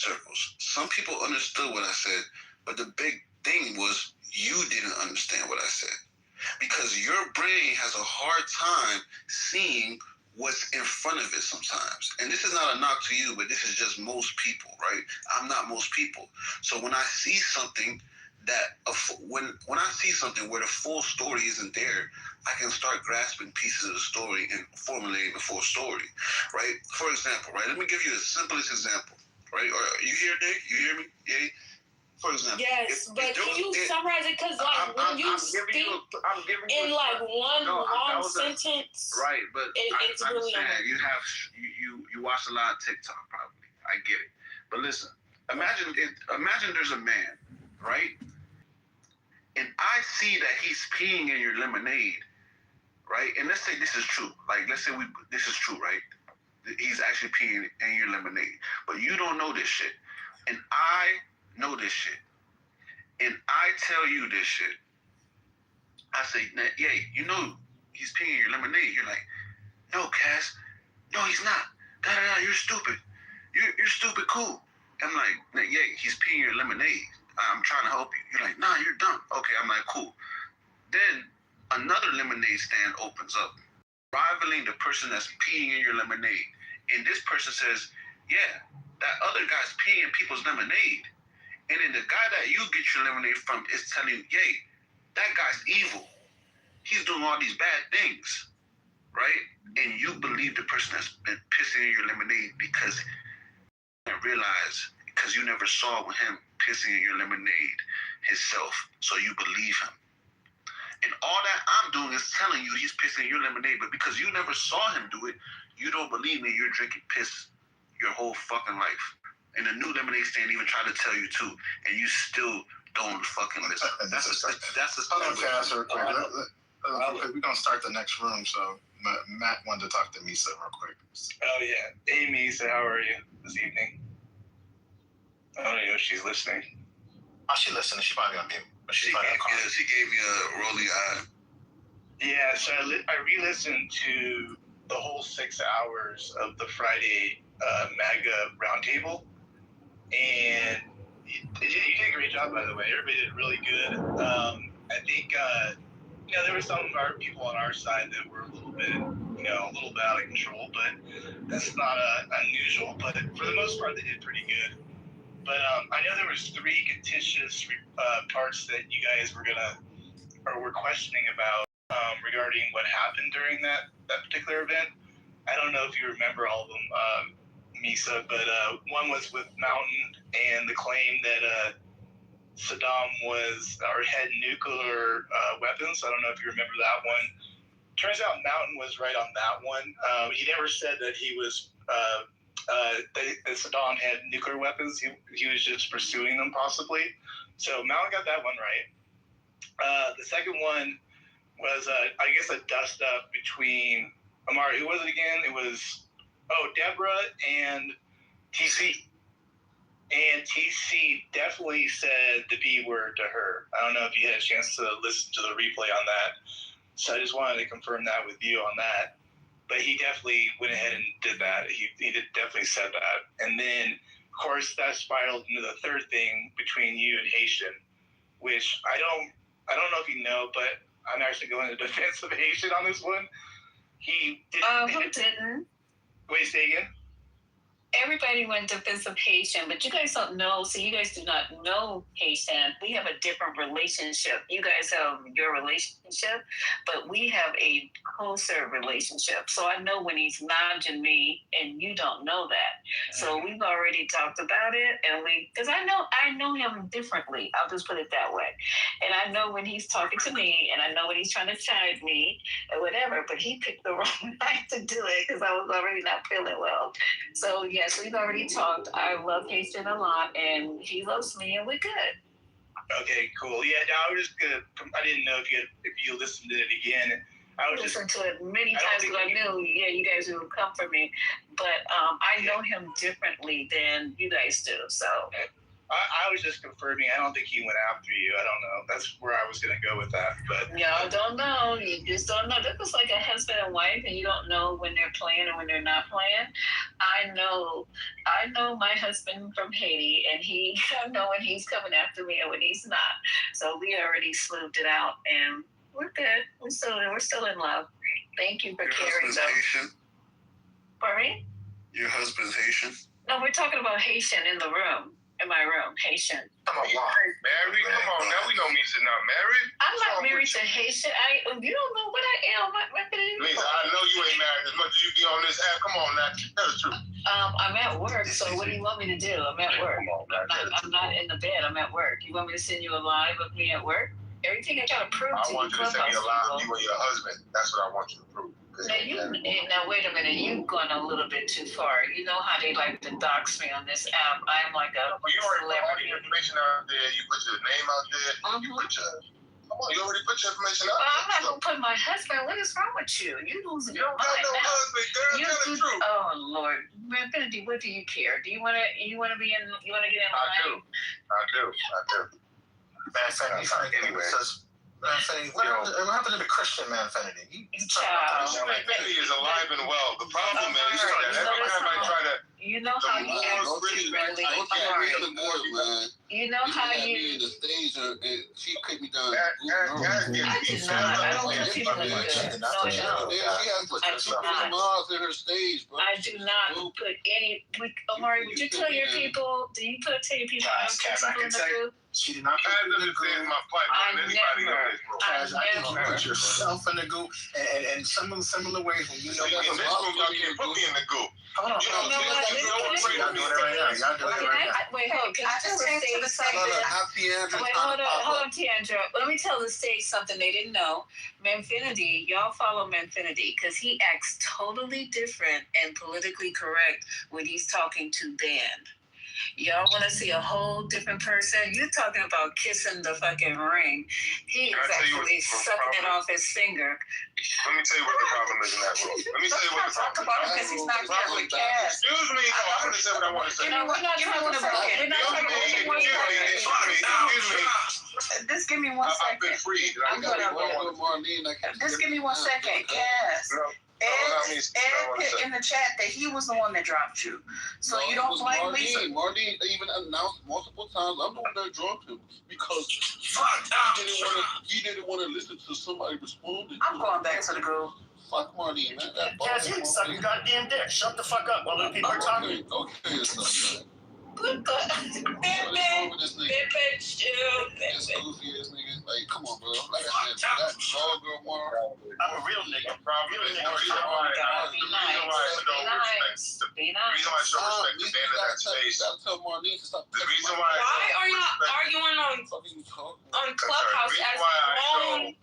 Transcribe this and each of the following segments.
circles. Some people understood what I said, but the big thing was you didn't understand what I said. Because your brain has a hard time seeing what's in front of it sometimes. And this is not a knock to you, but this is just most people, right? I'm not most people. So when I see something when I see something where the full story isn't there, I can start grasping pieces of the story and formulating the full story, right? For example, right? Let me give you the simplest example, right? Or you hear Nick? You hear me? Yeah. For example. Yes, but can you summarize it? Because when you speak in like one long sentence, right? But it's really. You watch a lot of TikTok, probably. I get it, but listen. Imagine there's a man, right? And I see that he's peeing in your lemonade, right? And let's say this is true. Like, let's say this is true, right? He's actually peeing in your lemonade, but you don't know this shit, and I know this shit, and I tell you this shit. I say, yeah, you know he's peeing in your lemonade. You're like, no, Cass, no, he's not. You're stupid. You're stupid. Cool. I'm like, yeah, he's peeing in your lemonade. I'm trying to help you. You're like, nah, you're dumb. Okay, I'm like, cool. Then another lemonade stand opens up, rivaling the person that's peeing in your lemonade. And this person says, yeah, that other guy's peeing in people's lemonade. And then the guy that you get your lemonade from is telling you, yay, that guy's evil. He's doing all these bad things, right? And you believe the person that's been pissing in your lemonade because you didn't realize, because you never saw him pissing in your lemonade himself, so you believe him. And all that I'm doing is telling you he's pissing in your lemonade, but because you never saw him do it, you don't believe me. You're drinking piss your whole fucking life. And the new lemonade stand even try to tell you too, and you still don't fucking listen. That's the Hold on, Cass, real quick. We're gonna start the next room, so Matt wanted to talk to Misa real quick. Oh yeah, hey Misa, how are you this evening? I don't know if she's listening. Oh, she listening. She probably on mute. She gave me a rolling eye. Yeah, so I re-listened to the whole 6 hours of the Friday MAGA roundtable, and you did a great job, by the way. Everybody did really good. I think there were some of our people on our side that were a little bit out of control, but that's not unusual. But for the most part, they did pretty good. But I know there was 3 contentious parts that you guys were questioning about regarding what happened during that particular event. I don't know if you remember all of them, Misa, but one was with Mountain and the claim that Saddam had nuclear weapons. I don't know if you remember that one. Turns out Mountain was right on that one. He never said that he was that Saddam had nuclear weapons. He was just pursuing them, possibly. So Mountain got that one right. The second one was, I guess, a dust-up between Amari. Who was it again? It was, Deborah and TC. And TC definitely said the B word to her. I don't know if you had a chance to listen to the replay on that. So I just wanted to confirm that with you on that. But he definitely went ahead and did that. He definitely said that. And then, of course, that spiraled into the third thing between you and Haitian, which I don't know if you know, but I'm actually going to defense of Haitian on this one. He didn't. Who didn't? Wait, say again? Everybody went to visit Haitian, but you guys don't know, so you guys do not know Haitian. We have a different relationship. You guys have your relationship, but we have a closer relationship. So I know when he's nudging me, and you don't know that. So we've already talked about it, and because I know him differently. I'll just put it that way. And I know when he's talking to me, and I know when he's trying to chide me, or whatever, but he picked the wrong night to do it, because I was already not feeling well. So yes, we've already talked. I love Haitian a lot, and he loves me, and we're good. Okay, cool. Yeah, no, I didn't know if you listened to it again. I listened to it many times because I knew, you guys would come for me. But I know him differently than you guys do. So I was just confirming. I don't think he went after you. I don't know. That's where I was going to go with that. But y'all don't know. You just don't know. That was like a husband and wife, and you don't know when they're playing and when they're not playing. I know my husband from Haiti, and I know when he's coming after me and when he's not. So we already smoothed it out, and we're good. We're still in love. Thank you for caring. Your husband's Haitian? Pardon me? Your husband's Haitian? No, we're talking about Haitian in the room. In my room, Haitian. Come on, married? Come on, now we know me to not married. I'm not married to Haitian. You don't know what I am. Lisa, I know you ain't married as much as you be on this app. Come on, now. Tell the truth. I'm at work, so what do you want me to do? I'm at work. I'm not in the bed. I'm at work. You want me to send you a live of me at work? Everything I gotta prove to you. I want you to send me a live of you and your husband. That's what I want you to prove. Now wait a minute, you've gone a little bit too far. You know how they like to dox me on this app. I'm like a you already put all the information out there, you put your name out there, you put your you already put your information out there. I'm not gonna put my husband. What is wrong with you? You losing your mind now. Husband, girl, tell the truth. Oh Lord. Infinity, what do you care? Do you wanna get in line? I do. Anyway. What happened to the Christian Manfinity? Manfinity is alive and well. The problem is that every time I try to, you know how you You know how you. The stage, she kicked me down. I did not. I don't put people in the good. No, I don't. I do not. In her stage, bro. I do not put any. Omari, would you tell your people? Do you tell your people I don't put people in the good? She did not put my pipe on anybody in this, bro. I think you put yourself in the goop, and some of the similar ways when you know in this room, y'all can't put me in the goop. Hold on. Y'all doing it right now. Y'all doing it right now. Wait, hold on. Can I just say something? Wait, hold on, Tiandra. Let me tell the stage something they didn't know. Manfinity, y'all follow Manfinity because he acts totally different and politically correct when he's talking to band. Y'all want to see a whole different person? You're talking about kissing the fucking ring. He is actually sucking it off his finger. Let me tell you what the problem is in that room. Let me tell you what the problem is. Talk about him because he's not here with Cass. Excuse me. No, I'm going to say what I want to say. You know, we're not talking about it. We're not talking about it. Excuse me. Just give me 1 second. I've been freed. Just give me 1 second. Cass. Ed put in the chat that he was the one that dropped you. So you don't blame Lisa. Marlene even announced multiple times, I'm the one that dropped him because he didn't want to listen to somebody responding. I'm going back to the group. Fuck Marlene, man. Cass, you suck your goddamn dick. Shut the fuck up while the people are talking. Okay, it's not that. This goofy ass nigga. Like, come on, bro. Like I said, that dog girl one. I'm a real nigga. The reason why I show respect to band in that space. The reason why. Why are you arguing on Clubhouse as grown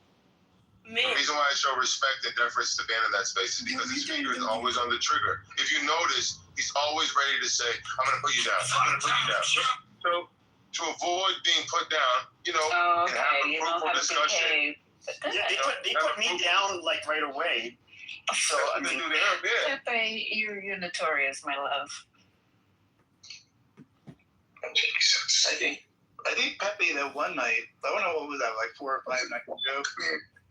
men? The reason why I show respect and deference to band in that space is because his finger is always on the trigger. If you notice, he's always ready to say, I'm going to put you down. I'm going to put you down. So, to avoid being put down, and have a fruitful discussion. Yeah, they put me down like right away. So, I mean, Pepe, you're notorious, my love. Jesus. I think Pepe that one night, I don't know what was that, like 4 or 5 nights ago,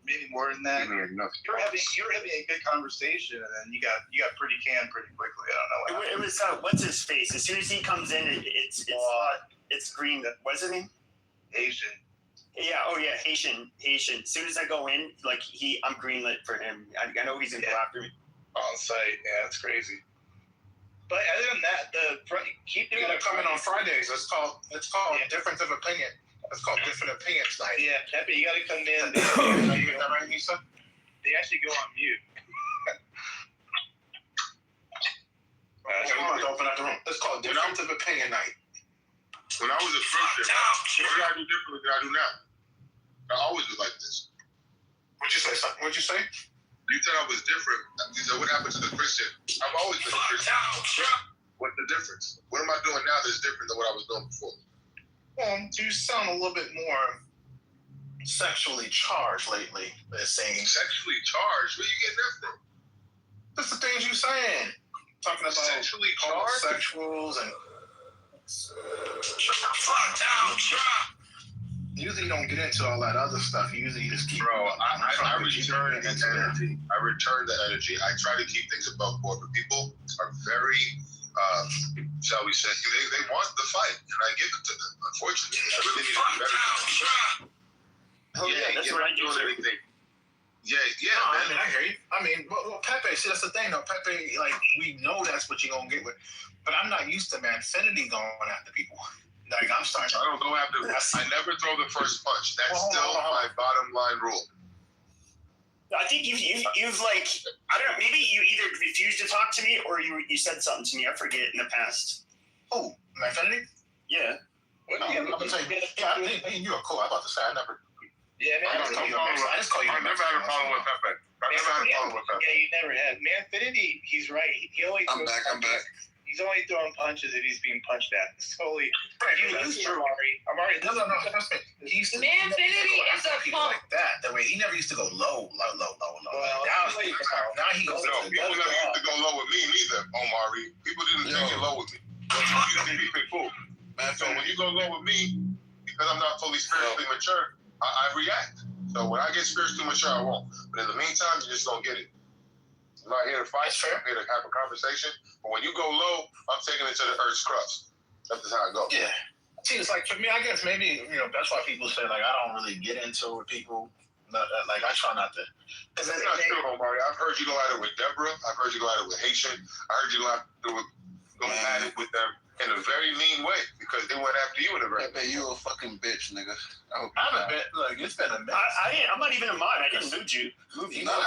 maybe more than that. You were having a good conversation, and then you got pretty canned pretty quickly. I don't know. It was what's his face? As soon as he comes in, it's green. What's his name? Asian. Yeah. Oh yeah, Haitian. As soon as I go in, like I'm greenlit for him. I know he's gonna go after me. On site, yeah, it's crazy. But other than that, keep doing it. Coming on Fridays. It's called Difference of Opinion. It's called Different Opinions Night. Yeah, Pepe, you gotta come in. You get that right, Lisa? They actually go on mute. I'm about to open up the room. It's called Difference of Opinion Night. When I was a Christian, what did I do differently than I do now? I always was like this. What'd you say? You said I was different. You said, what happened to the Christian? I've always been a Christian. What's the difference? What am I doing now that's different than what I was doing before? You sound a little bit more sexually charged lately. They're saying sexually charged? Where you getting that from? That's the things you saying. Talking about sexually charged homosexuals and. usually don't get into all that other stuff. You usually just keep. Bro, I return the energy. I return the energy. I try to keep things above board, but people are very, shall we say, they want the fight, and I give it to them. Unfortunately, I really need to be better. Oh yeah, that's what I do. Yeah, No, man. I mean, I hear you. I mean, well, Pepe, see, that's the thing, though. Pepe, like, we know that's what you're going to get with. But I'm not used to Manfinity going after people. Like, I'm starting. I don't go after. I never throw the first punch. That's still my bottom line rule. I think you've like, I don't know, maybe you either refused to talk to me or you said something to me. I forget in the past. Oh, Manfinity? Yeah. No, I'm going to say, yeah, I mean, you were cool. I'm about to say, I never. Yeah, man. I just call you. I never had a problem with Pepe. Yeah, you never had. Manfinity, he's right. He only I'm back. He's only throwing punches if he's being punched at. It's totally. No. Trust me. Manfinity is a punk. Like that. That way, he never used to go low. Well, now he goes. No, people never used to go low with me neither, Omari. People didn't take it low with me. You can be fool. Man, so when you go low with me, because I'm not fully spiritually mature, I react. So when I get spiritually mature, I won't. But in the meantime, you just don't get it. I'm not here to fight. I'm here to have a conversation. But when you go low, I'm taking it to the earth's crust. That's just how it goes. Yeah. See, it's like, for me, I guess maybe, that's why people say, like, I don't really get into it with people. Like, I try not to. Because that's not true, Omari. I've heard you go at it with Deborah. I've heard you go at it with Haitian. I heard you go at it with them in a very mean way because they went after you in a very Pepe, you a fucking bitch, nigga. I'm a bit, like, it's been a minute. I'm not even a mod. I didn't move you. You came on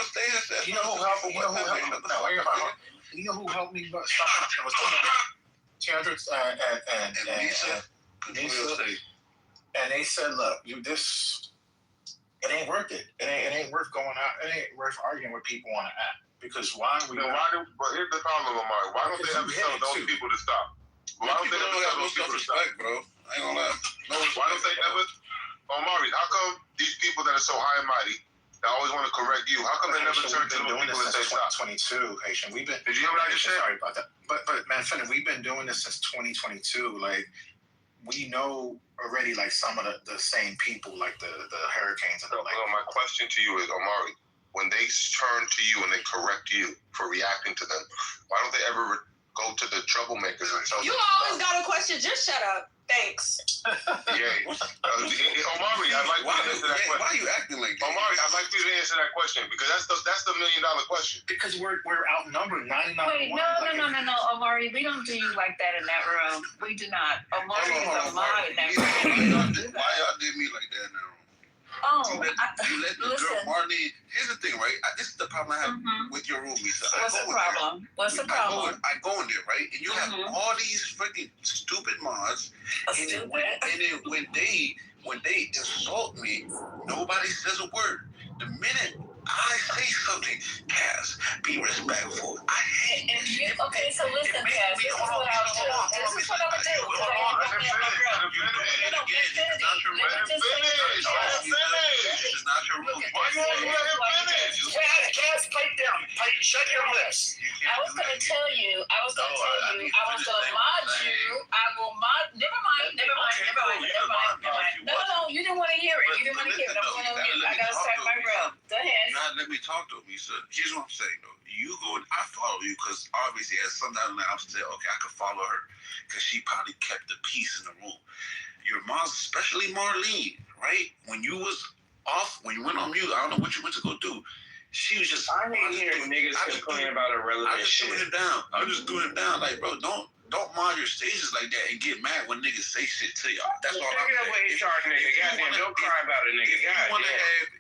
stage and said, You know who helped me? You know who helped me stop? It was Kendrick and Lisa. And they said, look, it ain't worth it. It ain't worth going out. It ain't worth arguing with people on the app. Because why we? But here's the problem, Omari. Why don't they ever tell those people to stop? Why don't they ever tell those people to stop, bro? I ain't gonna lie. Why don't they ever? Omari, how come these people that are so high and mighty, that always want to correct you, how come they never turn to those people and say stop? 2022, Haitian. We've been. Did you hear what I just said? Sorry about that. But man, Finna, we've been doing this since 2022. Like, we know already, like, some of the same people, like the hurricanes and like. Well, my question to you is, Omari, when they turn to you and they correct you for reacting to them, why don't they ever go to the troublemakers and tell them? You always got a question. Just shut up. Thanks. Yeah. Omari, I'd like you to answer that question. Why are you acting like that? Omari, I'd like you to answer that question because that's the $1 million question. Because we're outnumbered 99. Wait, no, Omari. We don't do you like that in that room. We do not. Omari is a mod in that room. Why y'all did me like that now? Oh, you let the girl Marlene. Here's the thing, right? This is the problem I have with your room, Lisa. What's the problem? I go in there, right? And you have all these freaking stupid mods. And then when they insult me, nobody says a word. The minute I say something, Cass, be respectful. I hate it. Okay, so listen, Cass, this is what I'll do. This is what I'm going to do. This is not your room. Why you won't let him finish? Cass, pipe down. Shut your lips. I was going to tell you, I was going to mod you. I will mod. Never mind. No, you didn't want to hear it. I'm going to hear it. I got to start my room. Go ahead. Let me talk to Lisa. Here's what I'm saying, though. I follow you because obviously at some time I said, okay, I could follow her because she probably kept the peace in the room. Your moms, especially Marlene, right? When you was off, when you went on mute, I don't know what you went to go do. She was just. I ain't hearing niggas complain about irrelevant shit. I was just doing it down. Like, bro, don't mod your stages like that and get mad when niggas say shit to y'all. That's all I'm saying. HR nigga, goddamn, don't cry about it, nigga.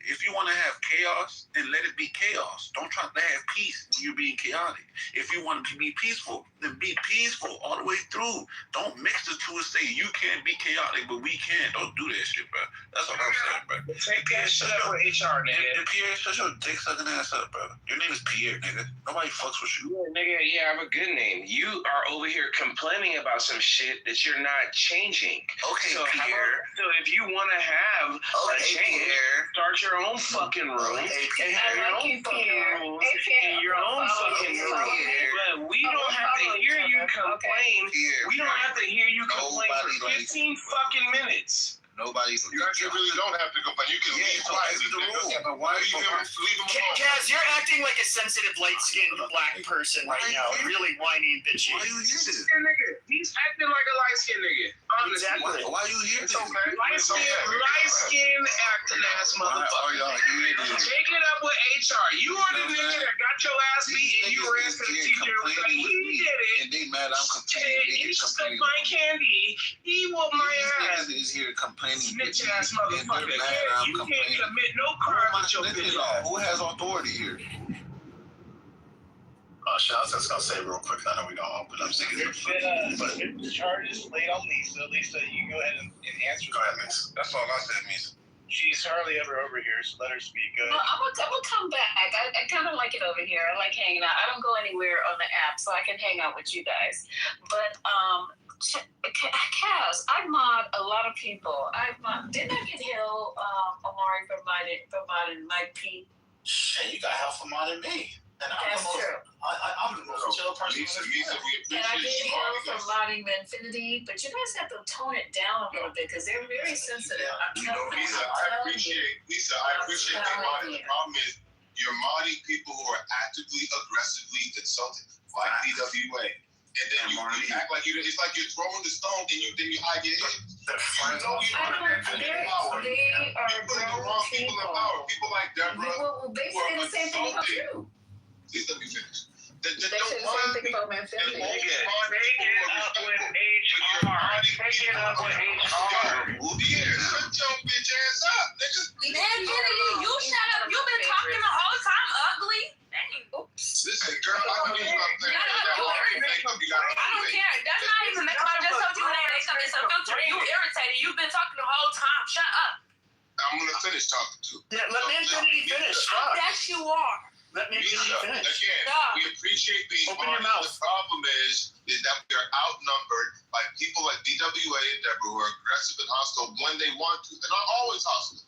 If you want to have chaos, then let it be chaos. Don't try to have peace when you're being chaotic. If you want to be peaceful, then be peaceful all the way through. Don't mix the two and say you can't be chaotic, but we can. Don't do that shit, bro. That's what I'm saying, bro. Take that shit up with HR, nigga. Pierre, shut your dick sucking ass up, bro. Your name is Pierre, nigga. Nobody fucks with you. Yeah, nigga, I have a good name. You are over here complaining about some shit that you're not changing. Okay, so Pierre. So if you want to have a change, start your own fucking room and have your own fucking rules in your own fucking room. But we don't have to hear you complain. We don't have to hear you complain for 15 fucking minutes. Nobody. You really don't have to complain. You can leave quietly. Yeah, but why leave him alone? Kaz, you're acting like a sensitive, light-skinned black person right now. Really whiny and bitchy. Why you here? He's acting like a light-skinned nigga. Honestly. Exactly. Why you here? It's okay. Light-skinned acting ass motherfucker. Take it up with HR. You are the nigga that got your ass beat and you ran to the teacher and was like, he did it. And they mad I'm complaining. He stole my candy. He whooped my ass. Is here complaining. Snitch ass motherfucker. You can't commit no crime with your bitch ass. Who has authority here? Shit, I was just gonna say real quick. I know we don't all, but I'm thinking. There's been charges laid on Lisa. Lisa, you go ahead and answer. Go ahead, Lisa. That's all I said, Lisa. She's hardly ever over here, so let her speak. Go ahead. Well, I'm gonna come back. I kind of like it over here. I like hanging out. I don't go anywhere on the app, so I can hang out with you guys. But Kaz, I mod a lot of people. Didn't I get hell, Amari, for modding Mike P? Shit, you got help from modding me. And That's true. I'm the most chill person. Lisa, we And I appreciate get you. hell from modding Infinity, but you guys have to tone it down a little bit because they're very sensitive. I'm telling you. Lisa, I appreciate the modding. The problem is you're modding people who are actively, aggressively insulting, like DWA. And then you act like it's like you're throwing the stone, and you hide your head. They're friends. They are grown People in power. People like Deborah. Well, they say the same thing about you. Please let me finish. They say the same thing about my family. Take it up with HR. Take it up with HR. Yeah, shut your bitch ass up, nigga. Man, Kennedy, you shut up. You've been talking the whole time ugly. Dang. Oops. Listen, girl, I know you up there. I don't care. That's not even makeup. I just told you that makeup is a filter. You irritated. You've been talking the whole time. Shut up. I'm gonna finish talking to you. Yeah, let me finish. Yes, you are. Let me finish. Again, we appreciate being Open your honest. mouth. The problem is that we are outnumbered by people like DWA and Deborah who are aggressive and hostile when they want to. They're not always hostile.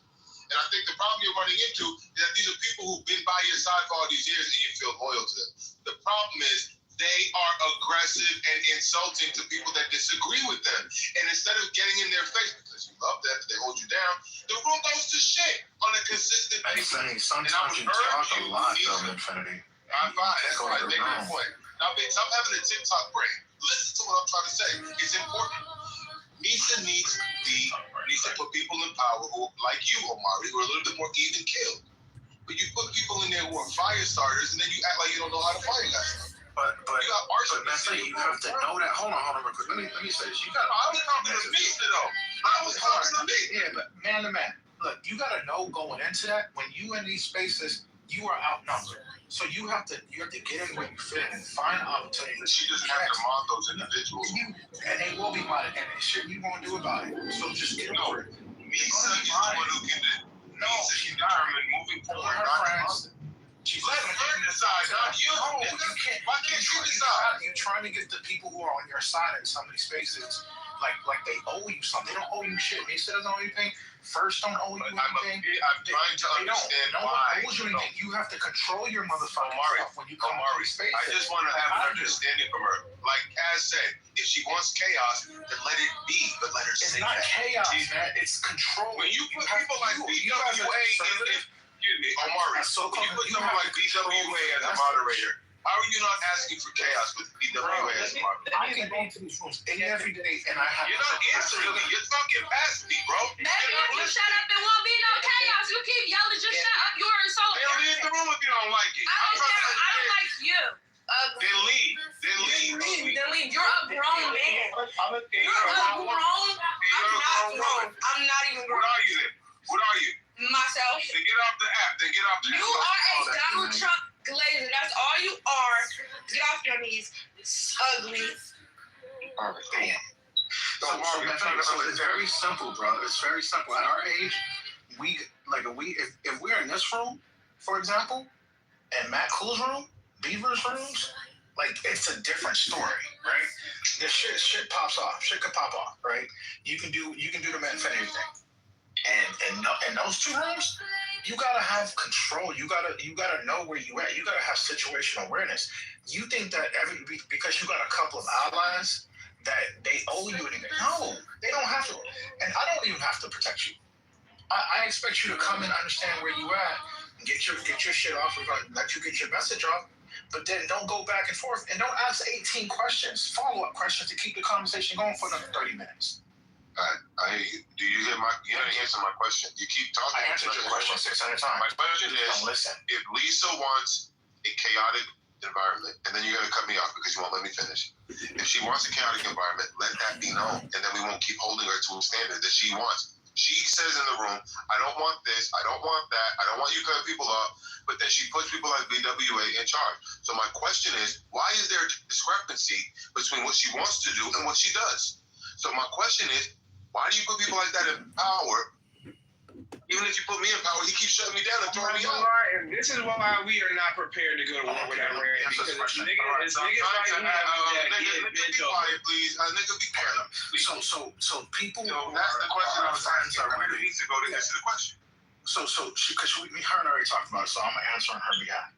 And I think the problem you're running into is that these are people who've been by your side for all these years and you feel loyal to them. The problem is they are aggressive and insulting to people that disagree with them. And instead of getting in their face, because you love them, they hold you down, the room goes to shit on a consistent basis. Sometimes you talk a lot, though, Infinity. I'm fine. That's why I make that point. Now, bitch, I'm having a TikTok brain. Listen to what I'm trying to say. It's important. Nisa needs to put people in power who, like you, Omari, who are a little bit more even killed. But you put people in there who are fire starters, and then you act like you don't know how to fire guys. But you got arson. that's it. You have to know that. Hold on real quick. Let me say this. You got. I was talking to me, though. I was talking to me. Yeah, but man to man, look, you got to know going into that when you in these spaces, you are outnumbered. So you have to get in where you fit and find opportunities. She doesn't have to mod those individuals. And they will be modded, and there's shit you won't do about it. So just get over it. Nisa is the one who can determine moving forward. She's let her decide, not you. Why can't you decide? You're trying to get the people who are on your side in some of these spaces, like they owe you something. They don't owe you shit. Nisa doesn't owe you anything. First don't owe you anything. I'm trying to understand why. No one owes you anything. You have to control your motherfucking stuff when you come to these spaces. I just want to have an understanding from her. Like Kaz said, if she wants chaos, then let it be, but let her say that. It's not chaos, man. It's control. When you put people like DWA Omari, when you put someone like DWA as a moderator, how are you not asking for chaos with DWA as a moderator? I can go into these rooms every day and I have. You're not answering me. You're talking past me, bro. Maybe if you shut up, there won't be no chaos. You keep yelling, just shut up. You're insulting. They'll leave the room if you don't like it. I don't like you. They leave. You're a grown man. You're a grown. I'm not even grown. What are you then? What are you? Myself. Then get off the app. You are a Donald Trump glazer. That's all you are. Get off your knees. Ugly. Damn. So it's very simple, bro. It's very simple. At our age, if we're in this room, for example, and Matt Cool's room, Beaver's rooms, like it's a different story, right? The shit pops off. Shit could pop off, right? You can do the man for anything. And in those two rooms, you gotta have control. You gotta know where you at. You gotta have situational awareness. You think that because you got a couple of allies that they owe you anything? No, they don't have to. and I don't even have to protect you. I expect you to come and understand where you at and get your shit off. We're going to let you get your message off. But then don't go back and forth and don't ask 18 questions, follow-up questions to keep the conversation going for another 30 minutes. I hear you. Do you hear you didn't answer my question. You keep talking. I answered your question 600 times. My question is, don't listen. If Lisa wants a chaotic environment, and then you're going to cut me off because you won't let me finish. If she wants a chaotic environment, let that be known, and then we won't keep holding her to a standard that she wants. She says in the room, I don't want this, I don't want that, I don't want you cutting people off, but then she puts people like BWA in charge. So my question is, why is there a discrepancy between what she wants to do and what she does? So my question is, why do you put people like that in power? Even if you put me in power, he keeps shutting me down and throwing me out. And this is why we are not prepared to go to war with Iran. Because niggas like nigga, be quiet, please. Nigga, be quiet. So people. So that's the question I was asking. So everybody needs to go to answer the question. So because her and I already talked about it, so I'm gonna answer on her behalf.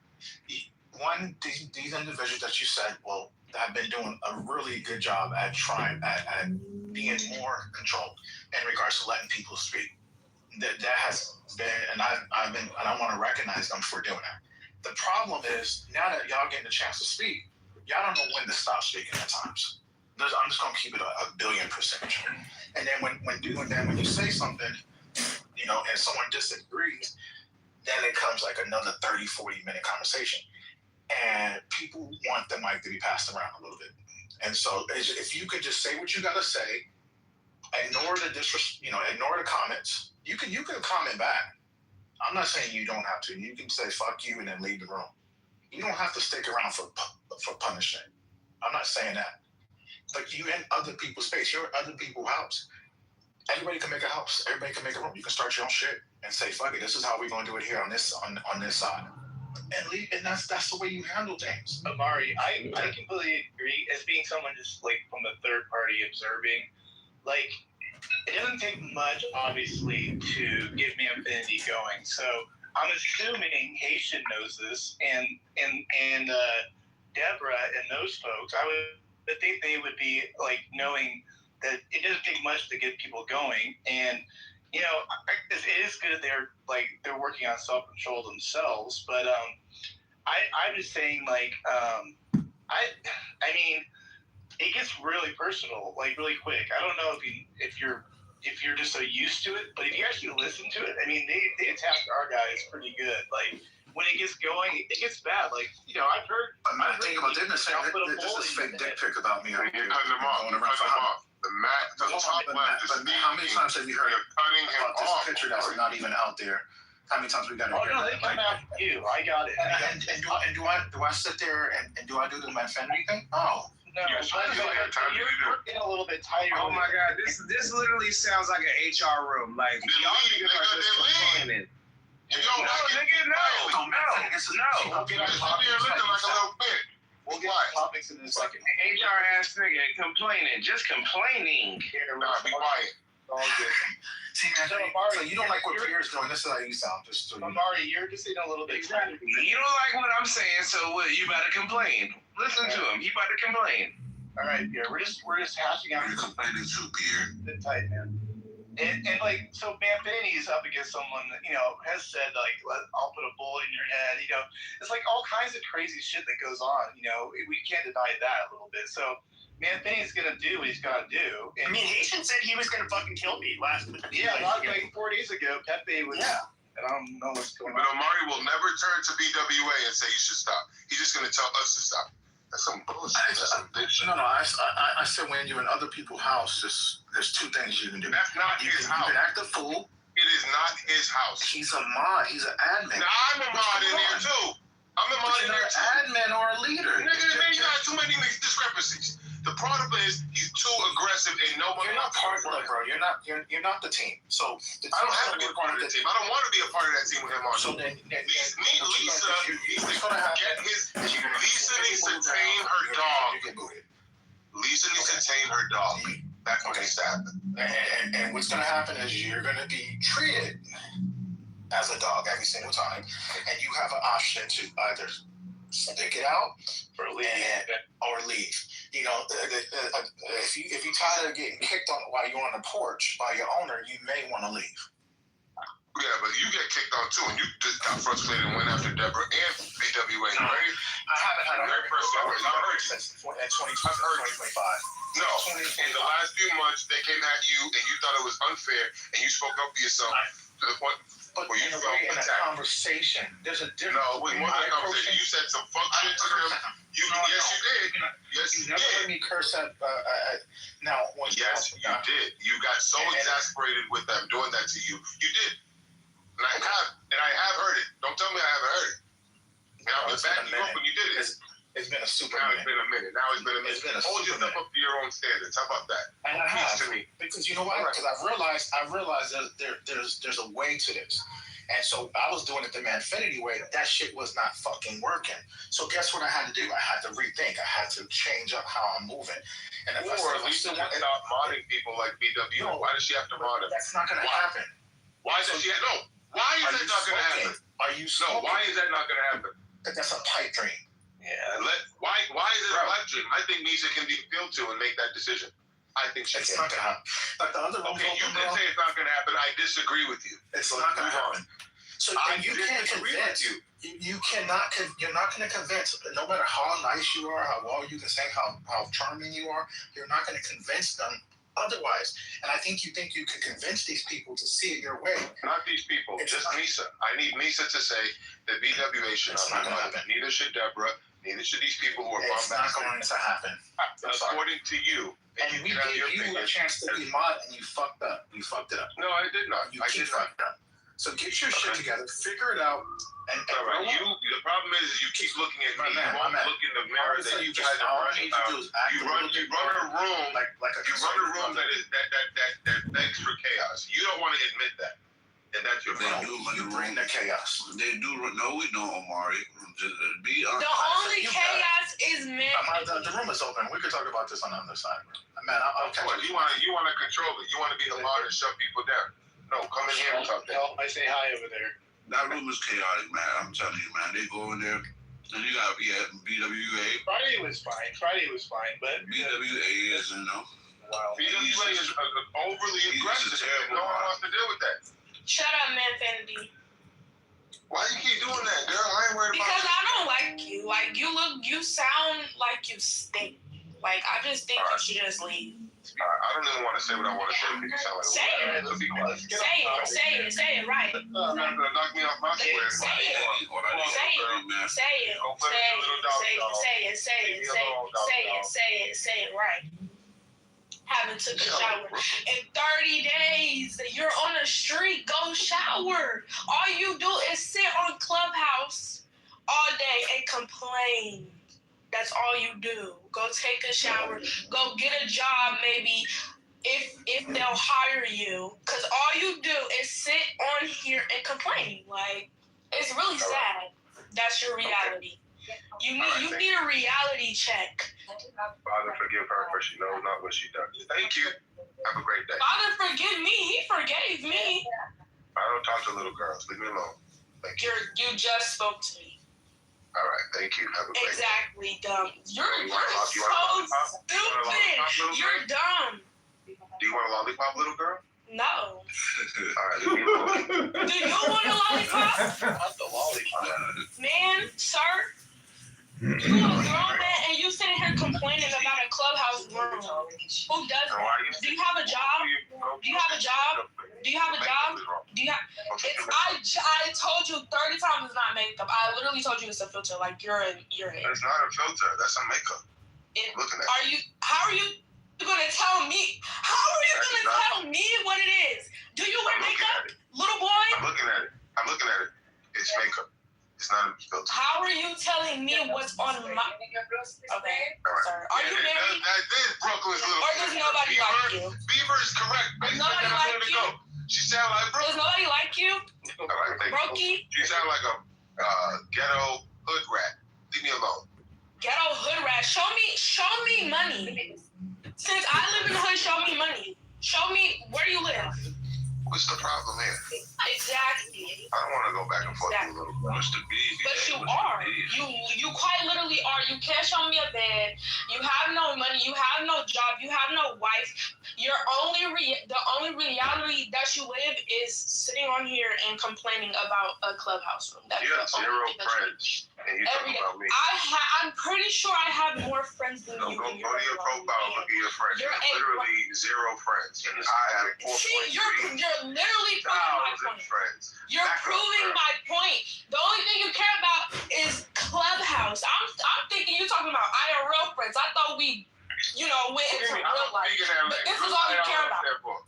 One, these individuals that you said, well, have been doing a really good job at trying at being more controlled in regards to letting people speak. That has been, and I want to recognize them for doing that. The problem is now that y'all getting the chance to speak, y'all don't know when to stop speaking at times. I'm just gonna keep it a billion %. And then when you say something, and someone disagrees, then it comes like another 30, 40-minute conversation. And people want the mic to be passed around a little bit. And so if you could just say what you gotta say, ignore the comments. You can comment back. I'm not saying you don't have to. You can say fuck you and then leave the room. You don't have to stick around for punishment. I'm not saying that. But you in other people's space. You're in other people's house. Everybody can make a house. Everybody can make a room. You can start your own shit and say fuck it. This is how we're gonna do it here on this side. And leave. And that's the way you handle things. Amari, I completely agree. As being someone just like from a third party observing, like. It doesn't take much, obviously, to get me Infinity going. So I'm assuming Haitian knows this, and Deborah and those folks. I would think they would be like knowing that it doesn't take much to get people going. And it is good they're working on self control themselves. But I'm just saying I mean. It gets really personal, like really quick. I don't know if you're just so used to it, but if you actually listen to it, I mean, they attack our guys pretty good. Like when it gets going, it gets bad. Like I've heard. I think about they've been saying this fake dick pic about me. You're cutting them off. The top left is how many times have you heard cutting him about off? This picture that's not even out there? How many times we got it? Oh no, they come after you. I got it. And do I sit there and do I do the Infinity thing? No. No, you're getting a little bit tighter. Oh my God, this literally sounds like an HR room. Like y'all niggas are just complaining. No, nigga, no. We'll get on topics in a second. HR ass nigga complaining, just complaining. Be quiet. See, so you don't like what Pierre's doing. This is how you sound. Amari, you're just saying a little bit. Exactly. You don't like what I'm saying, so what? You better complain. Listen to him. He about to complain. All right, Pierre. We're just hashing out. You're complaining too, Pierre. Sit tight, man. And so Manfini's up against someone that has said I'll put a bullet in your head. It's like all kinds of crazy shit that goes on. We can't deny that a little bit. So. Manfini's gonna do what he's gotta do. And Haitian said he was gonna fucking kill me last week. Yeah, like 4 days ago, Pepe was. Yeah. And I don't know what's going on. But Amari will never turn to BWA and say you should stop. He's just gonna tell us to stop. That's some bullshit. No. I said when you're in other people's house, there's two things you can do. That's not his house. You can act a fool. It is not his house. He's a mod. He's an admin. Now, I'm a mod in there too. I'm a mod in there too. Admin or a leader. Nigga, you got too many discrepancies. The problem is he's too aggressive and nobody. You're not part of it, bro. You're not the team. So I don't have to be a part of the team. I don't want to be a part of that team with him on. So then, Lisa needs to tame her dog. Lisa needs to tame her dog. That's what needs to happen. And what's going to happen is you're going to be treated as a dog every single time, and you have an option to either stick it out or leave. You know, if you tired of getting kicked on while you're on the porch by your owner, you may want to leave. Yeah, but you get kicked on too, and you just got frustrated and went after Deborah and BWA, right? I haven't had a very personal. I've heard since 2025. No, in the last few months, they came at you, and you thought it was unfair, and you spoke up for yourself to the point where you felt attacked. In a conversation, there's a difference. No, it wasn't a conversation. You said some fuck shit to them. Yes, you did. Yes, you never heard me curse at. Now, yes, you did. You got so exasperated with them doing that to you. You did. And I have heard it. Don't tell me I haven't heard it. And I'm just backing you up when you did it. It's been a super minute. It's been a minute. Hold yourself up to your own standards. How about that? And I have. Because you know what? Because I've realized there's a way to this. And so I was doing it the Manfinity way. That shit was not fucking working. So guess what I had to do? I had to rethink. I had to change up how I'm moving. And if or at least stop modding people like BW. No, why does she have to mod them? That's not going to happen. Why does she? No. Why is that not going to happen? Are you smoking? No. Why is that not going to happen? That's a pipe dream. Yeah. Why is it a pipe dream? I think Misha can be appealed to and make that decision. I think she can. It's not going to happen. Like the other okay, you did say it's not going to happen. I disagree with you. It's not going to happen. So you can't convince you. You're not going to convince. No matter how nice you are, how well you can sing, how charming you are, you're not going to convince them otherwise. And I think you can convince these people to see it your way. Not these people, just Misa. I need Misa to say that BWA should not happen. Neither should Deborah. Neither should these people who are bombastic. It's not going to happen. According to you. And we gave you a chance to be mod, and you fucked up. You fucked it up. No, I did not. I did not. So get your shit together, figure it out, and all right. The problem is you keep looking at me. You won't look in the mirror that you guys are running. You run a room like you run a room that begs for chaos. You don't want to admit that, and that's your problem. You bring the chaos. They do. No, we don't, Omari. Just be honest. The only chaos is men. The room is open. We could talk about this on the other side, man. You want to control it. You want to be the mod and shut people down. No, come in here and talk. I say hi over there. That room is chaotic, man. I'm telling you, man. They go in there, and you got BWA. Friday was fine, but BWA is, Wow. BWA is overly aggressive. No one wants to deal with that. Shut up, Manfinity. Why you keep doing that, girl? I ain't worried about because I don't like you. Like you sound like you stink. Like I just think you should just leave. I don't even want to say what I want to say because you sound like say it right. Knock me off my square. Say it right. Haven't took a shower in 30 days. You're on a streak. Go shower. All you do is sit on Clubhouse all day and complain. That's all you do. Go take a shower. Go get a job maybe if they'll hire you. Because all you do is sit on here and complain. Like, it's really sad. That's your reality. You need a reality check. Father, forgive her, for she knows not what she does. Thank you. Have a great day. Father, forgive me. He forgave me. I don't talk to little girls. Leave me alone. Thank you. You just spoke to me. All right, thank you. Have a great day. Dumb. You're so stupid. You're dumb. Do you want a lollipop, little girl? No. All right, leave me alone. Do you want a lollipop? Not the lollipop. Man, sir. You a grown man and you sitting here complaining about a Clubhouse room. Who does that? Do you have a job? Do you have a job? Do you have a job? I told you 30 times it's not makeup. I literally told you it's a filter. Like you're in. It's not a filter. That's a makeup. Looking at How are you gonna tell me? How are you gonna tell me what it is? Do you wear makeup, little boy? I'm looking at it. It's makeup. It's not a filter. How are you telling me what's on my? Okay, sorry. Are you married? That is Brooklyn's little. Or does nobody like you? Beaver is correct. Does nobody like you? She sound like Brooklyn. Does nobody like you? All right, thank you. She sound like a ghetto hood rat. Leave me alone. Ghetto hood rat. Show me money. Since I live in the hood, show me money. Show me where you live. What's the problem here? Exactly. I don't want to go back and forth with a little bit. What's the big? But you are. You quite literally are. You can't show me a bed. You have no money. You have no job. You have no wife. The only reality that you live is sitting on here and complaining about a clubhouse room. That's you have 0 friends, and you talking about me. I'm pretty sure I have more friends than you. Go to your profile. Look at your friends. You have literally 0 friends. And I have 4.3. See, you're literally proving my point. Friends. You're proving my point. The only thing you care about is Clubhouse. I'm thinking you're talking about IRL friends. I thought we, went into real life. But this is all you care about.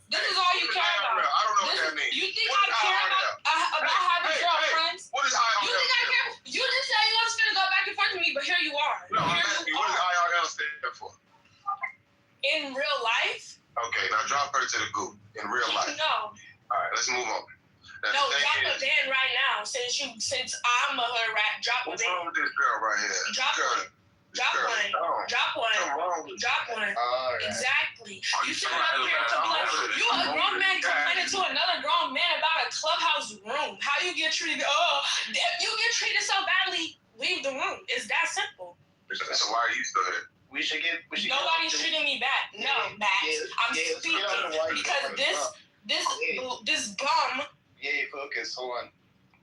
This is all you care about. I don't know what that means. You think I care about having girlfriends? What is IRL? You think I care? You just said you was gonna go back and forth with me, but here you are. No, I'm asking you, what does IRL stand for? In real life? Okay, now drop her to the goo. In real life. No. All right, let's move on. No, drop a band right now. Since I'm a hood rat, drop a band. What's wrong with this girl right here? Drop one. Drop one. Right. Exactly. You should up here complaining. You a grown man complaining to another grown man about a clubhouse room. How you get treated? Oh, if you get treated so badly, leave the room. It's that simple. So why are you still here? Nobody's treating me bad. No, Max. I'm speaking because this bum. Yeah, focus. Hold on.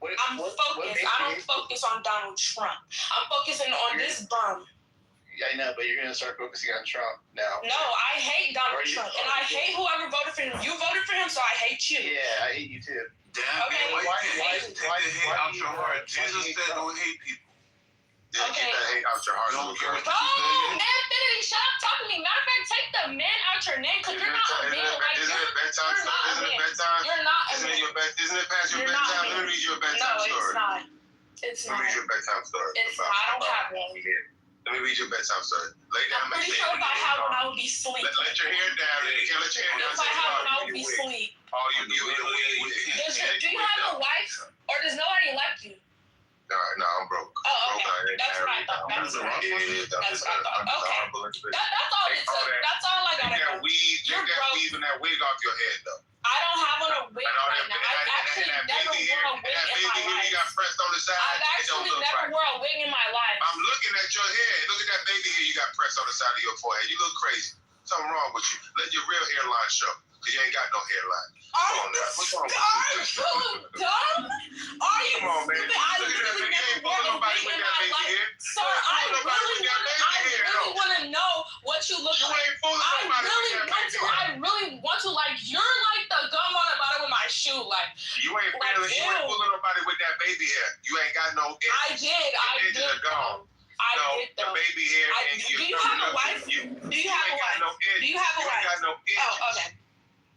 I'm focused. I don't focus on Donald Trump. I'm focusing on this bum. I know, but you're gonna start focusing on Trump now. No, I hate Donald Trump, and I hate whoever voted for him. You voted for him, so I hate you. Yeah, I hate you too. Damn, okay. man, why take the hate out your heart? Jesus said don't hate people. Yeah, okay. Get that hate out your heart. Don't care what you man, Finity, shut up talking to me. Matter of fact, take the man out your name, because you're not a man. Like, isn't it bedtime? Isn't it bedtime? You're not a man. Isn't it past your bedtime? Let me read you a bedtime story. No, it's not. Let me read you a bedtime story. It's not. I don't have one. Let me read you a bedtime story. Lay down, I'm pretty sure if I had one, I would be asleep. Let your hair down. You can't let your hair down. If I had one, I would be asleep. Oh, you do you have a wife, or does nobody like you? No, I'm broke. Oh, okay. That's what I thought. That's what I thought. Okay. That's all it took. That's all I gotta know. Take that weave and that wig off your head, though. I don't have on a wig right now. I've actually never worn a wig in my life. You got pressed on the side. I've actually never worn a wig in my life. I'm looking at your hair. Look at that baby hair you got pressed on the side of your forehead. You look crazy. Something wrong with you. Let your real hairline show, because you ain't got no hairline. Come on now. What's wrong with you? Are you so dumb? Are you stupid? I literally never wore a wig in my life. Sir, I really want to know what you look like. I really want to, like, you're like the gum on the bottom of my shoe. Like, you ain't fooling nobody with that baby hair. You ain't got no edge. I did. The baby hair. Do you have a wife? Do you have a wife? Do you have a wife? You ain't got no edge. Oh, okay.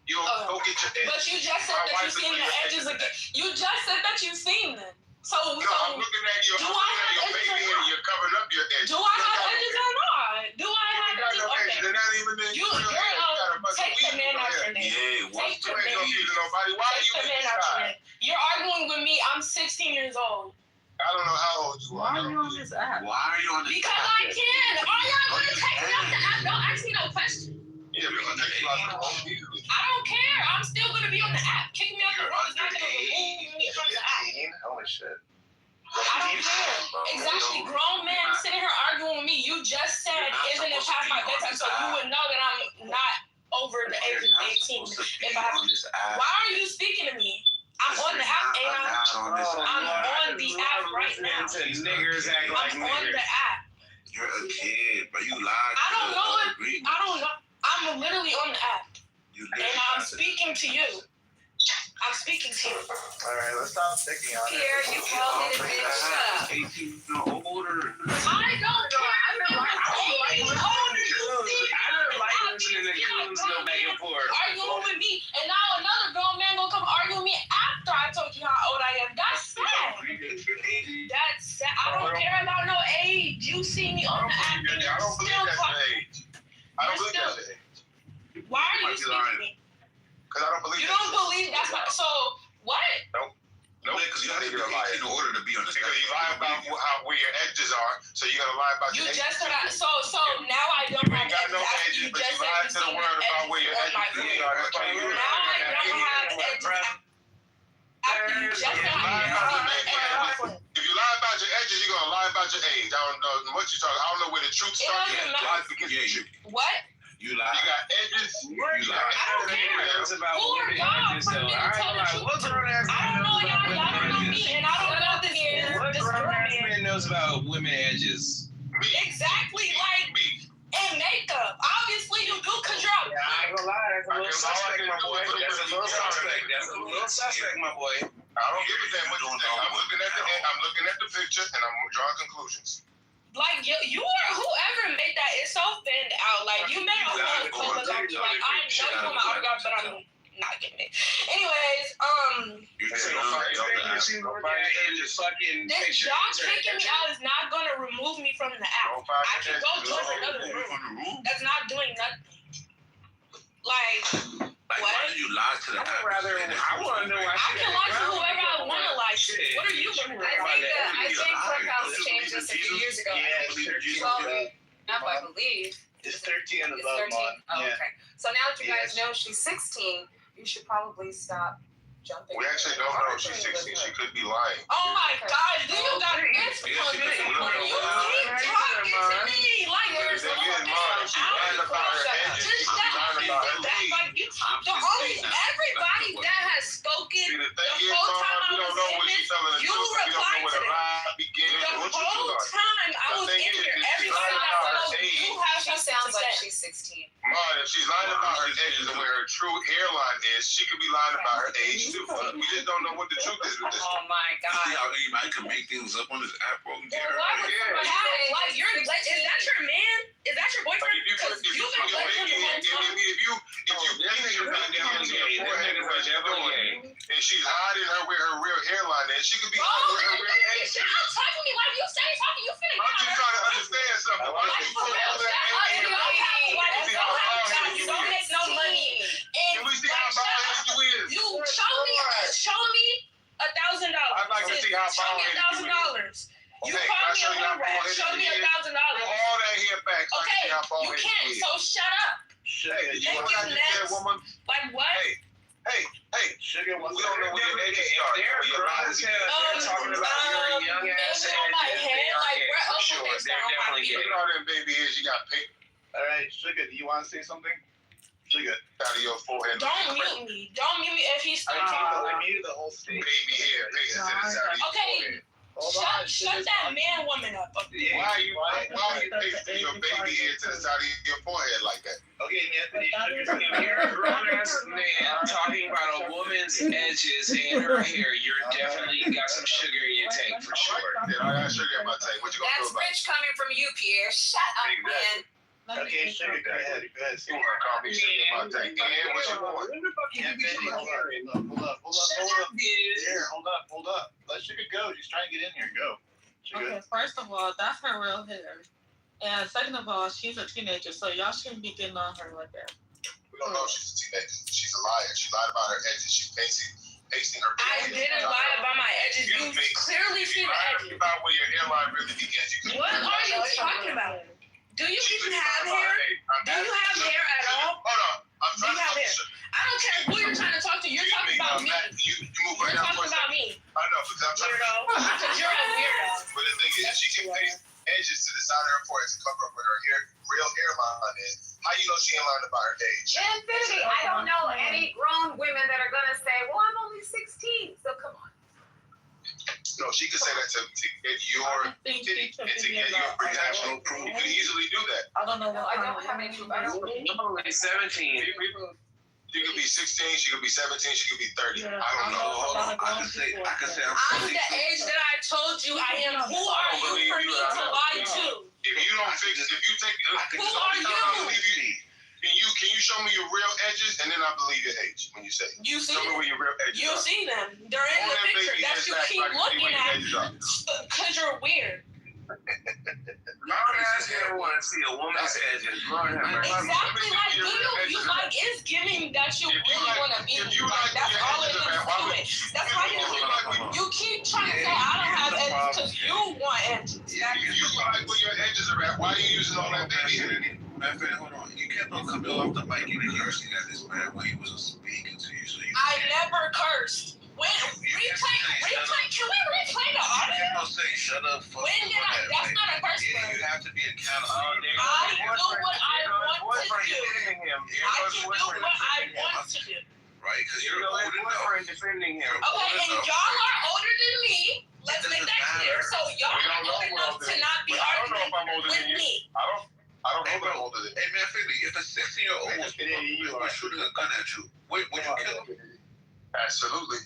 You go get your edge. But you just said that you've seen the edges again. You just said that you've seen them. So I'm looking at your baby hair. You're covering up your edges. Do I have edges or not? Do I have edges? Okay. They're not even there. Take the man out your name. Take the man out your name. You're arguing with me. I'm 16 years old. I don't know how old you are. Why are you on this app? Because I can. Are y'all going to take me off the app? Don't ask me no question. Yeah, I don't care. I'm still going to be on the app. Kick me off the road. It's not going to remove me from the app. Holy shit. I don't care. Exactly. Grown men sitting here arguing with me. You just said, isn't it past my bedtime? So you would know that I'm not over the age of 18. Why are you speaking to me? I'm on the app, ain't I? I'm on the app right now. I'm on the app. You're a kid, but you lied. I don't know it. I don't know. I'm literally on the app. And I'm speaking to you. I'm speaking to you. Alright, let's stop sticking on it. Pierre, you held it, bitch. Shut up. 18 older. I don't care. I'm not 18 older. Arguing with me, and now another grown man gonna come argue with me after I told you how old I am. That's sad. That's sad. I don't care about no age. You see me on the app and you're still talking. I don't believe that's the age. Why are you speaking to me? Because I don't believe you don't believe that's not. So what? Nope. Because you have to be 18 in order to be on the Because you lie about where your edges are, so you gotta lie about your edges. You just said so now I don't have edges. No edges, but you lied to the world about where your edges are. Now I don't have edges If you lie about your edges, you're gonna lie about your age. I don't know what you talking. I don't know where the truth starts. Lies begins with you. What? You lie. You got edges. You lie. I don't care. It's about Who are y'all for me to tell the truth? What grown ass I don't know y'all. Y'all don't know me, and I don't know this grown ass man. man knows about women edges? Exactly, like in makeup. Obviously, you do cause you're Yeah, I ain't gonna lie. That's a little suspect, my boy. That's a little suspect, my boy. I don't give a damn what you think. I'm looking at the picture and I'm drawing conclusions. like you or whoever made that. It's so thinned out. Like you made a whole clip about me. Like I know you want my autograph, but I'm not getting it. Anyways, You this y'all kicking me out is not gonna remove me from the app. I can go to another room. That's not doing nothing. Like what? Why did you lie to the app? I want to know why. I can lie to whoever I want to lie to. What are you doing? I think Clubhouse changed this a few years ago. Well, not I believe. It's 13 and It's above 13. month. Oh, Yeah. okay. So now that you guys know she's 16, you should probably stop jumping. We actually don't know if she's 16. She could be lying. Oh my God! Do you got an answer for me? You keep talking to me like there's no everybody that has spoken See, the the thing is, whole time I we don't was know in what she's this, telling the you truth. We don't know replied where to the them. lie begins The and what you whole do. time I was thing in is, here, if she's everybody lying that about her spoke, age, you have She something sounds to like say. she's 16. Mom, if she's lying about her edges and where her true hairline is, she could be lying about her age too. We just don't know what the truth is with this. Oh my You see God. how anybody can make things up on this app, bro? Why would somebody say, like, is that your man? Is that your boyfriend? Because you've been with him the whole time. If you paint your baby on your forehead and what she's doing, and she's hiding her where her real hairline is, she could be hiding where her real age is. I'm talking to me like you say talking. You finna I'm just trying to understand something. Why like you for real. pull that baby in your You don't make no money. Can we see how bald you is? You show me $1,000. I'd like to see how Show me bald $1,000. You Okay, call I'll me show a you how hood rat. bald Show me it is. $1,000. Pull all that hair back so I can Okay, see how bald you it can't. is. So shut up. Hey, you Thank know what you, I just said, next. woman? Like what? Hey, Sugar wants we don't know where your edges start. They're Where your grown lines as begin. hell. They're talking about your young ass maybe on my edges. head, They are like, gay, where for else sure. would they They're start on my definitely feet? Look gay. at all them baby hairs you got picked All right, Sugar, do you want to say something? Sugar. out of your forehead. Don't mute me. Don't mute me if he's I speaking. muted the whole state. Baby hair, pasted to the side of your Okay. forehead. Shut that man woman up. Why are you pasting your baby hair to the side of your forehead like that? Okay, Anthony, If you're a grown ass man talking about a woman's edges and her hair, you're definitely got some sugar in your tank for sure. Then I got sugar in my tank. What you gonna That's do about it? rich coming from you, Pierre. Shut up, man. Okay, Sugar, go ahead. Go ahead. You wanna call me sugar in my tank? And what you want? Anthony, hold up. Here, hold up. Let Sugar go. She's trying to get in here. Go. Sugar. Okay, first of all, that's her real hair. And second of all, she's a teenager, so y'all shouldn't be getting on her like that. We don't know if she's a teenager. She's a liar. She lied about her edges. She's pasting her I baby didn't hairs. lie about my edges. You Excuse me. clearly If see you the lied edges. about where your hairline really begins, you can. What are you talking about? Do you even have hair? Do you have hair at all? Hold on. I'm Do trying you to have talk hair? to you. I don't care who you're trying to talk to. You're talking about me. You move You're right down talking for a about second. me. I know, because I'm trying Weirdo. Because you're a weirdo. But the thing is, she can paste edges to the side of her forehead to cover up where her real hairline is. How you know she ain't lying about her age? Infinity, I don't know any grown women that are going to say, well, I'm only 16, so come on. No, she could say that to get your reaction proof. You could easily do that. I don't know No, I don't have any proof. I don't believe. I'm only 17. She could be 16, she could be 17, she could be 30. Yeah, I don't know. Hold on. I can say I'm the age that I told you I am. Who are you for me to lie to? If you don't fix, if you take, Who are you? Can you show me your real edges, and then I believe your age when you say. You see Show me them? where your real edges You are. see them. They're in All the them picture baby that hairs you back, keep I can see looking where your at edges are. because you're weird. Grown ass man want to see a woman's edges. Grown ass man. Exactly like you like it's giving that you really want to be. Like, that's all it is to it. That's why you keep trying to say I don't have edges because you want edges. If you like where your edges are at, why are you using all that baby hair? Matter of fact, hold on. You kept on coming off the mic and cursing at this man when he was speaking to you. So you I never cursed. Can we replay the audio? You don't say shut up. When did I? That's not a curse word. You have to be accountable. I do what I want to do. I can do what I want to do. Right, because you're old enough. Defending him. Okay, and y'all are older than me. Let's make that clear. So y'all are old enough to not be arguing with me. I don't know that older than you. Hey man, Philly, if a 16-year-old was shooting a gun at you, would you kill him? Absolutely.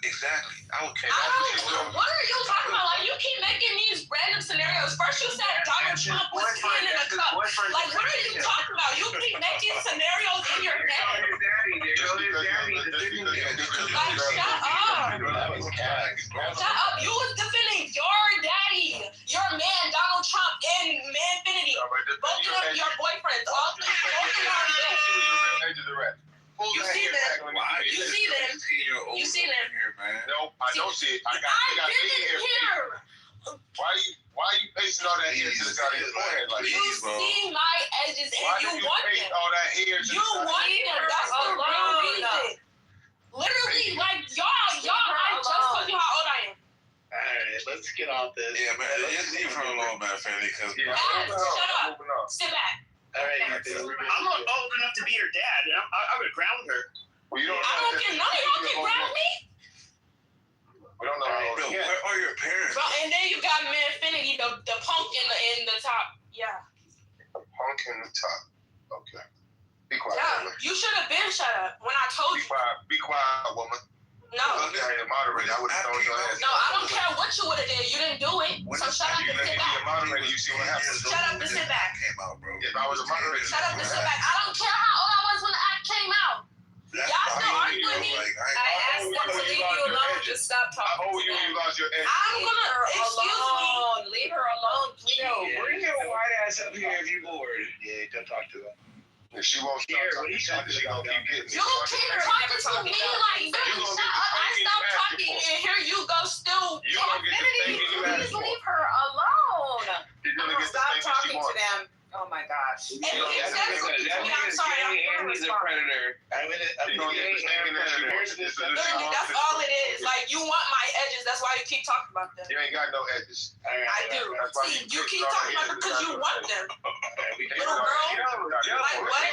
Exactly. I would kill him. What are you talking about? Like, you keep making these random scenarios. First you said Donald Trump was peeing in a cup. Like, what are you talking about? You keep making scenarios in your head. Like, shut up. Shut up. You was defending your daddy, your man, Donald Trump, and Manfinity. Both of them your boyfriends. All three of them. You see them. You see them. You see them. No, I don't see it. I got here. Why are you pasting all that hair to the side of your forehead like you see my edges and you want them. All that hair to you want them. That's the real reason. Literally, like y'all, I just told you how old I am. Alright, let's get off this. Yeah, man. Just leave her alone, man, Fanny. Shut up. Sit back. Alright, I'm not old enough to be her dad. I would ground her. Well, you don't I don't get none of y'all can ground me. We don't know how old. Where are your parents? Bro, and then you got Manfinity, the punk in the top. Yeah. The punk in the top. Okay. Be quiet. Yeah, woman. you should have been shut up when I told you. Be quiet, woman. No. I'm the moderator. I would have thrown your ass. No, I don't care what you would have did. You didn't do it. So shut up and sit back. Moderator, you see what happens. Shut up and sit back. If I was a moderator, shut up and sit back. I don't care how old I was when the act came out. Y'all still arguing with me? I asked them to leave you alone. Just stop talking. How old were you when you lost your edge? I'm gonna excuse me. Leave her alone, please. Yo, bring your white ass up here if you're bored. Yeah, don't talk to her. If she won't stop talking, she gonna keep getting you keep talking to me like really shut up. I stop talking and here you go still. Please leave her alone. Stop talking to them. Oh my gosh. I'm sorry, he's a predator. That's all it is. Like, you want my edges. That's why you keep talking about them. You ain't got no edges. I do. See, you keep talking about them because you want them. Little girl. Like, what?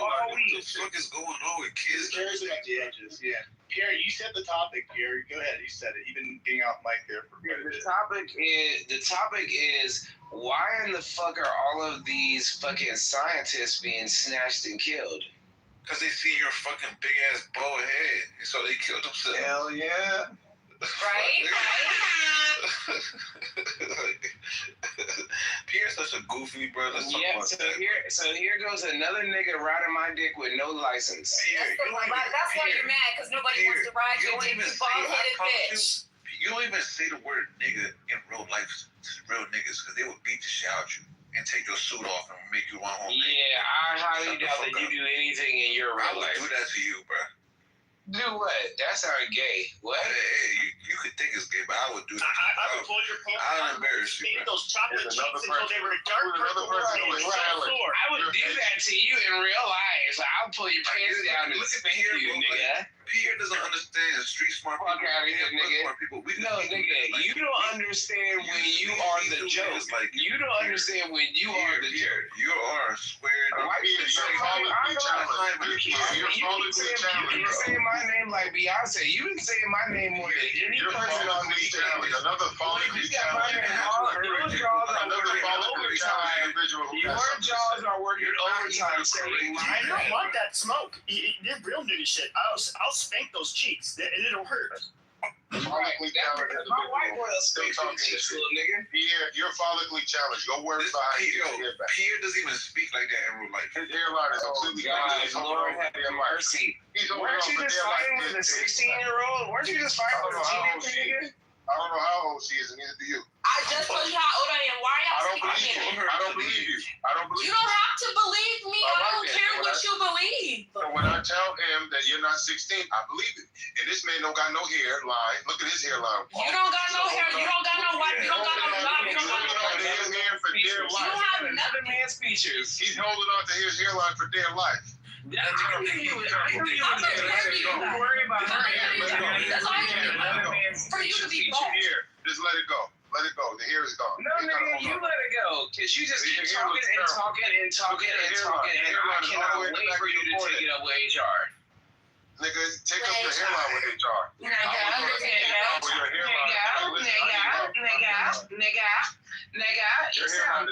What the fuck is going on with kids? Cares about the edges, yeah. Pierre, you said the topic, Pierre. Go ahead, you said it. You've been getting off mic there for quite a bit. The topic is why in the fuck are all of these fucking scientists being snatched and killed? Because they see your fucking big ass bald head, so they killed themselves. Hell yeah. Right? Pierre's such a goofy brother. Yeah, so here goes another nigga riding my dick with no license. Pierre, that's why you're mad, because nobody wants to ride your dick, you bald-headed bitch. You don't even say the word nigga in real life to real niggas, because they will beat the shit out you and take your suit off and make you run home. Yeah, I highly doubt that you do anything in your real life. I would do that to you, bro. Do what? That sounds gay. What? Hey, you could think it's gay, but I would do that. I would pull your pants. I'll embarrass you, Make bro. those chocolate cheeks until they were dark purple. I would do that to you in real life. So I'll pull your pants down and spank you, nigga. Pierre doesn't understand street smart people. Fuck out of here, nigga. No, nigga, you don't understand when you are the joke. You don't understand when you are the joke. You are squared. You keep saying my name like Beyonce. You been saying my name more than any person on this challenge. Another follically challenged. Your jaws are working overtime saying I don't want that smoke. You're real nigga shit. I'll spank those cheeks. It'll hurt. My white boy will spank those cheeks, little nigga. Pierre, you're follically challenged. Go worry about how you get back. Pierre doesn't even speak like that in real life. His hairline is completely Lord have mercy. Weren't you just fighting with a 16-year-old? Weren't you just fighting with a teenager, nigga? I don't know how old she is, and neither do you. I just told you how old I am. Why are y'all speaking? I don't believe you. You don't have to believe me. I don't care what you believe. So when I tell him that you're not 16, I believe it. And this man don't got no hairline. Look at his hairline. You don't got no hair. You don't got no wife. You don't got no job. You don't got no hair for dear life. You don't have another man's features. He's holding on to his hairline for dear life. I knew you would. Don't worry about her. That's all for you to be bold. Just let it go. Let it go. The hair is gone. No, nigga, you let it go. Because you just keep talking and talking and talking and talking, and I cannot wait for you to take it up with HR. Nigga, take up your hairline with HR.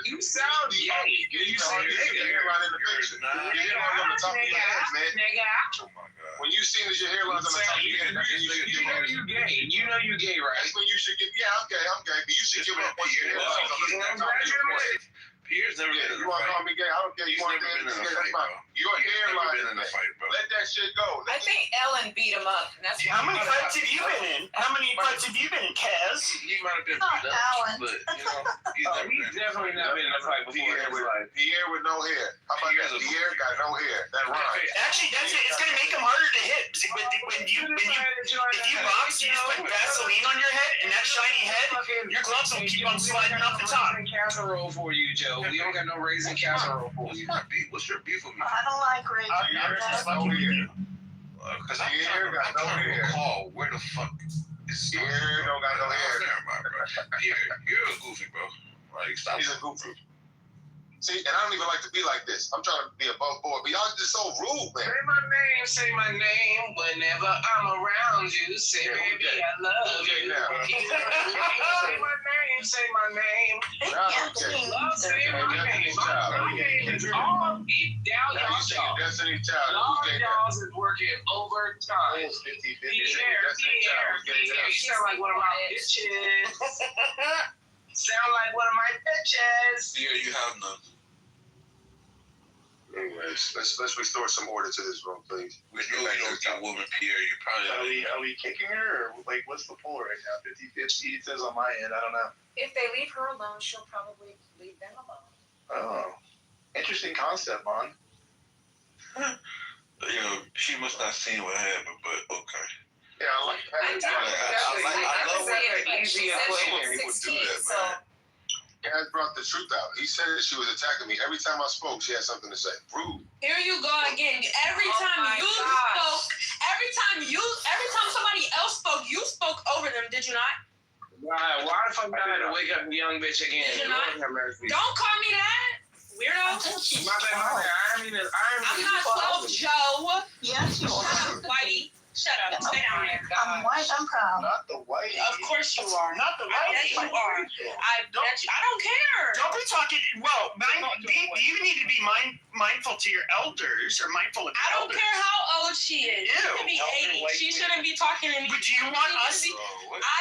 You sound gay. You say your hairline in the picture. Your hairline's on the top of your head, man. Oh my God. When you see that your hairline's on the top of your head, you know you gay. You know you gay, right? That's when you should get. Yeah, I'm gay. But you should give up once your hairline's on the top of your head. Pierre's never been in a fight. You want to call me gay? I don't care. You want to been in a fight, bro. Your hairline been in a fight, bro. Let that shit go. I think Ellen beat him up. And that's How many fights have you been in? How many fights have you been in, Kaz? He might have been beat up, but he's definitely not been in a fight before in his life. Pierre with no hair. How about that? Pierre got no hair. That rhymes. Actually, that's it. It's gonna make him harder to hit. If you box, you just put Vaseline on your head, and that shiny head, your gloves will keep on sliding up the top. Casserole for you, Joe. We don't got no raisin casserole for you. What's your beef with me? I don't like raisin. Because I'm trying to recall where the fuck is Pierre don't got no hair. Never mind, bro. Pierre, you're a goofy, bro. Like, stop. He's a goofy. See, and I don't even like to be like this. I'm trying to be above board, but y'all just so rude, man. Say my name whenever I'm around you. Say, baby, I love you. Say my name. Say my name. It's all deep down, y'all. Destiny Child. Y'all is working overtime. You sound like one of my bitches. Sound like one of my bitches. Pierre, you have none. Anyways, let's restore some order to this room, please. We know you don't get woman, Pierre. You probably Are we kicking her, or like what's the poll right now? 50-50. It says on my end. I don't know. If they leave her alone, she'll probably leave them alone. Oh, interesting concept, Mon. You know, she must not seen what happened, but okay. Yeah, I like that. I love when easy people do that, man. Kaz brought the truth out. He said that she was attacking me. Every time I spoke, she had something to say. Rude. Here you go again. Every time somebody else spoke, you spoke over them, did you not? Why the fuck I had to wake up the young bitch again? Did you not? Don't call me that, weirdo. My bad. I'm not 12, Joe. Yes, you are. Shut up, Whitey. Shut up. Stay down there. I'm white. I'm proud. Not the white. Of course you are. Not the white. Yes, you are. I don't care. Don't be talking. Well, you need to be mindful to your elders, or mindful of your I don't elders. care how old she is. She should be 80. She shouldn't be talking to me. But do you want us?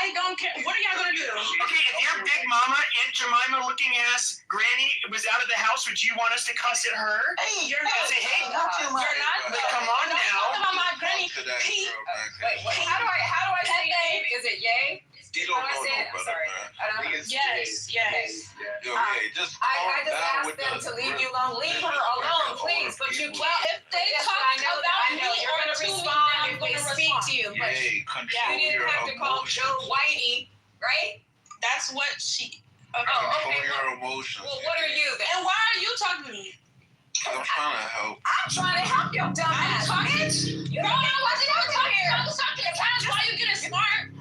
I don't care. What are y'all gonna do? Okay, if your big mama, Aunt Jemima looking ass granny was out of the house, would you want us to cuss at her? Hey, You're not. Say, hey, not too much. You're not. But come on Don't now. talk about my granny. Pete. Wait, how do I say your name? Is it Yay? You don't know I'm no better, sorry. man. I don't know. Yes. Yo, yeah, just I calm just down asked with them the to leave you alone. Leave her alone, please. But you Well, if they Yes, talk I know about I know me you're or going to to me, respond I'm if they gonna speak respond. to you, but Yay, control you didn't your have to call emotions. Joe Whitey, right? That's what she. Okay. Control okay, your emotions. Well, what are you then? And why are you talking to me? I'm trying to help. I'm trying to help your dumb ass, bitch. You don't know what you're doing here. That's why you getting smart.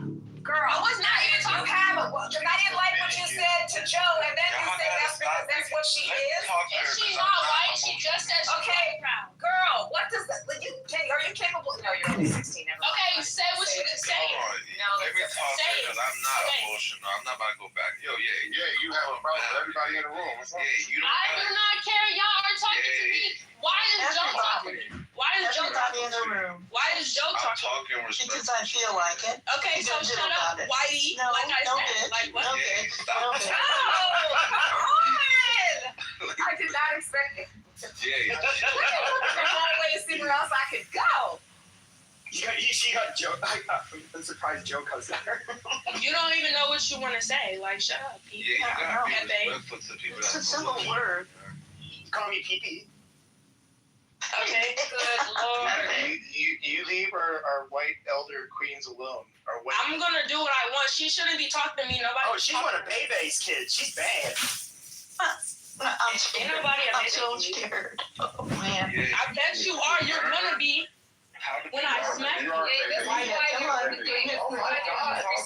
Girl, I was not even talking about because I didn't like what you said to Joe, and then you said that's because that's what she is. And she's not white. She just said she's Okay, proud. girl, what does that? Are you capable? No, you're only 16. Never mind. Okay, say what you can say. Let me talk Say because it. I'm not Say it. emotional. I'm not about to go back. Yo, yeah, Yeah, you have a problem with everybody in the room. What's wrong? yeah, you don't I do not care. Y'all are talking to me. Why is Joe talking? Why is Joe Everybody talking? in the room. Why is Joe I'm talking? talking Because respectfully. I feel like it. Okay, so You shut don't do up, about it. Whitey. No, like I no, said. bitch. Like what? No, Yeah, bitch. stop. No, bitch. I did not expect it. Yeah, The wrong way to see where else I could go. She got Joe. I'm surprised Joe comes there. You don't even know what you want to say. Like, shut up, Pete. yeah, you gotta be Pepe. respectful to people. It's a that simple bullshit, word. man. Call me PP. Okay, good lord. You leave our white elder queens alone. Our white. I'm gonna do what I want. She shouldn't be talking to me. Nobody. Oh, she's one of Bebe's kids. She's bad. I'm scared. I'm so scared. Oh, man. I bet you are. You're gonna be. When I smack you, Oh my God.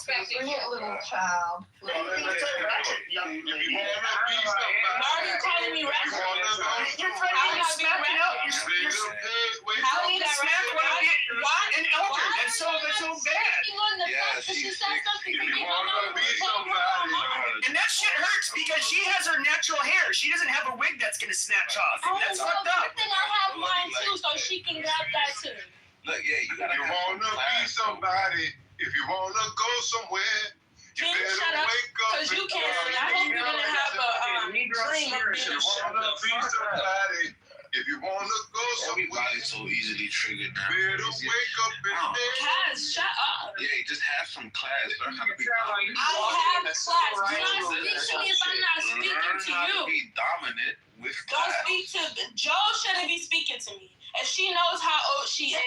Bring it, little child. Marty calling me ratchet. You're trying to smack it up. How did I smack why an elder? That's so bad. And that shit hurts because she has her natural hair. She doesn't have a wig that's gonna snatch off. That's fucked up. Good thing I have mine too, so she can grab that too. Look, yeah, you gotta. If you wanna be somebody, if you wanna go somewhere, you better wake up. Because you can't. I hope you're gonna have a dream of being a If you wanna be somebody, if you wanna go somewhere, Everybody's so easily triggered now. better wake up and Kaz, shut up. Yeah, just have some class. Learn how to be I dominant. have class. Do not speak to me if I'm not speaking Learn to how you. to be dominant with Don't class. speak to Joe. Shouldn't be speaking to me. If she knows how old she is,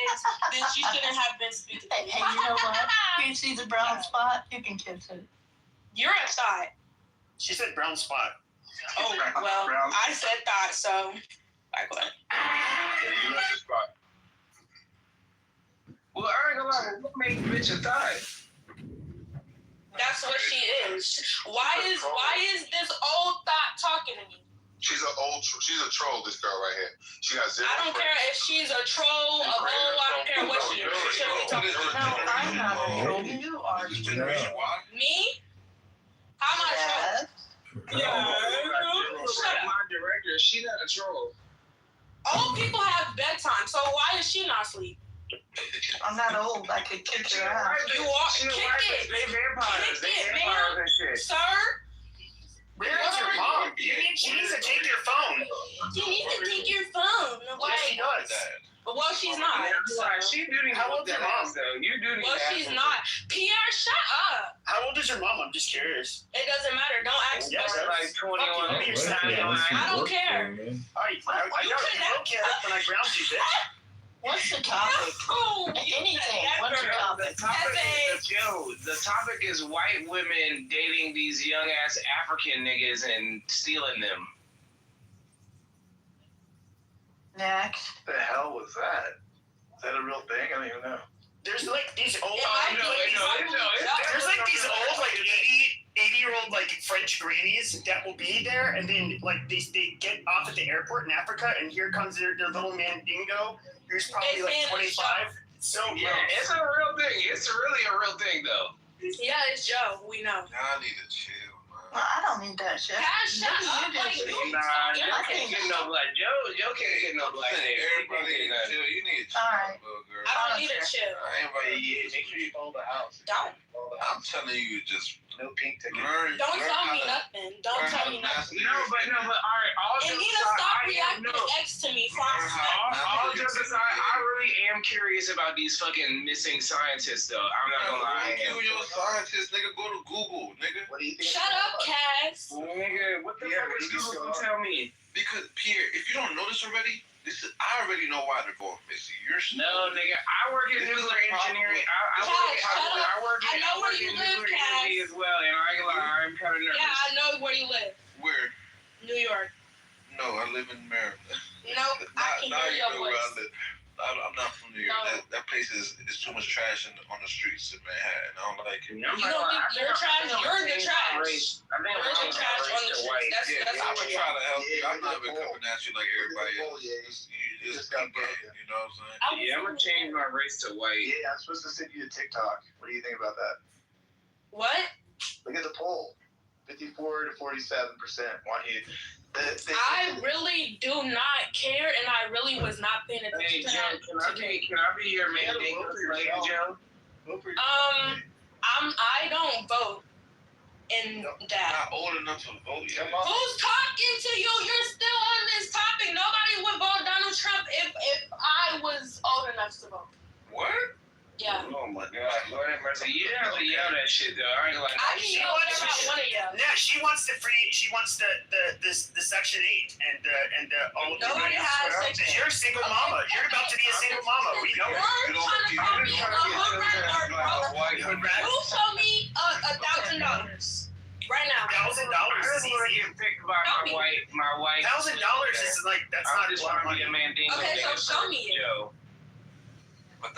then she shouldn't have been speaking to me. Hey, you know what? You see the brown spot? You can kiss it. You're outside. She said brown spot. Oh, well, I said that, so I go ahead. Well, I ain't gonna lie. What made the bitch a thigh? That's what she is. Why is this old thought talking to me? she's a troll, this girl right here. She got zero I don't care if she's a troll, a bull, I don't care what she is. She shouldn't be talking to me. No, I'm not a troll. You are. Me? How am I a troll? Shut up. My director, she not a troll. Old people have bedtime, so why is she not asleep? I'm not old. I could kick her out. You are. She Kick right, it. they vampires. Kick it, They vampires ma'am. and shit. Sir? Where is your mom? She needs to take your phone. You need to take your phone. Yes, she does. Well, she's not. She do need How old's your mom? though. You do need Well, she's not. Pierre, shut up. How old is your mom? I'm just curious. It doesn't matter. Don't ask Yes, questions. like 21 years I don't care. All right, I don't care when I ground you, bitch. What's the topic? Anything. What's the topic? The topic is white women dating these young ass African niggas and stealing them. Next. The hell was that? Is that a real thing? I don't even know. There's like these old, There's there's like these old like 80-year-old like French grannies that will be there, and then like they get off at the airport in Africa, and here comes their little man Dingo, who's probably like 25. So Yeah, it's a real thing. It's really a real thing though. Yeah, it's Joe. We know. Y'all need to chill, man. Well, I don't need that shit. Cash, shut up. You Like, just- you Nah, talking Joe like can't this. get no blood. Joe can't get no blood. Everybody need to chill. You need to chill, All right. little girl. I don't need a chill. I ain't ready. Yeah, make sure you hold the house. Don't. I'm telling you, just No pink ticket. learn. Don't learn tell how me to- nothing. Don't learn tell how me to nothing. master No, but your- all right. All And jokes Nina, aside, stop I reacting no. X to me. Fine. All jokes aside, I really am curious about these fucking missing scientists, though. I'm not gonna lie. You your scientist, nigga. Go to Google, nigga. What do you think? Shut up, Cass. Nigga, what the fuck is Google tell me? Because Pierre, if you don't know this already, I already know why they're going missing. You're No, nigga, I work in nuclear engineering. I work in nuclear energy as well, and I ain't gonna lie, I'm kind of nervous. Yeah, I know where you live. Where? New York. No, I live in Maryland. Nope, I can now hear you your know where I voice. live. I'm not from New York. No. That place is too much trash on the streets of Manhattan. I don't like it. You don't think you're trash? You're the trash. I think You're the trash on the street. Yeah, That's I'm what gonna try to help you. I'm not even coming at you like everybody else. Yeah, You just keep getting, you know what I'm saying? Yeah, I'm gonna change my race to white. Yeah, I'm supposed to send you to TikTok. What do you think about that? What? Look at the poll. 54 to 47% want you. I really do not care, and I really was not paying Hey, attention Joe, to that. can I be your man? Joe? I don't vote in that. Not old enough to vote yet. Who's talking to you? You're still on this topic. Nobody would vote Donald Trump if I was old enough to vote. What? Yeah. Oh my God, Lord have mercy. You didn't have to yell that shit though. I ain't gonna lie. I can yell about one of you. yeah, she wants the Section 8 and all of the Nobody has Section 8. You're a single mama. You're about to be a single mama. We know it. You're trying to call me a hood rat or broke. You show me $1,000. Right now. $1,000 I is just want to easy. get picked by my wife. $1,000 is like, that's I'm not just a lot of trying to money. be a Mandingo. Okay, so nigga show for me it. Joe. $1,000.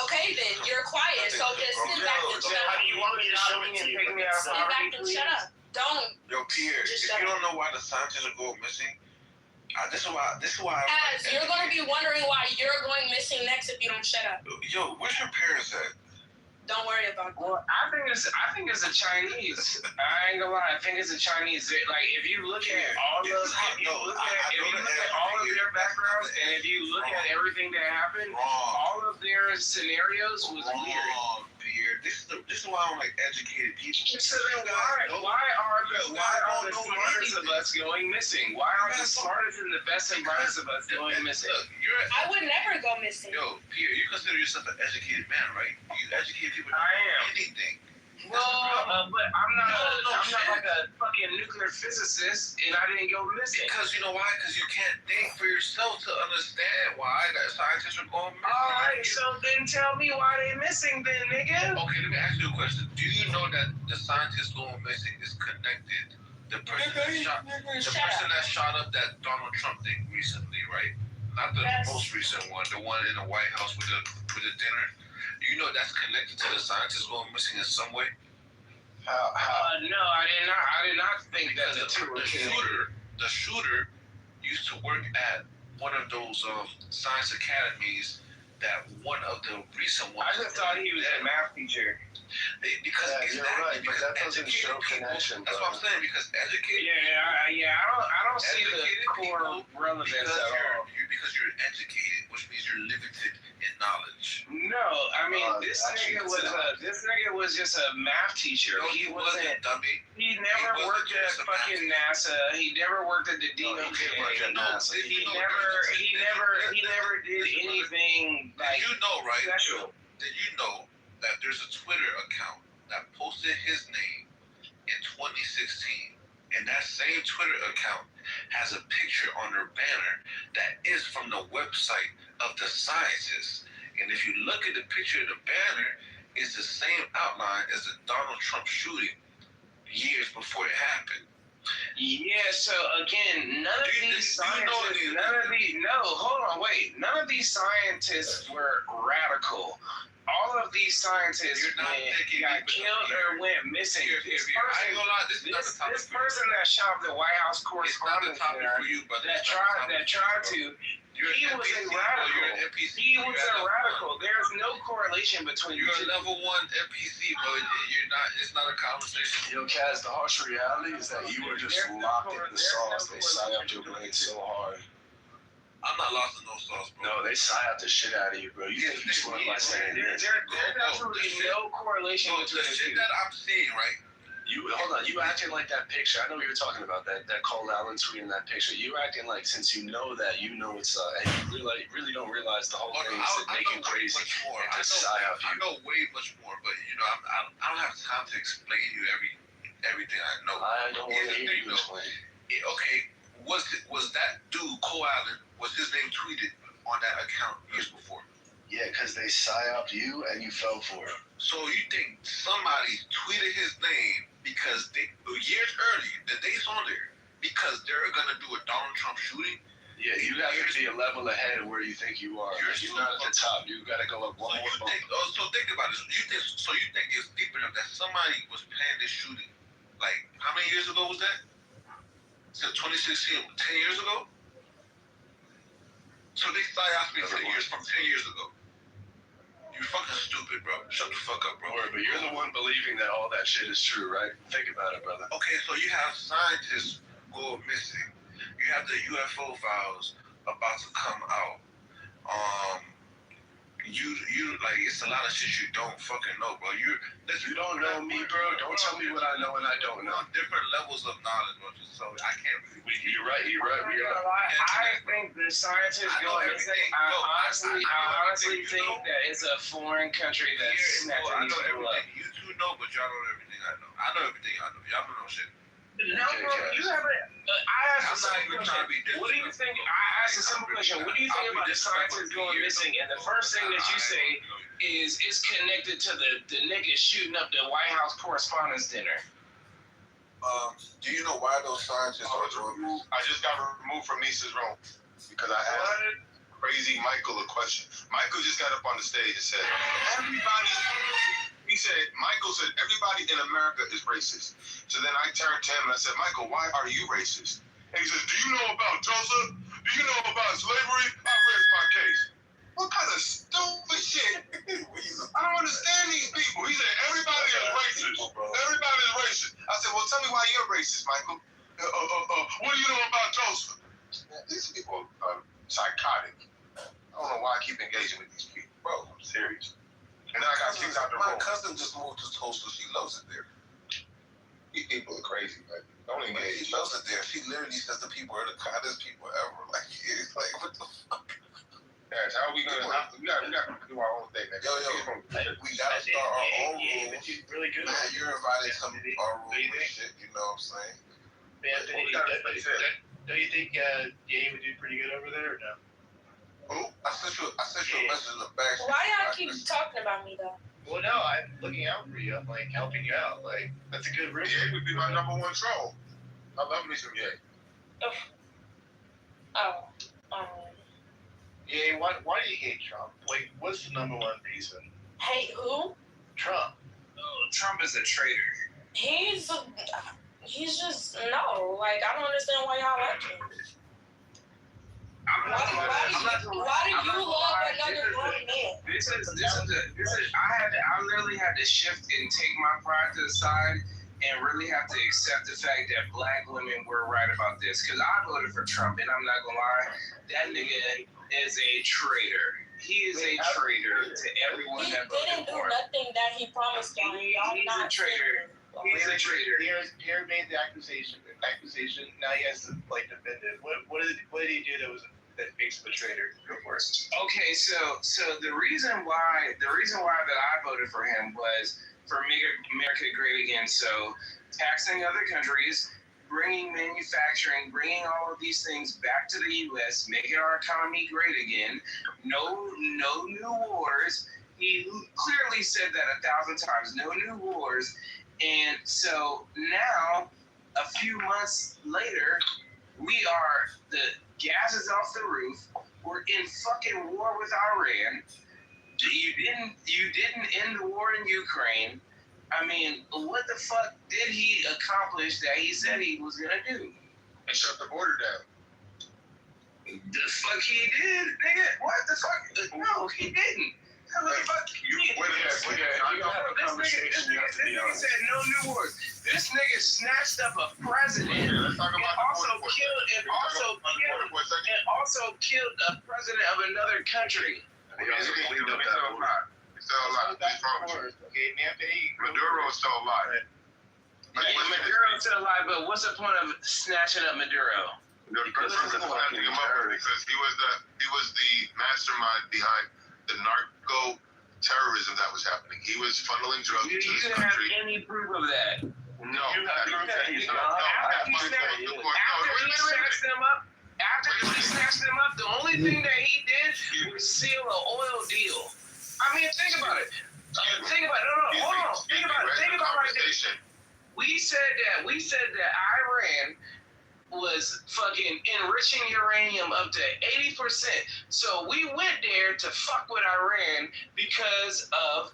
Okay, then you're quiet. So just sit back and shut How up. do you want me to show it to you? Take me out Sit back and shut up. Don't. Yo, Pierre, Just if shut you up. don't know why the scientists are going missing, this is why. As you're going to be wondering why you're going missing next if you don't shut up. Yo, where's your parents at? Don't worry about it. Well, I think it's a Chinese. I ain't gonna lie. I think it's a Chinese. Like if you look at all of their backgrounds and if you look at everything that happened, all of their scenarios was weird. Pierre, this is why I don't like educated people. So then why are the smartest of us going missing? Why are the smartest and the best and brightest of us going missing? Look, I would never go missing. Yo, Pierre, you consider yourself an educated man, right? You educate people I am. anything. Well, but I'm not like a fucking nuclear physicist, and I didn't go missing. Because you know why? Because you can't think for yourself to understand why that scientists are going missing. All right, so then tell me why they missing, then, nigga. Okay, let me ask you a question. Do you know that the scientist going missing is connected? The person that shot up that Donald Trump thing recently, right? Not the most recent one, the one in the White House with the dinner. You know that's connected to the scientists going missing in some way? How? No, I did not think that the shooter used to work at one of those science academies that one of the recent ones. I just thought he was a math teacher. Because you're right, but that doesn't show connection. That's what I'm saying, because educated. I don't see the core relevance at all. Because you're educated, which means you're limited in knowledge. No, I mean this nigga was just a math teacher. No, he wasn't, dummy. He never worked at fucking NASA. He never worked at the DOJ. He never did anything like special. Did you know that there's a Twitter account that posted his name in 2016, and that same Twitter account has a picture on their banner that is from the website of the scientists. And if you look at the picture of the banner, it's the same outline as the Donald Trump shooting years before it happened. Yeah, so again, none of these scientists were radical. All of these scientists got killed or went missing. This person that shot the White House correspondent that tried to, he was a radical. He was a radical. There's no correlation between you're a level 1 NPC, but you're not. It's not a conversation. Yo, Kaz, the harsh reality is that you were just locked in the sauce. They psyoped your brain so hard. I'm not lost in no sauce, bro. No, they psyop the shit out of you, bro. You think you smart by saying this? There's absolutely no correlation between the shit that I'm seeing, right? Hold on, you acting like that picture. I know what you're talking about, that Cole Allen tweet in that picture. You acting like since you know that, you know it's, and you really don't realize the whole thing is making crazy and to psyop you. I know way much more, but you know, I don't have time to explain to you everything I know. I don't want to hear you explain. Okay, was that dude, Cole Allen, was his name tweeted on that account years before? Yeah, because they psyoped you and you fell for it. So you think somebody tweeted his name because years early, the date's on there, because they're gonna do a Donald Trump shooting? Yeah, you gotta be a level ahead of where you think you are. You're not at the top. You gotta go up one more bump. So think about this. You think it's deep enough that somebody was planning this shooting? Like, how many years ago was that? Since 2016, 10 years ago? So they psyoped me from 10 years ago. You're fucking stupid, bro. Shut the fuck up, bro. But you're the one believing that all that shit is true, right? Think about it, brother. Okay, so you have scientists go missing. You have the UFO files about to come out. You like, it's a lot of shit you don't fucking know, bro. You don't know me, bro. Don't tell me what I know and I don't know. Different levels of knowledge, bro. So I can't. You're right. I think the scientists going missing. I honestly think that it's a foreign country that's snatching these people up. You two know, but y'all know everything I know. I know everything I know. Y'all don't know shit. No, bro, you haven't. I asked a simple question. What do you think? I asked a simple question. What do you think about the scientists going missing? And the first thing that you say is it's connected to the niggas shooting up the White House Correspondents' Dinner. Do you know why those scientists are doing this? I just got removed from Nisa's room because I asked Crazy Michael a question. Michael just got up on the stage and said, Michael said, everybody in America is racist. So then I turned to him and I said, Michael, why are you racist? And he says, do you know about Joseph? Do you know about slavery? I rest my case. What kind of stupid shit? I don't understand these people. He said, everybody is racist. Everybody is racist. I said, well, tell me why you're racist, Michael. What do you know about Joseph? These people are psychotic. I don't know why I keep engaging with these people. Bro, I'm serious. And then I got kicked out the room. My cousin just moved to Tulsa. She loves it there. These people are crazy, man. Don't engage. She loves it there. She literally says the people are the kindest people ever. Like, it's like, what the fuck? Yes, how are we gonna? We got to do our own thing, man. Yo, we gotta start our own rules. Really good. Man, you're invited to our rules and shit. You know what I'm saying? Man, don't you think Ye would do pretty good over there or no? Who? I sent you a message in the back. Why y'all keep talking about me though? Well, no, I'm looking out for you. I'm like helping you out. Like that's a good risk. Ye would be my number one troll. I love me some Ye. Yeah, why do you hate Trump? Like, what's the number one reason? Hate who? Trump. Trump is a traitor. He's just no. Like I don't understand why y'all like him. Why do you love another grown man? This is. I literally had to shift and take my pride to the side and really have to accept the fact that black women were right about this. Because I voted for Trump, and I'm not gonna lie, that nigga is a traitor. He is a traitor to everyone that voted for him. He didn't do nothing that he promised y'all. He's a traitor. He's a traitor. Pierre made the accusation. Now he has to like defend it. What did he do that makes him a traitor? Go for it. Okay, so the reason why that I voted for him was for Make America Great Again. So taxing other countries, bringing manufacturing, bringing all of these things back to the U.S., making our economy great again. No new wars. He clearly said that 1,000 times. No new wars. And so now, a few months later, the gas is off the roof. We're in fucking war with Iran. You didn't end the war in Ukraine. I mean, what the fuck did he accomplish that he said he was gonna do? And shut the border down. The fuck he did, nigga? What the fuck? No, he didn't. What the fuck? This nigga said no new wars. This nigga snatched up a president and also killed a president of another country. Maduro's still alive. Maduro's still alive, but what's the point of snatching up Maduro? Because he was the mastermind behind the narco terrorism that was happening. He was funneling drugs to this country. You didn't have any proof of that. No. After he snatched them up, the only thing that he did was seal an oil deal. I mean, think about it. Think about it. No, hold on. Think about it. Think about right there. We said that Iran was fucking enriching uranium up to 80%. So we went there to fuck with Iran because of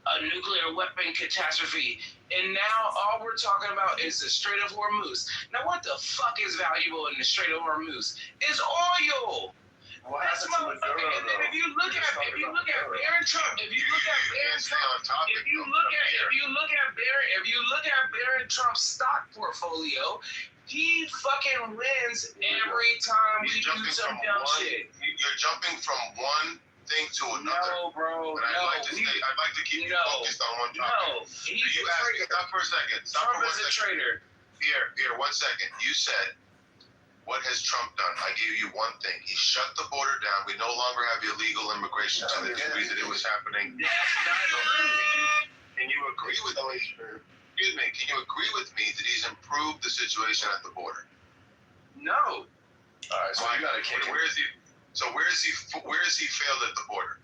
a nuclear weapon catastrophe. And now all we're talking about is the Strait of Hormuz. Now what the fuck is valuable in the Strait of Hormuz? It's oil. That's motherfucking. And then if you look at Barron Trump, if you look at Barron Trump's stock portfolio, he fucking wins every time we do some dumb shit. You're jumping from one thing to another. No, bro. I'd like to keep you focused on one topic. No, he's a traitor. Stop for a second. Trump is a traitor. Here, 1 second. You said, what has Trump done? I gave you one thing. He shut the border down. We no longer have illegal immigration to the degree that it was happening. Can you agree with me? Excuse me. Can you agree with me that he's improved the situation at the border? No. All right. So you gotta kick him. Where is he failed at the border?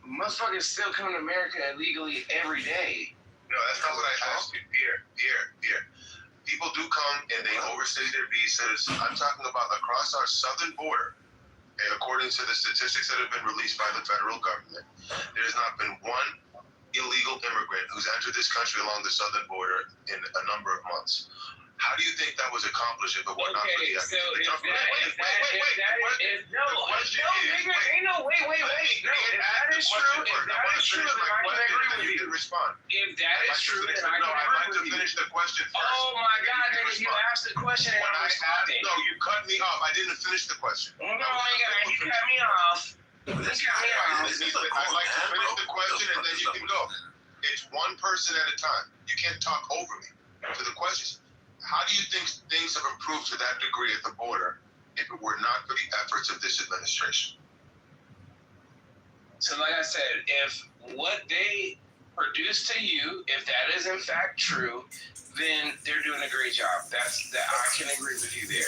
Motherfuckers still come to America illegally every day. No, that's not what I asked you. Pierre. People do come and they overstay their visas. I'm talking about across our southern border. And according to the statistics that have been released by the federal government, there's not been one illegal immigrant who's entered this country along the southern border in a number of months. How do you think that was accomplished if it were not for the so if that is true, then I can agree with you. Respond. If that is true, then I can agree with you. I'd like to finish the question first. Oh my God, nigga, you asked the question and I'm responding. No, you cut me off. I didn't finish the question. No, nigga, you cut me off. I'd like to finish the question and then you can go. It's one person at a time. You can't talk over me to the questions. How do you think things have improved to that degree at the border if it were not for the efforts of this administration? So like I said, if what they produce to you, if that is in fact true, then they're doing a great job. I can agree with you there.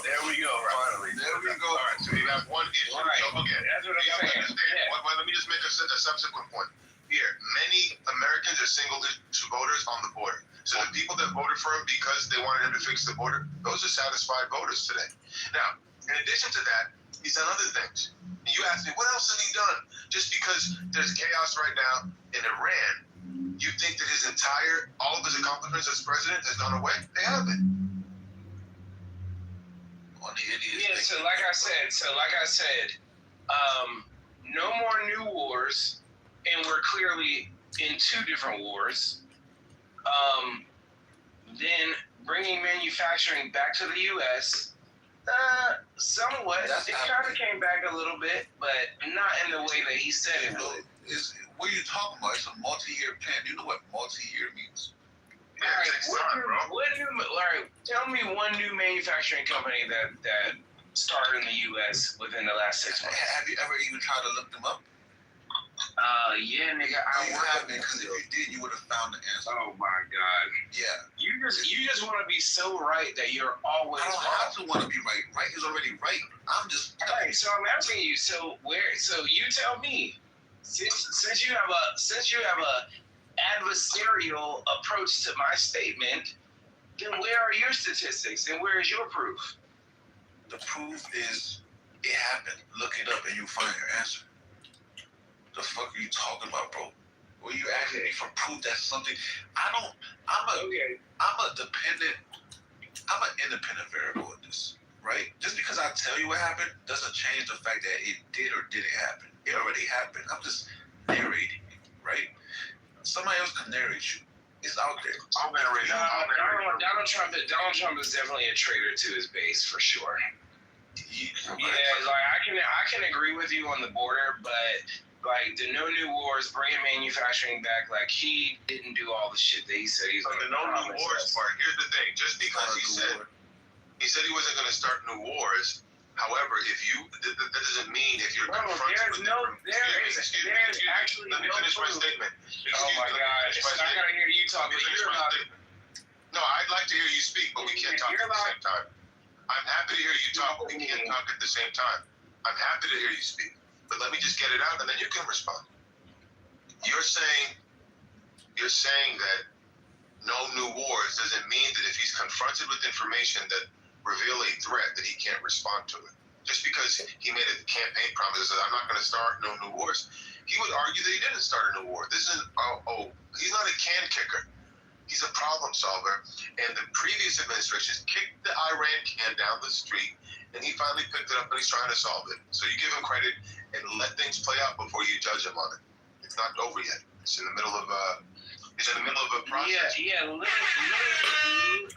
There we go. Finally. There we go. All right. So you have one issue. Right. So, okay. That's what I'm saying. Yeah. Well, let me just make a subsequent point. Here, many Americans are single-issue voters on the border. So the people that voted for him because they wanted him to fix the border, those are satisfied voters today. Now, in addition to that, he's done other things. And you asked me, what else has he done? Just because there's chaos right now in Iran, you think that all of his accomplishments as president has gone away? They haven't. Yeah, so like I said, no more new wars, and we're clearly in two different wars. Then bringing manufacturing back to the U.S., somewhat. It kind of came back a little bit, but not in the way that he said it would. What are you talking about? It's a multi-year plan. Do you know what multi-year means? Tell me one new manufacturing company that started in the U.S. within the last 6 months. Have you ever even tried to look them up? Yeah, nigga, I haven't, because if you did, you would have found the answer. Oh my God. Yeah. You just want to be so right that you're always I don't wrong. have to want to be right. Right is already right. I'm just. Right. So I'm asking you. So you tell me. Since you have a adversarial approach to my statement, then where are your statistics and where is your proof? The proof is it happened. Look it up and you'll find your answer. The fuck are you talking about, bro? Well, you asking me for proof that's something I'm an independent variable in this, right? Just because I tell you what happened doesn't change the fact that it did or didn't happen. It already happened. I'm just narrating, right? Somebody else can narrate you. It's out there. Donald Trump is definitely a traitor to his base for sure. Yeah, like I can agree with you on the border, but like the no new wars, bringing manufacturing back, like he didn't do all the shit that he said he's going to do. The no new wars part. Here's the thing: just because he said he wasn't going to start new wars. However, that doesn't mean if you're confronted with let me finish my statement. Oh my gosh, I gotta hear you talk. No, I'd like to hear you speak, but we can't talk at the same time. I'm happy to hear you talk, but we can't talk at the same time. I'm happy to hear you speak, but let me just get it out, and then you can respond. You're saying that no new wars doesn't mean that if he's confronted with information that reveal a threat that he can't respond to it. Just because he made a campaign promise that I'm not going to start no new wars, he would argue that he didn't start a new war. This isn't, he's not a can kicker. He's a problem solver. And the previous administration kicked the Iran can down the street, and he finally picked it up and he's trying to solve it. So you give him credit and let things play out before you judge him on it. It's not over yet. It's in the middle of a process. Yeah,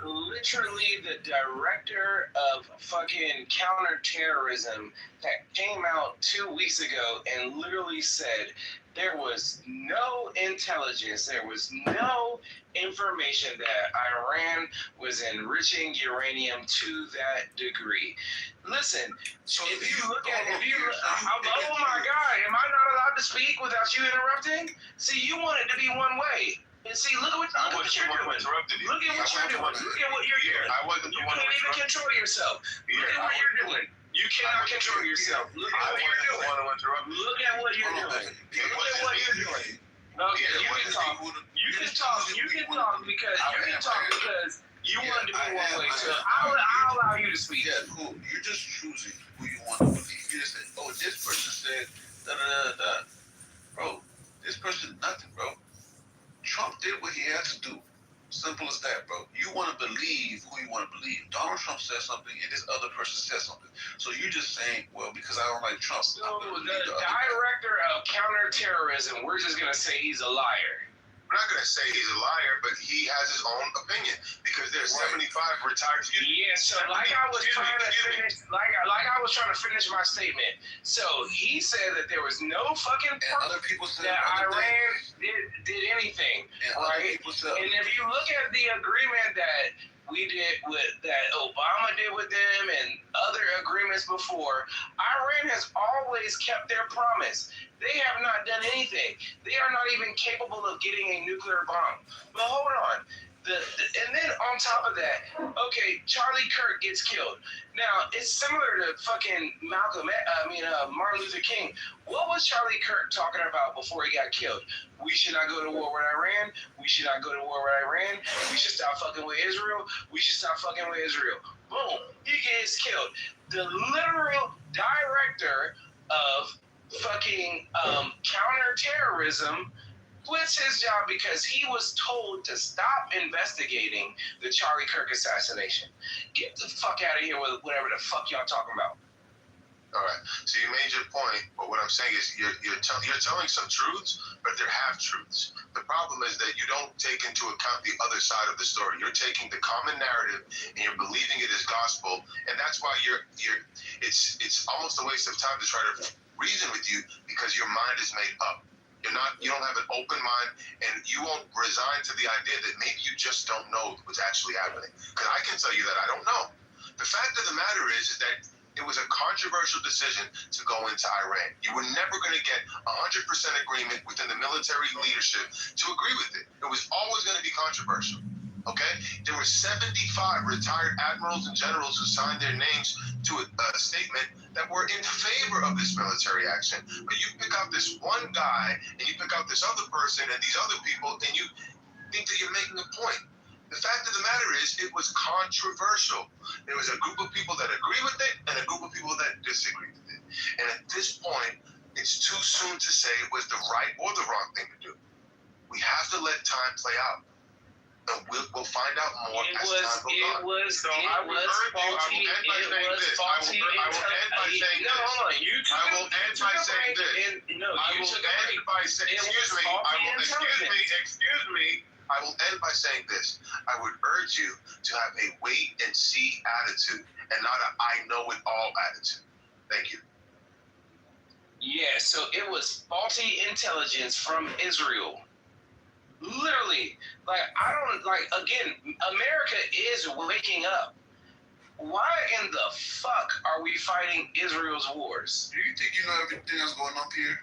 literally the director of fucking counterterrorism that came out 2 weeks ago and literally said there was no intelligence, there was no information that Iran was enriching uranium to that degree. Listen, oh my God, am I not allowed to speak without you interrupting? See, you want it to be one way. And see, look at what you're doing. Look at what you're doing. I wasn't the one you can't even control yourself. Look at what you're doing. You cannot control yourself. Look at what you're doing. Look at what you're doing. Look at what you're doing. Okay, you can talk. You You can talk because you wanted to be one way. So I'll allow you to speak. Yeah, cool. You're just choosing who you want to believe. You just say, oh, this person said da da da da. Bro, this person nothing, bro. Trump did what he had to do. Simple as that, bro. You want to believe who you want to believe. Donald Trump said something, and this other person said something. So you're just saying, well, because I don't like Trump. So the director of counterterrorism, we're just gonna say he's a liar. We're not going to say he's a liar, but he has his own opinion because there's 75 retired. Yeah, so like I was trying to finish my statement. So he said that there was no fucking proof that Iran did anything, right? And if you look at the agreement that we did that Obama did with them and other agreements before, Iran has always kept their promise. They have not done anything. They are not even capable of getting a nuclear bomb. But hold on. And then on top of that, okay, Charlie Kirk gets killed. Now, it's similar to fucking Martin Luther King. What was Charlie Kirk talking about before he got killed? We should not go to war with Iran. We should not go to war with Iran. We should stop fucking with Israel. We should stop fucking with Israel. Boom, he gets killed. The literal director of fucking counterterrorism quits his job because he was told to stop investigating the Charlie Kirk assassination. Get the fuck out of here with whatever the fuck y'all talking about. All right. So you made your point, but what I'm saying is you're telling some truths, but they're half truths. The problem is that you don't take into account the other side of the story. You're taking the common narrative and you're believing it is gospel, and that's why it's almost a waste of time to try to reason with you because your mind is made up. You don't have an open mind, and you won't resign to the idea that maybe you just don't know what's actually happening. Because I can tell you that I don't know. The fact of the matter is that it was a controversial decision to go into Iran. You were never going to get 100% agreement within the military leadership to agree with it. It was always going to be controversial. Okay? There were 75 retired admirals and generals who signed their names to a statement that were in favor of this military action. But you pick out this one guy, and you pick out this other person and these other people, and you think that you're making a point. The fact of the matter is, it was controversial. There was a group of people that agree with it and a group of people that disagree with it. And at this point, it's too soon to say it was the right or the wrong thing to do. We have to let time play out. And we'll find out more as time goes on. I will end by saying this. I would urge you to have a wait and see attitude and not a I know it all attitude. Thank you. Yeah, so it was faulty intelligence from Israel. Literally, again, America is waking up. Why in the fuck are we fighting Israel's wars? Do you think you know everything that's going on here?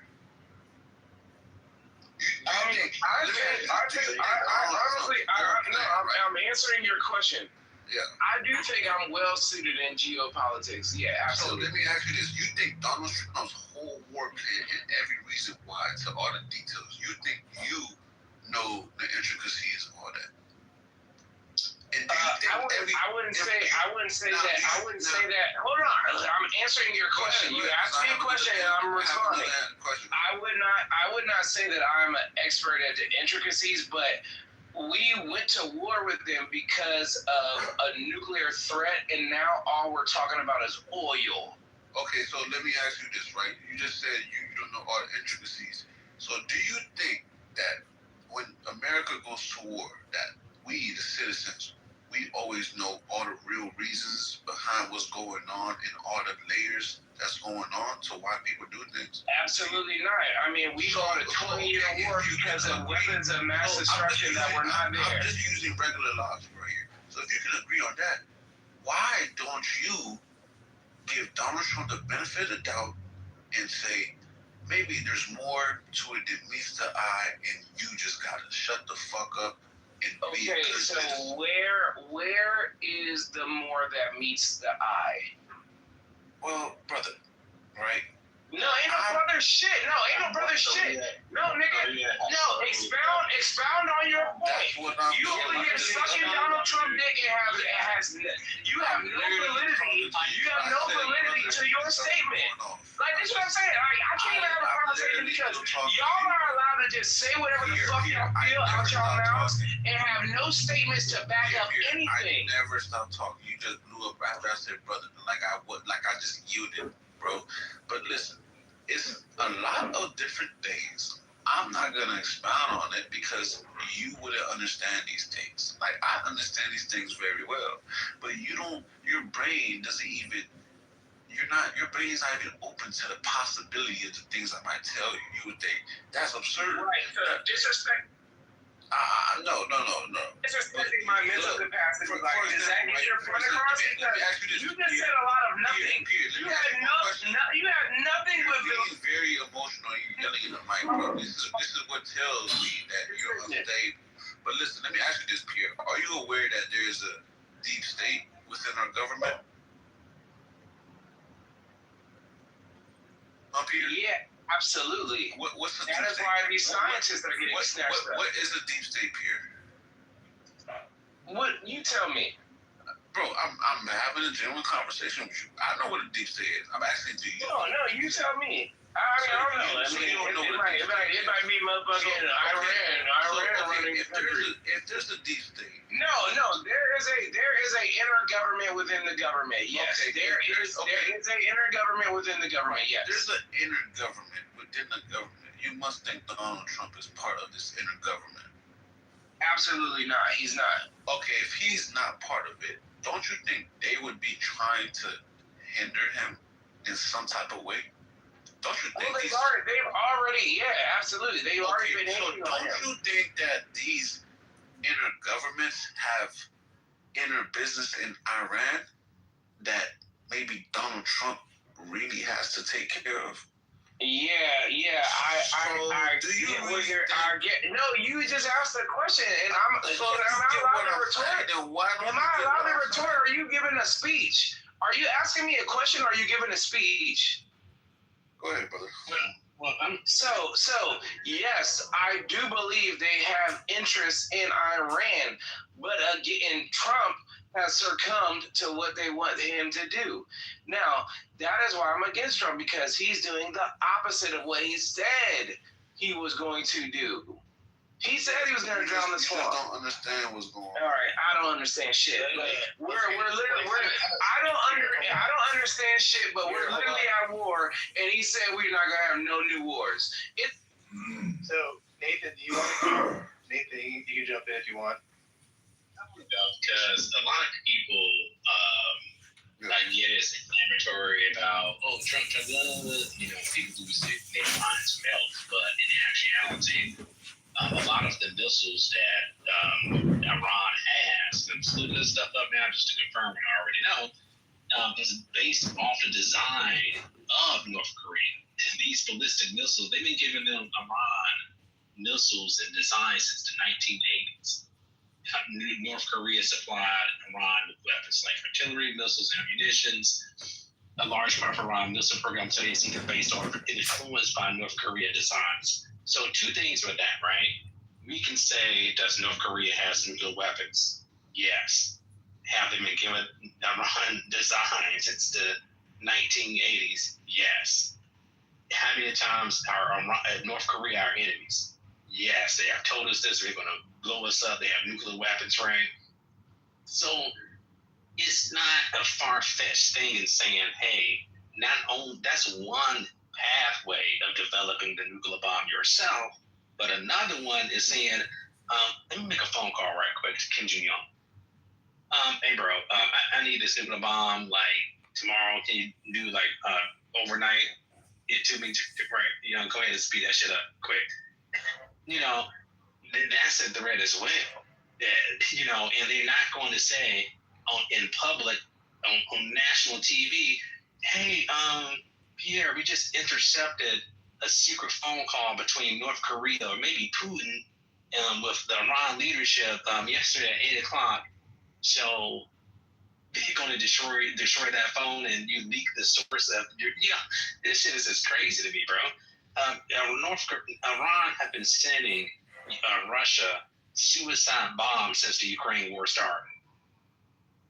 I'm answering your question. Yeah. I do think I'm well suited in geopolitics. Yeah, absolutely. So let me ask you this. You think Donald Trump's whole war plan and every reason why to all the details, you think you know the intricacies of all that? And I wouldn't say that. Hold on. I'm answering your question. You asked me a question and I'm responding. I would not say that I'm an expert at the intricacies, but we went to war with them because of a nuclear threat, and now all we're talking about is oil. Okay, so let me ask you this, right? You just said you don't know all the intricacies. So do you think that when America goes to war, that we, the citizens, we always know all the real reasons behind what's going on and all the layers that's going on to why people do things? Absolutely not. I mean, we go on a 20-year war because of weapons of mass destruction that were not there. I'm just using regular logic right here. So if you can agree on that, why don't you give Donald Trump the benefit of the doubt and say, maybe there's more to it than meets the eye, and you just gotta shut the fuck up and be a good citizen? Where is the more that meets the eye? Well, brother, right? No, ain't no brother shit. No, ain't no brother shit. No, nigga. No, expound on your point. You over here sucking Donald Trump dick and you have no validity. You have no validity to your statement. Like, this is what I'm saying. I can't even have a conversation because y'all are allowed to just say whatever the fuck y'all feel out y'all mouths and have no statements to back up anything. I never stopped talking. You just blew up after I said, brother, like I just yielded, bro. But listen, it's a lot of different things. I'm not gonna expound on it because you wouldn't understand these things. Like, I understand these things very well, but you don't. Your brain doesn't even. Your brain's not even open to the possibility of the things I might tell you. You would think that's absurd. Right. Disrespect. No. Disrespecting my mental capacity. Does that get your point across? Because you just said a lot of nothing. You had nothing with being very emotional. You're yelling in the mic, bro. This is what tells me that you're unstable. But listen, let me ask you this, Pierre. Are you aware that there is a deep state within our government? Yeah, absolutely. What's the that is state? Why these scientists are getting snatched up. What is a deep state, Pierre? What? You tell me. Bro, I'm having a genuine conversation with you. I know what a deep state is. I'm asking you. No, you tell me. I don't know. It might be motherfucking Iran running the country. If there's a deep state. No. There is a intergovernment within the government. Yes, okay, there is a intergovernment within the government. Yes, there's an intergovernment within the government. You must think Donald Trump is part of this intergovernment. Absolutely not. He's not. Okay, if he's not part of it, don't you think they would be trying to hinder him in some type of way? Don't you think they've already, yeah, absolutely. They've already been hanging on him. Don't you think that these intergovernments have inner business in Iran that maybe Donald Trump really has to take care of? Yeah. I get. No, you just asked a question, and am I allowed to retort? Am I allowed to retort? Or are you giving a speech? Are you asking me a question? Or are you giving a speech? Go ahead, brother. So yes, I do believe they have interest in Iran, but again, Trump has succumbed to what they want him to do. Now, that is why I'm against Trump, because he's doing the opposite of what he said he was going to do. He said he was going to drown the swamp. I don't understand what's going on. All right, I don't understand shit. We're literally, I don't understand shit, but we're literally at war, and he said we're not going to have no new wars. So, Nathan, do you want to Nathan, you can jump in if you want. Because a lot of people get it's inflammatory about Trump, people who say their minds melt, but in actuality, a lot of the missiles that Iran has, I'm splitting this stuff up now just to confirm what I already know, is based off the design of North Korea. And these ballistic missiles, they've been giving them Iran missiles and designs since the 1980s. North Korea supplied Iran with weapons like artillery, missiles, and ammunitions. A large part of Iran missile program today is either based or influenced by North Korea designs. So two things with that, right? We can say, does North Korea has nuclear weapons? Yes. Have they been given Iran designs since the 1980s? Yes. How many times are North Korea our enemies? Yes, they have told us this. They're going to blow us up. They have nuclear weapons, right? So it's not a far-fetched thing in saying, hey, not only that's one pathway of developing the nuclear bomb yourself, but another one is saying, let me make a phone call right quick to Kim Jong-un. Hey, bro, I need this nuclear bomb like tomorrow. Can you do like overnight it to me, right? Go ahead and speed that shit up quick. That's a threat as well. And they're not going to say in public on national TV, hey, Pierre, we just intercepted a secret phone call between North Korea or maybe Putin with the Iran leadership yesterday at 8 o'clock. So they're going to destroy that phone and you leak the source of this shit is just crazy to me, bro. Iran have been sending Russia suicide bombs since the Ukraine war started.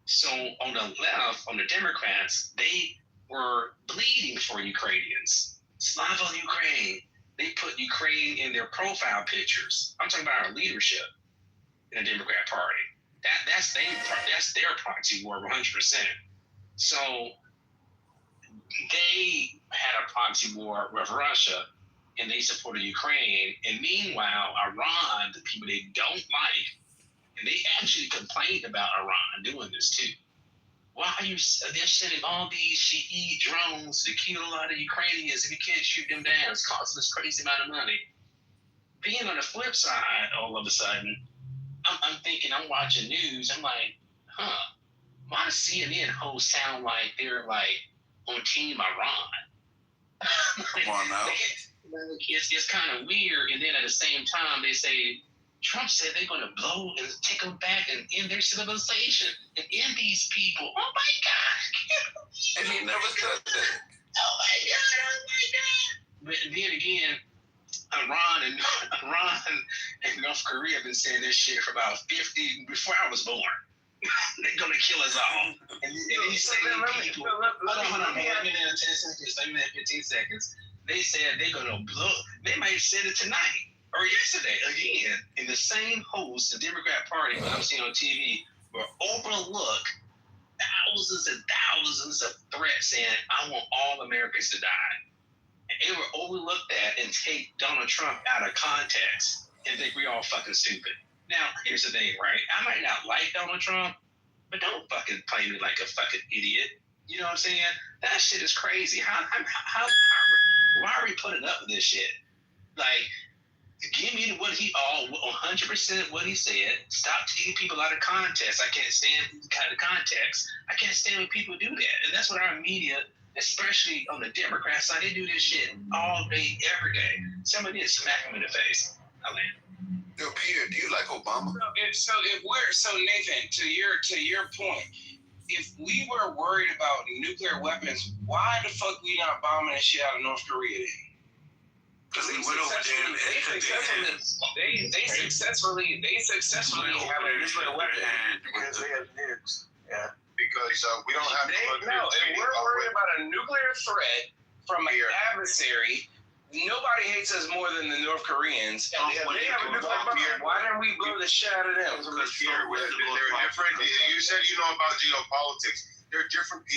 So on the left, on the Democrats, they were bleeding for Ukrainians. Slava Ukraine. They put Ukraine in their profile pictures. I'm talking about our leadership in the Democrat Party. That's their proxy war 100%. So they had a proxy war with Russia, and they supported Ukraine. And meanwhile, Iran, the people they don't like, and they actually complained about Iran doing this too. Why are you? They're sending all these Shahed drones to kill a lot of Ukrainians, and we can't shoot them down. It's costing us crazy amount of money. Being on the flip side, all of a sudden, I'm thinking, I'm watching news. I'm like, why does CNN hosts sound like they're like on Team Iran? Come on now. It's kind of weird. And then at the same time, they say, Trump said they're going to blow and take them back and end their civilization and end these people. Oh my God! And he never said that. Oh my God! But then again, Iran and North Korea have been saying this shit for about 50 before I was born. They're gonna kill us all. And these same people. Hold on, man. Let me in 10 seconds. Let me in 15 seconds. They said they're gonna blow. They might have said it tonight. Or yesterday, again, in the same host, the Democrat Party, what I'm seeing on TV, will overlook thousands and thousands of threats saying, I want all Americans to die. And they will overlook that and take Donald Trump out of context and think we all fucking stupid. Now, here's the thing, right? I might not like Donald Trump, but don't fucking play me like a fucking idiot. You know what I'm saying? That shit is crazy. Why are we putting up with this shit? Like, give me what 100% what he said. Stop taking people out of context. I can't stand out of context. I can't stand when people do that. And that's what our media, especially on the Democrat side, they do this shit all day, every day. Somebody did smack him in the face. Yo, Pierre, do you like Obama? So Nathan, to your point, if we were worried about nuclear weapons, why the fuck we not bombing the shit out of North Korea then? Because they successfully have a nuclear weapon. Because they have nukes. Yeah. Because we don't have if we're worried about a nuclear threat from an adversary, nobody hates us more than the North Koreans. When they have a nuclear bomb, why didn't we blow the shit out of them? Because they're different. You said you know about geopolitics. There are different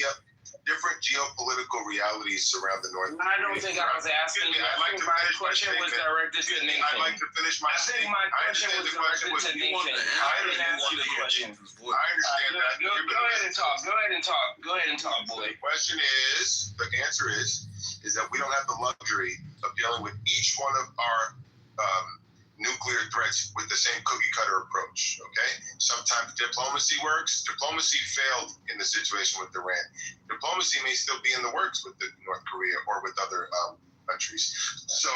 geopolitical realities surround the North. I don't think I was asking you. I think my question was directed to Nathan. I'd like to finish my I think statement. my question was directed to Nathan. I didn't ask you the question. I understand that. Go ahead and talk, boy. The answer is that we don't have the luxury of dealing with each one of our nuclear threats with the same cookie cutter approach. Okay, sometimes diplomacy works. Diplomacy failed in the situation with Iran. Diplomacy may still be in the works with North Korea or with other countries. So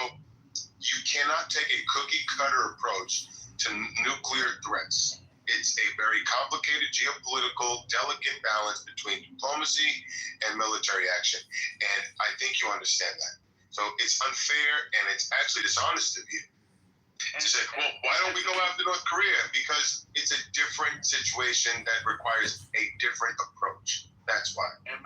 you cannot take a cookie cutter approach to nuclear threats. It's a very complicated geopolitical, delicate balance between diplomacy and military action. And I think you understand that. So it's unfair and it's actually dishonest of you to say, well, why don't we go after North Korea? Because it's a different situation that requires a different approach. That's why. And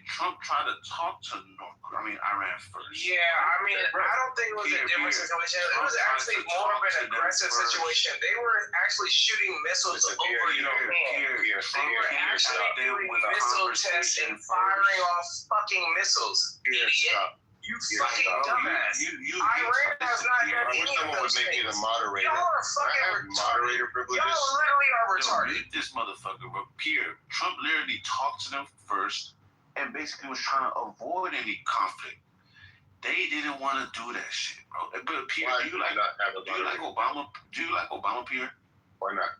Trump tried to talk to Iran first. Yeah, I don't think it was a different situation. It was actually more of an aggressive situation. They were actually shooting missiles over Iran. They were actually doing missile tests and firing off fucking missiles. Idiot. You fucking dumbass. Iran has not done any of those things. Y'all are fucking moderator privileges. Y'all literally are retarded. This motherfucker, Pierre, Trump literally talked to them first and basically was trying to avoid any conflict. They didn't want to do that shit, bro. But Pierre, do you like Obama? Do you like Obama, Pierre? Why not?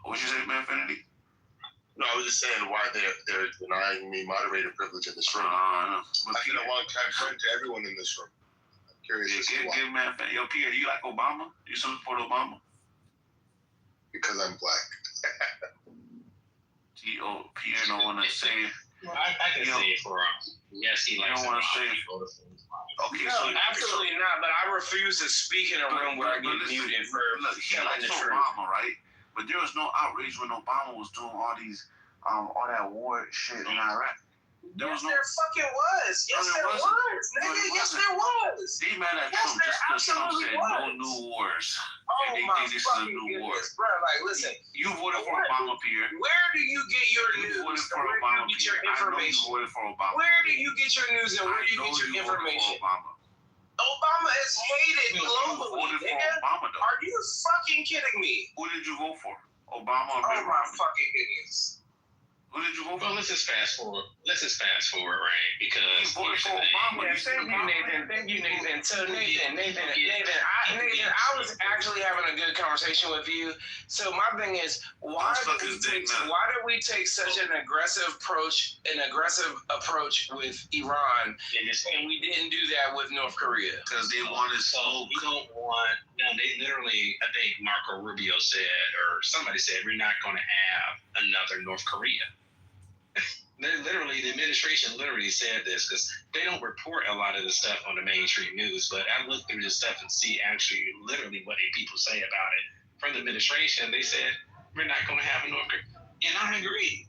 What you say, man, Finity? No, I was just saying why they're denying me moderator privilege in this room. I've been a long-time friend to everyone in this room. I'm curious as to why. Yo, Pierre, you like Obama? You support Obama? Because I'm black. Pierre don't want to say I can say it for yes, he likes. You don't want to say it. Okay, no, absolutely not. But I refuse to speak in a room where I get muted for telling the truth. Obama, right? But there was no outrage when Obama was doing all that war shit in Iraq. There fucking was. Yes, there was. Nigga, yes, there was. They mad at Trump just because Trump said no new wars. Oh, and they my think this is a new war. Bro, like, listen. You voted for Obama, Pierre. Where do you get your news? You voted for Where do Obama, you get your information? I know you voted for Obama. Where do you get your news and where do you get your information? Obama is hated globally, nigga. Are you fucking kidding me? Who did you vote for? Obama or Mitt Romney? Oh, my fucking goodness. Who did you vote for? Well, let's just fast forward, right? Because you voted for Obama. Yeah, thank you, Nathan. So, Nathan, I was actually having a good conversation with you. So, my thing is, why did we take such an aggressive approach with Iran, and we didn't do that with North Korea? Because they wanted so we don't want. No, they literally. I think Marco Rubio said, or somebody said, we're not going to have another North Korea. Literally, the administration literally said this because they don't report a lot of the stuff on the mainstream news. But I looked through this stuff and see actually literally what people say about it from the administration. They said we're not going to have a North Korea, and I agree.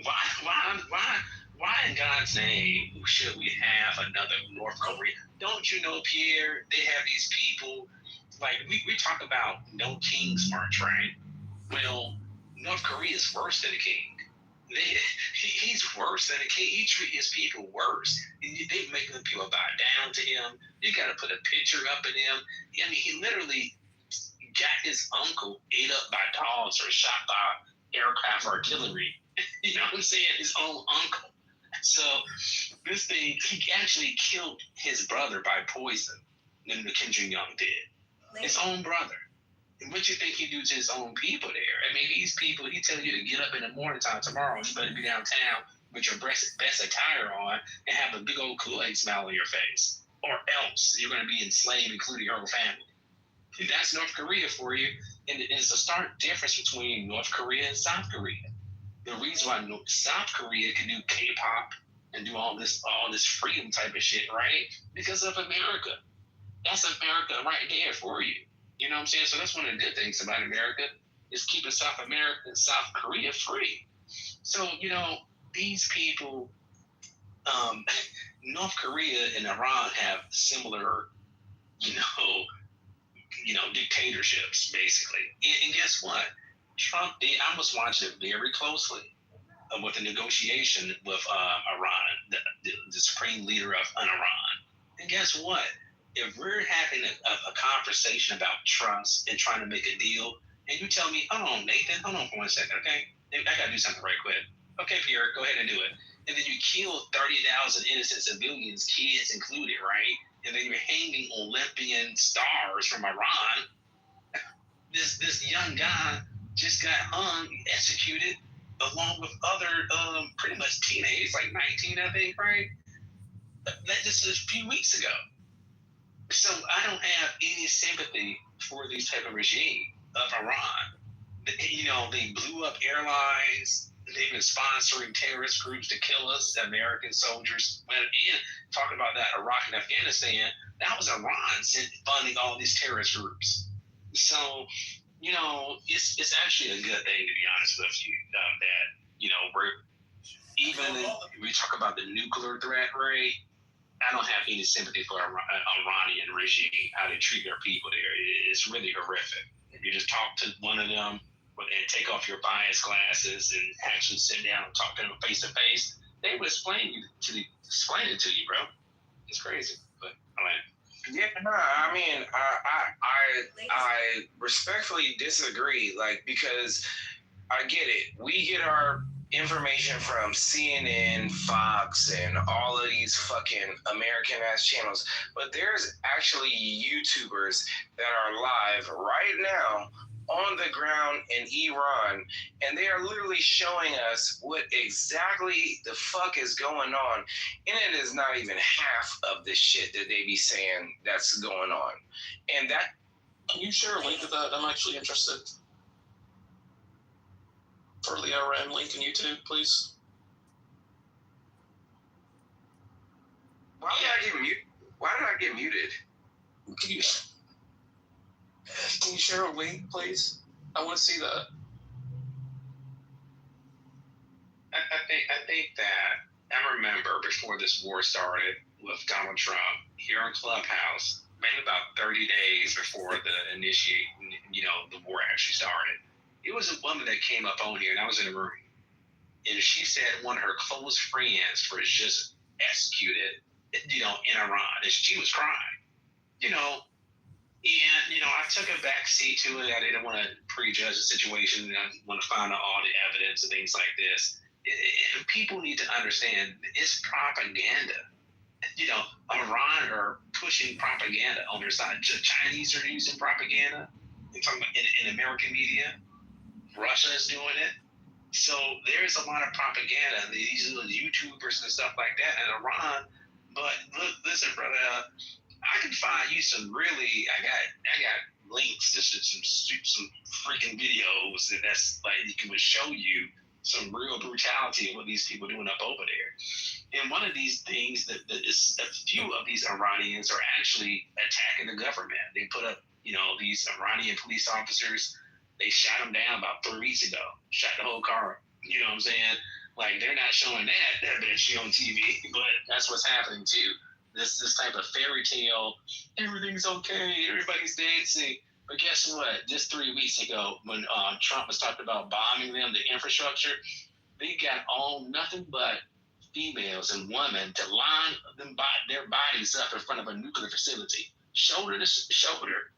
Why in God's name should we have another North Korea? Don't you know, Pierre? They have these people like we talk about no King's March, right? Well, North Korea is worse than a king. He's worse than a king. He treats his people worse. They make the people bow down to him. You got to put a picture up of him. I mean, he literally got his uncle ate up by dogs or shot by aircraft artillery. You know what I'm saying? His own uncle. So this thing, he actually killed his brother by poison. Then Kim Jong-un did. His own brother. What you think he do to his own people there? I mean, these people, he tell you to get up in the morning time tomorrow, you better be downtown with your best attire on and have a big old Kool-Aid smile on your face. Or else you're going to be enslaved, including your whole family. That's North Korea for you. And it's a stark difference between North Korea and South Korea. The reason why South Korea can do K-pop and do all this freedom type of shit, right? Because of America. That's America right there for you. You know what I'm saying? So that's one of the good things about America is keeping South America and South Korea free. So, you know, these people, North Korea and Iran have similar, dictatorships, basically. And guess what? Trump, I was watching it very closely with the negotiation with Iran, the supreme leader of Iran. And guess what? If we're having a conversation about trust and trying to make a deal, and you tell me, hold on, Nathan, hold on for 1 second, okay? I got to do something right quick. Okay, Pierre, go ahead and do it. And then you kill 30,000 innocent civilians, kids included, right? And then you're hanging Olympian stars from Iran. This young guy just got hung, executed, along with other pretty much teenagers, like 19, I think, right? That just a few weeks ago. So I don't have any sympathy for this type of regime of Iran. They blew up airlines. They've been sponsoring terrorist groups to kill us, American soldiers. But again, talking about that Iraq and Afghanistan, that was Iran funding all these terrorist groups. So, it's actually a good thing, to be honest with you, that, we talk about the nuclear threat, right? I don't have any sympathy for Iranian regime, how they treat their people there. It's really horrific. If you just talk to one of them and take off your bias glasses and actually sit down and talk to them face to face, they would explain it to you, bro. It's crazy, but all right. Yeah, no, I mean, I respectfully disagree, because I get it. We get our information from CNN, Fox, and all of these fucking American-ass channels, but there's actually YouTubers that are live right now on the ground in Iran, and they are literally showing us what exactly the fuck is going on, and it is not even half of the shit that they be saying that's going on. And that... Can you share a link to that? I'm actually interested. For the Iran link on YouTube, please. Why did I get muted? Why did I get muted? Can you share a link, please? I want to see that. I think that I remember before this war started with Donald Trump here in Clubhouse, maybe about 30 days before the war actually started. It was a woman that came up on here, and I was in the room, and she said one of her close friends was just executed, in Iran, and she was crying, and I took a back seat to it. I didn't want to prejudge the situation. I want to find out all the evidence and things like this. And people need to understand it's propaganda. Iran are pushing propaganda on their side. Chinese are using propaganda. They're talking about in American media. Russia is doing it. So there's a lot of propaganda. These little YouTubers and stuff like that in Iran. But look, listen, brother, I can find you some really. I got links to some freaking videos that's like it can show you some real brutality of what these people are doing up over there. And one of these things that is a few of these Iranians are actually attacking the government. They put up, these Iranian police officers. They shot them down about 3 weeks ago. Shot the whole car. You know what I'm saying? Like they're not showing that bitch on TV, but that's what's happening too. This type of fairy tale, everything's okay, everybody's dancing. But guess what? Just 3 weeks ago, when Trump was talking about bombing them, the infrastructure, they got nothing but females and women to line their bodies up in front of a nuclear facility, shoulder to shoulder.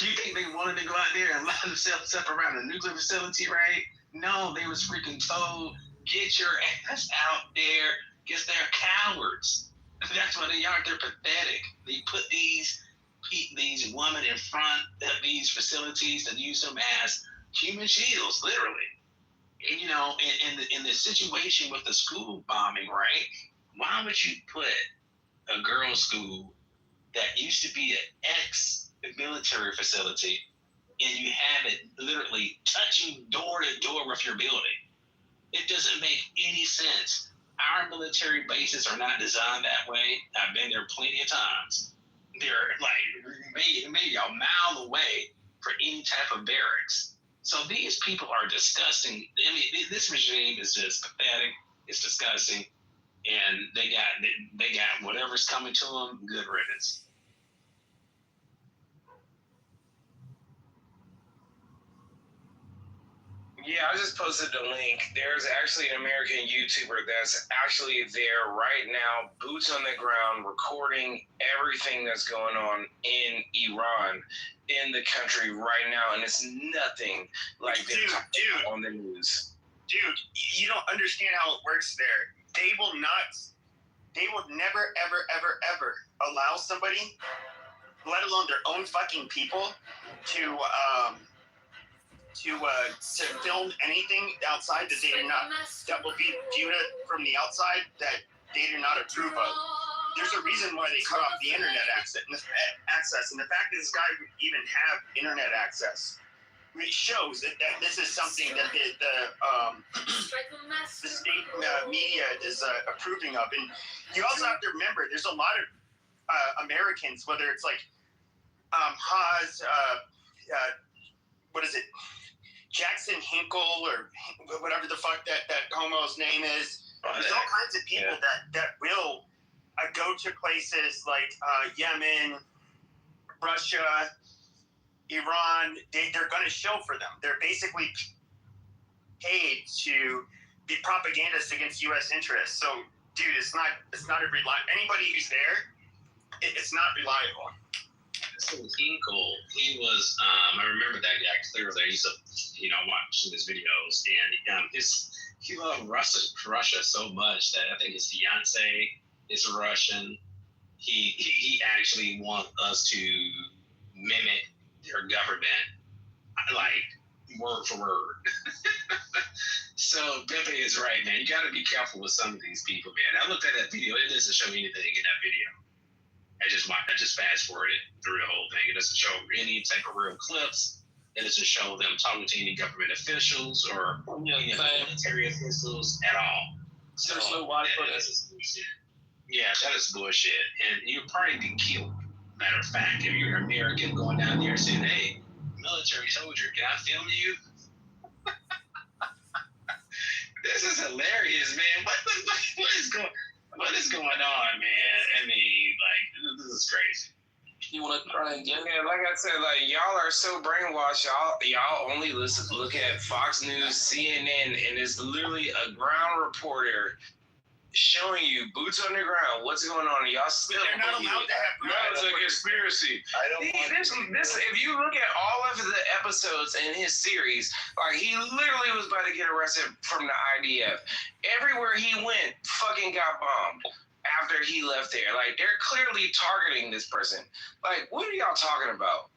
You think they wanted to go out there and line themselves up around a nuclear facility, right? No, they was freaking told, get your ass out there, because they're cowards. That's what they are. They're pathetic. They put these women in front of these facilities and use them as human shields, literally. And, in the situation with the school bombing, right? Why would you put a girls' school that used to be an ex-military facility and you have it literally touching door to door with your building? It doesn't make any sense. Our military bases are not designed that way. I've been there plenty of times. They're like maybe a mile away for any type of barracks. So these people are disgusting. I mean, this regime is just pathetic. It's disgusting, and they got whatever's coming to them. Good riddance. Yeah, I just posted the link. There's actually an American YouTuber that's actually there right now, boots on the ground, recording everything that's going on in Iran, in the country right now, and it's nothing like dude, on the news. Dude, you don't understand how it works there. They will never, ever, ever, ever allow somebody, let alone their own fucking people, to film anything outside that will be viewed from the outside that they do not approve of. There's a reason why they cut off the internet access, and the fact that this guy would even have internet access, it shows that this is something that the state media is approving of. And you also have to remember, there's a lot of Americans, whether it's like Haas, what is it? Jackson Hinkle or whatever the fuck that homo's name is. There's all kinds of people that will go to places like Yemen, Russia, Iran. They're going to show for them. They're basically paid to be propagandists against U.S. interests. So, dude, it's not a reliable. Anybody who's there, it's not reliable. So Hinkle, he was, I remember that guy clearly. I used to, watch his videos, and he loved Russia so much that I think his fiance is Russian. He actually wants us to mimic their government, like word for word. So Pepe is right, man. You got to be careful with some of these people, man. I looked at that video. It doesn't show anything in that video. I just fast forwarded through the whole thing. It doesn't show any type of real clips. It doesn't show them talking to any government officials or military officials at all. There's no wide footage. Yeah, that is bullshit. And you'll probably be killed. Matter of fact, if you're an American going down there saying, hey, military soldier, can I film you? This is hilarious, man. What is going on, man? I mean, like, this is crazy. You want to try again? Yeah, like I said, like y'all are so brainwashed. Y'all only look at Fox News, CNN, and it's literally a ground reporter showing you boots on the ground what's going on. Y'all still they're not allowed to have. No, it's a conspiracy. This, if you look at all of the episodes in his series, like he literally was about to get arrested from the IDF. Everywhere he went, fucking got bombed. After he left there, like they're clearly targeting this person. Like, what are y'all talking about?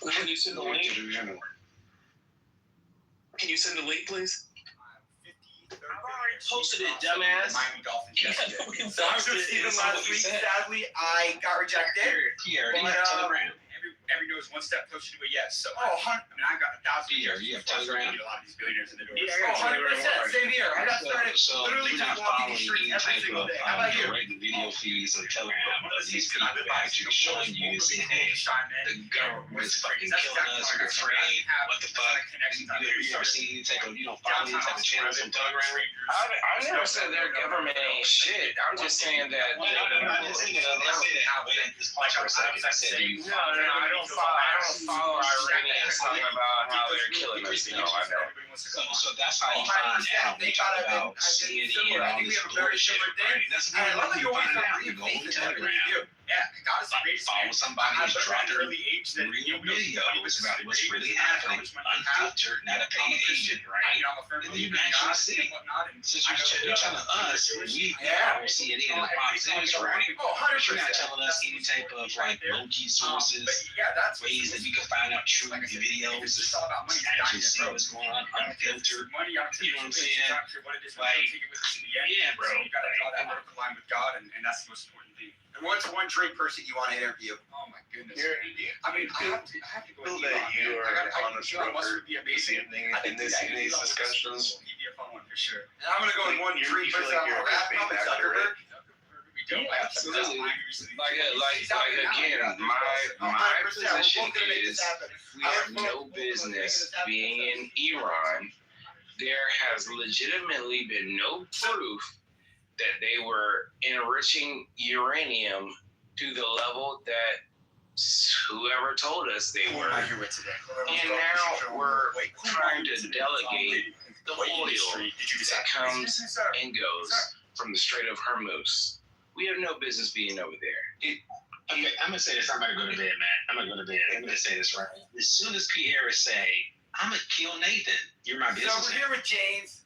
Can you send the link? Can you send the link, please? I've already posted it, dumbass. Miami Dolphins. Yeah, I was going to see them last week. Sadly, I got rejected. Every door is one step closer to a yes. So, I mean, I've got 1,000 years. You have Telegram. A lot of these billionaires in the door. Yeah, 100%. Same here. I got started So literally we're not walking following these streets any every type single of day. How about you? direct video feeds of Telegram. These people are actually showing you and saying, hey, the government's fucking killing us. We're afraid. What the fuck? You ever seen any type of, you don't follow any type of channels from Telegram? I never said their government ain't shit. I'm just saying that. I didn't say that. I didn't say that. I said you. No, I don't follow Iranians talking about how they're killing us. No, I don't. So that's how you find out. They talk about CNN and all this bullshit, right? That's how you find out. You go on Telegram. Yeah, God is amazing. Follow somebody who's dropping real videos about what's really happening, unfiltered, not a paid agent, right? And then you can actually see. Since you're telling us, we have CNN and Fox News, right? You're not telling us any type of like low-key sources, ways that we can find out true videos, actually see what's going on, unfiltered. You know what I'm saying? Like, yeah, bro. You got to draw that vertical line with God, and that's the most important thing. And what's one drink person you want to interview? Oh my goodness. I mean, I have to go with that you are on a Elon Musk would be amazing. in these discussions. He'd be a fun one for sure. And I'm gonna go with one drink feel person. like you're Probably Zuckerberg. Absolutely. Like again, my position is we have no business being in Iran. There has legitimately been no proof that they were enriching uranium to the level that whoever told us they were. And now we're trying to delegate the oil that comes and goes from the Strait of Hormuz. We have no business being over there. Okay, I'm gonna say this. I'm gonna go to bed, man. I'm gonna say this right. As soon as Pierre say, "I'm gonna kill Nathan," you're my business. So we're here with James.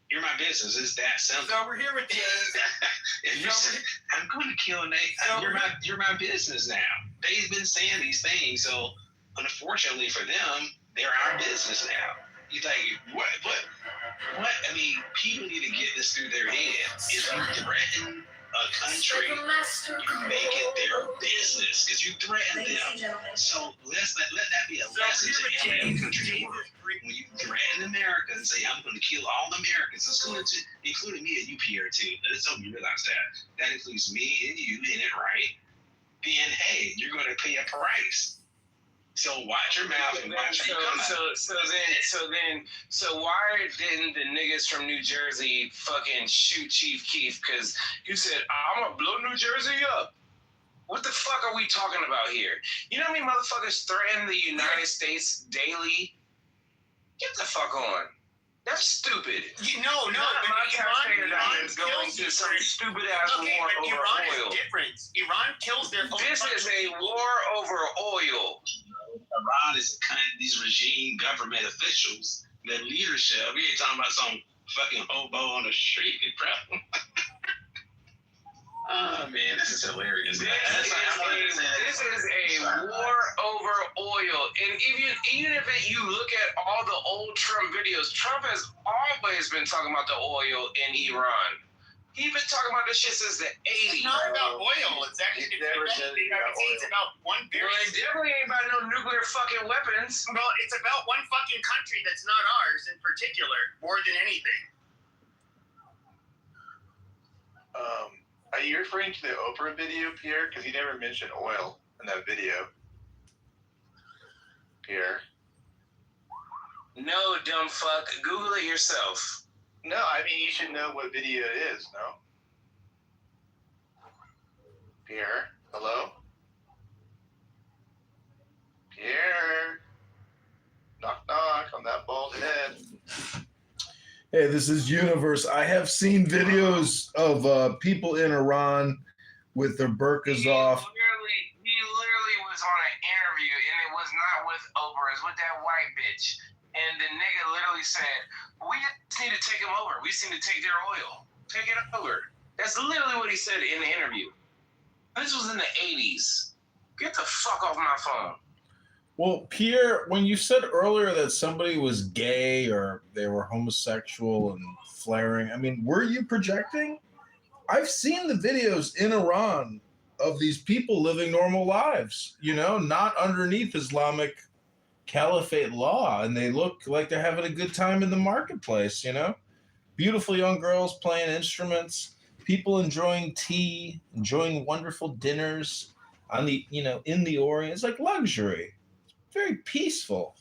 You're my business. It's that simple. So we're here with James. If you say, I'm going to kill Nathan, you're my business now. They've been saying these things, so unfortunately for them, they're our business now. You think what? I mean, people need to get this through their head. If you threaten a country, you make it their business because you threaten them. So let that be a lesson to every country. When you threaten America and say, I'm going to kill all Americans, including me and you, Pierre, too. Let's hope you realize that. That includes me and you in it, right? Then, hey, you're going to pay a price. So watch your mouth and watch how you come out. So why didn't the niggas from New Jersey fucking shoot Chief Keef? Because you said, I'm going to blow New Jersey up. What the fuck are we talking about here? You know how many motherfuckers threaten the United States daily? Get the fuck on. That's stupid. No, my taxpayer is going to some stupid ass war over Iran oil. is different. Iran kills their own. This is a war over oil. Iran is these regime government officials, their leadership. We ain't talking about some fucking hobo on the street, bro. Oh man, this is hilarious. This is a war over oil, and even if you look at all the old Trump videos, Trump has always been talking about the oil in Iran. He's been talking about this shit since the 80s. It's not about oil. It's actually about one very. Well, it definitely ain't about no nuclear fucking weapons. Well, it's about one fucking country that's not ours in particular, more than anything. Are you referring to the Oprah video, Pierre? Because you never mentioned oil in that video. Pierre. No, dumb fuck. Google it yourself. No, I mean, you should know what video it is, no? Pierre, hello? Pierre. Knock, knock on that bald head. Hey, this is Universe. I have seen videos of people in Iran with their burqas off. He literally was on an interview, and it was not with Oprah. It was with that white bitch. And the nigga literally said, we just need to take them over. We just need to take their oil. Take it over. That's literally what he said in the interview. This was in the 80s. Get the fuck off my phone. Well, Pierre, when you said earlier that somebody was gay or they were homosexual and flaring, I mean, were you projecting? I've seen the videos in Iran of these people living normal lives, you know, not underneath Islamic caliphate law, and they look like they're having a good time in the marketplace, you know? Beautiful young girls playing instruments, people enjoying tea, enjoying wonderful dinners on the, you know, in the Orient. It's like luxury. Very peaceful.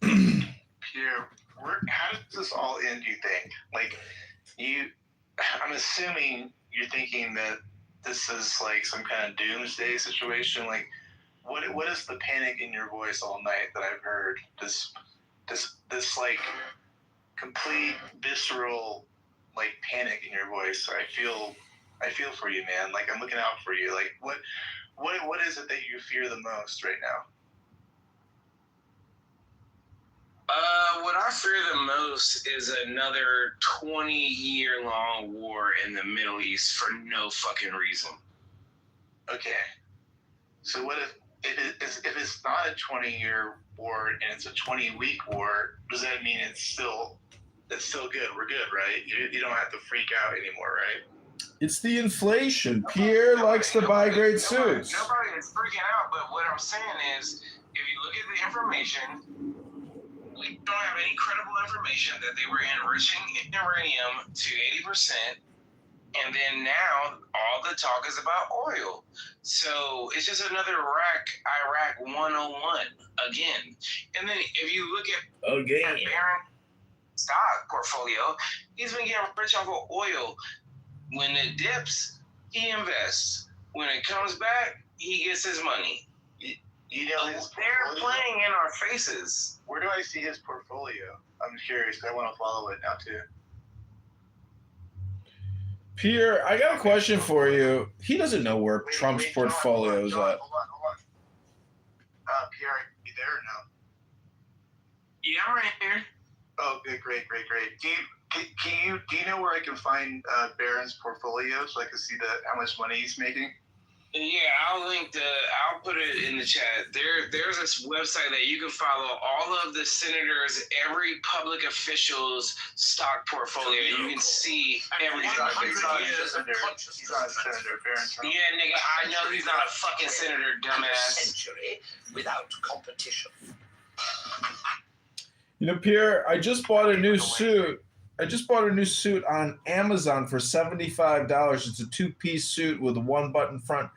Pierre, how does this all end, you think? Like, I'm assuming you're thinking that this is like some kind of doomsday situation. Like, what is the panic in your voice all night that I've heard? This like complete visceral like panic in your voice. I feel for you, man. Like, I'm looking out for you. Like, what is it that you fear the most right now? What I fear the most is another 20-year-long war in the Middle East for no fucking reason. Okay. So what if it's not a 20-year war and it's a 20-week war? Does that mean it's still good? We're good, right? You don't have to freak out anymore, right? It's the inflation. Pierre likes to buy great suits. Nobody is freaking out, but what I'm saying is, if you look at the information, we don't have any credible information that they were enriching uranium to 80%, and then now all the talk is about oil. So it's just another Iraq 101 again. And then if you look at Barron's stock portfolio, he's been getting rich off of oil. When it dips, he invests. When it comes back, he gets his money. You know, they're playing in our faces. Where do I see his portfolio? I'm curious. I want to follow it now too. Pierre, I got a question for you. He doesn't know where Trump's portfolio is at. Hold on. Pierre, you there or no? Yeah, I'm right here. Oh, good, great. Do you know where I can find Barron's portfolio so I can see how much money he's making? Yeah, I'll put it in the chat. There's this website that you can follow all of the senators, every public official's stock portfolio. You can see everything. He's not a senator, Barron Trump. Yeah, nigga, I know he's not a fucking senator, dumbass. Century without competition. You know, Pierre, I just bought a new suit. On Amazon for $75. It's a 2-piece suit with a 1-button front,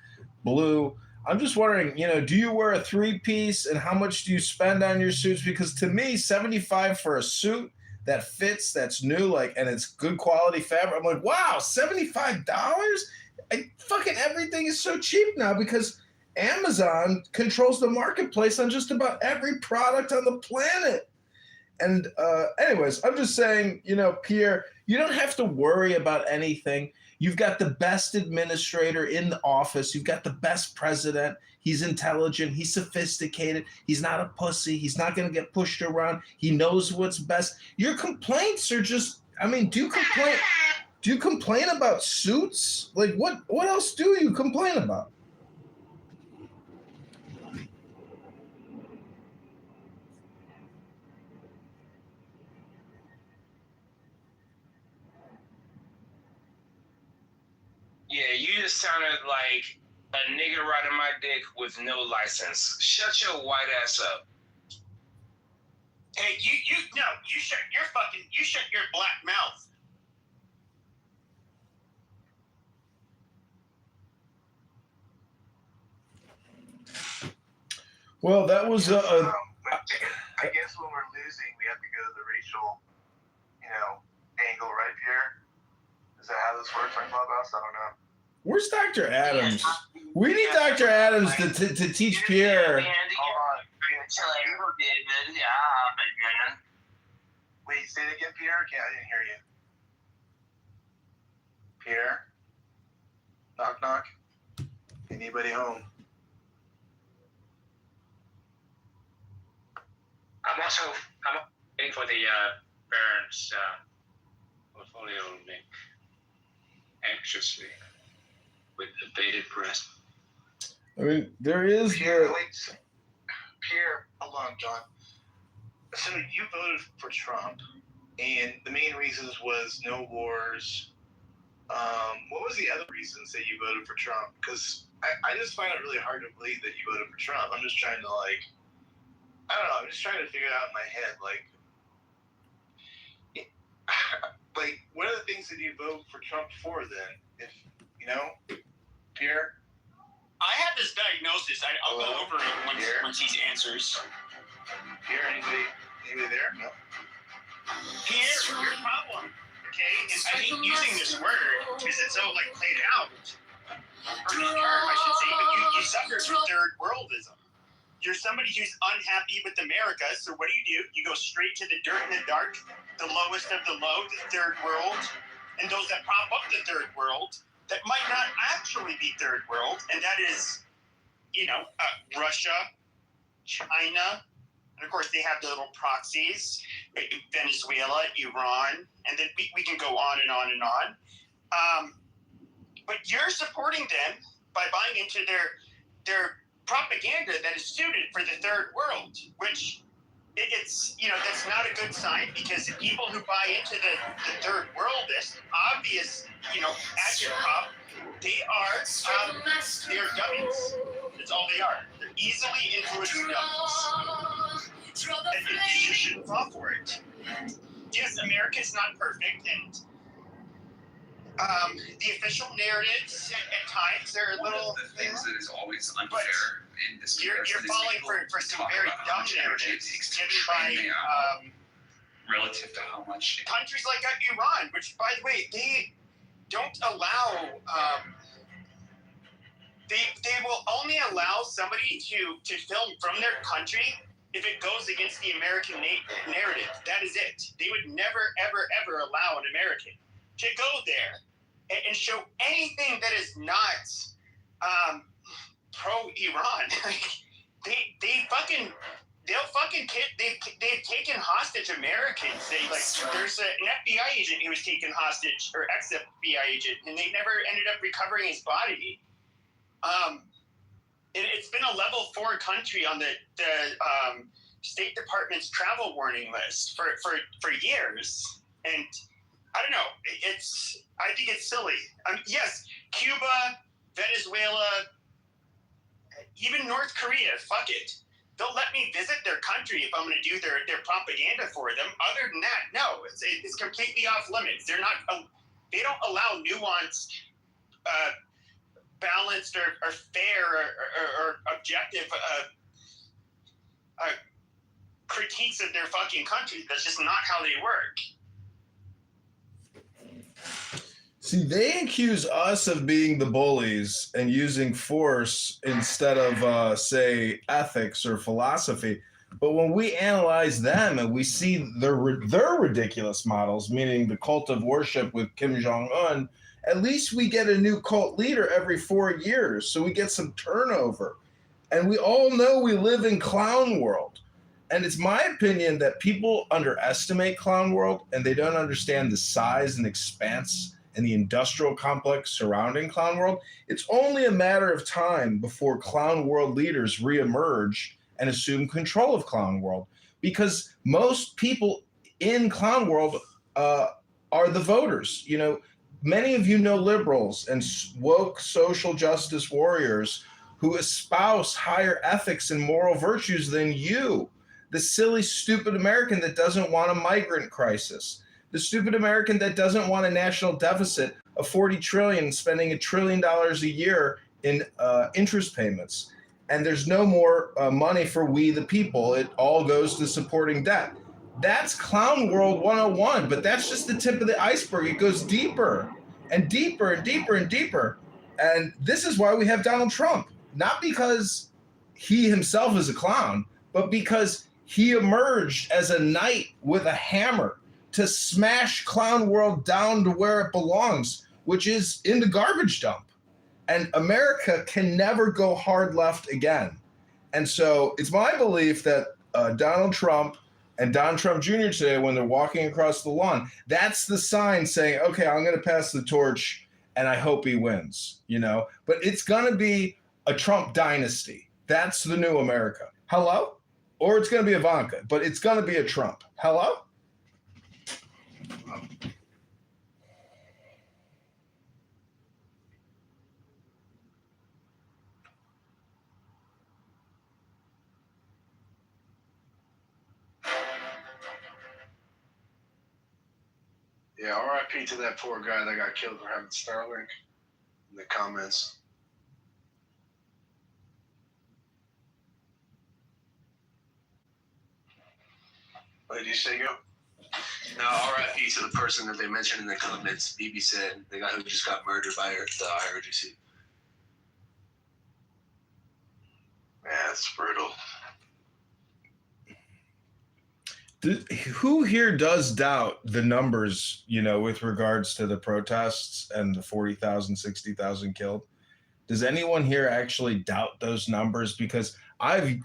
blue. I'm just wondering, you know, do you wear a 3-piece and how much do you spend on your suits? Because to me, $75 for a suit that fits, that's new, like, and it's good quality fabric. I'm like, wow, $75? Fucking everything is so cheap now because Amazon controls the marketplace on just about every product on the planet. And anyways, I'm just saying, you know, Pierre, you don't have to worry about anything. You've got the best administrator in the office. You've got the best president. He's intelligent. He's sophisticated. He's not a pussy. He's not going to get pushed around. He knows what's best. Your complaints are just, I mean, do you complain about suits? Like, what else do you complain about? Yeah, you just sounded like a nigga riding my dick with no license. Shut your white ass up. Hey, you shut your black mouth. Well, that was I guess when we're losing, we have to go to the racial, angle, right, Pierre? Is that how this works on Clubhouse? I don't know. Where's Dr. Adams? We need Dr. Adams to teach Pierre. Wait, say it again, Pierre? I didn't hear you. Pierre? Knock, knock. Anybody home? I'm waiting for the Barron's portfolio link anxiously with bated breath. I mean, there is Pierre, hold on, John. So you voted for Trump, and the main reasons was no wars. What was the other reasons that you voted for Trump? Because I just find it really hard to believe that you voted for Trump. I'm just trying to I don't know. I'm just trying to figure it out in my head. What are the things that you vote for Trump for then? If Pierre. I have this diagnosis. I'll go over it once he answers. Pierre, anybody there? No. Pierre, your problem, okay, is I hate using this word because it's so played out. Or the term, I should say, but you suffer from third worldism. You're somebody who's unhappy with America, so what do? You go straight to the dirt and the dark, the lowest of the low, the third world, and those that prop up the third world that might not actually be third world, and that is, Russia, China, and of course they have the little proxies, Venezuela, Iran, and then we can go on and on and on. But you're supporting them by buying into their propaganda that is suited for the third world, which it's that's not a good sign, because the people who buy into the third world, this obvious agitprop, they are dummies. That's all they are. They're easily influenced dummies, and you shouldn't fall for it. Yes, America is not perfect, and the official narratives at times are a little. One of the things that is always unfair in this you're falling for some very dumb narratives given by relative to how much countries like Iran, which, by the way, they don't allow. They will only allow somebody to film from their country if it goes against the American narrative. That is it. They would never, ever, ever allow an American to go there and show anything that is not pro-Iran. They've taken hostage Americans. There's an FBI agent who was taken hostage, or ex-FBI agent, and they never ended up recovering his body. It's been a level 4 country on the State Department's travel warning list for years, and I don't know. I think it's silly. Yes, Cuba, Venezuela, even North Korea. Fuck it. They'll let me visit their country if I'm going to do their propaganda for them. Other than that, no, it's completely off limits. They're not. They don't allow nuanced, balanced, or fair or objective critiques of their fucking country. That's just not how they work. See, they accuse us of being the bullies and using force instead of, say, ethics or philosophy. But when we analyze them and we see their ridiculous models, meaning the cult of worship with Kim Jong-un, at least we get a new cult leader every 4 years, so we get some turnover. And we all know we live in clown world. And it's my opinion that people underestimate clown world, and they don't understand the size and expanse and the industrial complex surrounding clown world. It's only a matter of time before clown world leaders reemerge and assume control of clown world, because most people in clown world are the voters. Many of you know liberals and woke social justice warriors who espouse higher ethics and moral virtues than you. The silly, stupid American that doesn't want a migrant crisis. The stupid American that doesn't want a national deficit of $40 trillion, spending $1 trillion a year in interest payments. and there's no more money for we the people. It all goes to supporting debt. That's Clown World 101, but that's just the tip of the iceberg. It goes deeper and deeper and deeper and deeper. And this is why we have Donald Trump. Not because he himself is a clown, but because he emerged as a knight with a hammer to smash Clown World down to where it belongs, which is in the garbage dump. And America can never go hard left again. And so it's my belief that Donald Trump and Don Trump Jr. today, when they're walking across the lawn, that's the sign saying, okay, I'm going to pass the torch and I hope he wins, you know? But it's going to be a Trump dynasty. That's the new America. Hello? Or it's going to be Ivanka, but it's going to be a Trump. Hello? Yeah, RIP to that poor guy that got killed for having Starlink in the comments. What did you say, Go? No, RIP to the person that they mentioned in the comments. BB said the guy who just got murdered by the IRGC. Man, that's brutal. Who here does doubt the numbers, you know, with regards to the protests and the 40,000, 60,000 killed? Does anyone here actually doubt those numbers? Because I've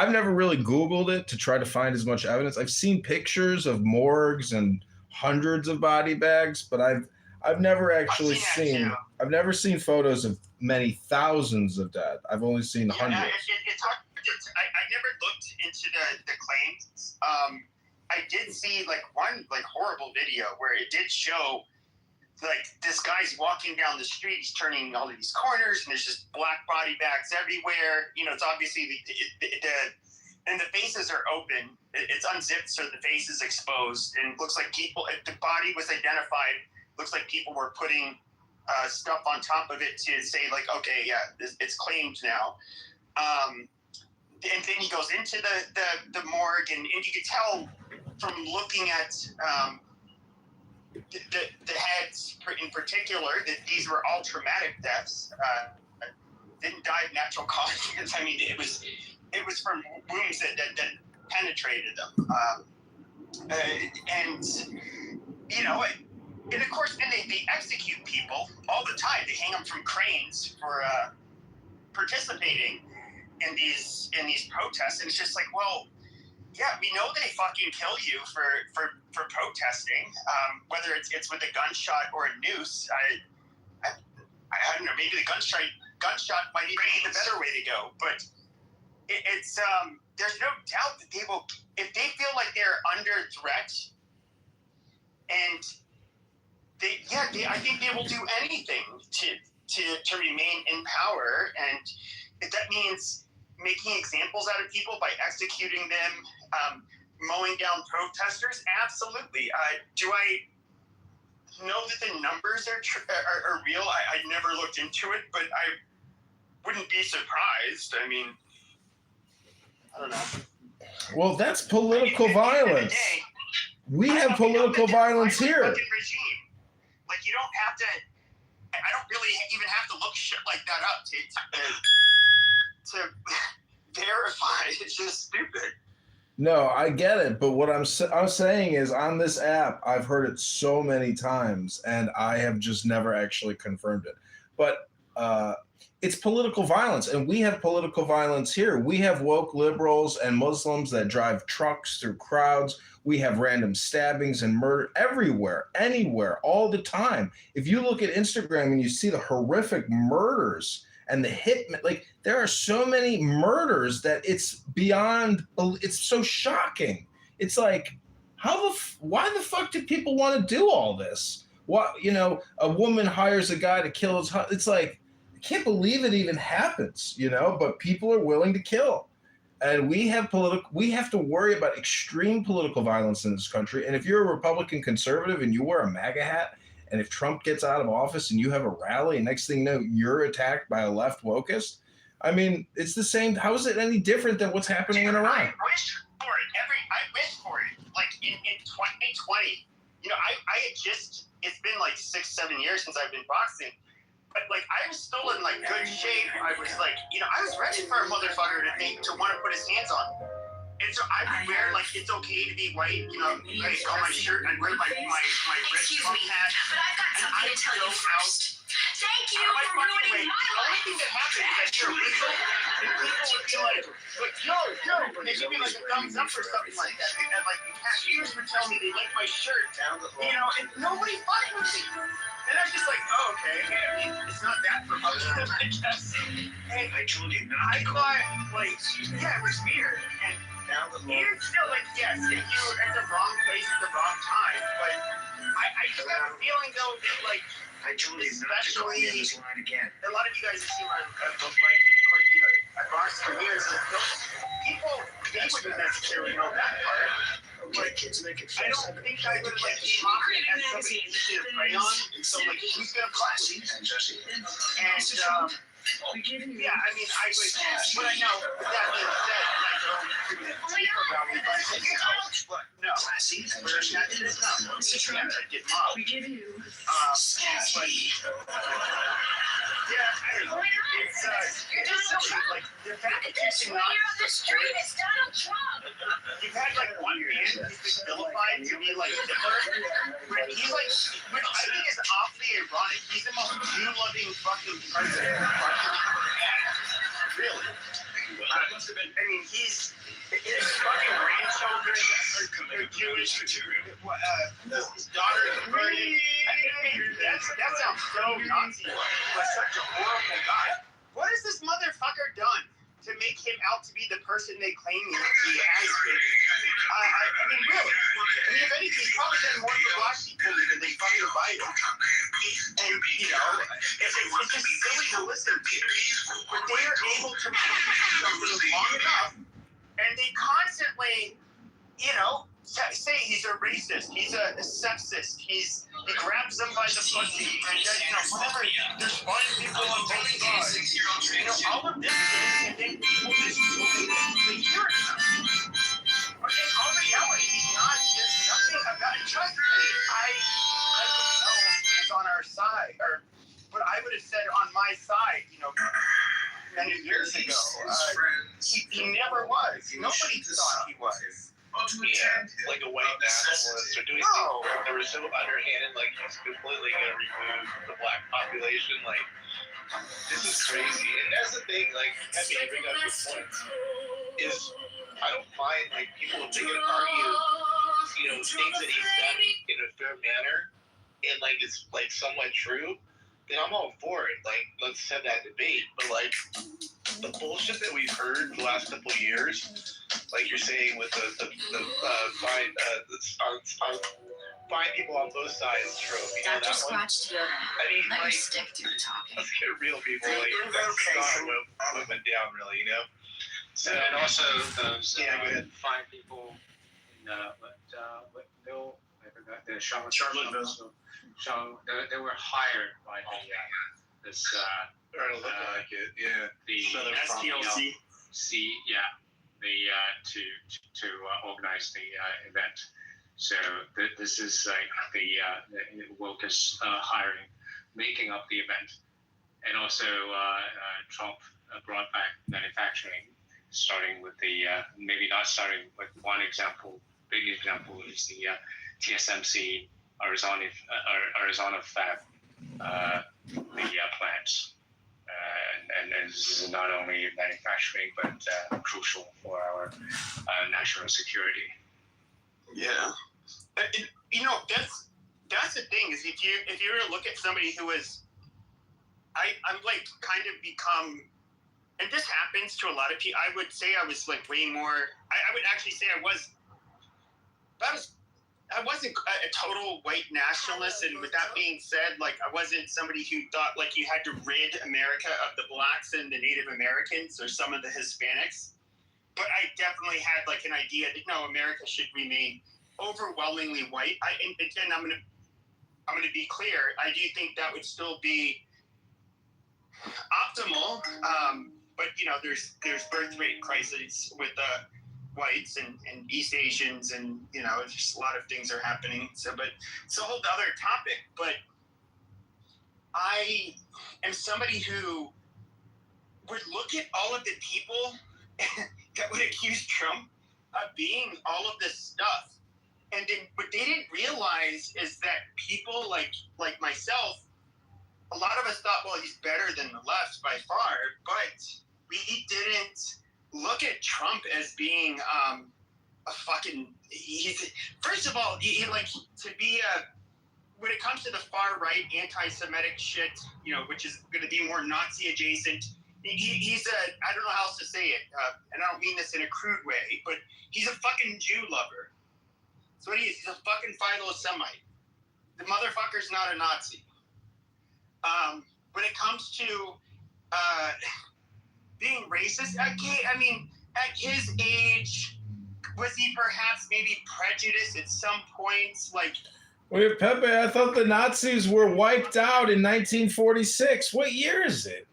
never really Googled it to try to find as much evidence. I've seen pictures of morgues and hundreds of body bags, but I've never actually seen photos of many thousands of dead. I've only seen hundreds. It's hard. I never looked into the claims. I did see one horrible video where it did show this guy's walking down the street, he's turning all of these corners, and there's just black body bags everywhere. You know, it's obviously and the faces are open. It's unzipped, so the face is exposed, and it looks like people. If the body was identified, looks like people were putting stuff on top of it to say okay, yeah, it's claimed now. And then he goes into the morgue, and you could tell from looking at the heads in particular that these were all traumatic deaths. Didn't die of natural causes. I mean, it was from wounds that penetrated them. And you know, and of course, then they execute people all the time. They hang them from cranes for participating in these protests, and it's just well, yeah, we know they fucking kill you for protesting, whether it's with a gunshot or a noose. I don't know, maybe the gunshot might even be the better way to go, but it's there's no doubt that they will, if they feel like they're under threat, and I think they will do anything to remain in power, and if that means making examples out of people by executing them, mowing down protesters, absolutely. Do I know that the numbers are real? I never looked into it, but I wouldn't be surprised. I mean, I don't know. Well, that's political violence. We have political violence here. Regime. You don't have to. I don't really even have to look shit like that up to verify. It's just stupid. No, I get it, but what I'm saying is, on this app, I've heard it so many times, and I have just never actually confirmed it. But it's political violence, and we have political violence here. We have woke liberals and Muslims that drive trucks through crowds. We have random stabbings and murder everywhere, anywhere, all the time. If you look at Instagram and you see the horrific murders and the hitmen, there are so many murders that it's beyond, it's so shocking. It's why the fuck do people want to do all this? What, a woman hires a guy to kill his husband. It's I can't believe it even happens, but people are willing to kill. And we have to worry about extreme political violence in this country. And if you're a Republican conservative and you wear a MAGA hat, and if Trump gets out of office and you have a rally, and next thing you know, you're attacked by a left wokist, I mean, it's the same. How is it any different than what's happening in Iran? I wish for it. I wish for it. Like in 2020, you know, I had just, it's been like 6-7 years since I've been boxing. But like I was still in like good shape. I was like, you know, I was ready for a motherfucker to want to put his hands on me. And so I would wear like it's okay to be white, you know, like on my shirt. I'd wear my wrist pump hat. But I've got something to tell you first. Thank you for ruining my life. The only thing that happened is I hear a whistle, and people would be like, yo, and they give me like a thumbs up or something like that. And like the cashiers would tell me they like my shirt, you know, and nobody fucked with me. And I was just like, oh, okay, I mean, it's not that promotional, I guess. And I thought, like, yeah, it was weird. And it's still like, yes, if you were at the wrong place at the wrong time, but I just have a feeling though that like, especially a lot of you guys have seen my book, right? You know, I boxed for years. People, they wouldn't necessarily know that part. But I don't think I would like came off it as somebody easy to prey on. And so like, who's gonna class me? And yeah, I mean, I would, but I know that being said, and I don't think about it, but no, it's not to get mobbed. We give you, but yeah, it's just silly. Like the fact that you're not on the street is Donald Trump. You've had like one man who's been vilified to be like Hitler, but he's like, which I think is awfully ironic. He's the most Jew-loving fucking president. Really? I mean, his fucking grandchildren are Jewish. His daughter is converted. That sounds so Nazi. But such a horrible guy. What has this motherfucker done to make him out to be the person they claim he has been? I mean, really. I mean, if anything, he's probably done more for black people than they fucking Biden. And, you know, it's just silly to listen to. But they are able to repeat something long enough, and they constantly, you know, say he's a racist, he's a sexist, he grabs them by the pussy, and then, you know, whatever, there's fine people on both sides. You know, all of this shit, and then people just hear it. But in all reality, there's nothing about it. Trust me, I would know he was on our side, but I would have said on my side, you know, many years ago. He never was. Nobody thought he was. Yeah, like a white nationalist or doing things that were so underhanded, like he's completely going to remove the black population. Like, this is crazy. And that's the thing, like, Pepe, you bring up your point, is I don't mind, like, people, if they can argue, you know, things that he's done in a fair manner, and, like, it's, like, somewhat true, then I'm all for it. Like, let's have that debate. But, like, the bullshit that we've heard the last couple of years, like you're saying with the find people on both sides trope. You know that one? I mean, like, let's get real people. Like, that's not what went down, really, you know? So, and also those go ahead. fine people in what Bill, I forgot, the Charlottesville. So they were hired by this or look like it, yeah. The STLC. To organize the event. So this is like the Wilkes hiring, making up the event, and also Trump brought back manufacturing, starting with the maybe not starting with one example. Big example is the TSMC Arizona fab, plants. And this is not only manufacturing, but crucial for our national security. Yeah, you know, that's the thing is if you were to look at somebody who is, I'm like kind of become, and this happens to a lot of people. I would say I was like way more. I would actually say I wasn't a total white nationalist, and with that being said, like I wasn't somebody who thought like you had to rid America of the blacks and the Native Americans or some of the Hispanics. But I definitely had like an idea that no, America should remain overwhelmingly white. And I'm gonna be clear. I do think that would still be optimal. but there's birth rate crises with whites and East Asians, and just a lot of things are happening. So, but it's a whole other topic. But I am somebody who would look at all of the people that would accuse Trump of being all of this stuff, and then what they didn't realize is that people like myself, a lot of us thought, well, he's better than the left by far, but we didn't look at Trump as being a fucking. First of all, he to be when it comes to the far right anti-Semitic shit, which is going to be more Nazi adjacent. He's I don't know how else to say it, and I don't mean this in a crude way, but he's a fucking Jew lover. That's what he is. He's a fucking Philo-Semite. The motherfucker's not a Nazi. When it comes to being racist, okay, I mean, at his age, was he perhaps maybe prejudiced at some points? Wait, Pepe, I thought the Nazis were wiped out in 1946. What year is it?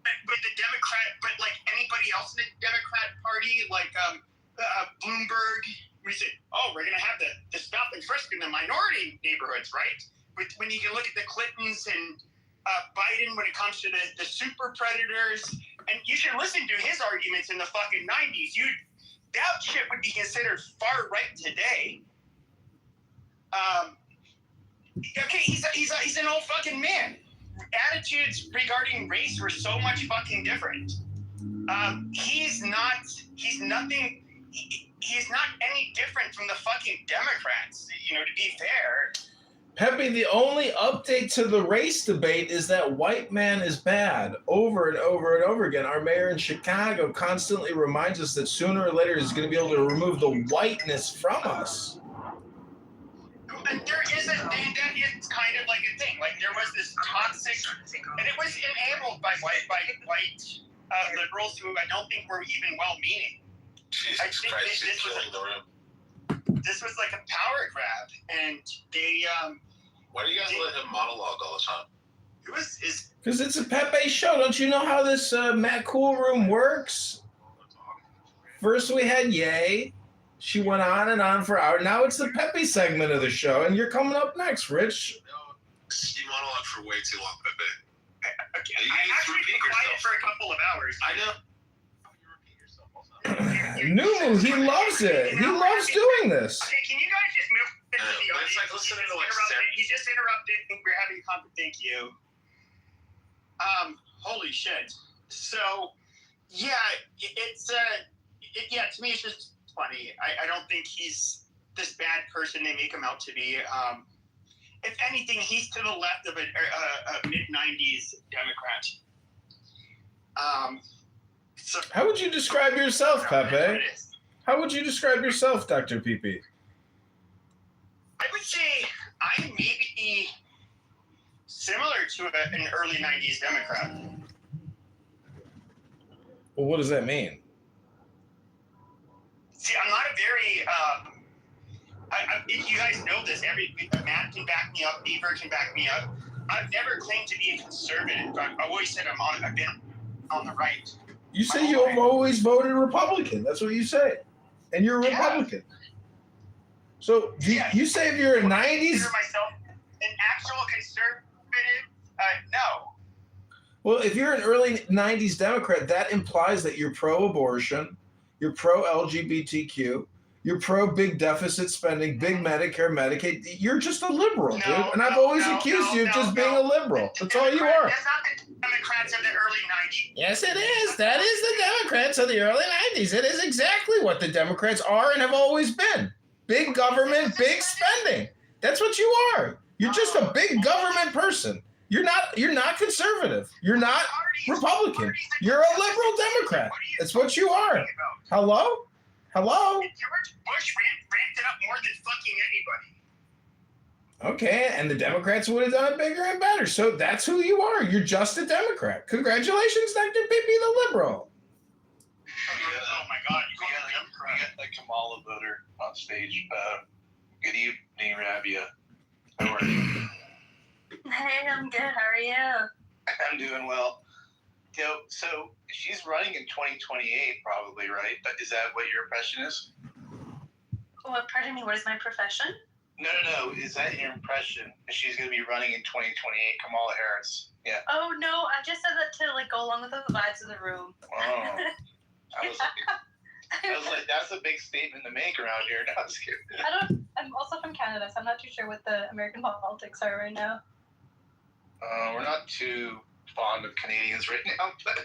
But the Democrat, but like anybody else in the Democrat Party, Bloomberg, we said, we're going to have the stop and frisk in the minority neighborhoods, right? But when you can look at the Clintons and Biden when it comes to the super predators, and you should listen to his arguments in the fucking 90s. That shit would be considered far right today. Okay, he's an old fucking man. Attitudes regarding race were so much fucking different. He's not any different from the fucking Democrats, to be fair. Pepe, the only update to the race debate is that white man is bad over and over and over again. Our mayor in Chicago constantly reminds us that sooner or later he's going to be able to remove the whiteness from us. And there is that is kind of like a thing. Like there was this toxic, and it was enabled by white liberals who I don't think were even well-meaning. I think this was like a power grab, and they. Why do you guys let him monologue all the time? Because it's a Pepe show. Don't you know how this Matt Cool Room works? First we had Ye. She went on and on for hours. Now it's the Pepe segment of the show, and you're coming up next, Rich. You monologue for way too long, Pepe. Okay. I actually been quiet for a couple of hours. I know. Numu, he loves it. He loves doing this. Okay, can you guys just move into the audience? It's like listening to He's just interrupted. We're having a conversation. Thank you. Holy shit. So, yeah, to me it's just funny. I don't think he's this bad person they make him out to be. If anything, he's to the left of a mid-90s Democrat. How would you describe yourself, Pepe? How would you describe yourself, Dr. Pepe? I would say I'm maybe similar to an early 90s Democrat. Well, what does that mean? See, I'm not a very, you guys know this, Matt can back me up, Beaver can back me up. I've never claimed to be a conservative. I've always said I've been on the right. You say you've always voted Republican. That's what you say. And you're a Republican. So you say if you're a 90s... I consider myself an actual conservative? No. Well, if you're an early 90s Democrat, that implies that you're pro-abortion, you're pro-LGBTQ, you're pro-big deficit spending, big Medicare, Medicaid. You're just a liberal, dude. And I've always accused you of just being a liberal. That's all you are. That's not the Democrats of the early 90s. Yes, it is. That is the Democrats of the early 90s. It is exactly what the Democrats are and have always been. Big government, big spending. That's what you are. You're just a big government person. You're not conservative. You're not Republican. You're a liberal Democrat. That's what you are. Hello? Hello? George Bush ramped it up more than fucking anybody. Okay, and the Democrats would have done it bigger and better. So that's who you are. You're just a Democrat. Congratulations, Dr. Pippi the liberal. Oh my God, you got a Democrat. We got the Kamala voter on stage. Good evening, Rabia. How are you? Hey, I'm good. How are you? I'm doing well. So she's running in 2028, probably, right? Is that what your impression is? What? Pardon me. What is my profession? No. Is that your impression? She's going to be running in 2028, Kamala Harris. Yeah. Oh no, I just said that to like go along with the vibes of the room. Oh. I was like, that's a big statement to make around here. No, I was kidding. I'm also from Canada, so I'm not too sure what the American politics are right now. We're not too fond of Canadians right now, but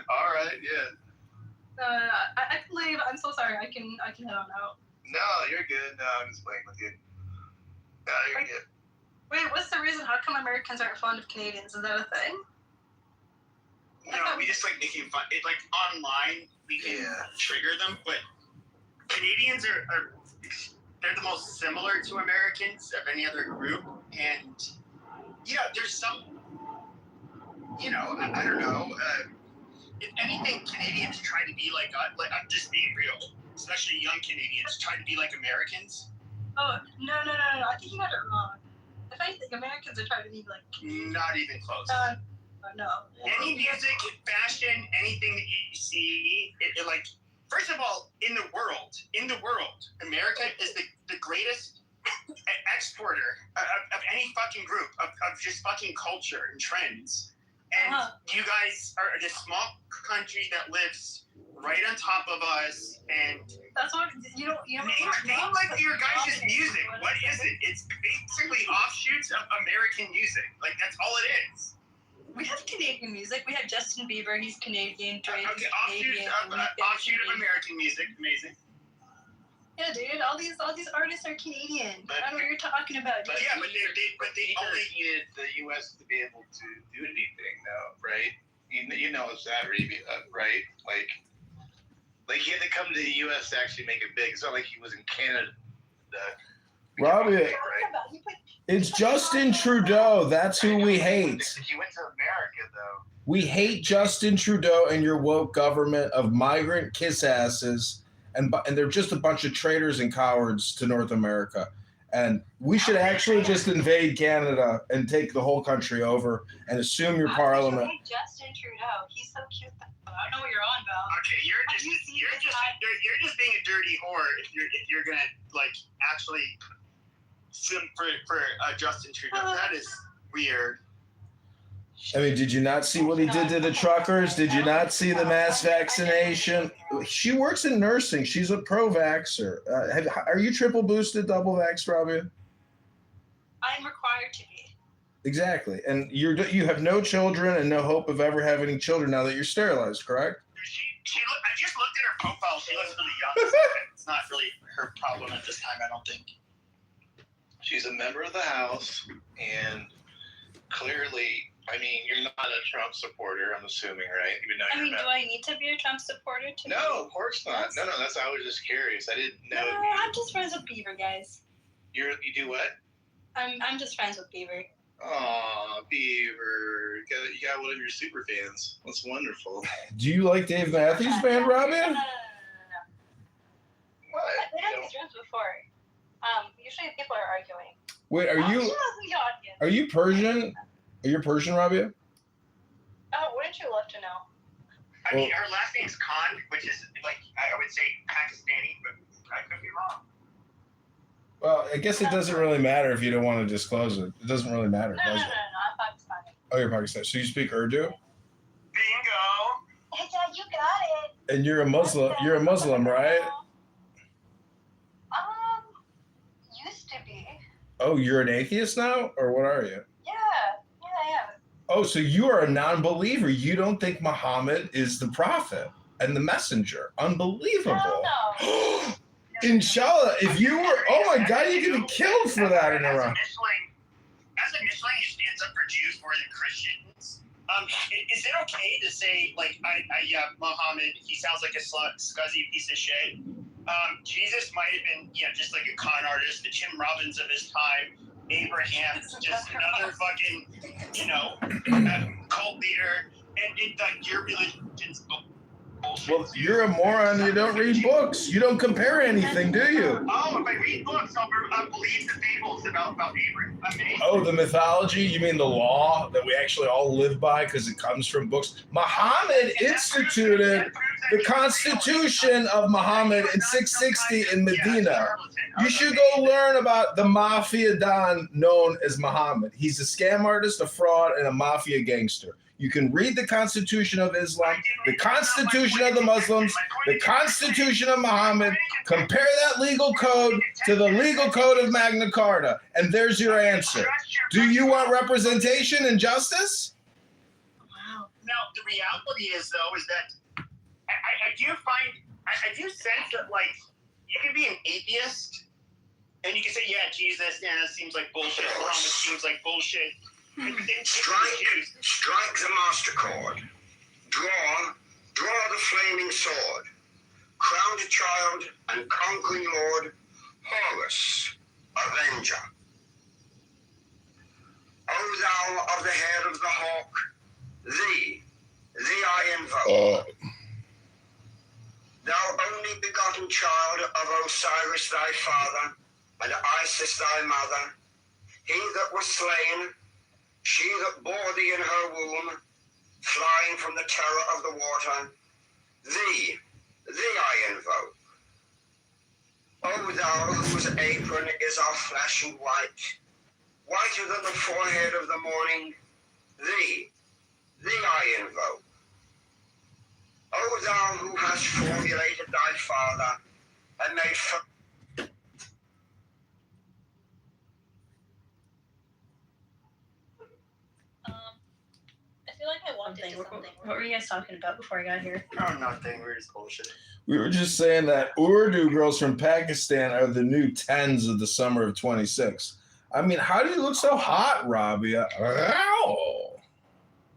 all right, yeah. I can leave. I'm so sorry. I can head on out. No, you're good. No, I'm just playing with you. No, you're good. Wait, what's the reason? How come Americans aren't fond of Canadians? Is that a thing? No, we just like making fun. It, like online, we can trigger them, but Canadians are they're the most similar to Americans of any other group, and there's some, I don't know. If anything, Canadians try to be like I'm just being real, especially young Canadians try to be like Americans. Oh no! I think you got it wrong. If anything, Americans are trying to be like Canadians. Not even close. No. Any music, fashion, anything that you see, it like, first of all, in the world, America is the greatest exporter of any fucking group, of just fucking culture and trends. And you guys are the small country that lives right on top of us, and that's what you don't. Name like your guys' music. What is it? It's basically offshoots of American music. Like that's all it is. We have Canadian music. We have Justin Bieber. He's Canadian. Drake. Okay, offshoot of American music. Amazing. Yeah, dude. All these artists are Canadian. I don't know what you're talking about. But they only needed the U.S. to be able to do anything, though, right? You know it's that, right? Like he had to come to the U.S. to actually make it big. It's not like he was in Canada. Robbie, it's Justin Trudeau. That's who we hate. He went to America, though. We hate Justin Trudeau and your woke government of migrant kiss asses, and they're just a bunch of traitors and cowards to North America. And we should actually just invade Canada and take the whole country over and assume your parliament. Justin Trudeau, he's so cute. I don't know what you're on about. Okay, you're just being a dirty whore if you're gonna like actually sim for Justin Trudeau. That is weird. I mean, did you not see what he did to the truckers? Did you not see the mass vaccination? She works in nursing. She's a pro-vaxxer. Are you triple boosted, double vaxxed, Robbie? I'm required to be. Exactly. And you have no children and no hope of ever having any children now that you're sterilized, correct? I just looked at her profile. She looks really young. So it's not really her problem at this time, I don't think. She's a member of the House, and clearly, I mean, you're not a Trump supporter, I'm assuming, right? Even though do I need to be a Trump supporter to No, of course not. No, I was just curious. I didn't know. No, I'm just friends with Bieber, guys. You do what? I'm just friends with Bieber. Aw, Beaver. You got one of your super fans. That's wonderful. Do you like Dave Matthews Band, Robbie? No. What? I've been on these rooms before. Usually people are arguing. Wait, are you Persian? Are you Persian, Robbie? Oh, wouldn't you love to know? I mean, her last name's Khan, which is like I would say Pakistani, but I could be wrong. Well, I guess it doesn't really matter if you don't want to disclose it. It doesn't really matter, does it? No, I'm Pakistani. Oh, you're Pakistani. So you speak Urdu? Bingo. Yeah, you got it. And you're a Muslim. You're a Muslim, right? Used to be. Oh, you're an atheist now, or what are you? Yeah, I am. Oh, so you are a non-believer. You don't think Muhammad is the prophet and the messenger. Unbelievable. No. Inshallah, if you were, oh my God, you're going to be killed for that in Iran. As a Michelin, he stands up for Jews more than Christians. Is it okay to say, like, Muhammad, he sounds like a scuzzy piece of shit? Jesus might have been, just like a con artist, the Tim Robbins of his time. Abraham, just another fucking, cult leader. And like your religion's bullshit. Well, you're a moron. You don't read books. You don't compare anything, do you? Oh, if I read books, I'll believe the fables about Abraham. Oh, the mythology? You mean the law that we actually all live by because it comes from books? Muhammad instituted the Constitution of Muhammad in 660 in Medina. You should go learn about the mafia don known as Muhammad. He's a scam artist, a fraud, and a mafia gangster. You can read the Constitution of Islam, the Constitution of the Muslims, the Constitution of Muhammad, compare that legal code to the legal code of Magna Carta, and there's your answer. Do you want representation and justice? Wow. Now, the reality is, though, is that I do sense that, like, you can be an atheist, and you can say, yeah, Jesus, yeah, that seems like bullshit. Muhammad seems like bullshit. Strike the master chord. Draw the flaming sword. Crowned child and conquering lord, Horus, avenger. O thou of the head of the hawk, thee I invoke. Thou only begotten child of Osiris thy father, and Isis thy mother, he that was slain, she that bore thee in her womb, flying from the terror of the water, thee I invoke. O thou whose apron is of flesh and white, whiter than the forehead of the morning, thee I invoke. O thou who hast formulated thy father, and made I feel like I walked into something. What were you guys talking about before I got here? Oh, nothing. We're just bullshitting. We were just saying that Urdu girls from Pakistan are the new 10s of the summer of 26. I mean, how do you look so hot, Robbie? Ow! Oh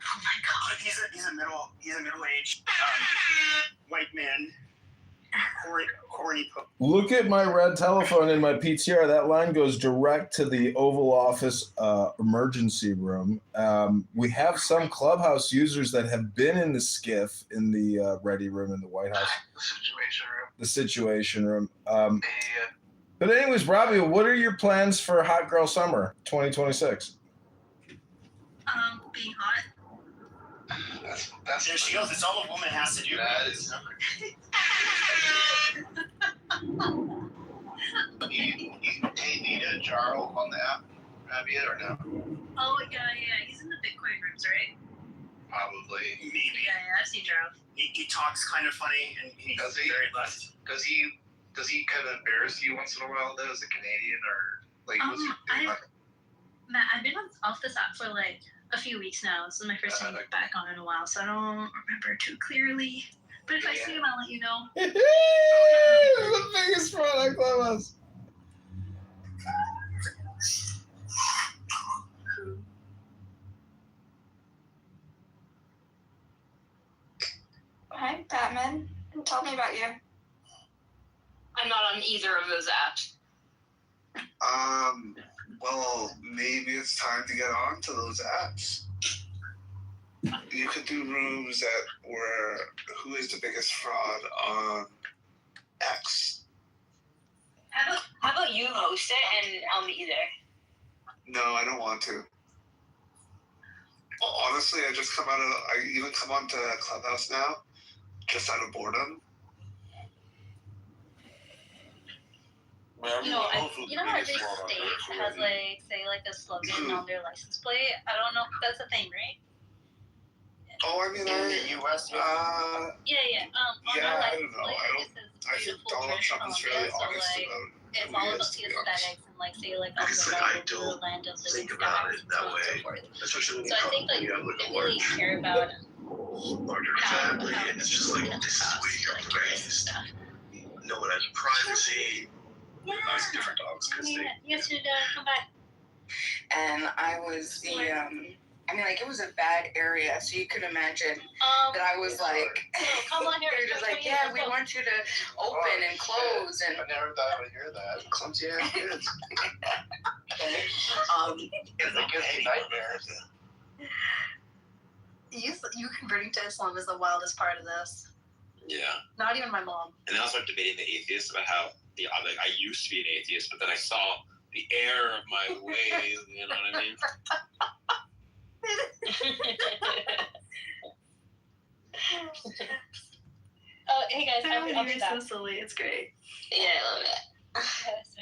my God, he's a middle-aged white man. Corny. Look at my red telephone in my PTR. That line goes direct to the Oval Office emergency room. We have some Clubhouse users that have been in the skiff in the ready room in the White House. The Situation Room. But anyways, Robbie, what are your plans for Hot Girl Summer 2026? Being hot. There she goes. It's all a woman has to do. That is. Hey, need a Jarl on the app? Have you or no? Oh, yeah. He's in the Bitcoin rooms, right? Probably. Maybe. Yeah, I've seen Jarl. He talks kind of funny, and he's very left. Does he kind of embarrass you once in a while, though, as a Canadian, or like? Matt, I've been off this app for like a few weeks now. This is my first time back on in a while, so I don't remember too clearly. But if I see him, I'll let you know. The biggest fraud on Clubhouse. Hi, Batman. Tell me about you. I'm not on either of those apps. Well, maybe it's time to get on to those apps. You could do rooms that were who is the biggest fraud on X. How about you host it and I'll meet you there? No, I don't want to. Honestly, I even come on to Clubhouse now, just out of boredom. You know, how every state has like, say, like a slogan on their license plate. I don't know if that's a thing, right? Oh, I mean, in the U.S. Yeah. On our license plate, I think Donald Trump is really honest about it. It's all about the aesthetics and like, say, like the land of living stars and so on and so forth. Especially when so I think like they really care about larger family, and it's just like this is where you're raised. No one has privacy. Yeah. Nice different dogs because they. You should come back. And I was it was a bad area, so you could imagine that I was like, come on here. they're just like, yeah, we want you to open and close. And I never thought I would hear that. Clumsy ass kids. They give me nightmares. You converting to Islam is the wildest part of this. Yeah. Not even my mom. And then I'll start debating the atheists about how I used to be an atheist, but then I saw the error of my ways. You know what I mean? Hey guys, I'll be back. So silly. It's great. Yeah, I love it.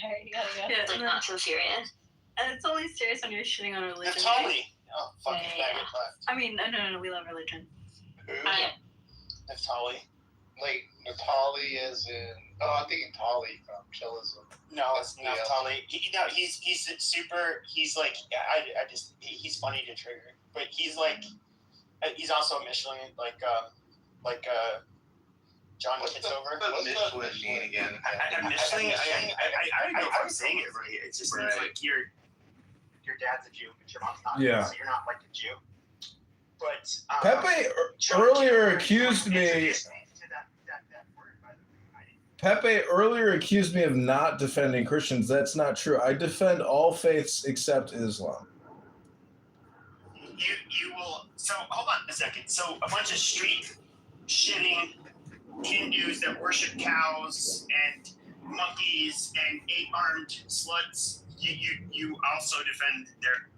Sorry, you gotta go. Yeah, it's like not too serious. And it's only serious when you're shitting on religion. Naftali. Oh, fucking faggot left. I mean, no, we love religion. Naftali. Like Natali is in. Oh, I'm thinking Tali from Chillism. No, it's Naftali. He's super. He's like, he's funny to trigger, but he's like, he's also a Michelin, like John Kitover. What's the Michelin again? I'm Michelin. I don't know if I'm saying it right. It just seems like your dad's a Jew, but your mom's not. Yeah. So you're not like a Jew. But Pepe earlier accused me. Pepe earlier accused me of not defending Christians. That's not true. I defend all faiths except Islam. You will. So hold on a second. So a bunch of street shitting Hindus that worship cows and monkeys and 8-armed sluts. You also defend their.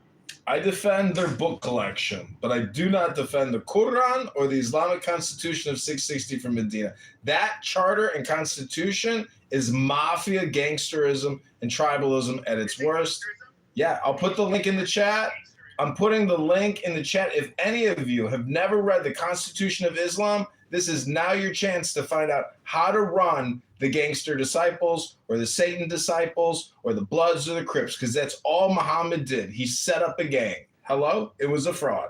I defend their book collection, but I do not defend the Quran or the Islamic Constitution of 660 from Medina. That charter and constitution is mafia gangsterism and tribalism at its worst. Yeah, I'll put the link in the chat. I'm putting the link in the chat. If any of you have never read the Constitution of Islam, this is now your chance to find out how to run the gangster disciples or the Satan disciples or the Bloods or the Crips, because that's all Muhammad did. He set up a gang. Hello? It was a fraud.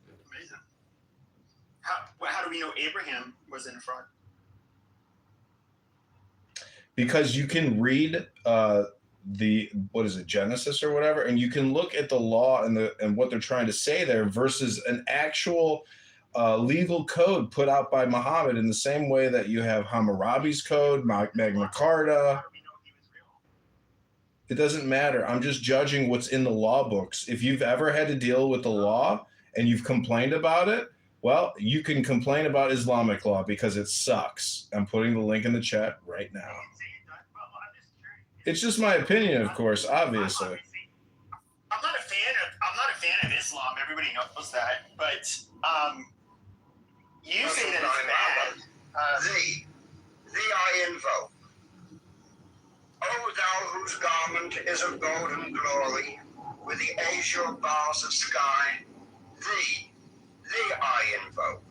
Amazing. How do we know Abraham was in a fraud? Because you can read Genesis or whatever, and you can look at the law and what they're trying to say there versus an actual legal code put out by Muhammad, in the same way that you have Hammurabi's code, Magna Carta. It doesn't matter. I'm just judging what's in the law books. If you've ever had to deal with the law and you've complained about it, well, you can complain about Islamic law because it sucks. I'm putting the link in the chat right now. It's just my opinion, of course, obviously. I'm not a fan of Islam. Everybody knows that, but you say that it's bad. Thee I invoke. O thou whose garment is of golden glory, with the azure bars of sky, thee I invoke.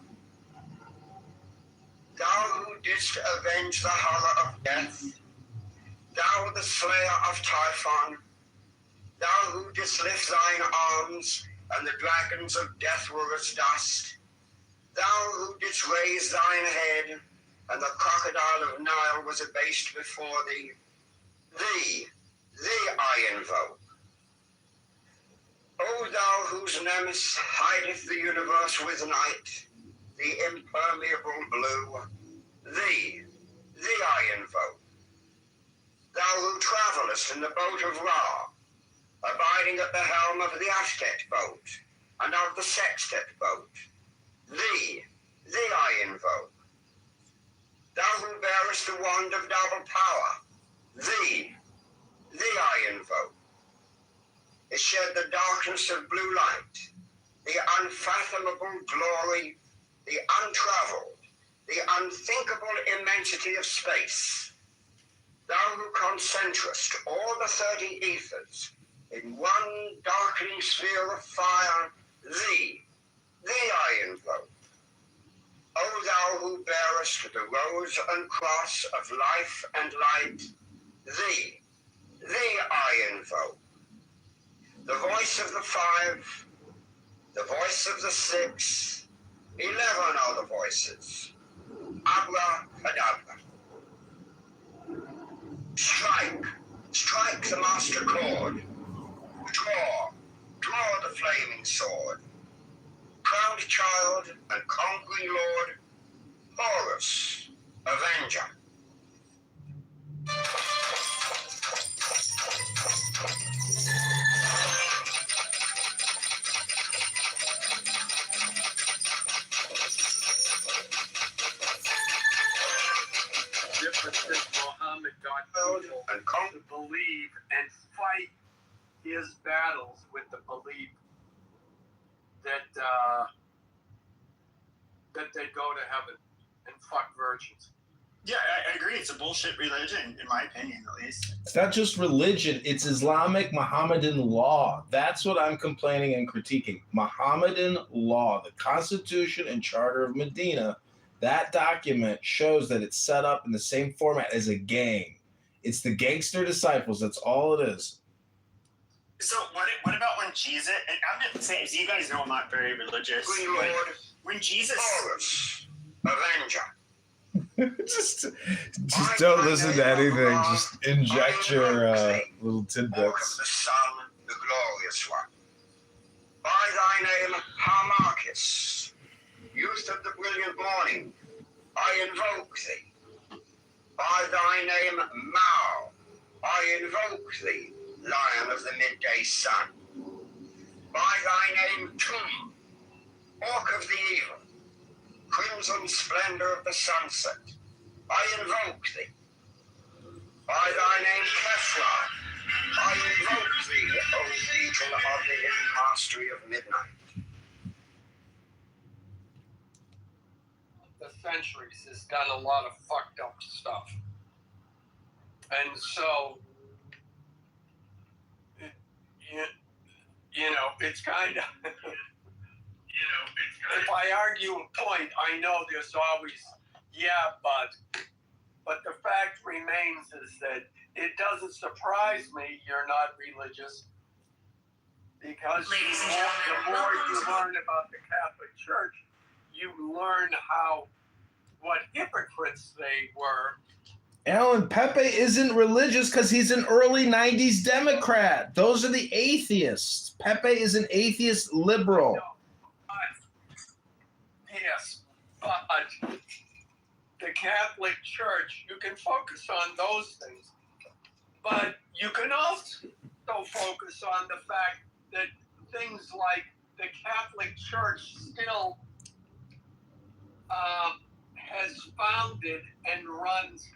Thou who didst avenge the horror of death, thou the slayer of Typhon, thou who didst lift thine arms, and the dragons of death were as dust, thou who didst raise thine head, and the crocodile of Nile was abased before thee, thee I invoke. O thou whose nemesis hideth the universe with night, the impermeable blue, thee I invoke. Thou who travellest in the boat of Ra, abiding at the helm of the Ashtet boat, and of the Sextet boat, thee I invoke. Thou who bearest the wand of double power, thee I invoke. It shed the darkness of blue light, the unfathomable glory, the untravelled, the unthinkable immensity of space. Thou who concentrest all the 30 ethers in one darkening sphere of fire, thee I invoke. O thou who bearest the rose and cross of life and light, thee I invoke. The voice of the 5, the voice of the 6, 11 are the voices. Abracadabra. Strike the master chord. Draw the flaming sword. Crowned child and conquering lord, Horus, avenger. because Muhammad got people to believe and fight his battles with the belief that they'd go to heaven and fuck virgins. Yeah, I agree. It's a bullshit religion, in my opinion, at least. It's not just religion. It's Islamic Mohammedan law. That's what I'm complaining and critiquing. Mohammedan law, the Constitution and Charter of Medina, that document shows that it's set up in the same format as a gang. It's the gangster disciples. That's all it is. So what about when Jesus, and I'm just saying, so you guys know I'm not very religious, but when Jesus... Avenger. just don't listen to anything. Just inject your little tidbits. The Son, the glorious one. By thy name, Harmarchus, youth of the brilliant morning, I invoke thee. By thy name, Mao, I invoke thee, lion of the midday sun. By thy name, Tum, orc of the evil, crimson splendor of the sunset, I invoke thee. By thy name, Kefla, I invoke thee, O beacon of the hidden mastery of midnight. The centuries has done a lot of fucked up stuff. And so, you know, it's kind of... If I argue a point, I know there's always, but the fact remains is that it doesn't surprise me you're not religious, because the more you learn about the Catholic Church, you learn what hypocrites they were. Alan, Pepe isn't religious because he's an early 90s Democrat. Those are the atheists. Pepe is an atheist liberal. Yes, but the Catholic Church, you can focus on those things, but you can also focus on the fact that things like the Catholic Church still has founded and runs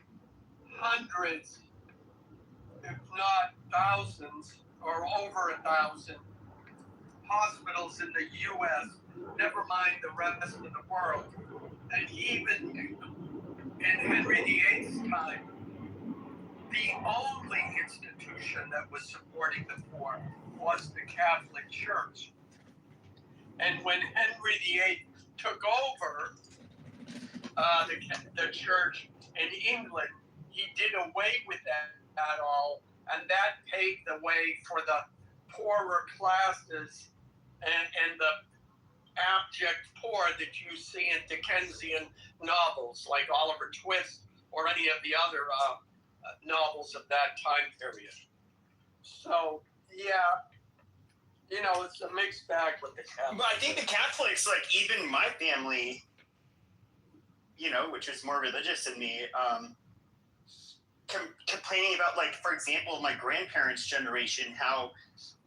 hundreds, if not thousands, or over 1,000 hospitals in the U.S., never mind the rest of the world. And even in Henry VIII's time, the only institution that was supporting the poor was the Catholic Church. And when Henry VIII took over the church in England, he did away with that all, and that paved the way for the poorer classes and the abject poor that you see in Dickensian novels like Oliver Twist or any of the other novels of that time period. So, yeah, you know, it's a mixed bag with the Catholics. But I think the Catholics, like even my family, you know, which is more religious than me, complaining about, like, for example, my grandparents' generation, how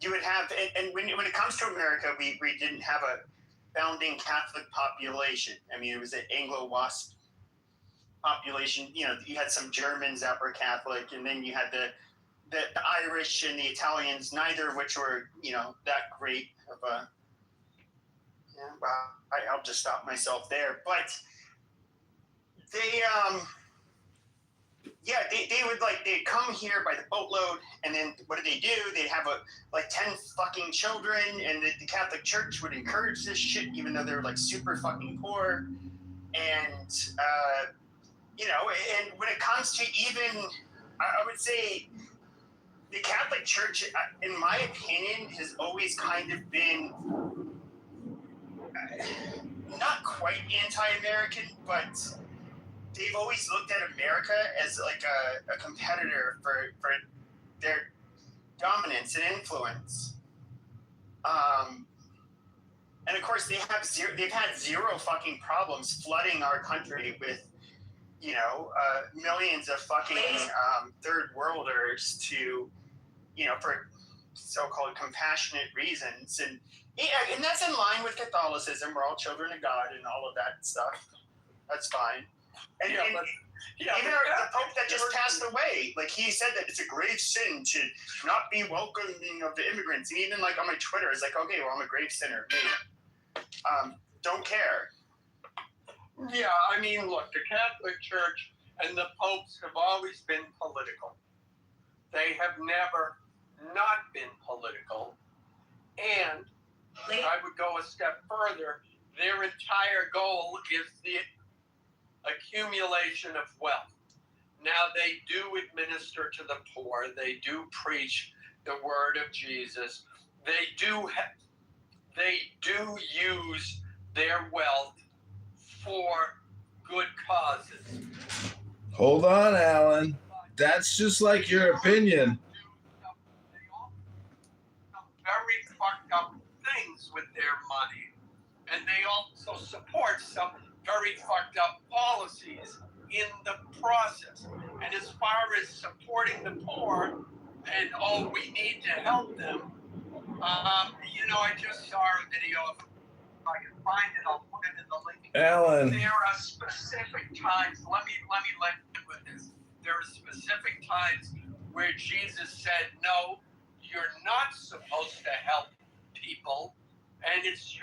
you would have, and when it comes to America, we didn't have a founding Catholic population. I mean, it was an Anglo-Wasp population. You know, you had some Germans that were Catholic, and then you had the Irish and the Italians, neither of which were, you know, that great of a... Yeah, well, I'll just stop myself there. But they they'd come here by the boatload, and then what did they do? They'd have 10 fucking children, and the Catholic Church would encourage this shit, even though they're like super fucking poor. And you know, and when it comes to even, I would say, the Catholic Church, in my opinion, has always kind of been not quite anti-American, but they've always looked at America as like a competitor for their dominance and influence. And of course, they've had zero fucking problems flooding our country with, you know, millions of fucking third worlders to, you know, for so-called compassionate reasons. And that's in line with Catholicism. We're all children of God and all of that stuff. That's fine. And Yeah, even the Pope that just passed away, like he said that it's a grave sin to not be welcoming of the immigrants. And even like on my Twitter, it's like, okay, well, I'm a grave sinner. Maybe. Don't care. Yeah, I mean, look, the Catholic Church and the popes have always been political. They have never not been political. And I would go a step further. Their entire goal is the accumulation of wealth. Now, they do administer to the poor. They do preach the word of Jesus. They do use their wealth for good causes. Hold on, Alan. That's just like your opinion. Very fucked up things with their money. And they also support some very fucked up policies in the process. And as far as supporting the poor and, we need to help them, I just saw a video of, if I can find it, I'll put it in the link. Alan. There are specific times, let me you with this. There are specific times where Jesus said, no, you're not supposed to help people, and it's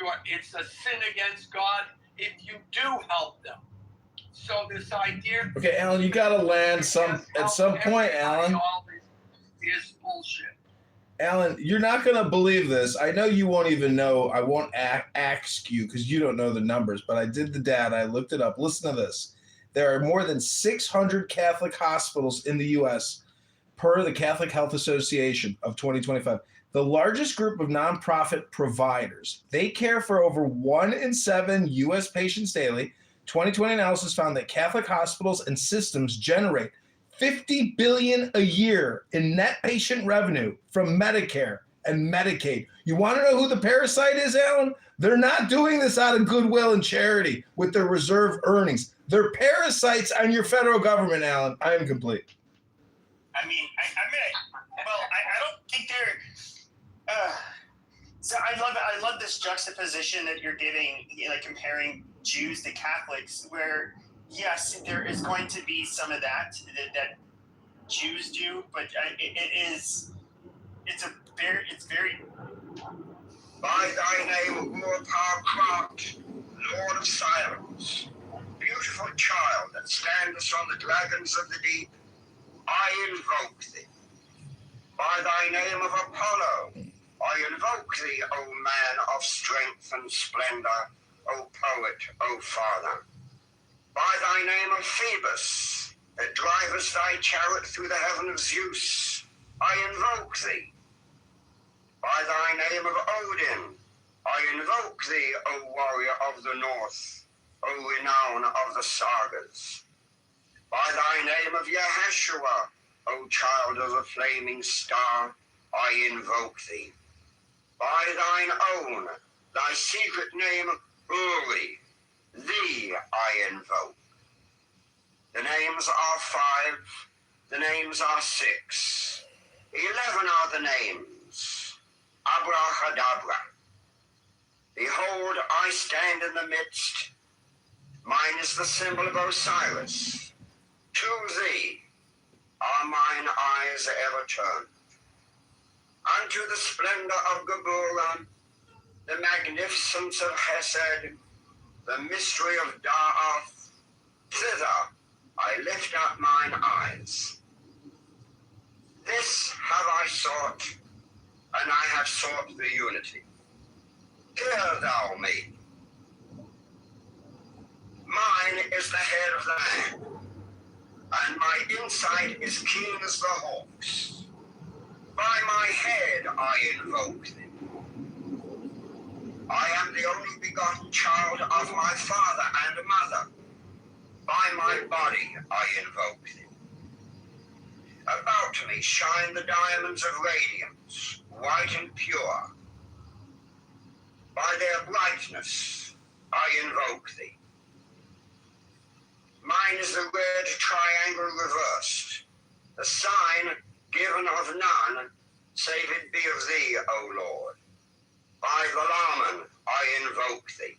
a sin against God if you do help them. So this idea. Okay, Alan, you gotta land at some point, Alan. Is bullshit. Alan, you're not gonna believe this. I know you won't even know. I won't ask you because you don't know the numbers, but I did the data. I looked it up. Listen to this. There are more than 600 Catholic hospitals in the U.S. per the Catholic Health Association of 2025. The largest group of nonprofit providers. They care for over 1 in 7 U.S. patients daily. 2020 analysis found that Catholic hospitals and systems generate $50 billion a year in net patient revenue from Medicare and Medicaid. You want to know who the parasite is, Alan? They're not doing this out of goodwill and charity with their reserve earnings. They're parasites on your federal government, Alan. I am complete. I mean, I don't think they're. So I love this juxtaposition that you're giving, like comparing Jews to Catholics, where yes, there is going to be some of that Jews do, but it's very. By thy name, O Power-Craft, Lord of Silence, beautiful child that standest on the dragons of the deep, I invoke thee. By thy name of Apollo, I invoke thee, O man of strength and splendor, O poet, O father. By thy name of Phoebus, that drivest thy chariot through the heaven of Zeus, I invoke thee. By thy name of Odin, I invoke thee, O warrior of the north, O renown of the sagas. By thy name of Yahshua, O child of the flaming star, I invoke thee. By thine own, thy secret name, Uri, thee I invoke. The names are 5, the names are 6, 11 are the names. Abrahadabra. Behold, I stand in the midst. Mine is the symbol of Osiris. To thee are mine eyes ever turned. Unto the splendor of Geburah, the magnificence of Hesed, the mystery of Da'ath, thither I lift up mine eyes. This have I sought, and I have sought the unity. Hear thou me. Mine is the head of the man, and my insight is keen as the hawk's. By my head I invoke thee. I am the only begotten child of my father and mother. By my body I invoke thee. About me shine the diamonds of radiance, white and pure. By their brightness I invoke thee. Mine is the red triangle reversed, the sign given of none, save it be of thee, O Lord. By the Laman I invoke thee.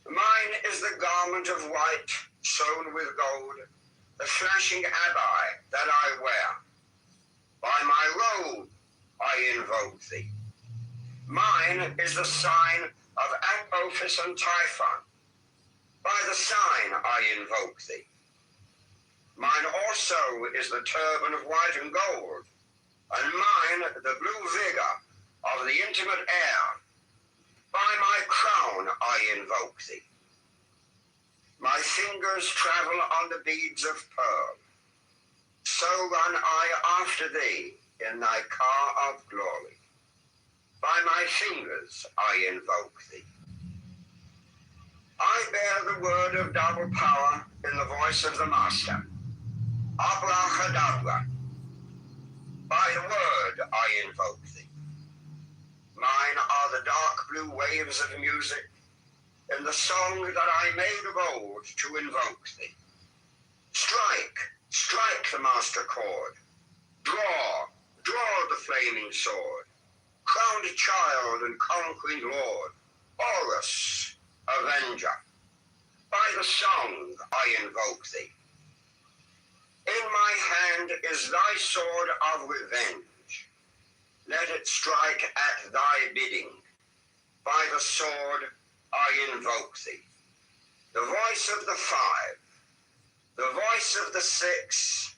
Mine is the garment of white, sewn with gold, the flashing abbai that I wear. By my robe I invoke thee. Mine is the sign of Apophis and Typhon. By the sign I invoke thee. Mine also is the turban of white and gold, and mine the blue vigor of the intimate air. By my crown I invoke thee. My fingers travel on the beads of pearl. So run I after thee in thy car of glory. By my fingers I invoke thee. I bear the word of double power in the voice of the Master. Abracadabra. By the word I invoke thee. Mine are the dark blue waves of music in the song that I made of old to invoke thee. Strike, strike the master chord. Draw, draw the flaming sword. Crowned child and conquering lord, Horus, avenger. By the song I invoke thee. In my hand is thy sword of revenge. Let it strike at thy bidding. By the sword I invoke thee. The voice of the 5, the voice of the 6,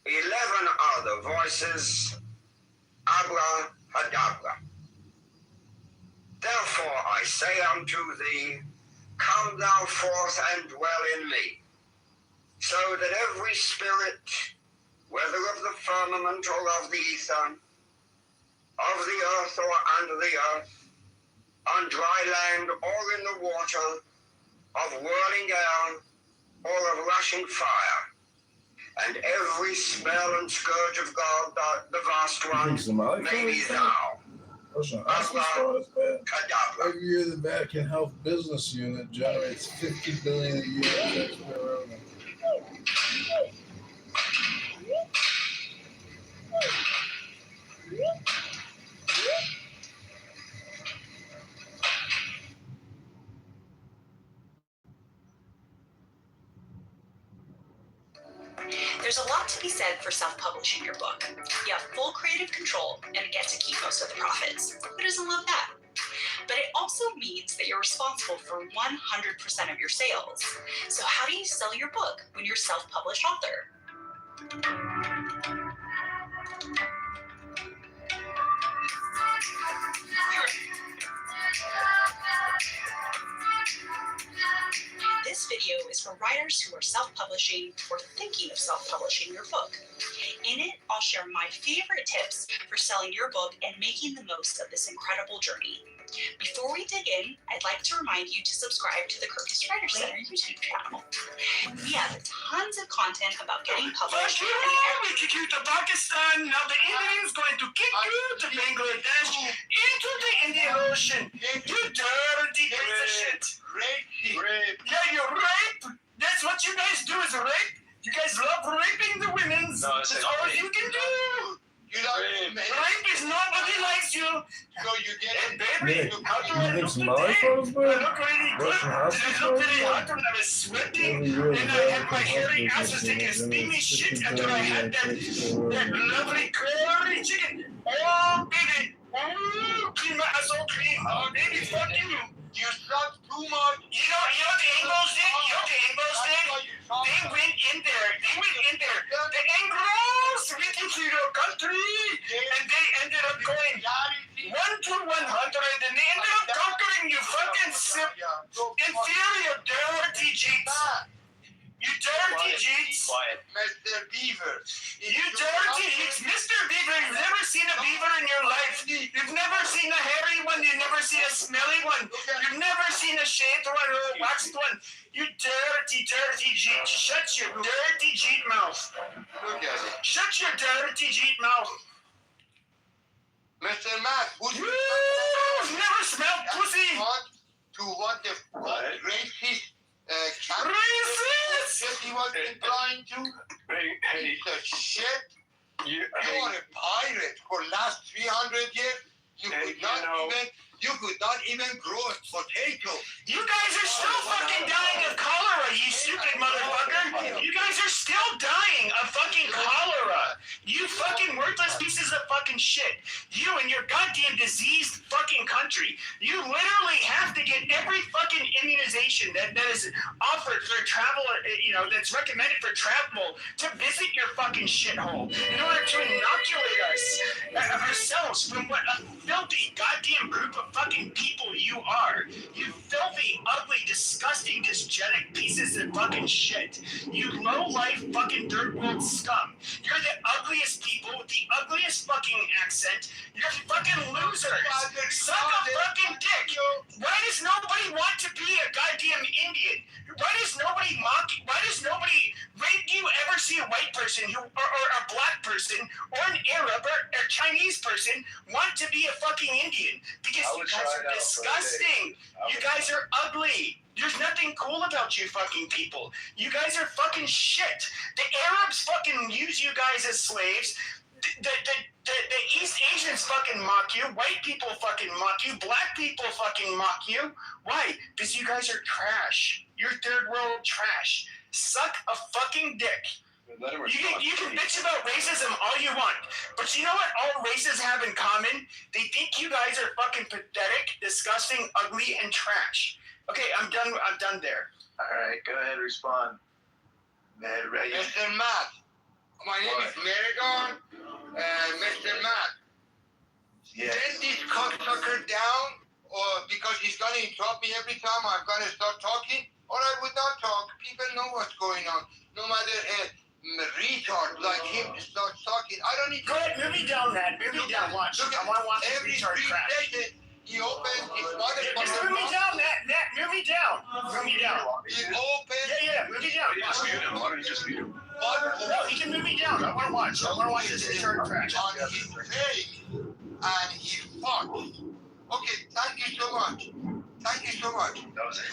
11 other voices, Abracadabra. Therefore I say unto thee, come thou forth and dwell in me, so that every spirit, whether of the firmament or of the ether, of the earth or under the earth, on dry land or in the water, of whirling air or of rushing fire, and every spell and scourge of God, the vast one, may be thou. Every year, the Vatican Health Business Unit generates $50 billion a year in taxpayer revenue. There's a lot to be said for self-publishing your book. You have full creative control and get to keep most of the profits. Who doesn't love that? But it also means that you're responsible for 100% of your sales. So how do you sell your book when you're a self-published author? This video is for writers who are self-publishing or thinking of self-publishing your book. In it, I'll share my favorite tips for selling your book and making the most of this incredible journey. Before we dig in, I'd like to remind you to subscribe to the Kirkus Writer Center YouTube channel. We have tons of content about getting published. We kick you to Pakistan. Now the Indians going to kick you to Bangladesh into the Indian Ocean. You dirty piece of shit. Rape. Yeah, you rape. That's what you guys do is rape. You guys love raping the women. No, that's all you can do. You like rape is nobody likes you. So you get it, baby. How do I look today? I look really good. I look really hot when I was sweating and I had my hairy ass was taking a steamy shit until I had that lovely curly chicken. Oh, baby. Oh, clean my ass all clean. Oh, baby, fuck you. You suck too much. You know the Anglos did? You know the Anglos did? They went in there. The Anglos went into your country and they ended up going 1 to 100 and they ended up conquering you fucking inferior dirty jeeps. You dirty jeeps. Mr. Beaver. You dirty jeeps. Mr. Beaver, you've never seen a beaver in your life. You've never seen a hairy one. You've never seen a smelly one. You've never seen a shaved one or a waxed one. You dirty, dirty jeep. Shut your dirty jeep mouth. Look at it. Shut your dirty jeep mouth. Mr. Matt, you've never smelled pussy. To what the racist racist! He was implying to hey, the shit. You are a pirate for last 300 years. You could not even grow a potato. You guys are still fucking dying of cholera, you stupid motherfuckers. You fucking worthless pieces of fucking shit. You and your goddamn diseased fucking country. You literally have to get every fucking immunization that is offered for travel, that's recommended for travel to visit your fucking shithole in order to inoculate ourselves from what a filthy goddamn group of fucking people you are. You filthy, ugly, disgusting, dysgenic pieces of fucking shit. You low-life fucking third world scum. You're the ugliest people with the ugliest fucking accent. You're fucking losers. Suck a fucking dick. Why does nobody want to be a goddamn Indian? Why does nobody mock you? Why does nobody, when do you ever see a white person or a black person or an Arab or a Chinese person want to be a fucking Indian? Because you guys are disgusting. You guys are ugly. There's nothing cool about you fucking people. You guys are fucking shit. The Arabs fucking use you guys as slaves. The East Asians fucking mock you. White people fucking mock you. Black people fucking mock you. Why? Because you guys are trash. You're third world trash. Suck a fucking dick. You can bitch about racism all you want, but you know what all races have in common? They think you guys are fucking pathetic, disgusting, ugly, and trash. Okay, I'm done there. All right, go ahead, respond. Mr. Matt. My name is Maragon. Mr. Matt. Yes. Send this cocksucker down, or because he's going to interrupt me every time I'm going to start talking, or I would not talk. People know what's going on. No matter a retard like him starts talking. I don't need to... Go ahead, move me down, Matt. Move me down. Watch. I want to watch this retard crash. He opens his motherfucker. Just move me down, Matt. Move me down. Move me down. He opens... Yeah, move me down. Why don't you just mute him? No, he can move me down. I want to watch. I want to watch this retard crash. On his face, and he fucked. Okay, thank you so much. Thank you so much. That was it.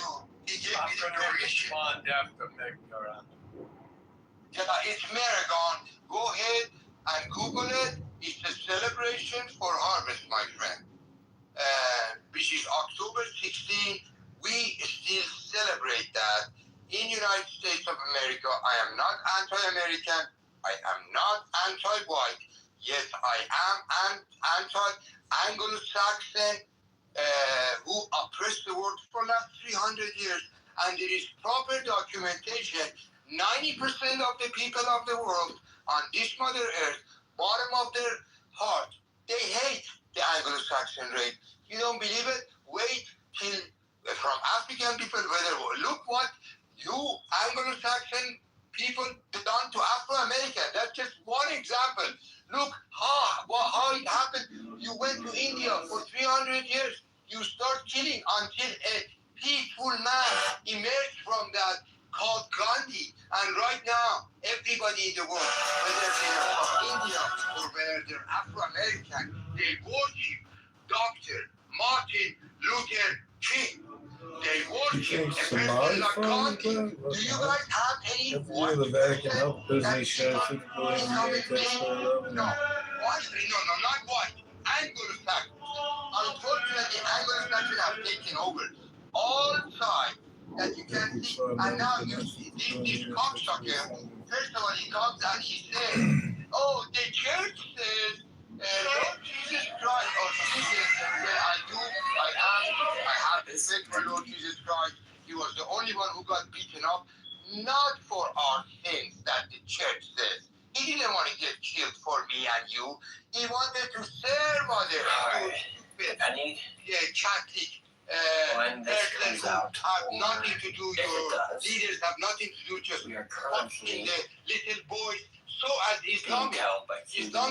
He gave me the permission. Respond after Megara. Yeah, it's Maragon. Go ahead and Google it. It's a celebration for harvest, my friend. Which is October 16. We still celebrate that in United States of America. I am not anti-American. I am not anti-white. Yes, I am anti-Anglo-Saxon who oppressed the world for the last 300 years. And there is proper documentation. 90% of the people of the world on this Mother Earth, bottom of their heart, they hate the Anglo-Saxon race. You don't believe it? Wait till from African people, look what you Anglo-Saxon people done to Afro-American. That's just one example. Look how it happened. You went to India for 300 years. You start killing until a peaceful man emerged from that called Gandhi. And right now, everybody in the world, whether they're from India or whether they're Afro-American, they worship Dr. Martin Luther King. They worship a person like Gandhi. Do you guys have any the Vatican Health Business Show. No, not white. Anglo-Saxon. Unfortunately, Anglo-Saxon have taken over all sides that you can see. And now you see this cocksucker. First of all, he comes and he says, oh, the church says, Lord Jesus Christ, or Jesus, I have respect for Lord Jesus Christ. He was the only one who got beaten up, not for our sins that the church says. He didn't want to get killed for me and you. He wanted to serve others. Catholic when this comes out, have nothing to do, your leaders have nothing to do, just fucking the little boys. So as Islamic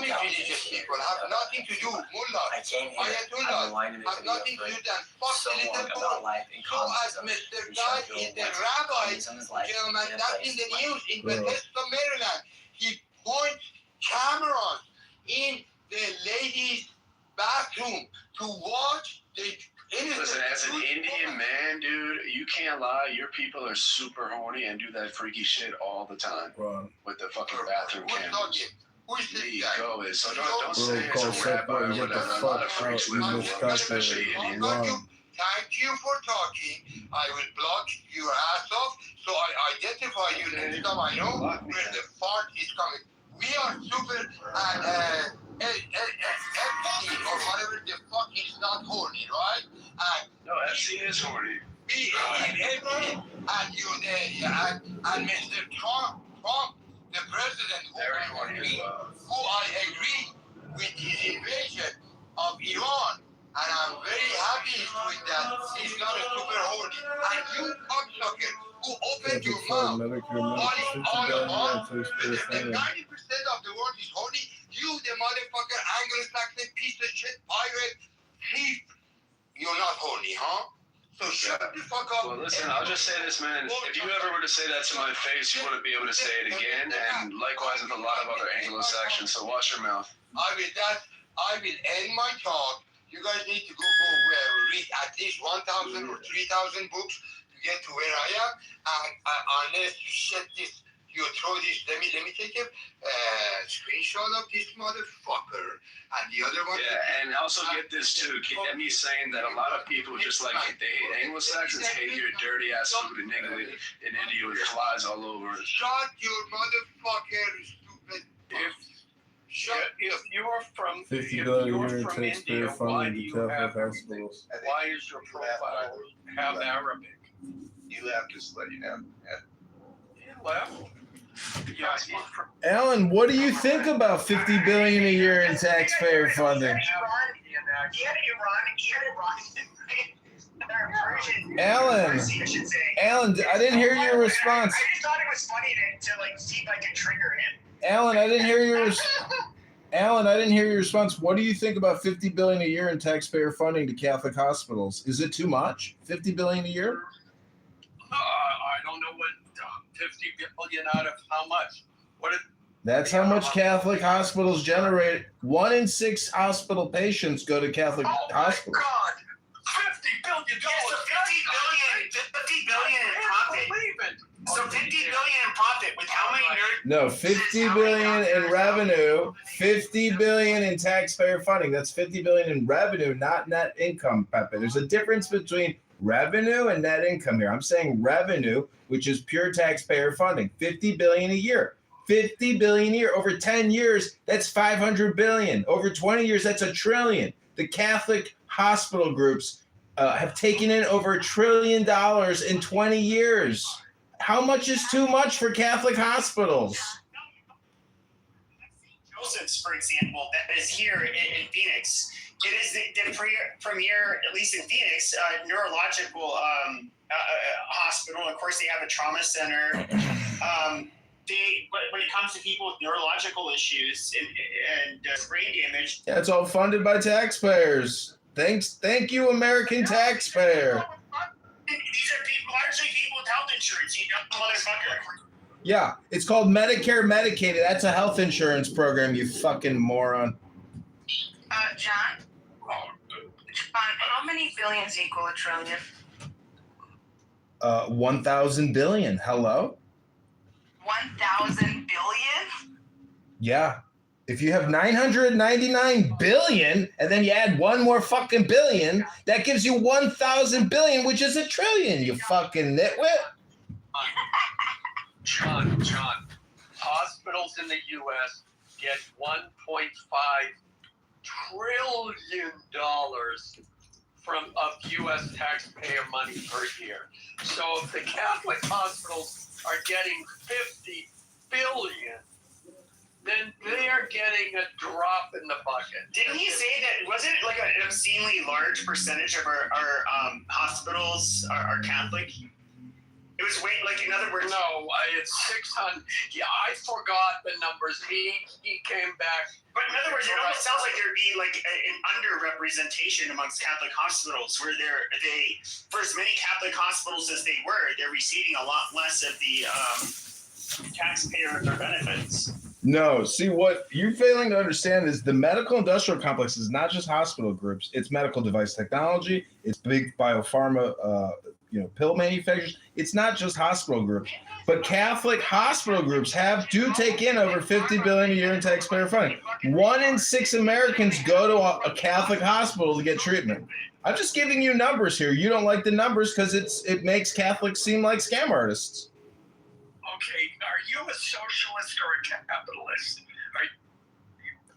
religious people have nothing to do, mullahs, ayatollahs, have nothing to do than fuck the little boy. So as Mr. Guy is the rabbi, gentlemen, that's in the news in Bethesda, Maryland. He points cameras in the ladies' bathroom to watch the Listen, as an Indian man, dude, you can't lie. Your people are super horny and do that freaky shit all the time with the fucking bathroom cameras. There you go. So don't say it's a rabbi or whatever. A lot of freaks live in the world, especially Indian. Thank you for talking. I will block your ass off so I identify you next time I know where the fart is coming. We are super FT or whatever the fuck is not horny, right? No, FC is horny. And Mr. Trump, the president, who I agree with his invasion of Iran, and I'm very happy with that. He's not a super horny. And you cocksucker who opened your mouth, all the 90% of the world is horny. You, the motherfucker, Anglo-Saxon piece of shit, pirate, thief, you're not horny, huh? So shut the fuck up. Well, listen, I'll just say this, man. If you ever were to say that to my face, you wouldn't be able to say it again, and likewise with a lot of other Anglo-Saxons, so watch your mouth. I will end my talk. You guys need to go read at least 1,000 or 3,000 books to get to where I am. And unless you shut this, you throw this. Let me take a screenshot of this motherfucker and the other one. Yeah, and also get this too. Get me saying that a lot of people just like they hate Anglo-Saxons, hate your dirty ass food in England, in India with flies all over it. Shut your motherfucker, stupid. If you're from $50 billion from India, why do you have hospitals? why is your profile have Arabic? He left, just to let you know. He left. Yeah, he's from Alan, what do you think about $50 billion a year in taxpayer funding? Alan, I didn't hear your response. I just thought it was funny to like see if I could trigger him. Alan, I didn't hear your response. What do you think about $50 billion a year in taxpayer funding to Catholic hospitals? Is it too much? $50 billion a year? I don't know what 50 billion out of how much. That's how much Catholic hospitals generate. 1 in 6 hospital patients go to Catholic hospitals. God, $50 billion. Yes, so 50 billion in profit. So 50 billion in profit with how many nerds? No, 50 billion in revenue, 50 billion in taxpayer funding. That's 50 billion in revenue, not net income, Pepe. There's a difference between revenue and net income here. I'm saying revenue, which is pure taxpayer funding, 50 billion a year. 50 billion a year. Over 10 years, that's 500 billion. Over 20 years, that's $1 trillion. The Catholic hospital groups have taken in over $1 trillion in 20 years. How much is too much for Catholic hospitals? Joseph's, for example, that is here in Phoenix. It is the premier, at least in Phoenix, neurological hospital. Of course, they have a trauma center. When it comes to people with neurological issues and brain damage, yeah, it's all funded by taxpayers. Thank you, American taxpayer. These are largely people with health insurance, you dumb motherfucker. Yeah, it's called Medicare Medicaid. That's a health insurance program, you fucking moron. John, how many billions equal $1 trillion? 1,000 billion. Hello? 1,000 billion? Yeah. If you have 999 billion and then you add one more fucking billion, that gives you 1,000 billion, which is $1 trillion, you fucking nitwit. John, hospitals in the U.S. get $1.5 trillion of U.S. taxpayer money per year. So if the Catholic hospitals are getting 50 billion, then they are getting a drop in the bucket. Didn't he say that, wasn't it like an obscenely large percentage of our hospitals are Catholic? It was in other words. No, it's 600. Yeah, I forgot the numbers. He came back. But in other words, it almost sounds like there'd be like an underrepresentation amongst Catholic hospitals, where they, for as many Catholic hospitals as they were, they're receiving a lot less of the taxpayer benefits. No, see, what you're failing to understand is the medical industrial complex is not just hospital groups. It's medical device technology. It's big biopharma, pill manufacturers. It's not just hospital groups, but Catholic hospital groups do take in over 50 billion a year in taxpayer funding. 1 in 6 Americans go to a Catholic hospital to get treatment. I'm just giving you numbers here. You don't like the numbers because it makes Catholics seem like scam artists. Okay, are you a socialist or a capitalist?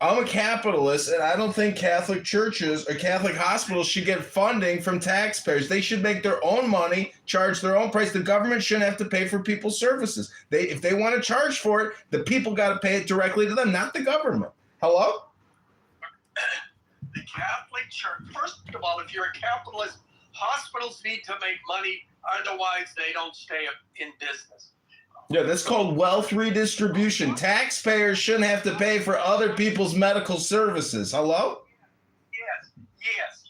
I'm a capitalist, and I don't think Catholic churches or Catholic hospitals should get funding from taxpayers. They should make their own money, charge their own price. The government shouldn't have to pay for people's services. If they want to charge for it, the people got to pay it directly to them, not the government. Hello? The Catholic Church, first of all, if you're a capitalist, hospitals need to make money, otherwise they don't stay in business. Yeah, that's called wealth redistribution. Taxpayers shouldn't have to pay for other people's medical services. Hello? Yes.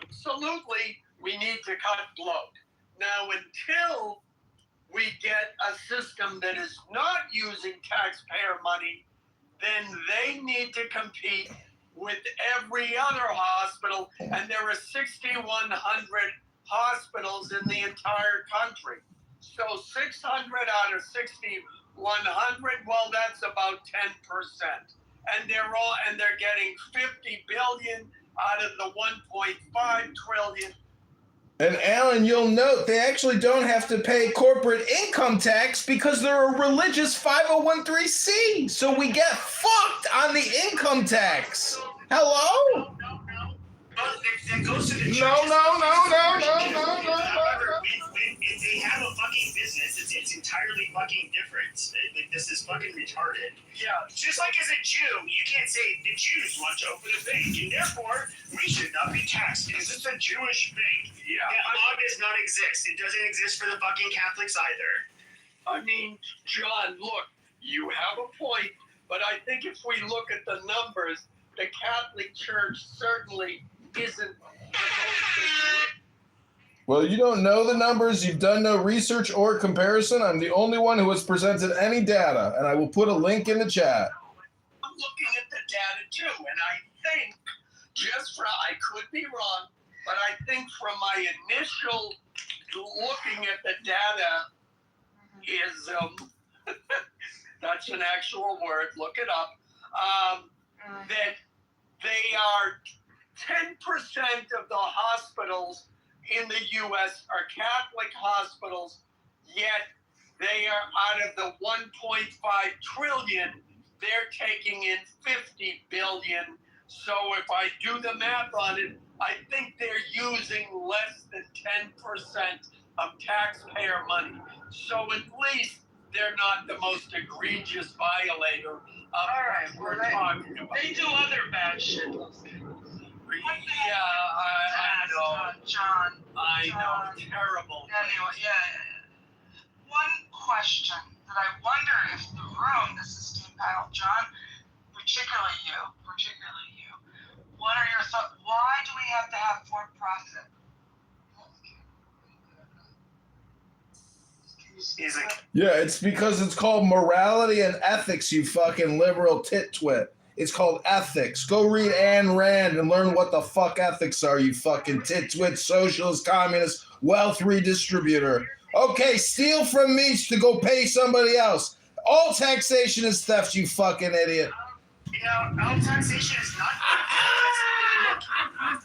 Absolutely, we need to cut bloat. Now, until we get a system that is not using taxpayer money, then they need to compete with every other hospital, and there are 6,100 hospitals in the entire country. So 600 out of 6,100, well, that's about 10%. And they're getting 50 billion out of the 1.5 trillion. And Alan, you'll note they actually don't have to pay corporate income tax because they're a religious 501(c)(3). So we get fucked on the income tax. Hello? That goes to the churches. No. If they have a fucking business, it's entirely fucking different. This is fucking retarded. Yeah. Just like as a Jew, you can't say the Jews want to open a bank, and therefore we should not be taxed because it's a Jewish bank. Yeah. That law does not exist. It doesn't exist for the fucking Catholics either. I mean, John, look, you have a point, but I think if we look at the numbers, the Catholic Church certainly isn't. Well, you don't know the numbers. You've done no research or comparison. I'm the only one who has presented any data, and I will put a link in the chat. I'm looking at the data too, and I think I could be wrong, but I think from my initial looking at the data is, that's an actual word, look it up, that they are 10% of the hospitals in the U.S. are Catholic hospitals, yet they are out of the 1.5 trillion, they're taking in 50 billion. So if I do the math on it, I think they're using less than 10% of taxpayer money. So at least they're not the most egregious violator of what we're talking about. They do other bad shit. Yeah, I know. John. I know. Terrible. Anyway, yeah. One question that I wonder if the room, this esteemed panel, John, particularly you, what are your thoughts? Why do we have to have for-profit? Yeah, it's because it's called morality and ethics, you fucking liberal tit-twit. It's called ethics. Go read Ayn Rand and learn what the fuck ethics are, you fucking tit-twit, socialist, communist, wealth redistributor. Okay, steal from me to go pay somebody else. All taxation is theft, you fucking idiot. You know, all taxation is not.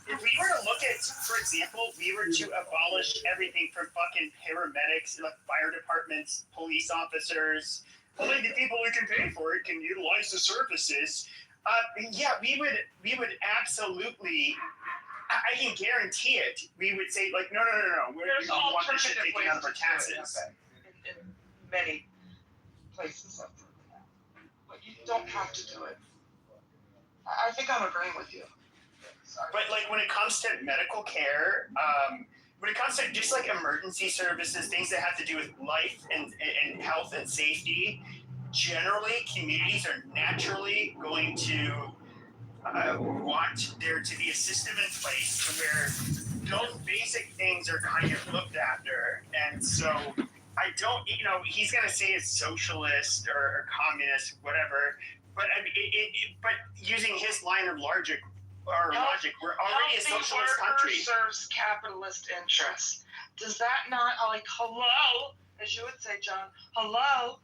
If we were to look at, for example, we were to abolish everything from fucking paramedics, like fire departments, police officers, only the people who can pay for it can utilize the services. Yeah, we would absolutely. I can guarantee it. We would say like, no. We want this shit taken out of our taxes. In many places, but you don't have to do it. I think I'm agreeing with you. Sorry. But like when it comes to medical care, when it comes to just like emergency services, things that have to do with life and health and safety, generally communities are naturally going to want there to be a system in place to where those basic things are kind of looked after. And so I don't, he's going to say it's socialist or communist, whatever. But I mean, but using his line of logic, we're already a socialist country. Serves capitalist interests. Does that not, like, hello, as you would say, John, hello?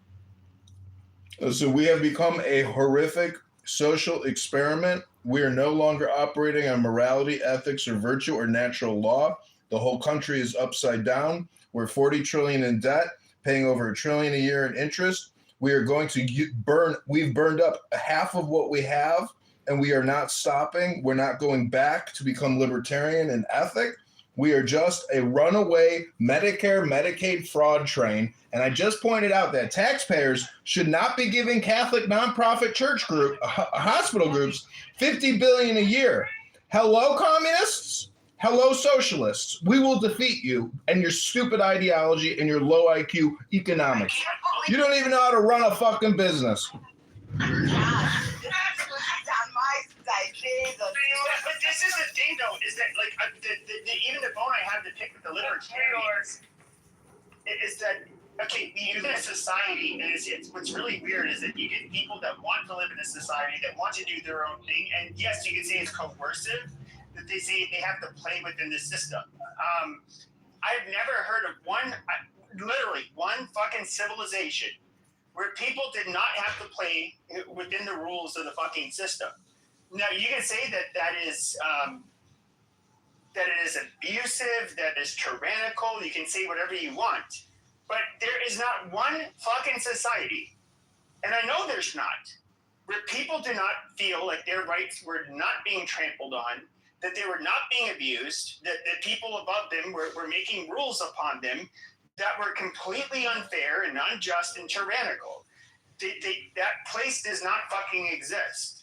So we have become a horrific social experiment. We are no longer operating on morality, ethics, or virtue, or natural law. The whole country is upside down. We're $40 trillion in debt, paying over $1 trillion a year in interest. We are going to we've burned up half of what we have, and we are not stopping. We're not going back to become libertarian and ethic. We are just a runaway Medicare, Medicaid fraud train. And I just pointed out that taxpayers should not be giving Catholic nonprofit church hospital groups $50 billion a year. Hello, communists. Hello, socialists. We will defeat you and your stupid ideology and your low IQ economics. You don't even know how to run a fucking business. But this is the thing, though, is that like even the bone I have to pick with the libertarians is that okay, we live in a society, and it's what's really weird is that you get people that want to live in a society that want to do their own thing, and yes, you can say it's coercive, that they say they have to play within the system. I've never heard of literally one fucking civilization where people did not have to play within the rules of the fucking system. Now, you can say that it is abusive, that is tyrannical, you can say whatever you want, but there is not one fucking society, and I know there's not, where people do not feel like their rights were not being trampled on, that they were not being abused, that people above them were making rules upon them that were completely unfair and unjust and tyrannical. That place does not fucking exist.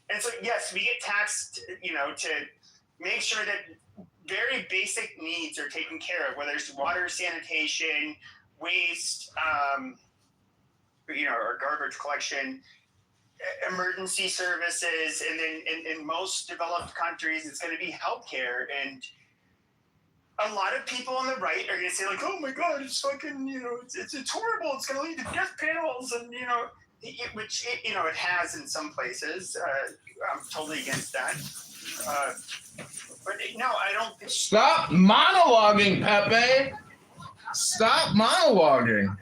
And so, yes, we get taxed, to make sure that very basic needs are taken care of, whether it's water, sanitation, waste, or garbage collection, emergency services, and then in most developed countries, it's going to be healthcare. And a lot of people on the right are going to say, like, oh my God, it's fucking, it's horrible. It's going to lead to death panels, and, which it has in some places. I'm totally against that. But no, I don't think. Stop monologuing, Pepe. Stop monologuing.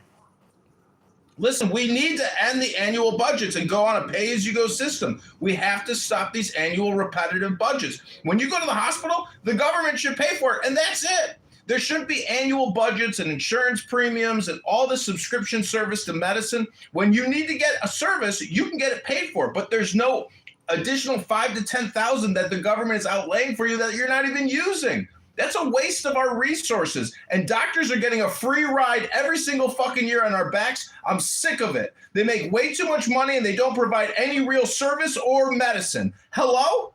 Listen, we need to end the annual budgets and go on a pay-as-you-go system. We have to stop these annual repetitive budgets. When you go to the hospital, the government should pay for it, and that's it. There shouldn't be annual budgets and insurance premiums and all the subscription service to medicine. When you need to get a service, you can get it paid for, but there's no additional $5,000 to $10,000 that the government is outlaying for you that you're not even using. That's a waste of our resources. And doctors are getting a free ride every single fucking year on our backs. I'm sick of it. They make way too much money and they don't provide any real service or medicine. Hello?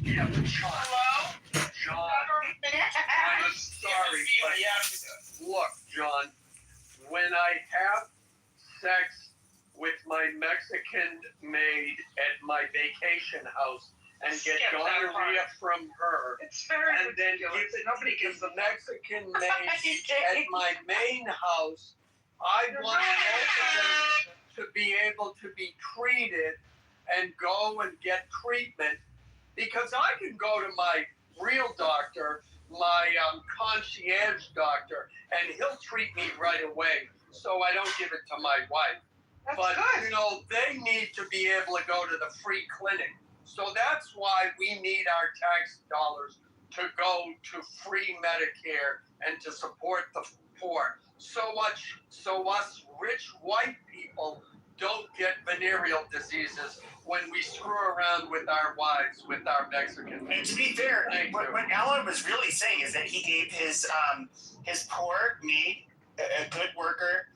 Yeah, hello? John. I'm sorry, but look, John, when I have sex with my Mexican maid at my vacation house and get gonorrhea from her, and then give the Mexican maid at my main house, I want both of them to be able to be treated and go and get treatment, because I can go to my real doctor, my concierge doctor, and he'll treat me right away, so I don't give it to my wife. That's but, good. They need to be able to go to the free clinic. So that's why we need our tax dollars to go to free Medicare and to support the poor. So us rich white people don't get venereal diseases when we screw around with our wives, with our Mexican. And to be fair, what Alan was really saying is that he gave his poor maid, a good worker,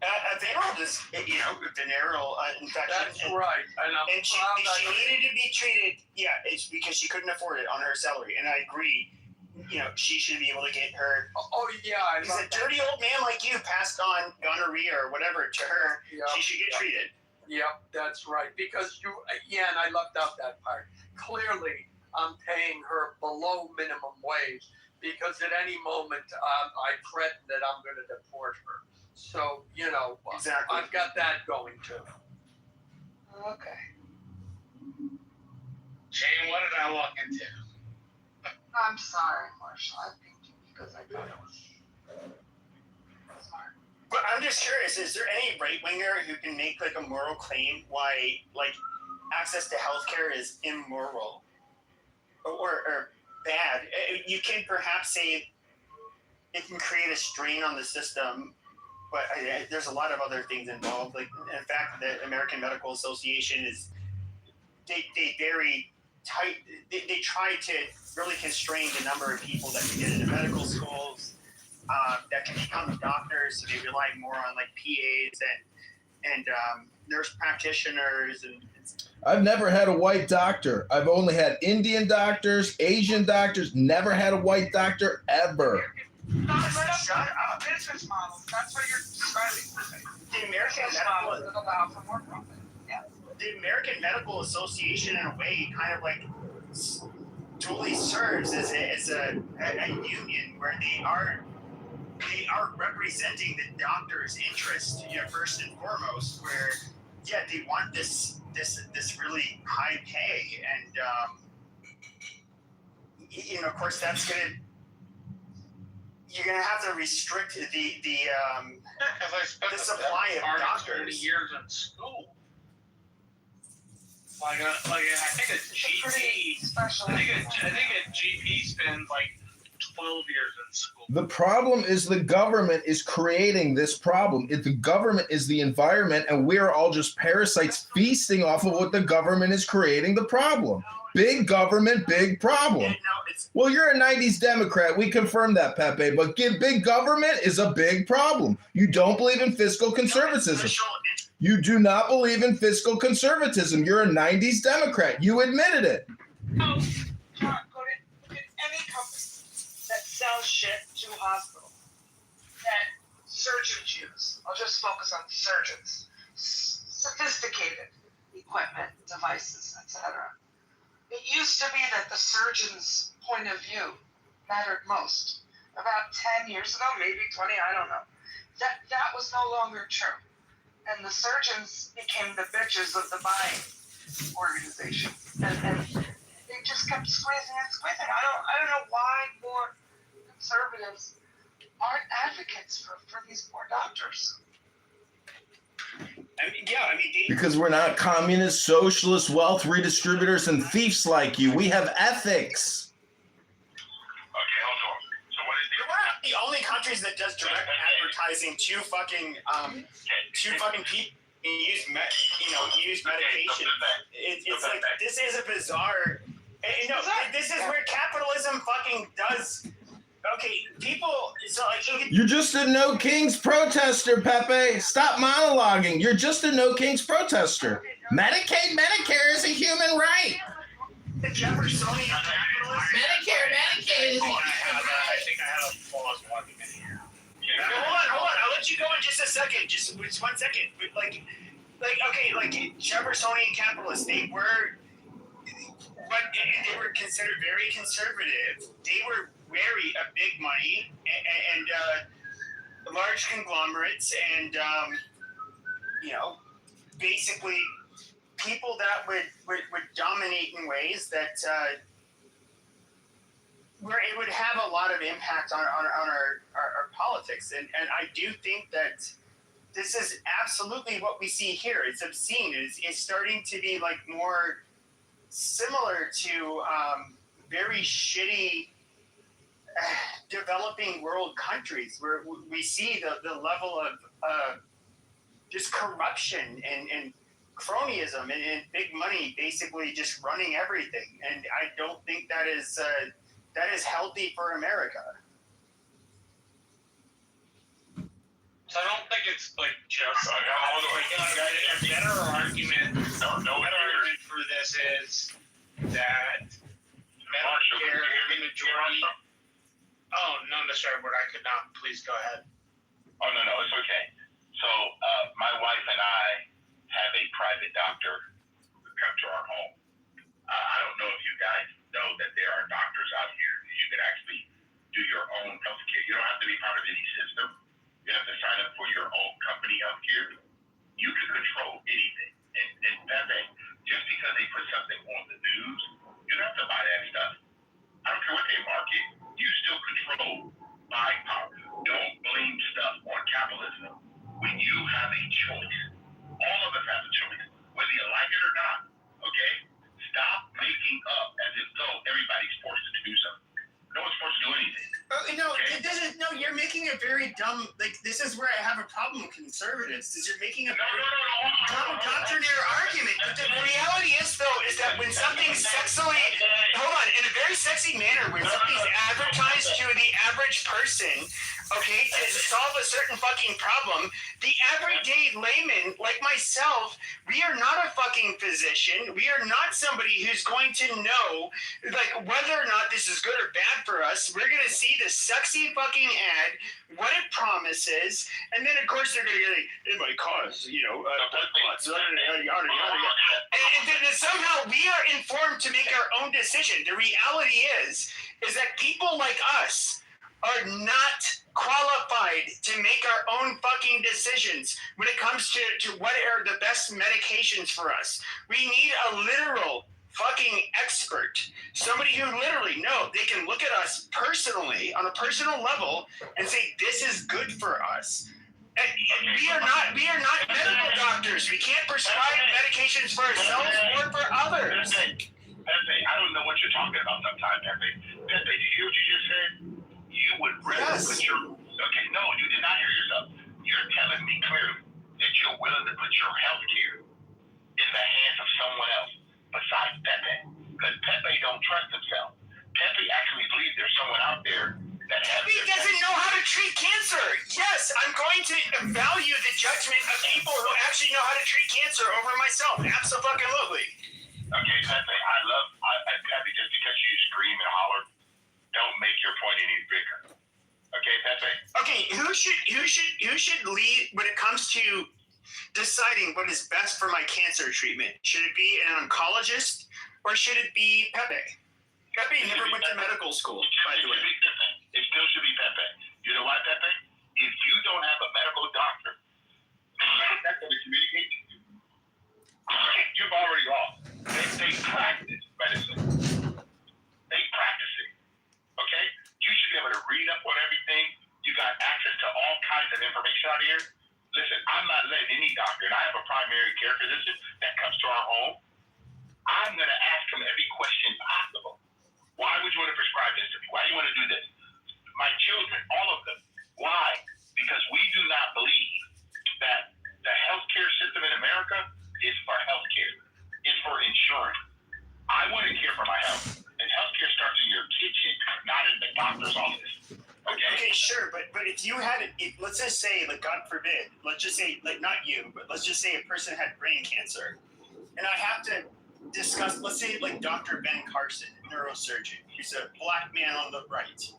a venereal infection. That's right. And she needed to be treated. Yeah, it's because she couldn't afford it on her salary. And I agree. She should be able to get her. Oh yeah, because a dirty old man like you passed on gonorrhea or whatever to her. Yep. She should get treated. Yep, that's right. Because and I left out that part. Clearly, I'm paying her below minimum wage because at any moment I threaten that I'm going to deport her. So, exactly. I've got that going too. Okay. Shane, what did I walk into? I'm sorry, Marshall. I picked you because I thought it was smart. But I'm just curious, is there any right-winger who can make a moral claim why access to healthcare is immoral or bad? You can perhaps say it can create a strain on the system, but there's a lot of other things involved. Like, in fact, the American Medical Association is they very tight. They try to really constrain the number of people that can get into medical schools, that can become doctors. So they rely more on like PAs and nurse practitioners. And I've never had a white doctor. I've only had Indian doctors, Asian doctors. Never had a white doctor ever. Shut up. Business model. That's what you're describing. The American Medical Association, in a way, kind of like totally serves as a union where they are representing the doctor's interest, first and foremost. Where they want this really high pay, and of course you're gonna have to restrict the supply of doctors. 20 years in school. Like I think a GP. I think a GP spends like 12 years in school. The problem is the government is creating this problem. The government is the environment, and we're all just parasites feasting off of what the government is creating the problem. Big government, big problem. Well, you're a 90s Democrat. We confirmed that, Pepe. But big government is a big problem. You don't believe in fiscal conservatism. You do not believe in fiscal conservatism. You're a 90s Democrat. You admitted it. No, John, go to any company that sells shit to hospitals that surgeons use. I'll just focus on surgeons. Sophisticated equipment, devices, etc. It used to be that the surgeon's point of view mattered most. About 10 years ago, maybe 20, I don't know. That was no longer true. And the surgeons became the bitches of the buying organization. And they just kept squeezing and squeezing. I don't know why more conservatives aren't advocates for these poor doctors. Because we're not communist, socialist, wealth redistributors, and thieves like you. We have ethics. Okay, hold on. So what is We're one of the only countries that does direct advertising to fucking people use medication. It's like, this is a bizarre. This is where capitalism fucking does. Okay, people. So like, You're just a no kings protester, Pepe. Stop monologuing. You're just a no kings protester. Medicaid, Medicare is a human right. The Jeffersonian capitalist. Medicare is. I think I had a pause 1 minute here. Hold on. I'll let you go in just a second. Just 1 second. Like Jeffersonian capitalists, they were considered very conservative. They were wary of big money and large conglomerates and basically people that would dominate in ways that where it would have a lot of impact on our politics. And I do think that this is absolutely what we see here. It's obscene. It's starting to be like more similar to very shitty developing world countries where we see the level of just corruption and cronyism and big money basically just running everything. And I don't think that is healthy for America. So I don't think it's like just a better argument for this is that Medicare, the majority. Oh, no, Mr. Edward, I could not. Please go ahead. Oh, no, it's okay. So my wife and I have a private doctor who comes to our home. I don't know if you guys know that there are doctors out here that you can actually do your own health care. You don't have to be part of any system. You have to sign up for your own company health care. You can control anything. And Pepe, just because they put something on the news, you don't have to buy that stuff. I don't care what they market. You still control buying power. Don't blame stuff on capitalism when you have a choice. All of us have a choice, whether you like it or not. Okay? Stop making up as if everybody's forced to do something. No one's forced to do anything. You're making it very very dumb. Like, this is where I have a problem with conservatives. Is you're making a very dumb doctrinaire argument. But the reality is, though, is that when something's sexily, hold on, in a very sexy manner, when something's advertised to the average person, okay, to solve a certain fucking problem, the everyday layman, like myself, we are not a fucking physician. We are not somebody who's going to know, like, whether or not this is good or bad for us. We're going to see the sexy fucking ad, what it promises, and then, of course, they're going to get, it might cause, you know, blood clots, yada, yada, yada, yada. And then somehow we are informed to make our own decision. The reality is that people like us are not qualified to make our own fucking decisions when it comes to what are the best medications for us. We need a literal fucking expert, somebody who literally they can look at us personally on a personal level and say this is good for us. And we are not medical doctors. We can't prescribe medications for ourselves or for others. Pepe, I don't know what you're talking about sometimes, Pepe. Pepe, did you hear what you just said? You would rather put your... Okay, no, you did not hear yourself. You're telling me clearly that you're willing to put your health care in the hands of someone else besides Pepe. Because Pepe don't trust himself. Pepe actually believes there's someone out there that has... Pepe doesn't know how to treat cancer. Yes, I'm going to value the judgment of people who actually know how to treat cancer over myself. Absolutely. Okay, Pepe, Pepe, just because you scream and holler, don't make your point any bigger. Okay, Pepe? Okay, who should lead when it comes to deciding what is best for my cancer treatment? Should it be an oncologist or should it be Pepe? Pepe never went to medical school, by the way. It still should be Pepe. You know why, Pepe? If you don't have a medical doctor that's going to communicate to you, you've already lost. They practice medicine. They practice it. Okay? You should be able to read up on everything. You got access to all kinds of information out here. Listen, I'm not letting any doctor, and I have a primary care physician that comes to our home. I'm going to ask him every question possible. Why would you want to prescribe this to me? Why do you want to do this? My children, all of them. Why? Because we do not believe that the healthcare system in America is for healthcare. It's for insurance. I want to care for my health. And healthcare starts in your kitchen, not in the doctor's office. Okay, sure, but if you had let's just say, like, God forbid, let's just say, like, not you, but let's just say a person had brain cancer, and I have to discuss, let's say, like, Dr. Ben Carson, neurosurgeon. He's a black man on the right.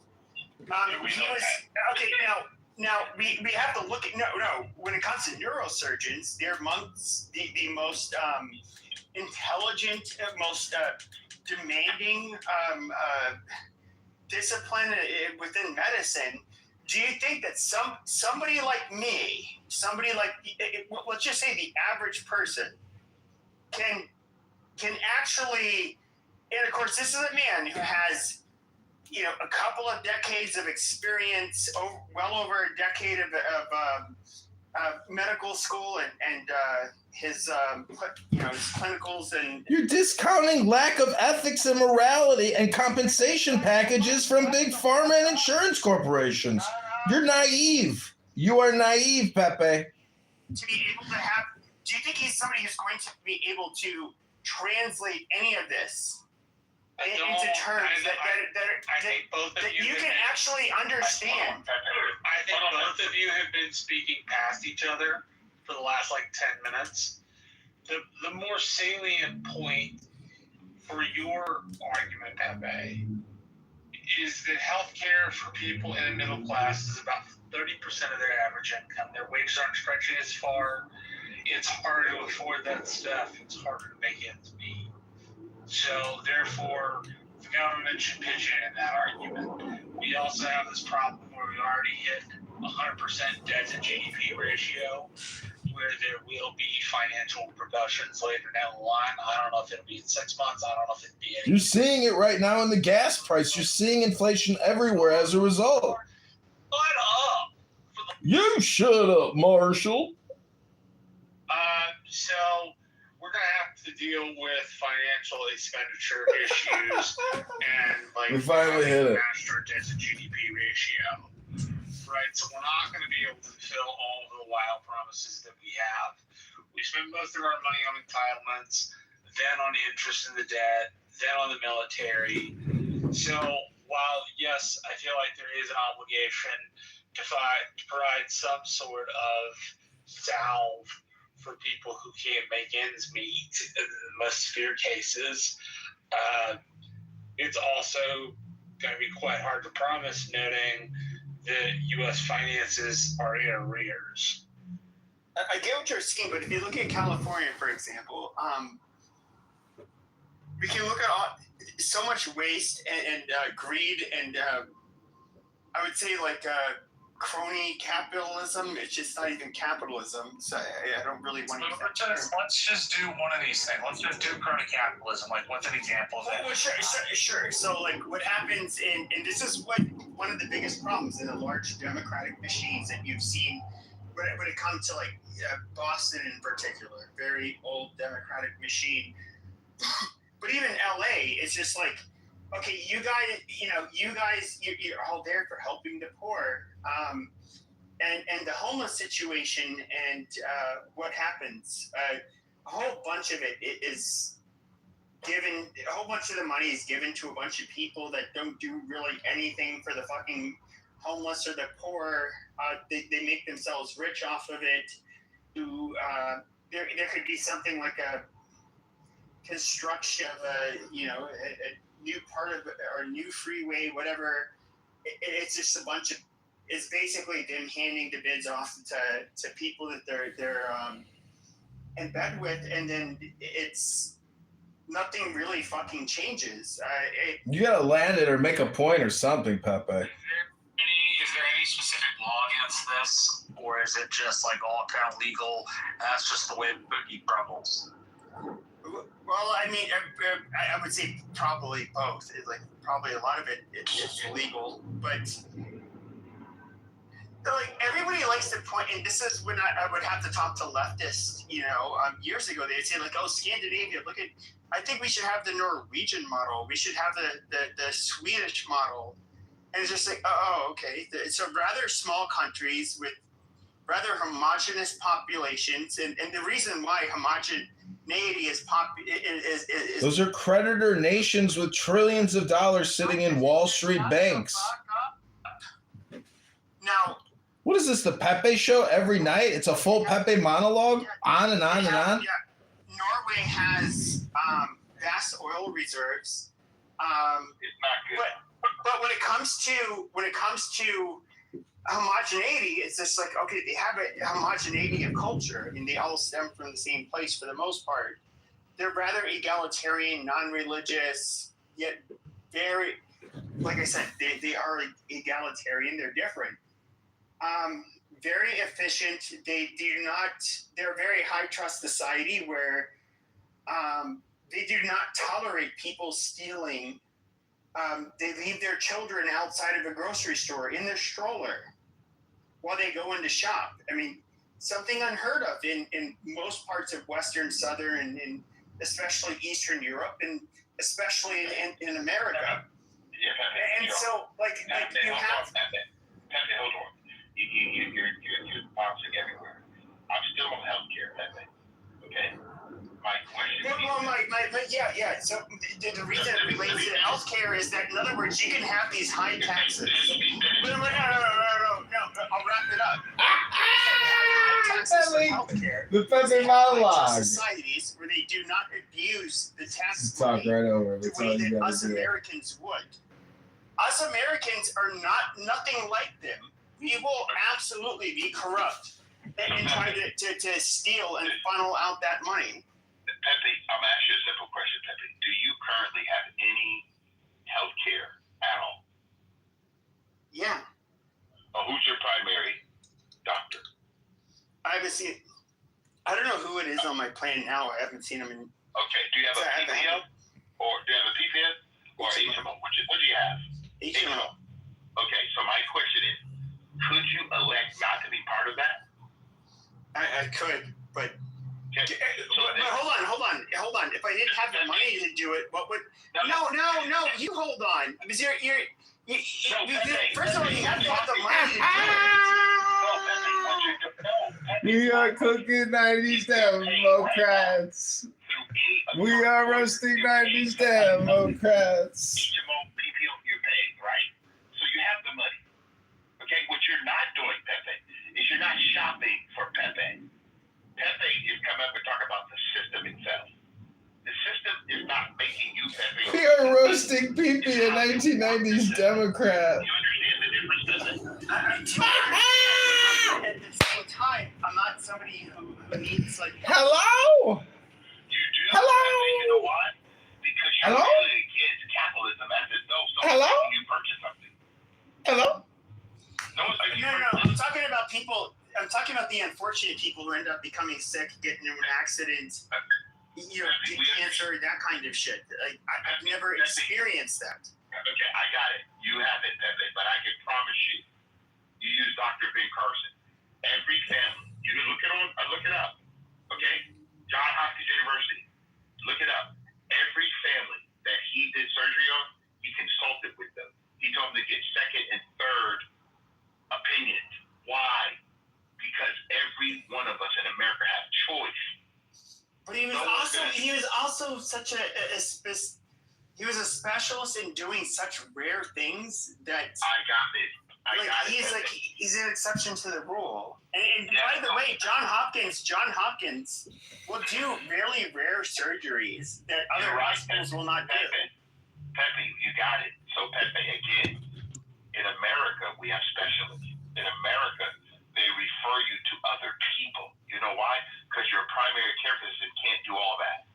Now we have to look at, when it comes to neurosurgeons, they're amongst the most intelligent, most demanding discipline within medicine. Do you think that somebody like me, let's just say the average person, can actually, and of course this is a man who has, a couple of decades of experience, well over a decade of medical school and his clinicals and... You're discounting lack of ethics and morality and compensation packages from big pharma and insurance corporations. You're naive. You are naive, Pepe. To be able to have... Do you think he's somebody who's going to be able to translate any of this into terms that you can actually understand? I think both of you have been speaking past each other for the last 10 minutes. The more salient point for your argument, Pepe, is that healthcare for people in the middle class is about 30% of their average income. Their wages aren't stretching as far. It's harder to afford that stuff. It's harder to make ends meet. So therefore, the government should pitch in that argument. We also have this problem where we already hit 100% debt to GDP ratio, where there will be financial repercussions later down the line. I don't know if it'll be in 6 months. I don't know if it'll be... You're seeing it right now in the gas price. You're seeing inflation everywhere as a result. Shut up! You shut up, Marshall. So we're going to have to deal with financial expenditure issues and we finally hit it. master debt to GDP ratio. right? So we're not going to be able to fulfill all of the wild promises that we have. We spend most of our money on entitlements, then on the interest in the debt, then on the military. So while, yes, I feel like there is an obligation to provide some sort of salve for people who can't make ends meet in the most severe cases, it's also going to be quite hard to promise, noting that U.S. finances are in arrears. I get what you're saying, but if you look at California, for example, we can look at so much waste and greed and I would say like crony capitalism. It's just not even capitalism. So I don't really want to use that term. Let's just do one of these things. Let's just do crony capitalism. Like, what's an example of that? Well, sure. So, like, what happens and this is what one of the biggest problems in the large democratic machines that you've seen when it comes to, like, Boston in particular, very old democratic machine. But even LA, it's just like, okay, you guys, you're all there for helping the poor. And the homeless situation and what happens, a whole bunch of it is given, a whole bunch of the money is given to a bunch of people that don't do really anything for the fucking homeless or the poor. They make themselves rich off of it. There could be something like a construction of a new part of or a new freeway, whatever. It's just a bunch of. It's basically them handing the bids off to people that they're in bed with, and then it's nothing really fucking changes. You gotta land it or make a point or something, Pepe. Is there any specific law against this, or is it just like all kind of legal? That's just the way the cookie crumbles. Well, I mean, I would say probably both. It's like probably a lot of it's legal, but like everybody likes to point, and this is when I would have to talk to leftists. Years ago they'd say like, "Oh, Scandinavia, look at." I think we should have the Norwegian model. We should have the Swedish model. And it's just like, oh, okay. So rather small countries with rather homogenous populations, and the reason why homogeneity is those are creditor nations with trillions of dollars sitting in Wall Street banks. Now, what is this, the Pepe show every night? It's a full Pepe monologue, on and on and on. Yeah, Norway has vast oil reserves, but when it comes to homogeneity, it's just like, okay, they have a homogeneity of culture. I mean, they all stem from the same place for the most part. They're rather egalitarian, non-religious, yet very, like I said, they are egalitarian. They're different. Very efficient. They're a very high trust society where they do not tolerate people stealing. They leave their children outside of a grocery store in their stroller while they go in to shop. I mean, something unheard of in most parts of Western, Southern, and especially Eastern Europe, and especially in America. Yeah, and so, like you have... Pepe, hold on. You're bouncing everywhere. I'm still on healthcare, Pepe. Okay? My question yeah. So the reason it relates to healthcare is that, in other words, you can have these high taxes. But I'm like, no, I'll wrap it up. The Pepe monologue. Societies where they do not abuse the tax Talk right over. the way that us Americans would. Us Americans are nothing like them. We will absolutely be corrupt and try to steal and funnel out that money. Pepe, I'm asking you a simple question, Pepe. Do you currently have any health care at all? Yeah. Who's your primary doctor? I haven't seen... I don't know who it is on my plan now. I haven't seen him in... Okay. Do you have a PPO? Or do you have a PPN? Or HMO? What do you have? HMO. Okay, so my question is, could you elect not to be part of that? I could, but... Okay. But hold on. If I didn't have the money to do it, what would... No, you hold on. Because First of all, you have to have the money to do it. We are cooking 90s Democrats. We are roasting 90s Democrats. HMO, PPO, you're paying, right? So you have the money. Okay, what you're not doing, Pepe, is you're not shopping for Pepe. Pepe is coming up and talking about the system itself. The system is not making you Pepe. We are roasting PP, a 1990s Democrat. You understand the difference, doesn't it? At the same time, I'm not somebody who needs like. Hello? You do. Hello? You know why? Because you're Hello? really against capitalism as it though someone's Hello? making you purchase something. Hello? No one's making you No. purchase I'm talking about people. I'm talking about the unfortunate people who end up becoming sick, getting into an accident, get cancer, that kind of shit. Like, I've never experienced that. Okay, I got it. You have it, Pepe, but I can promise you, you use Dr. Ben Carson. Every family, you can look it up. Okay? Johns Hopkins University. Look it up. Every family that he did surgery on, he consulted with them. He told them to get second and third opinions. Why? Because every one of us in America has choice. But he was also such he was a specialist in doing such rare things that I got it. He's an exception to the rule. And by the way, John Hopkins will do really rare surgeries that other hospitals will not do. Pepe, you got it. So Pepe, again, in America, we have specialists. In America, they refer you to other people. You know why? Because your primary care physician can't do all that.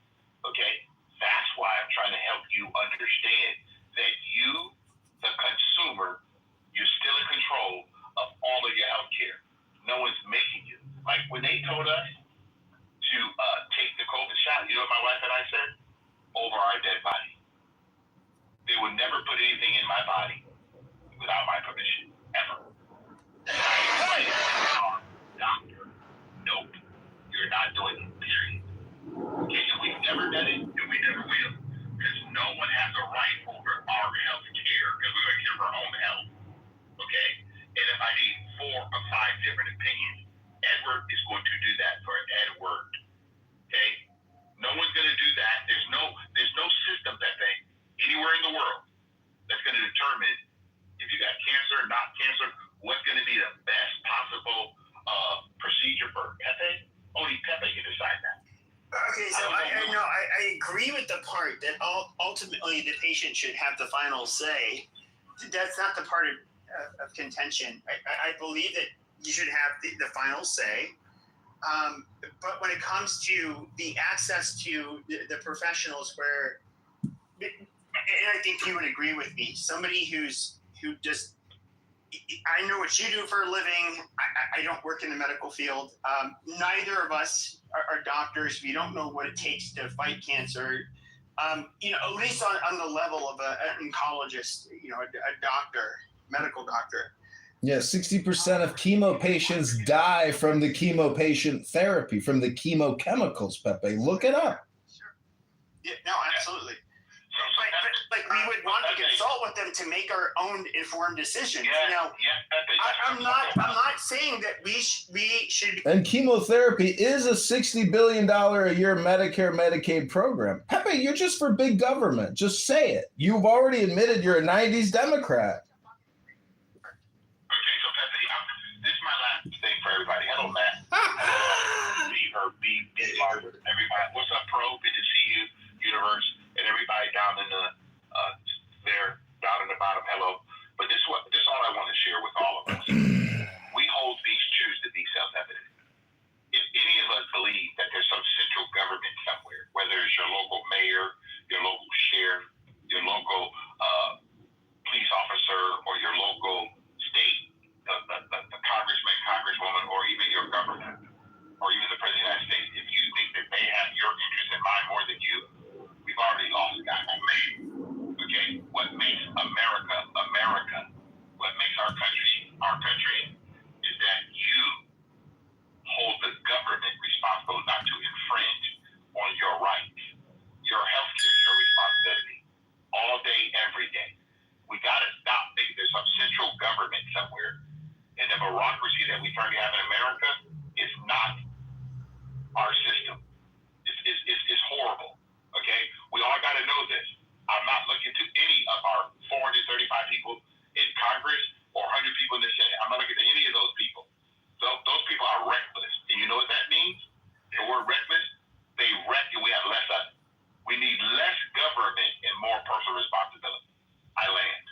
Okay? That's why I'm trying to help you understand that you, the consumer, you're still in control of all of your health care. No one's making you. Like when they told us to take the COVID shot, you know what my wife and I said? Over our dead body. They would never put anything in my body without my permission, ever. Doctor, nope. You're not doing it, period. Okay, and we've never done it, and we never will. Because no one has a right over our health care, because we're going to care for our own health. Okay? And if I need 4 or 5 different opinions, Edward is going to do that for Edward. Okay? No one's going to do that. There's no system that anywhere in the world that's going to determine if you got cancer, not cancer, what's going to be the best possible procedure for Pepe. Only Pepe can decide that. Okay, so I agree with the part that ultimately the patient should have the final say. That's not the part of contention. I believe that you should have the final say. But when it comes to the access to the professionals where, and I think you would agree with me, somebody who just, I know what you do for a living. I don't work in the medical field. Neither of us are doctors. We don't know what it takes to fight cancer. At least on the level of an oncologist, a doctor, medical doctor. Yeah, 60% of chemo patients die from the chemo patient therapy, from the chemochemicals, Pepe. Look it up. Sure. Yeah, no, absolutely. Like we would want to consult with them to make our own informed decisions. I'm not saying that we should. And chemotherapy is a $60 billion a year Medicare Medicaid program. Pepe, you're just for big government. Just say it. You've already admitted you're a 90s Democrat. Okay, so Pepe, this is my last thing for everybody. Hello, Matt. Everybody, what's up, Pro? Good to see you, Universe, and everybody down in the down in the bottom. Hello. But this is all I want to share with all of us. We hold these truths to be self-evident. If any of us believe that there's some central government somewhere, whether it's your local mayor, your local sheriff, your local police officer, currently have in America is not our system. It's horrible. Okay? We all got to know this. I'm not looking to any of our 435 people in Congress or 100 people in the Senate. I'm not looking to any of those people. Those people are reckless. And you know what that means? The word reckless, they wreck and we have less of it. We need less government and more personal responsibility. I land.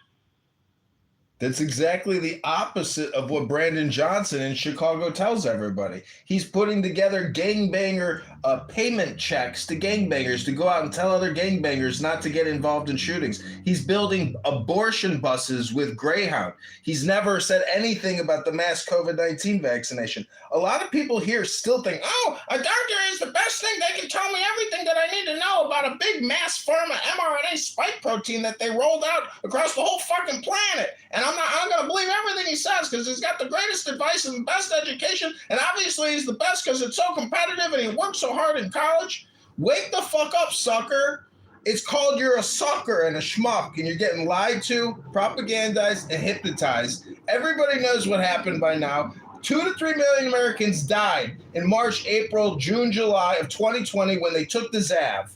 That's exactly the opposite of what Brandon Johnson in Chicago tells everybody. He's putting together gangbanger payment checks to gangbangers to go out and tell other gangbangers not to get involved in shootings. He's building abortion buses with Greyhound. He's never said anything about the mass COVID-19 vaccination. A lot of people here still think, oh, a doctor is the best thing. They can tell me everything that I need to know about a big mass pharma mRNA spike protein that they rolled out across the whole fucking planet. And I'm going to believe everything he says because he's got the greatest advice and the best education. And obviously he's the best because it's so competitive and he worked so hard in college. Wake the fuck up, sucker. It's called you're a sucker and a schmuck and you're getting lied to, propagandized, and hypnotized. Everybody knows what happened by now. 2 to 3 million Americans died in March, April, June, July of 2020 when they took the Zav.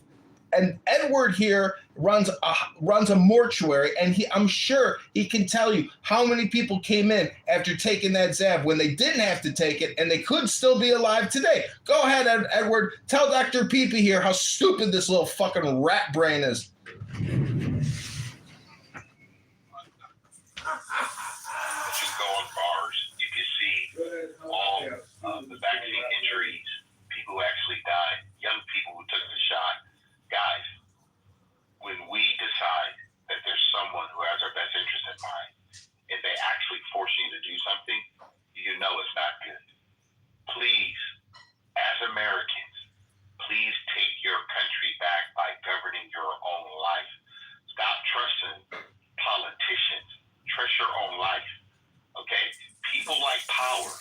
And Edward here runs a mortuary, and I'm sure he can tell you how many people came in after taking that Zav when they didn't have to take it, and they could still be alive today. Go ahead, Edward. Tell Dr. Peepee here how stupid this little fucking rat brain is. Just go on bars. You can see all the vaccine injuries, people who actually died, young people who took the shot. Guys, when we decide that there's someone who has our best interest in mind, and they actually force you to do something, you know it's not good. Please, as Americans, please take your country back by governing your own life. Stop trusting politicians. Trust your own life. Okay? People like power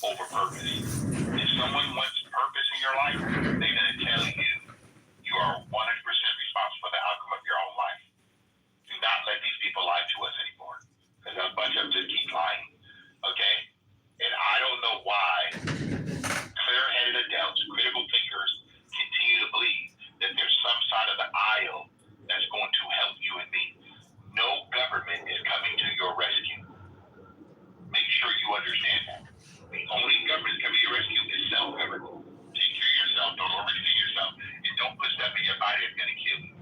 over purpose. If someone wants purpose in your life, they're going to tell you you are 100% responsible for the outcome of your own life. Do not let these people lie to us anymore. Because a bunch of them just keep lying. Okay? And I don't know why clear-headed adults, critical thinkers, continue to believe that there's some side of the aisle that's going to help you and me. No government is coming to your rescue. Make sure you understand that. The only government coming to your rescue is self-government. Take care of yourself, don't overextend yourself, and don't put stuff in your body that's going to kill you.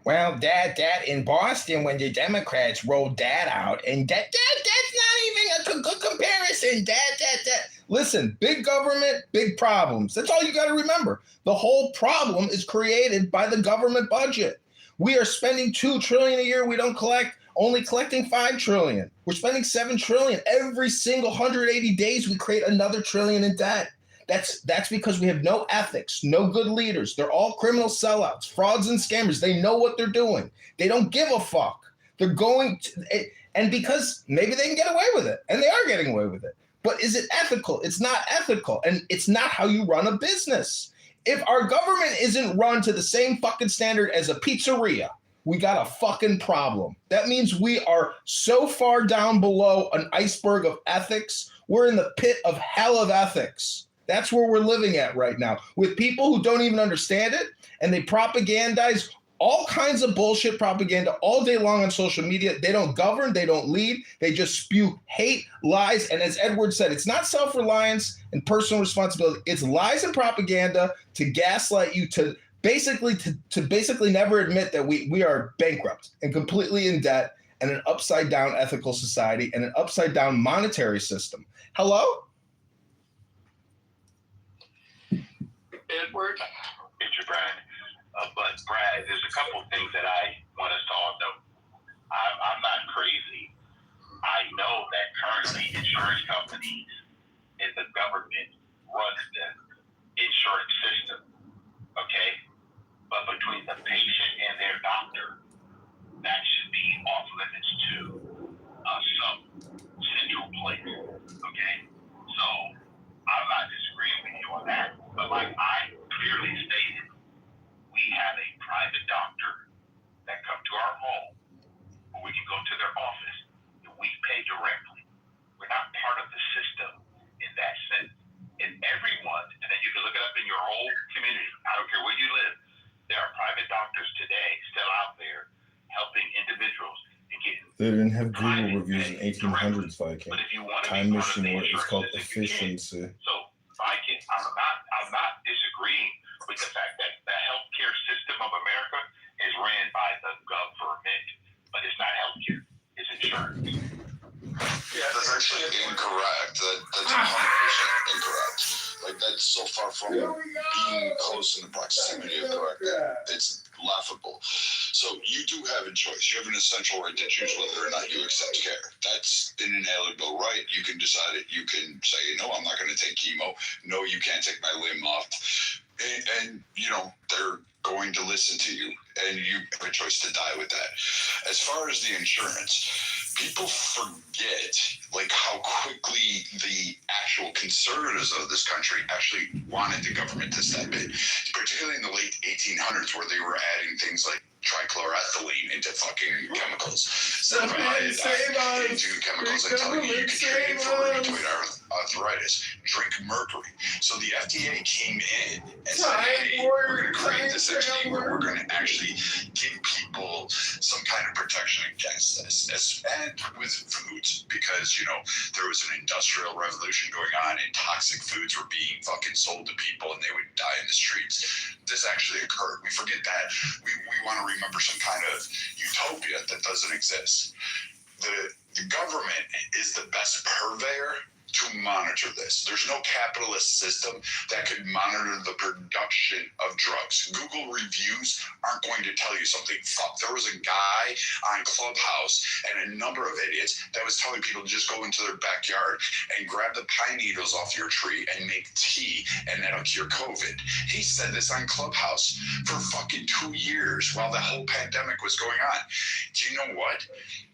Well, that in Boston when the Democrats rolled that out, and that's not even a good comparison. That. Listen, big government, big problems. That's all you got to remember. The whole problem is created by the government budget. We are spending $2 trillion a year. We don't collect. Only collecting $5 trillion. We're spending $7 trillion every single 180 days. We create another trillion in debt. That's because we have no ethics, no good leaders. They're all criminal sellouts, frauds and scammers. They know what they're doing. They don't give a fuck. They're going to, and because maybe they can get away with it, and they are getting away with it. But is it ethical? It's not ethical, and it's not how you run a business. If our government isn't run to the same fucking standard as a pizzeria, we got a fucking problem. That means we are so far down below an iceberg of ethics. We're in the pit of hell of ethics. That's where we're living at right now with people who don't even understand it, and they propagandize all kinds of bullshit propaganda all day long on social media. They don't govern, they don't lead, they just spew hate, lies, and as Edward said, it's not self-reliance and personal responsibility. It's lies and propaganda to gaslight you, to basically never admit that we are bankrupt and completely in debt and an upside down ethical society and an upside down monetary system. Hello? Edward? It's your Brad. But Brad, there's a couple of things that I want us to all know. I'm not crazy. I know that currently insurance companies and the government runs the insurance system. Okay? But between the patient and their doctor, that should be off limits to some central place. Okay? So I'm not disagreeing with you on that. But like I clearly stated, we have a private doctor that come to our home, or we can go to their office, and we pay direct They didn't have Google reviews in 1800s, Viking. But if you want to Time be part of machine the where it was called insurance system, you can. efficiency. So Viking, I'm not disagreeing with the fact that the healthcare system of America is ran by the government, but it's not healthcare; it's insurance. Yeah, that's actually incorrect. That's 100% incorrect. Like, that's so far from being close in the proximity of correct. It's laughable. So you do have a choice. You have an essential right to choose whether or not you accept care. That's an inalienable right. You can decide it. You can say, no, I'm not going to take chemo. No, you can't take my limb off. And they're going to listen to you, and you have a choice to die with that. As far as the insurance, people forget how quickly the actual conservatives of this country actually wanted the government to step in, particularly in the late 1800s, where they were adding things like trichloroethylene into fucking chemicals, into chemicals and telling you could treat it for rheumatoid arthritis, drink mercury. So the FDA came in and said, hey, we're going to create this entity where we're going to actually give people some kind of protection against this, and with foods, because, there was an industrial revolution going on and toxic foods were being fucking sold to people and they would die in the streets. This actually occurred. We forget that. We want to remember some kind of utopia that doesn't exist. The government is the best purveyor to monitor this. There's no capitalist system that could monitor the production of drugs. Google reviews aren't going to tell you something. Fuck, there was a guy on Clubhouse and a number of idiots that was telling people to just go into their backyard and grab the pine needles off your tree and make tea, and that'll cure COVID. He said this on Clubhouse for fucking 2 years while the whole pandemic was going on. Do you know what?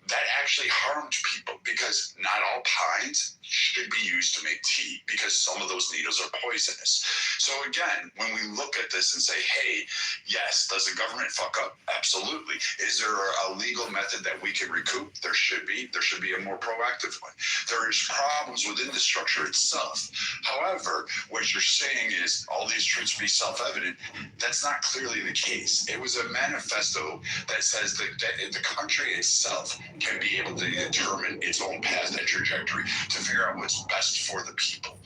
That actually harmed people, because not all pines should be used to make tea, because some of those needles are poisonous. So again, when we look at this and say, hey, yes, does the government fuck up? Absolutely. Is there a legal method that we can recoup? There should be. There should be a more proactive one. There is problems within the structure itself. However, what you're saying is all these truths be self-evident. That's not clearly the case. It was a manifesto that says that the country itself can be able to determine its own path and trajectory to figure out what's best for the people.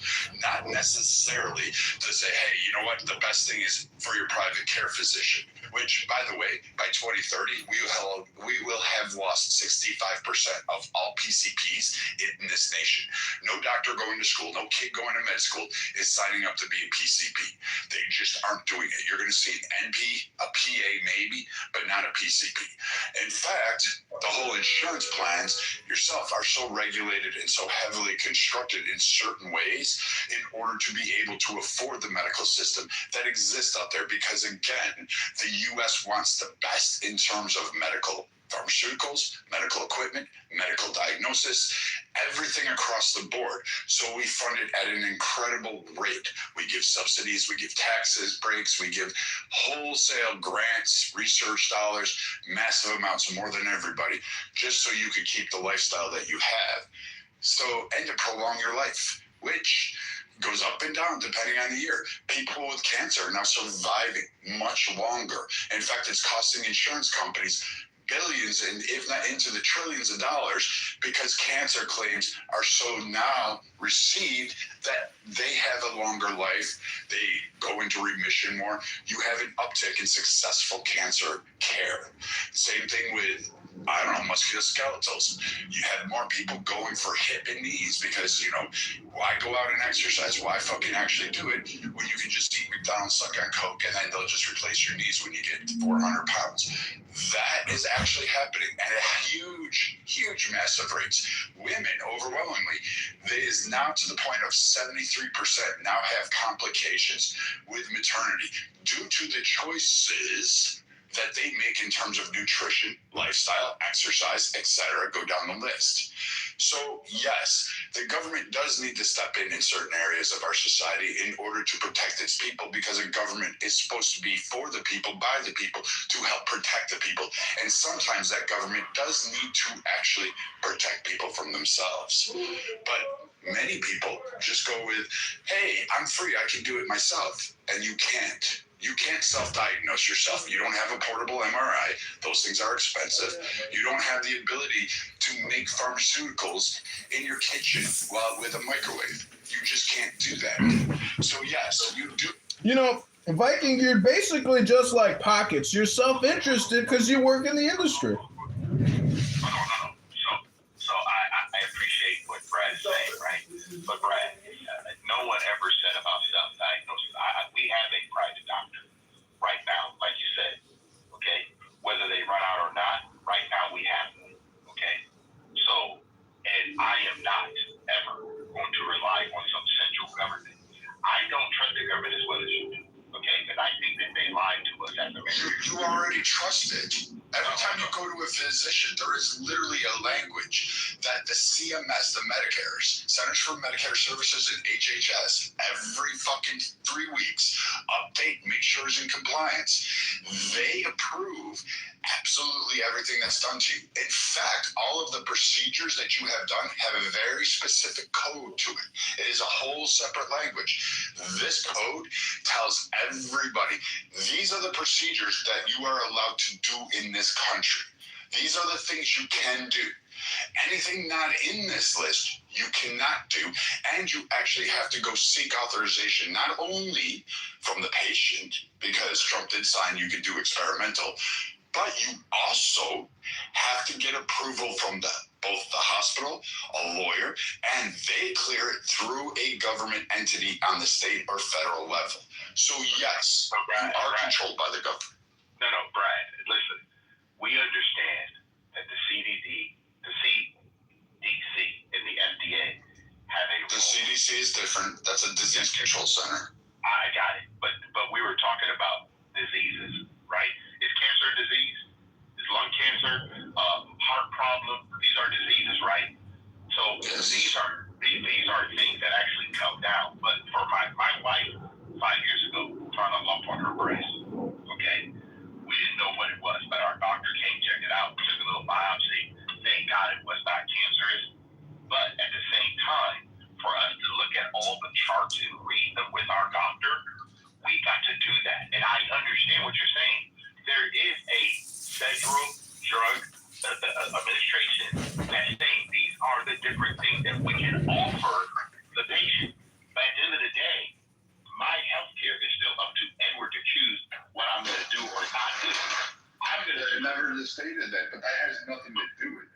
Not necessarily to say, hey, you know what, the best thing is for your private care physician, which, by the way, by 2030, we will have lost 65% of all PCPs in this nation. No doctor going to school, no kid going to med school is signing up to be a PCP. They just aren't doing it. You're going to see an NP, a PA maybe, but not a PCP. In fact, the whole insurance plans yourself are so regulated and so heavily constructed in certain ways in order to be able to afford the medical system that exists out there, because again, the U.S. wants the best in terms of medical pharmaceuticals, medical equipment, medical diagnosis, everything across the board. So we fund it at an incredible rate. We give subsidies, we give taxes breaks, we give wholesale grants, research dollars, massive amounts, more than everybody, just so you could keep the lifestyle that you have. So, and to prolong your life, which goes up and down depending on the year. People with cancer are now surviving much longer. In fact, it's costing insurance companies billions, and if not into the trillions of dollars, because cancer claims are so now received that they have a longer life. They go into remission more. You have an uptick in successful cancer care. Same thing with, I don't know, musculoskeletals. You have more people going for hip and knees because, why go out and exercise? Why fucking actually do it when you can just eat McDonald's, suck on Coke, and then they'll just replace your knees when you get 400 pounds. That is actually happening at a huge, huge, massive rates. Women, overwhelmingly, it is now to the point of 73% now have complications with maternity due to the choices that they make in terms of nutrition, lifestyle, exercise, etc. Go down the list. So yes, the government does need to step in certain areas of our society in order to protect its people, because a government is supposed to be for the people, by the people, to help protect the people. And sometimes that government does need to actually protect people from themselves. But many people just go with, hey, I'm free, I can do it myself. And you can't. You can't self-diagnose yourself. You don't have a portable MRI. Those things are expensive. You don't have the ability to make pharmaceuticals in your kitchen with a microwave. You just can't do that. So yes, you do. You know, Viking, you're basically just like Pockets. You're self-interested because you work in the industry. No. So I appreciate what Brad is saying, right? But Brad, no one ever said about self-diagnosis. We have a private doctor right now, like you said, okay? Whether they run out or not, right now we have one, okay? So, and I am not ever going to rely on some central government. I don't trust the government as well as you do, okay? And I think that they lied to us as Americans. You already trust it. Every time you go to a physician, there is literally a language that the CMS, the Medicare's, Centers for Medicare Services and HHS, every fucking 3 weeks, update, make sure it's in compliance. They approve absolutely everything that's done to you. In fact, all of the procedures that you have done have a very specific code to it. It is a whole separate language. This code tells everybody, these are the procedures that you are allowed to do in this country. These are the things you can do. Anything not in this list, you cannot do, and you actually have to go seek authorization, not only from the patient, because Trump did sign you can do experimental, but you also have to get approval from both the hospital, a lawyer, and they clear it through a government entity on the state or federal level. So yes, you are controlled by the government. No, Brad, listen. We understand that the CDC, and the FDA have a role. The CDC is different. That's a disease control center. I got it. But we were talking about diseases, right? Is cancer a disease? Is lung cancer, heart problem? These are diseases, right? So these are things that actually come down. But for my wife, 5 years ago, found a lump on her breast. Okay, we didn't know what it was, but our doctor came, checked it out, took a little biopsy. Thank God it was not cancerous. But at the same time, for us to look at all the charts and read them with our doctor, we got to do that. And I understand what you're saying. There is a federal drug administration that's saying these are the different things that we can offer the patient. But at the end of the day, my health care is still up to Edward to choose what I'm going to do or not do. I'm going to never stated that, but that has nothing to do with it.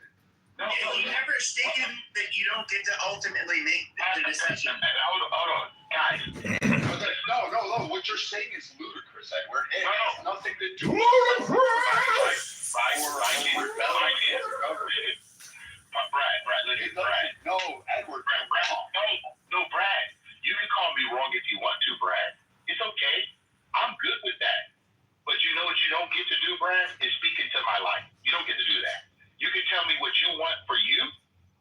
No, you never stated that you don't get to ultimately make the decision. Hold on, guys. No. What you're saying is ludicrous, Edward. It has nothing to do with it. Brad, listen, Brad. No, Edward. No, Brad. You can call me wrong if you want to, Brad. It's okay. I'm good with that. But you know what you don't get to do, Brad? Is speak into my life. You don't get to do that. You can tell me what you want for you,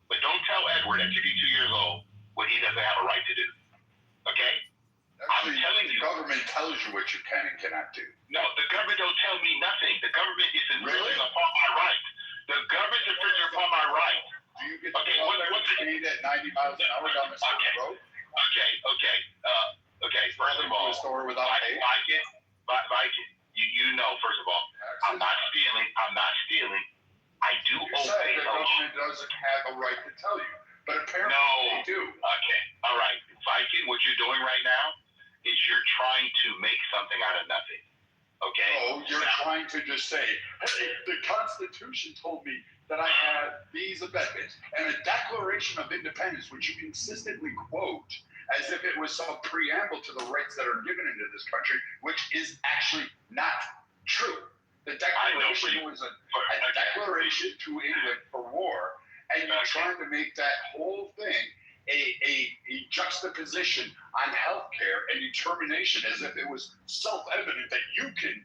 but don't tell Edward at 52 years old what he doesn't have a right to do. Okay? Actually, I'm telling you. The government tells you what you can and cannot do. No, the government don't tell me nothing. The government is infringing upon my rights. The government's infringing upon my rights. Do you get what's speed at 90 miles an hour down the road? Okay. First of all, Viking, you know, first of all, I'm not stealing. I do obey the government doesn't have a right to tell you, but apparently they do. Okay, all right. Viking, what you're doing right now is you're trying to make something out of nothing. Okay? Oh, you're trying to just say, hey, the Constitution told me that I had these amendments and a Declaration of Independence, which you consistently quote as if it was some preamble to the rights that are given into this country, which is actually not true. The Declaration was a declaration to England for war, and you're trying to make that whole thing a juxtaposition on healthcare and determination as if it was self-evident that you can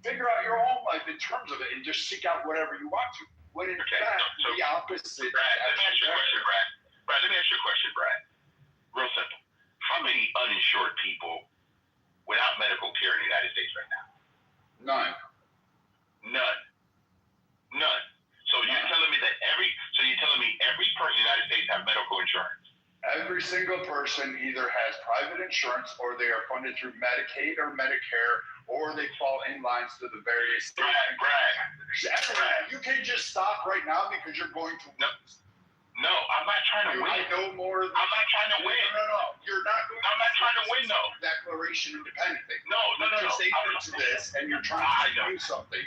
figure out your own life in terms of it and just seek out whatever you want to. When in fact, the opposite. Brad, let me ask you a question, Brad. Let me ask you a question, Brad. Real simple. How many uninsured people without medical care in the United States right now? None. So you're telling me every person in the United States have medical insurance? Every single person either has private insurance or they are funded through Medicaid or Medicare, or they fall in lines to the various. Brad, you can just stop right now because you're going to lose. No, I'm not trying to win. I know more. I'm not trying to win. No. You're not going. I'm not trying to win, though. Declaration independent thing. No. You're statement to this, and you're trying to do something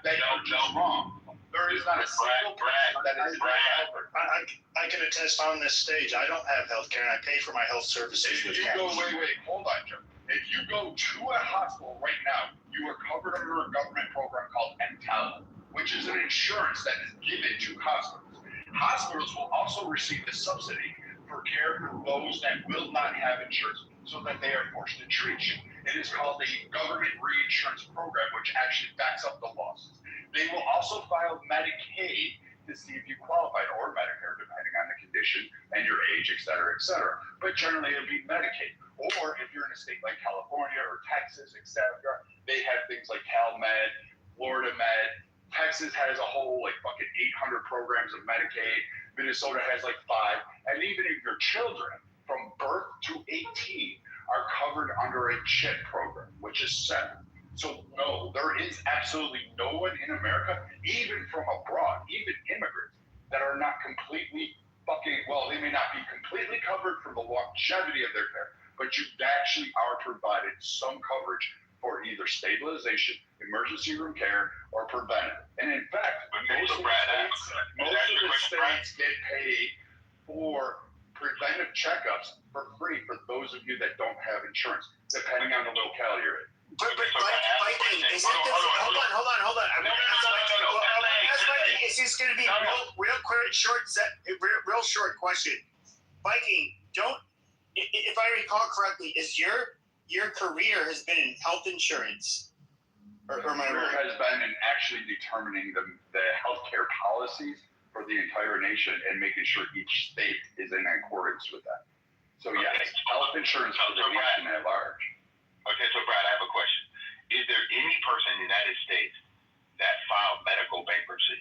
that you're just wrong. There is not a single person that is covered. I can attest on this stage. I don't have health care, and I pay for my health services If with you cash. go, wait, hold on, Joe. If you go to a hospital right now, you are covered under a government program called MTEL, which is an insurance that is given to hospitals. Hospitals will also receive a subsidy for care for those that will not have insurance, so that they are forced to treat you. It is called the government reinsurance program, which actually backs up the losses. They will also file Medicaid to see if you qualify, or Medicare, depending on the condition and your age, et cetera, et cetera. But generally, it'll be Medicaid. Or if you're in a state like California or Texas, et cetera, they have things like CalMed, Florida Med. Texas has a whole fucking 800 programs of Medicaid. Minnesota has 5. And even if your children from birth to 18 are covered under a CHIP program, which is 7. So no, there is absolutely no one in America, even from abroad, even immigrants, that are not completely they may not be completely covered for the longevity of their care, but you actually are provided some coverage for either stabilization, emergency room care, or preventive. And in fact, most of the states get paid for preventive checkups for free for those of you that don't have insurance, depending on the locale you're in. But Viking, is it hold on. I'm going to ask Viking. It's just going to be real short question. Viking, if I recall correctly, is your career has been in health insurance? My career has been in actually determining the healthcare policies for the entire nation and making sure each state is in accordance with that. So yes, health insurance for the nation at large. Okay, so Brad, I have a question. Is there any person in the United States that filed medical bankruptcy?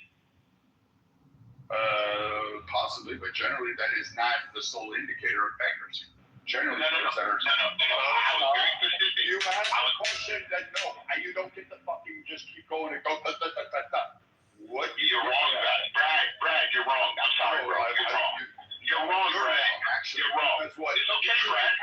Possibly, but generally that is not the sole indicator of bankruptcy. Generally, No. I was very specific. You asked a question that you don't get to fucking just keep going and go What? You're wrong, Brad, you're wrong. I'm sorry, bro. You're wrong. You're wrong, Brad. Actually, you're wrong. That's what. It's okay, Brad.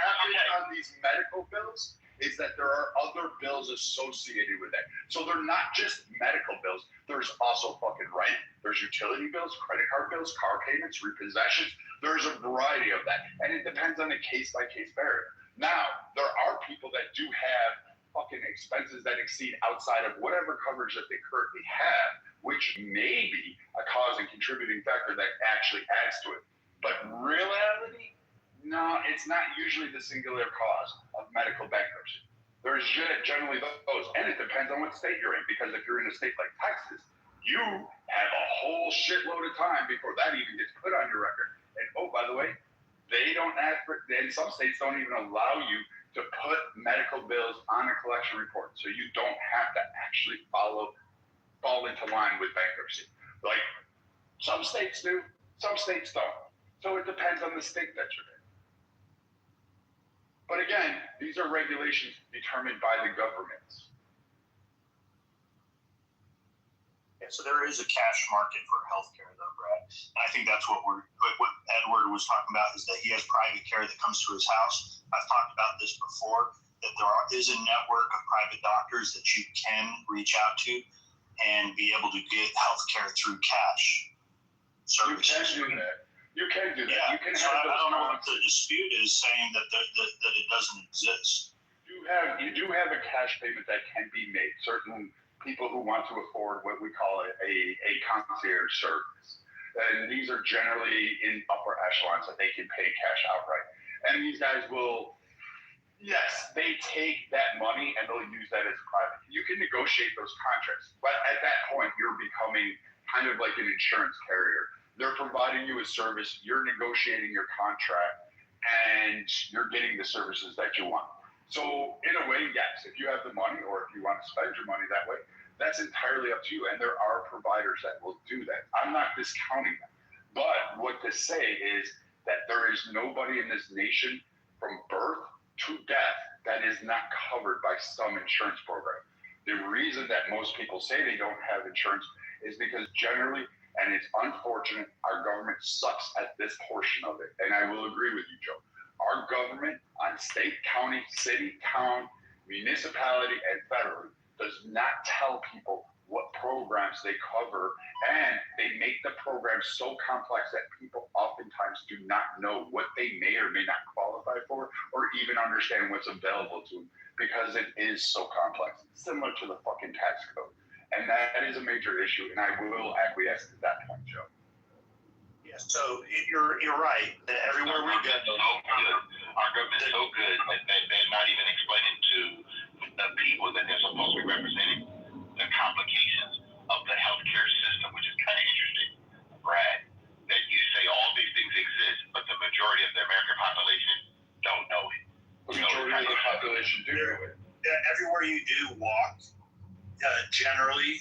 On these medical bills is that there are other bills associated with that. So they're not just medical bills. There's also fucking rent. There's utility bills, credit card bills, car payments, repossessions. There's a variety of that. And it depends on the case-by-case barrier. Now, there are people that do have fucking expenses that exceed outside of whatever coverage that they currently have, which may be a cause and contributing factor that actually adds to it. But reality, no, it's not usually the singular cause of medical bankruptcy. There's generally those, and it depends on what state you're in, because if you're in a state like Texas, you have a whole shitload of time before that even gets put on your record. And oh, by the way, they don't and some states don't even allow you to put medical bills on a collection report, so you don't have to actually fall into line with bankruptcy. Like some states do, some states don't. So it depends on the state that you're in. But again, these are regulations determined by the governments. Yeah, so there is a cash market for healthcare, though, Brad. And I think that's what Edward was talking about, is that he has private care that comes to his house. I've talked about this before, that there is a network of private doctors that you can reach out to and be able to get healthcare through cash services. You can do that. Yeah. You can so have I don't know what the dispute is, saying that it doesn't exist. You do have a cash payment that can be made. Certain people who want to afford what we call a concierge service. And these are generally in upper echelons that they can pay cash outright. And these guys will, yes, they take that money and they'll use that as private. You can negotiate those contracts. But at that point, you're becoming kind of like an insurance carrier. They're providing you a service, you're negotiating your contract, and you're getting the services that you want. So in a way, yes, if you have the money or if you want to spend your money that way, that's entirely up to you. And there are providers that will do that. I'm not discounting that. But what to say is that there is is nobody in this nation from birth to death that is not covered by some insurance program. The reason that most people say they don't have insurance is because generally, and it's unfortunate, our government sucks at this portion of it. And I will agree with you, Joe. Our government on state, county, city, town, municipality, and federal does not tell people what programs they cover, and they make the program so complex that people oftentimes do not know what they may or may not qualify for, or even understand what's available to them, because it is so complex. It's similar to the fucking tax code. And that is a major issue, and I will acquiesce to that point, Joe. Yeah, so you're right that everywhere we go, Our government's so good that they're not even explaining to the people that they're supposed to be representing the complications of the healthcare system, which is kind of interesting, Brad, that you say all these things exist, but the majority of the American population don't know it. The majority of the population do know it. everywhere you do walk, generally,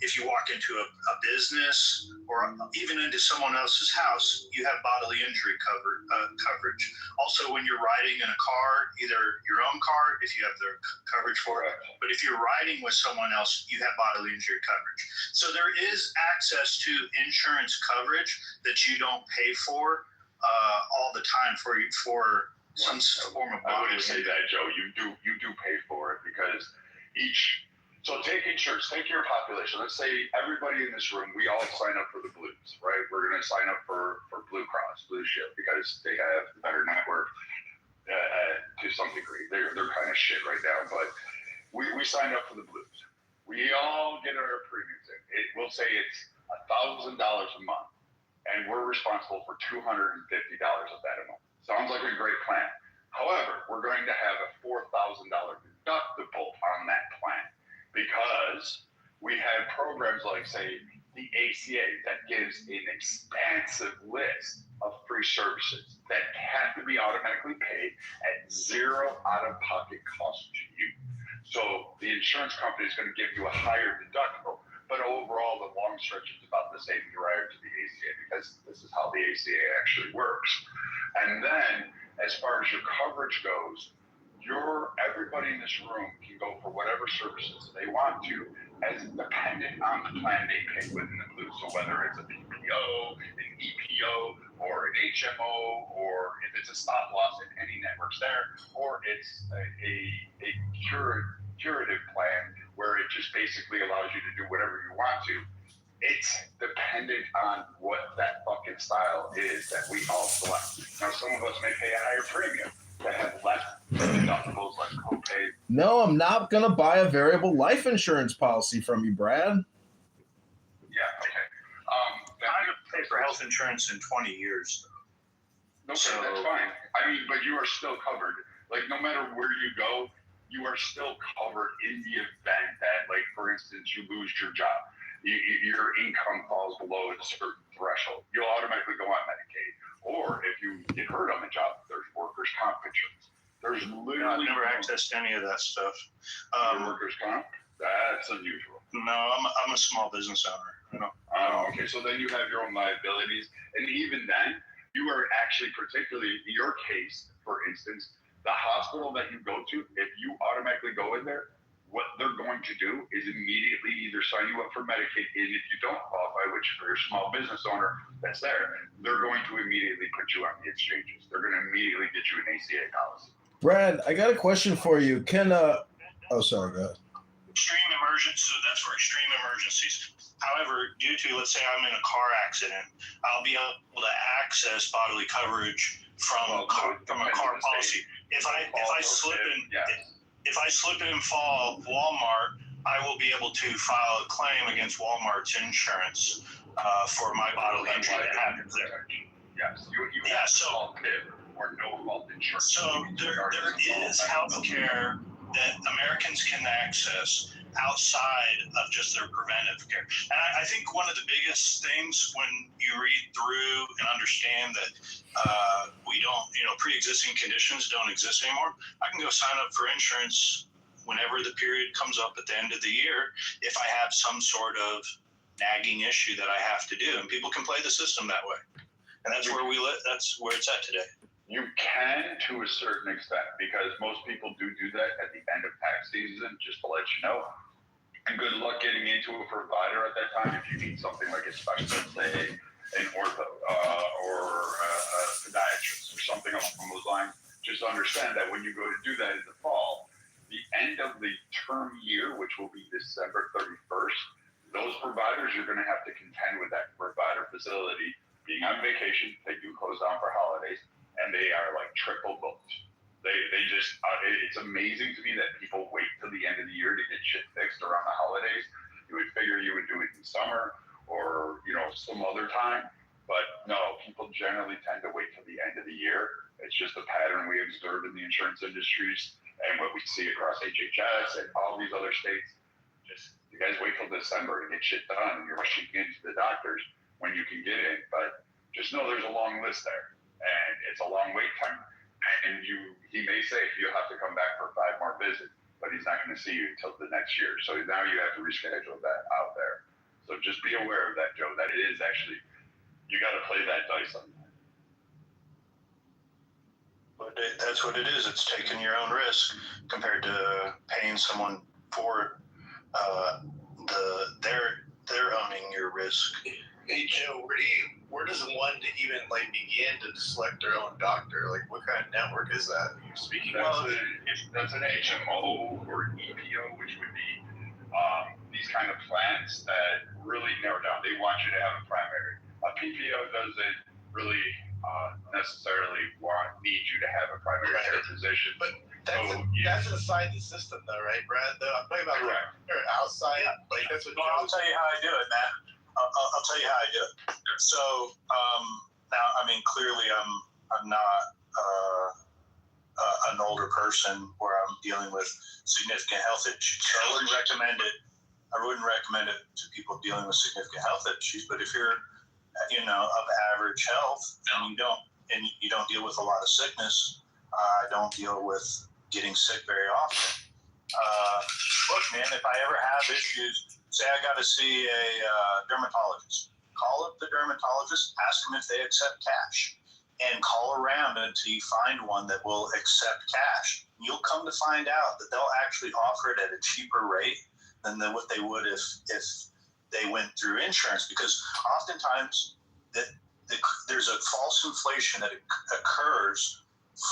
if you walk into a business or even into someone else's house, you have bodily injury coverage. Also, when you're riding in a car, either your own car, if you have the coverage for it, but if you're riding with someone else, you have bodily injury coverage. So there is access to insurance coverage that you don't pay for all the time for some form of I bodily wouldn't say injury. that, Joe. You do pay for it because so take insurance, take your population. Let's say everybody in this room, we all sign up for the Blues, right? We're going to sign up for Blue Cross, Blue Shield, because they have a better network to some degree. They're kind of shit right now, but we sign up for the Blues. We all get our premiums in. We'll say it's $1,000 a month, and we're responsible for $250 of that a month. Sounds like a great plan. However, we're going to have a $4,000 deductible on that plan, because we have programs like, say, the ACA that gives an expansive list of free services that have to be automatically paid at zero out-of-pocket cost to you. So the insurance company is going to give you a higher deductible, but overall, the long stretch is about the same prior to the ACA, because this is how the ACA actually works. And then, as far as your coverage goes, everybody in this room can go for whatever services they want to, as dependent on the plan they pick within the Blue. So whether it's a PPO, an EPO, or an HMO, or if it's a stop loss in any networks there, or it's a curative plan where it just basically allows you to do whatever you want to. It's dependent on what that fucking style is that we all select. Now, some of us may pay a higher premium that have less deductibles, like copay. No, I'm not going to buy a variable life insurance policy from you, Brad. Yeah, okay. I haven't paid for health insurance in 20 years. Okay, so that's fine. I mean, but you are still covered. Like, no matter where you go, you are still covered in the event that, like, for instance, you lose your job. Your income falls below a certain threshold. You'll automatically go on Medicaid. Or if you get hurt on the job, there's workers' comp insurance. There's literally... I've never accessed any of that stuff. Workers' comp? That's unusual. No, I'm a small business owner. Okay, so then you have your own liabilities. And even then, you are actually, particularly in your case, for instance, the hospital that you go to, if you automatically go in there, what they're going to do is immediately either sign you up for Medicaid, and if you don't qualify, which for your small business owner that's there, they're going to immediately put you on the exchanges. They're going to immediately get you an ACA policy. Brad, I got a question for you. Oh, sorry, go ahead. Extreme emergency, so that's for extreme emergencies. However, due to, let's say I'm in a car accident, I'll be able to access bodily coverage from a car policy. If I slip and fall Walmart, I will be able to file a claim against Walmart's insurance for my bodily injury that happens there. Yes, you have fault or no fault insurance. So there is health care that Americans can access outside of just their preventive care. And I think one of the biggest things when you read through and understand that we don't, pre-existing conditions don't exist anymore, I can go sign up for insurance whenever the period comes up at the end of the year if I have some sort of nagging issue that I have to do. And people can play the system that way. And that's where we live. That's where it's at today. You can to a certain extent, because most people do that at the end of tax season, just to let you know. And good luck getting into a provider at that time if you need something like a specialist, say an ortho or a podiatrist or something along those lines. Just understand that when you go to do that in the fall, the end of the term year, which will be December 31st, those providers, you're going to have to contend with that provider facility being on vacation. They do close down for holidays, and they are like triple booked. They just, it's amazing to me that people wait till the end of the year to get shit fixed around the holidays. You would figure you would do it in summer or, some other time. But no, people generally tend to wait till the end of the year. It's just a pattern we observe in the insurance industries and what we see across HHS and all these other states. Just, you guys wait till December to get shit done, and you're rushing into the doctors when you can get in. But just know there's a long list there, and it's a long wait time. And he may say you'll have to come back for 5 more visits, but he's not going to see you until the next year. So now you have to reschedule that out there. So just be aware of that, Joe, that it is actually, you got to play that dice on that. But that's what it is. It's taking your own risk compared to paying someone for they're owning your risk. Hey Joe, where does one even begin to select their own doctor? Like, what kind of network is that? You're speaking that's an HMO or an EPO, which would be these kind of plans that really narrow down. They want you to have a primary. A PPO doesn't really necessarily need you to have a primary care physician. But that's inside the system, though, right, Brad? I'm talking about outside. Like, that's what. Well, I'll tell you how I do it, Matt. I'll tell you how I do it. So now, I mean, clearly, I'm not an older person where I'm dealing with significant health issues. So I wouldn't recommend it. To people dealing with significant health issues. But if you're, of average health and you don't deal with a lot of sickness, I don't deal with getting sick very often. Look, man, if I ever have issues, say I got to see a dermatologist, call up the dermatologist, ask them if they accept cash, and call around until you find one that will accept cash. You'll come to find out that they'll actually offer it at a cheaper rate than what they would if they went through insurance, because oftentimes there's a false inflation that occurs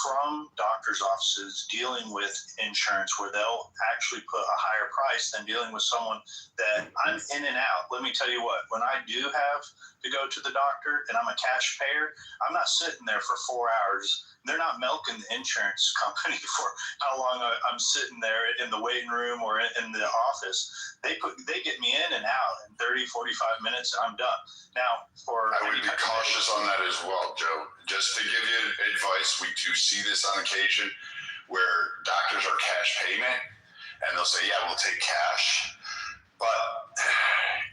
from doctors' offices dealing with insurance, where they'll actually put a higher price than dealing with someone that I'm in and out. Let me tell you what, when I do have to go to the doctor and I'm a cash payer, I'm not sitting there for 4 hours. They're not milking the insurance company for how long I'm sitting there in the waiting room or in the office. They get me in and out in 30, 45 minutes, and I'm done. Now, I would be cautious on that as well, Joe. Just to give you advice, we do see this on occasion where doctors are cash payment, and they'll say, yeah, we'll take cash. But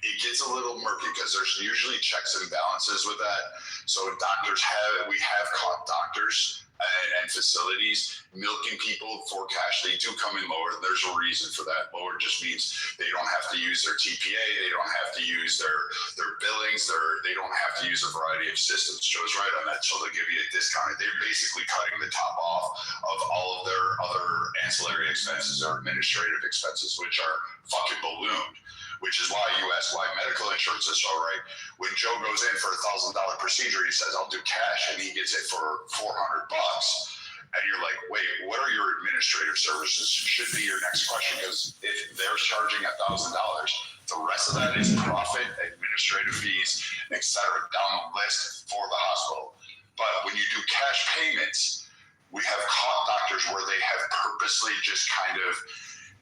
it gets a little murky because there's usually checks and balances with that. So we have caught doctors and facilities milking people for cash. They do come in lower. There's a reason for that. Lower just means they don't have to use their TPA. They don't have to use their billings. They don't have to use a variety of systems. Joe's right on that. So they'll give you a discount. They're basically cutting the top off of all of their other ancillary expenses or administrative expenses, which are fucking ballooned. Which is why you ask why medical insurance is so right. When Joe goes in for a $1,000 procedure, he says, I'll do cash, and he gets it for $400. And you're like, wait, what are your administrative services? Should be your next question, because if they're charging $1,000, the rest of that is profit, administrative fees, etc. down the list for the hospital. But when you do cash payments, we have caught doctors where they have purposely just kind of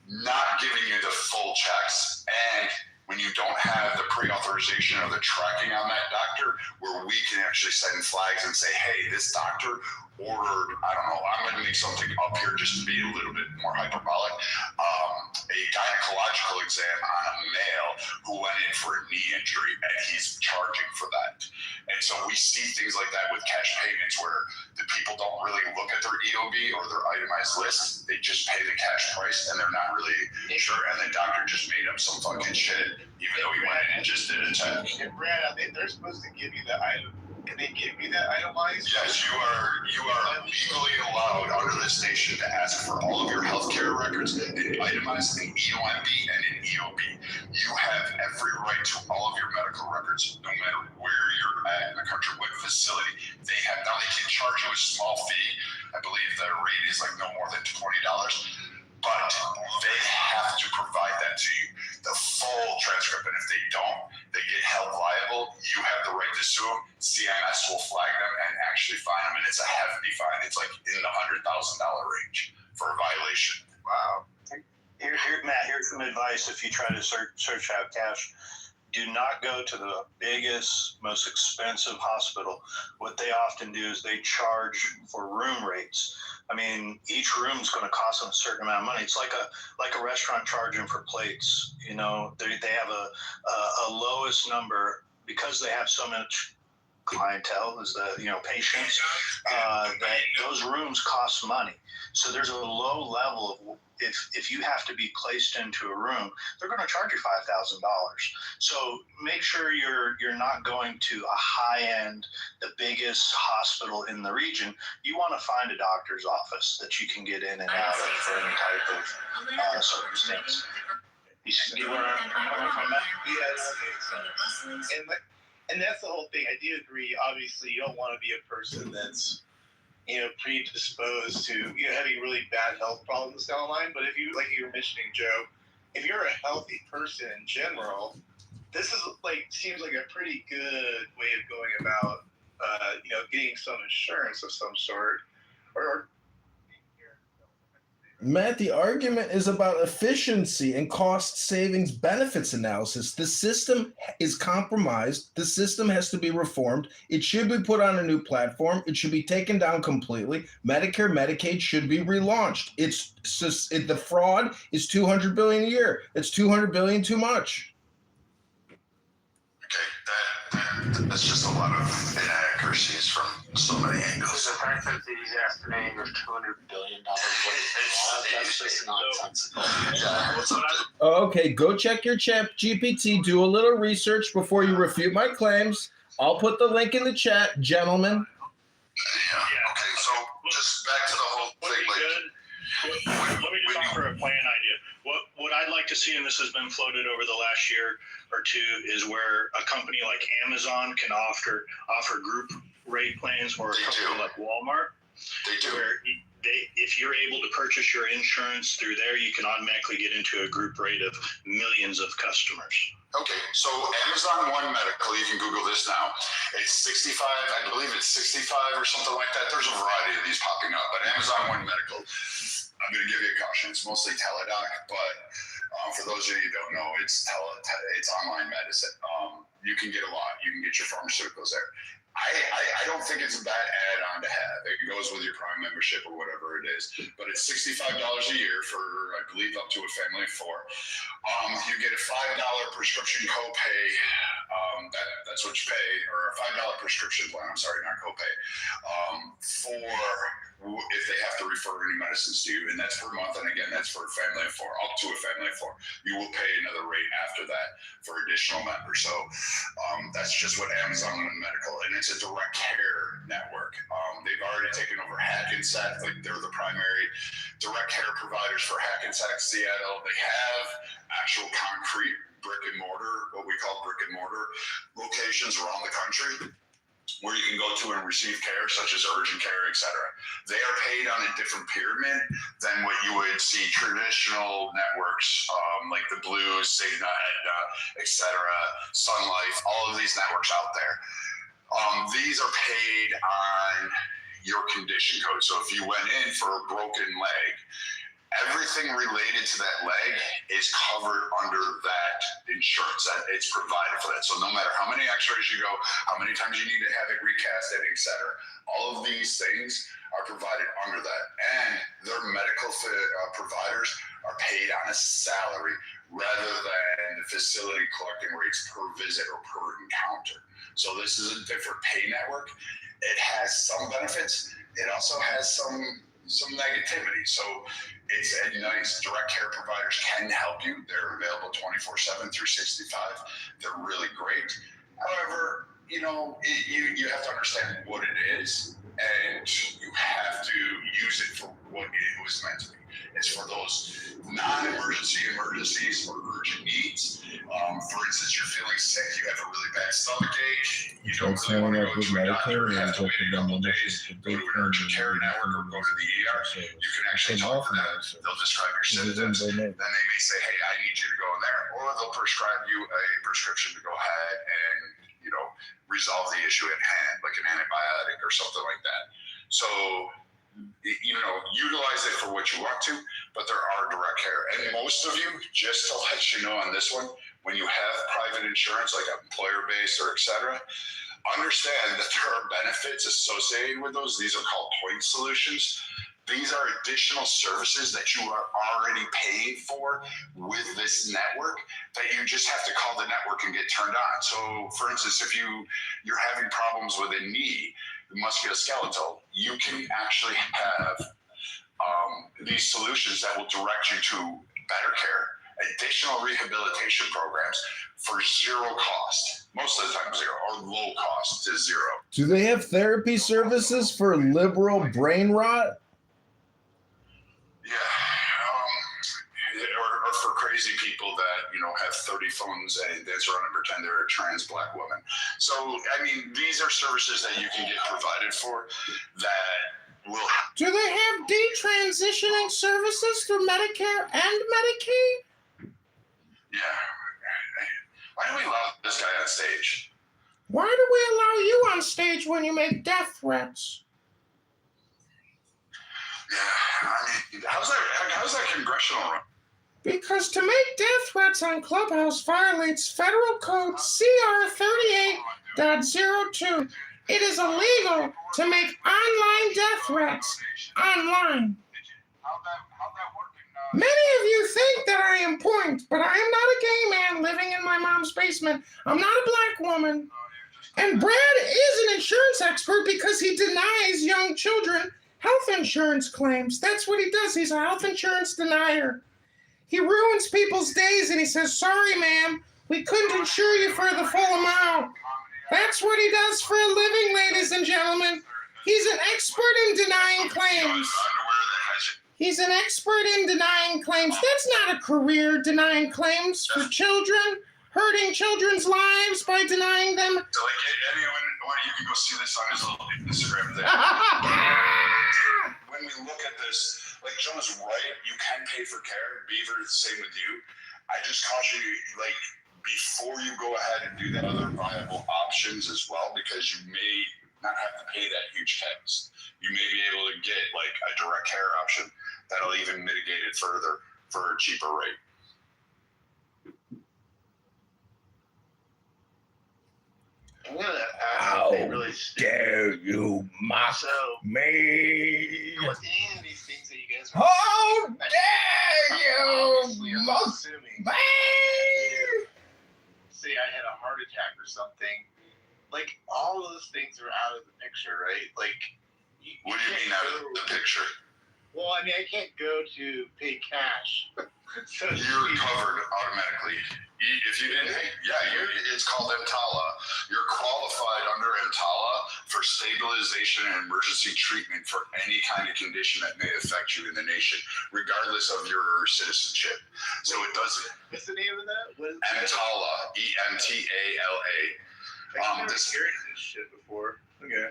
not giving you the full checks. And when you don't have the pre-authorization or the tracking on that doctor, where we can actually send flags and say, hey, this doctor ordered, I don't know, I'm going to make something up here just to be a little bit more hyperbolic, a gynecological exam on a male who went in for a knee injury, and he's charging for that. And so we see things like that with cash payments where the people don't really look at their EOB or their itemized list. They just pay the cash price, and they're not really sure. And the doctor just made up some fucking shit, even though he went in and just did a check. And Brad, I think they're supposed to give you the item Can they give me that itemized? Yes, you are legally allowed under this nation to ask for all of your healthcare records and itemized in EOMB and in EOB. You have every right to all of your medical records, no matter where you're at in the country, what facility. They can charge you a small fee. I believe the rate is like no more than $20. But they have to provide that to you, the full transcript. And if they don't, they get held liable. You have the right to sue them. CMS will flag them and actually fine them. And it's a hefty fine. It's like in the $100,000 range for a violation. Wow. Matt, here's some advice if you try to search out cash. Do not go to the biggest, most expensive hospital. What they often do is they charge for room rates. I mean, each room is going to cost them a certain amount of money. It's like a restaurant charging for plates. You know, they have a lowest number because they have so much clientele, is the patients. That those rooms cost money. So there's a low level of if you have to be placed into a room, they're going to charge you $5,000. So make sure you're not going to a high end, the biggest hospital in the region. You want to find a doctor's office that you can get in and out of for any type of circumstance. You want to comment on that? Yes. And that's the whole thing. I do agree. Obviously, you don't want to be a person that's predisposed to having really bad health problems down the line. But if you, like you were mentioning, Joe, if you're a healthy person in general, this is seems like a pretty good way of going about getting some insurance of some sort. Or Matt, the argument is about efficiency and cost savings benefits analysis. The system is compromised. The system has to be reformed. It should be put on a new platform. It should be taken down completely. Medicare, Medicaid should be relaunched. The fraud is $200 billion a year. It's $200 billion too much. Okay, that's just a lot of inaccuracies from so many angles. The fact that he's estimating was $200 billion that's just nonsensical. Okay, go check your chat GPT. Do a little research before you refute my claims. I'll put the link in the chat, gentlemen. Yeah. Okay, so just back to the whole thing. Let me just offer a plan idea. What I'd like to see, and this has been floated over the last year or two, is where a company like Amazon can offer group rate plans, or a company like Walmart. They do. Where if you're able to purchase your insurance through there, you can automatically get into a group rate of millions of customers. Okay, so Amazon One Medical, you can Google this now. It's 65, I believe it's 65 or something like that. There's a variety of these popping up, but Amazon One Medical, I'm going to give you a caution. It's mostly teledoc, but for those of you who don't know, it's online medicine. You can get a lot. You can get your pharmaceuticals there. I don't think it's a bad add-on to have. It goes with your Prime membership or whatever it is. But it's $65 a year for, I believe, up to a family of four. You get a $5 prescription copay. That's what you pay, or a $5 prescription plan. I'm sorry, not copay. For if they have to refer any medicines to you, and that's per month. And again, that's for a family of four, up to a family of four. You will pay another rate after that for additional members. So that's just what Amazon Medical, and it's a direct care network. They've already taken over Hackensack. They're the primary direct care providers for Hackensack, Seattle. They have actual concrete brick and mortar, what we call brick and mortar locations around the country, where you can go to and receive care, such as urgent care, etc. They are paid on a different pyramid than what you would see traditional networks like the Blues, Cigna, Aetna, etc., Sun Life, all of these networks out there. These are paid on your condition code. So if you went in for a broken leg, everything related to that leg is covered under that insurance. It's provided for that. So no matter how many x-rays you go, how many times you need to have it recasted, etc., all of these things are provided under that. And their medical providers are paid on a salary rather than the facility collecting rates per visit or per encounter. So this is a different pay network. It has some benefits. It also has some negativity. So it's a nice direct care providers can help you. They're available 24/7 through 65. They're really great. However, you have to understand what it is, and you have to use it for what it was meant to be. It's for those emergencies or urgent needs. For instance, you're feeling sick, you have a really bad stomach ache, you don't really want to go to a doctor, you have to wait a couple days, go to an urgent care network or go to the ER. You can actually talk to them. They'll describe your symptoms. Then they may say, hey, I need you to go in there, or they'll prescribe you a prescription to go ahead and resolve the issue at hand, like an antibiotic or something like that. So, utilize it for what you want to, but there are direct care. And most of you, just to let you know on this one, when you have private insurance, like employer-based or et cetera, understand that there are benefits associated with those. These are called point solutions. These are additional services that you are already paid for with this network that you just have to call the network and get turned on. So, for instance, if you're having problems with a knee, musculoskeletal, you can actually have these solutions that will direct you to better care, additional rehabilitation programs for zero cost. Most of the time zero, or low cost to zero. Do they have therapy services for liberal brain rot? Yeah, or for crazy people that have 30 phones and dance around and pretend they're a trans black woman. So these are services that you can get provided for that will. Do they have detransitioning services through Medicare and Medicaid? Yeah. Why do we allow this guy on stage? Why do we allow you on stage when you make death threats? Yeah, how's that congressional run? Because to make death threats on Clubhouse violates Federal Code CR 38.02. It is illegal to make online death threats online. Many of you think that I am point, but I am not a gay man living in my mom's basement. I'm not a black woman. And Brad is an insurance expert because he denies young children health insurance claims. That's what he does. He's a health insurance denier. He ruins people's days and he says, sorry, ma'am, we couldn't insure you for the full amount. That's what he does for a living, ladies and gentlemen. He's an expert in denying claims. He's an expert in denying claims. That's not a career, denying claims for children, hurting children's lives by denying them. So, you can go see this on his little Instagram thing. When we look at this, like Joe's right, you can pay for care. Beaver, the same with you. I just caution you, before you go ahead and do the other viable options as well, because you may not have to pay that huge tax. You may be able to get a direct care option that'll even mitigate it further for a cheaper rate. How dare you mock me? With any of these things that you guys are How dare you mock me? Say I had a heart attack or something. All of those things are out of the picture, right? What do you mean out of the picture? Well, I can't go to pay cash. So you're covered automatically. If you didn't, it's called EMTALA. You're qualified under EMTALA for stabilization and emergency treatment for any kind of condition that may affect you in the nation, regardless of your citizenship. So it doesn't. What's the name of that? EMTALA, EMTALA. I've never heard this shit before. Okay.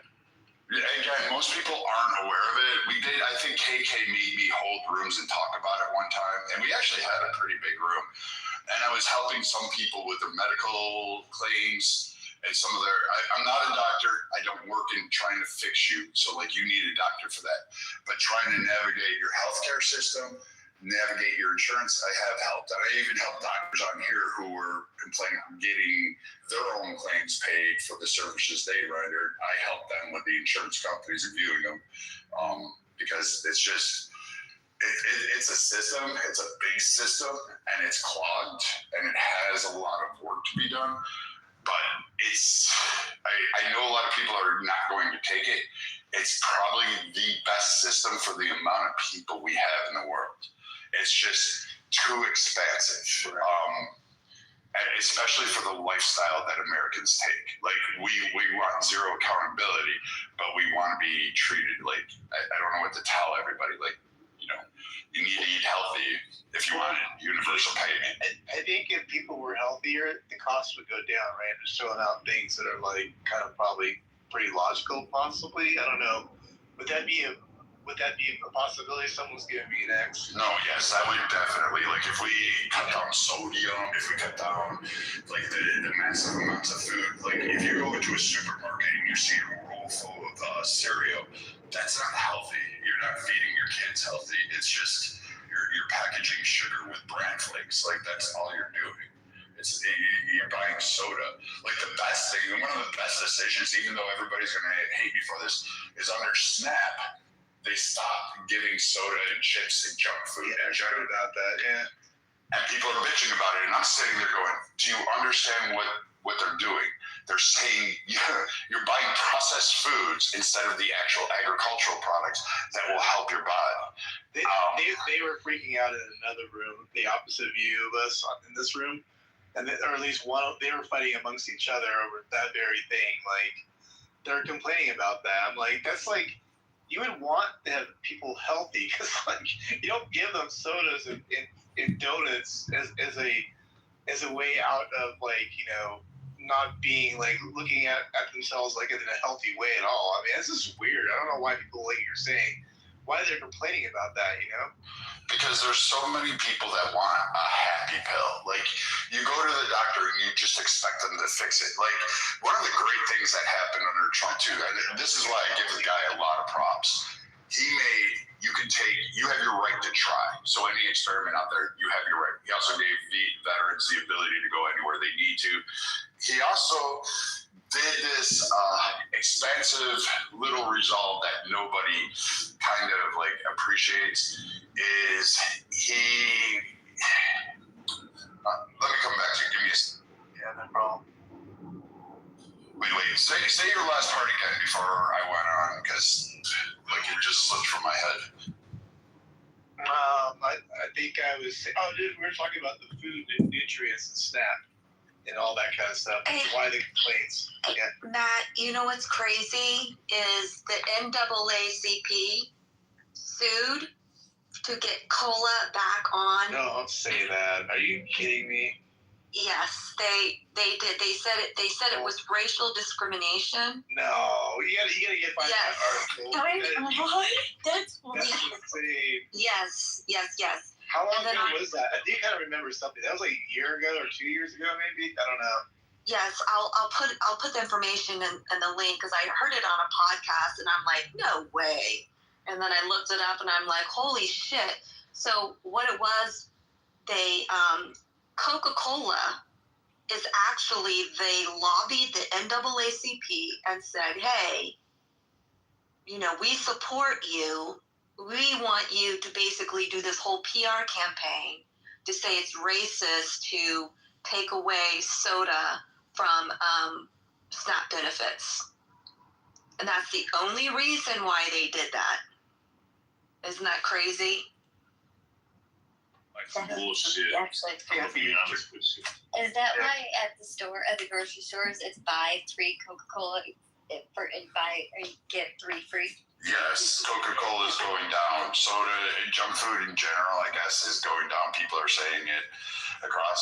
Again, most people aren't aware of it. We did, I think KK made me hold rooms and talk about it one time, and we actually had a pretty big room. And I was helping some people with their medical claims and some of their, I'm not a doctor. I don't work in trying to fix you. So you need a doctor for that. But trying to navigate your healthcare system, navigate your insurance, I have helped. And I even helped doctors on here who were complaining of getting their own claims paid for the services they rendered. I helped them with the insurance companies reviewing them because it's just, it's a system, it's a big system, and it's clogged, and it has a lot of work to be done. But I know a lot of people are not going to take it. It's probably the best system for the amount of people we have in the world. It's just too expensive. And especially for the lifestyle that Americans take. Like, we want zero accountability, but we want to be treated like, I don't know what to tell everybody. Like, you need to eat healthy if you want universal payment. I think if people were healthier, the cost would go down, right? Just throwing out things that are like kind of probably pretty logical, possibly. I don't know. Would that be a possibility? Someone's giving me an X. No, yes, I would definitely. Like, if we cut down sodium, if we cut down like the massive amounts of food, like if you go into a supermarket and you see a roll full of cereal, that's not healthy. You're not feeding your kids healthy. It's just you're packaging sugar with bran flakes. Like, that's all you're doing. You're buying soda. Like, the best thing, one of the best decisions, even though everybody's gonna hate me for this, is under SNAP. They stopped giving soda and chips and junk food. Yeah, I heard about that. Yeah. And people are bitching about it, and I'm sitting there going, "Do you understand what they're doing? They're saying you're buying processed foods instead of the actual agricultural products that will help your body." They were freaking out in another room, the opposite view of us in this room, and or at least they were fighting amongst each other over that very thing. Like, they're complaining about that. I'm like, that's like. You would want to have people healthy because, like, you don't give them sodas and donuts as a way out of, like, not being, like, looking at themselves like in a healthy way at all. I mean, this is weird. I don't know why people, like you're saying, why they're complaining about that. Because there's so many people that want a happy pill. Like, you go to the doctor and you just expect them to fix it. Like, one of the great things that happened under Trump too, and this is why I give the guy a lot of props. You have your right to try. So any experiment out there, you have your right. He also gave the veterans the ability to go anywhere they need to. He also did this expansive little resolve that nobody kind of like appreciates. Is he? Let me come back to you. Give me a. Yeah, no problem. Wait. Say your last part again before I went on, because like it just slipped from my head. I think I was. We were talking about the food and nutrients and SNAP and all that kind of stuff. Why the complaints? Yeah. Matt, you know what's crazy is the NAACP sued to get cola back on. No, don't say that. Are you kidding me? Yes, they did. They said it was racial discrimination. No, you gotta get by that article. That's insane. Yes. How long ago was that? I do kind of remember something. That was like a year ago or 2 years ago, maybe. I don't know. Yes, I'll put the information in the link because I heard it on a podcast and I'm like, no way. And then I looked it up and I'm like, holy shit. So what it was, they Coca-Cola is actually, they lobbied the NAACP and said, hey, we support you. We want you to basically do this whole PR campaign to say it's racist to take away soda from SNAP benefits. And that's the only reason why they did that. Isn't that crazy? Like some bullshit. Actually, is that why at the grocery stores, it's buy 3 Coca-Cola and get 3 free? Yes, Coca-Cola is going down. Soda and junk food in general, I guess, is going down. People are saying it across.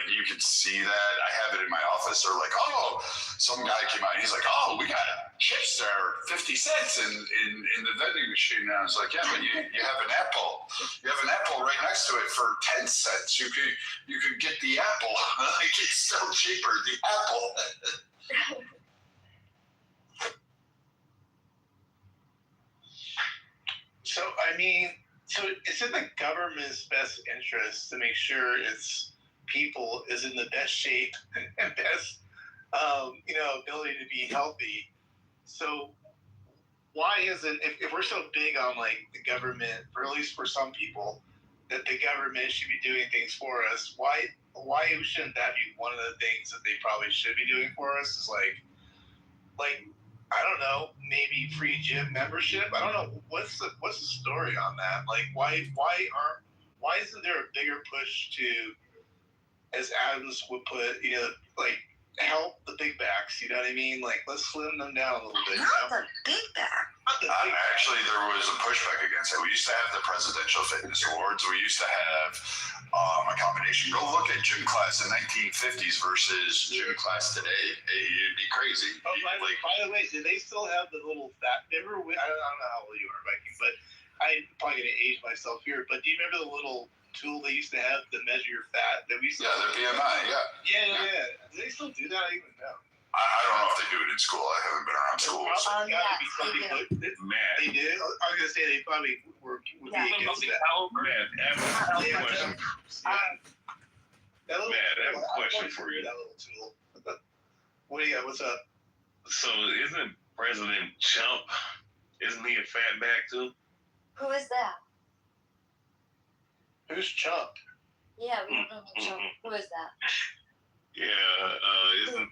You can see that. I have it in my office. They're like, oh, some guy came out. And he's like, oh, we got chips there, 50 cents in the vending machine. And I was like, yeah, but you have an apple. You have an apple right next to it for 10 cents. You could get the apple. Like, it's still cheaper. The apple. So, I mean, it's in the government's best interest to make sure its people is in the best shape and best, ability to be healthy. So, why isn't, if we're so big on, like, the government, or at least for some people, that the government should be doing things for us, why shouldn't that be one of the things that they probably should be doing for us? Is like I don't know, maybe free gym membership. I don't know what's the story on that. Like, why isn't there a bigger push to as Adams would put, like help the big backs. You know what I mean? Like let's slim them down a little bit. Not the big back. Actually, there was a pushback against it. We used to have the Presidential Fitness Awards. We used to have a combination. Go look at gym class in 1950s versus gym class today. It'd be crazy. Oh, by the way, do they still have the little fat? Remember, I don't know how old you are, Viking, but I'm probably gonna age myself here. But do you remember the little tool they used to have to measure your fat? That we used to the BMI. Yeah. Do they still do that? I don't even know. I don't know if they do it in school. I haven't been around school. They did. I was gonna say they probably would be against that. I have a question for you. That little tool. What do you got? What's up? So isn't President Trump, isn't he a fatback too? Who is that? Who's Trump? Yeah, we don't know who is that. Yeah, isn't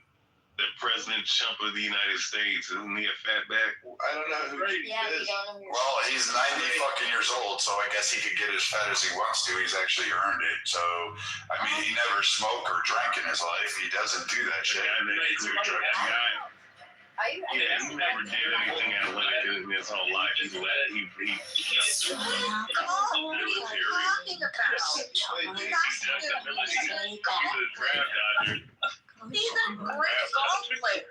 the President Trump of the United States, isn't he a fatback? I don't know who he Yeah, we is. don't know who. Well, he's 90 fucking years old, so I guess he could get as fat as he wants to. He's actually earned it. So, I mean, he never smoked or drank in his life. He doesn't do that shit. Yeah, he never did anything athletic in his whole life. He military. He's a draft dodger. He's a great golf player.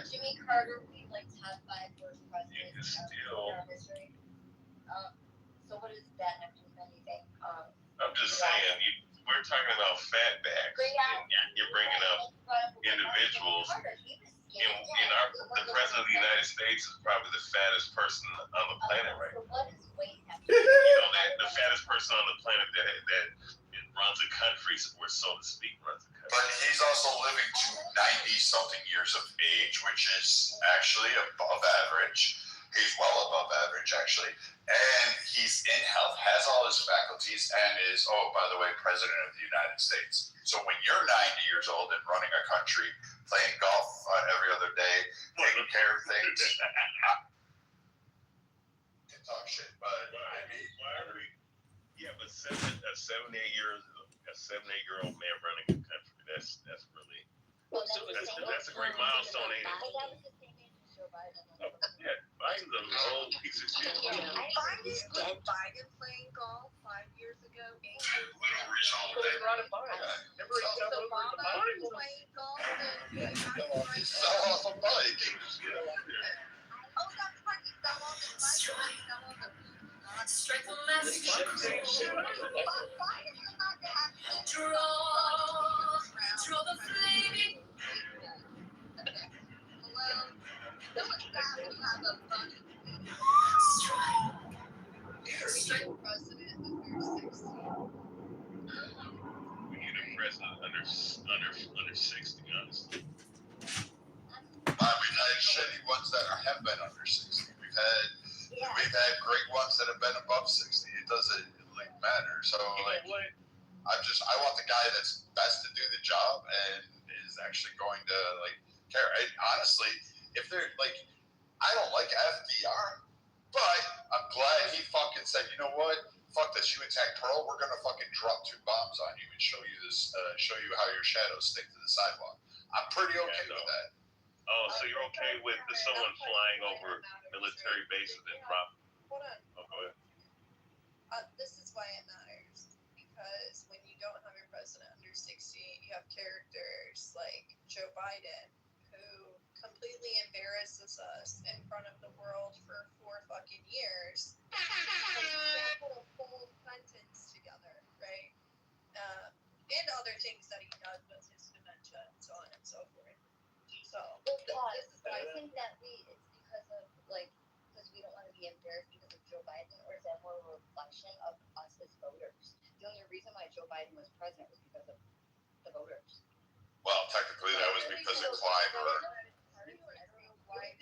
Jimmy Carter would be like top 5 worst presidents in history. So what does that have to do with anything? I'm just saying, we're talking about fatbacks, and you're bringing up individuals. The president of the United States is probably the fattest person on the planet right now. The fattest person on the planet that runs a country, or so to speak, runs a country. But he's also living to 90-something years of age, which is actually above average. He's well above average, actually. And he's in health, has all his faculties, and is, oh, by the way, president of the United States. So when you're 90 years old and running a country, playing golf every other day, taking care of things, can talk shit, but I mean, yeah, but a 78-year-old man running a country, that's really, that's a great milestone, ain't it? Yeah, Biden's an old piece of shit. Biden's dead. Biden playing golf 5 years ago. 8 years ago. Obama playing golf. He fell off a bike. Oh, that's right. He fell off his bike. He fell off the Strike the message. Draw the flaming. No one's bad when you have a bunny. Strike. President under 60. We need a president under 60, honestly. I mean, I've shitty ones that have been under 60. We've had great ones that have been above 60. It doesn't matter. So I want the guy that's best to do the job and is actually going to care. Honestly, if they're like, I don't like FDR, but I'm glad he fucking said, you know what? Fuck this, you attack Pearl, we're gonna fucking drop 2 bombs on you and show you how your shadows stick to the sidewalk. I'm pretty okay with that. Oh, so you're okay with someone flying over military bases and drop? Hold on. Oh, go ahead. This is why it matters, because when you don't have your president under 60, you have characters like Joe Biden, who completely embarrasses us in front of the world for 4 fucking years. And he can't put a full sentence together, right? And other things that he does with his dementia and so on and so forth. So, this is I think that it's because of because we don't want to be embarrassed because of Joe Biden, or is that more of a reflection of us as voters? The only reason why Joe Biden was president was because of the voters. Well, technically that was because of Clyburn. I don't know why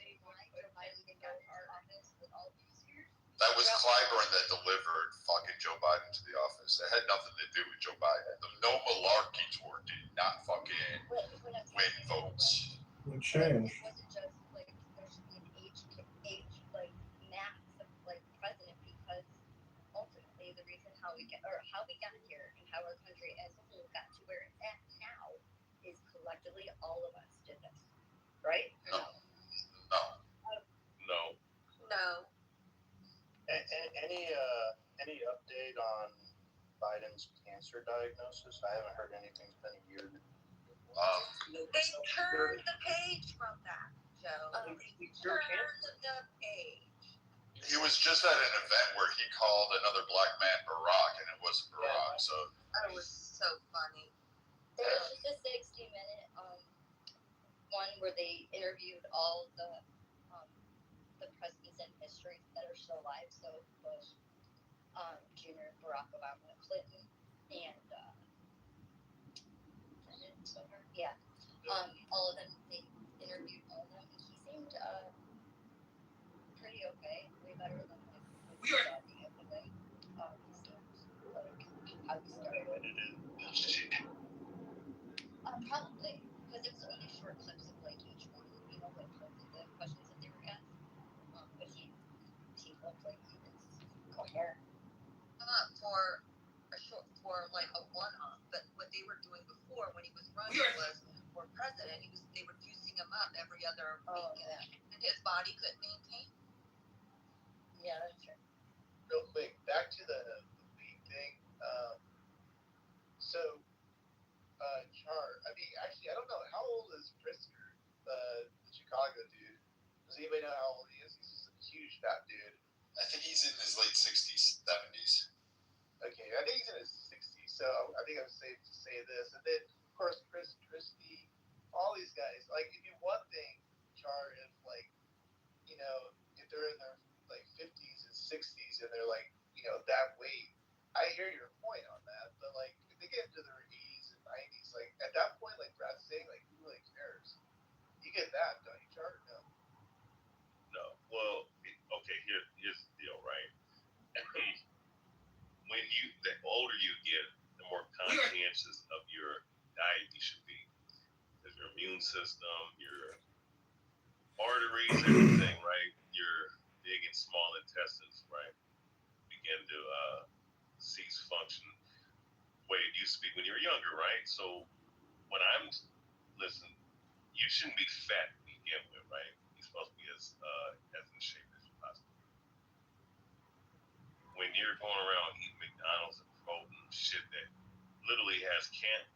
Joe Biden didn't go to office with all these years. That was Clyburn that delivered fucking Joe Biden to the office. It had nothing to do with Joe Biden. The No Malarkey tour did not fucking win votes. It changed. It wasn't just there should be an age max of president, because ultimately the reason how we got here and how our country as a whole got to where it's at now is collectively all of us did this, right? No. no. Any update on Biden's cancer diagnosis? I haven't heard anything. It's been a year. They turned the page from that, Joe. They turned the page. He was just at an event where he called another black man Barack, and it wasn't Barack. So That was so funny. There was just a 60-minute one where they interviewed all the presidents in history that are still alive. So Bush, Jr., Barack Obama, Clinton, and all of them. They interviewed all of them, and he seemed pretty okay, way better than we were talking of him. He seemed how he started. Probably, because it was only short clips of each one, clips of the questions that they were asked. But he looked like he was coherent. For a one-off, but what they were doing before when he was running was for president, they were juicing him up every other week, and his body couldn't maintain. Yeah, that's true. Real quick, back to the weed thing. Char, actually, I don't know, how old is Prisker, the Chicago dude? Does anybody know how old he is? He's just a huge fat dude. I think he's in his late 60s, 70s. Okay, I think he's in his 60s, so I think I'm safe to say this. And then, of course, Chris Christie, all these guys. It'd be one thing, Char, if if they're in their 50s and 60s and they're that weight. I hear your point on that, but if they get into their 80s and 90s, at that point, like Brad's saying, who really cares? You get that, don't you, Char? No. No. Well, okay. Here's the deal, right? The older you get, the more conscientious of your diet you should be, because your immune system, your arteries, everything, right? Your big and small intestines, right, begin to cease function the way it used to be when you were younger, right? So when listen, you shouldn't be fat to begin with, right? You're supposed to be as in shape as you possibly can. When you're going around eating McDonald's and promoting shit that literally has cancer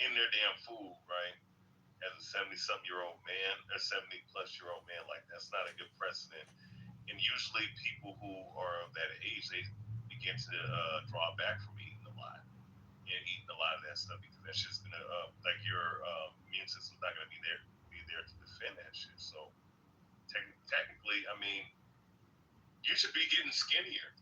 in their damn food, right? As a 70-something-year-old man, a 70-plus-year-old man, that's not a good precedent. And usually people who are of that age, they begin to draw back from eating a lot and eating a lot of that stuff, because that's just gonna your immune system's not gonna be there to defend that shit. So technically, you should be getting skinnier.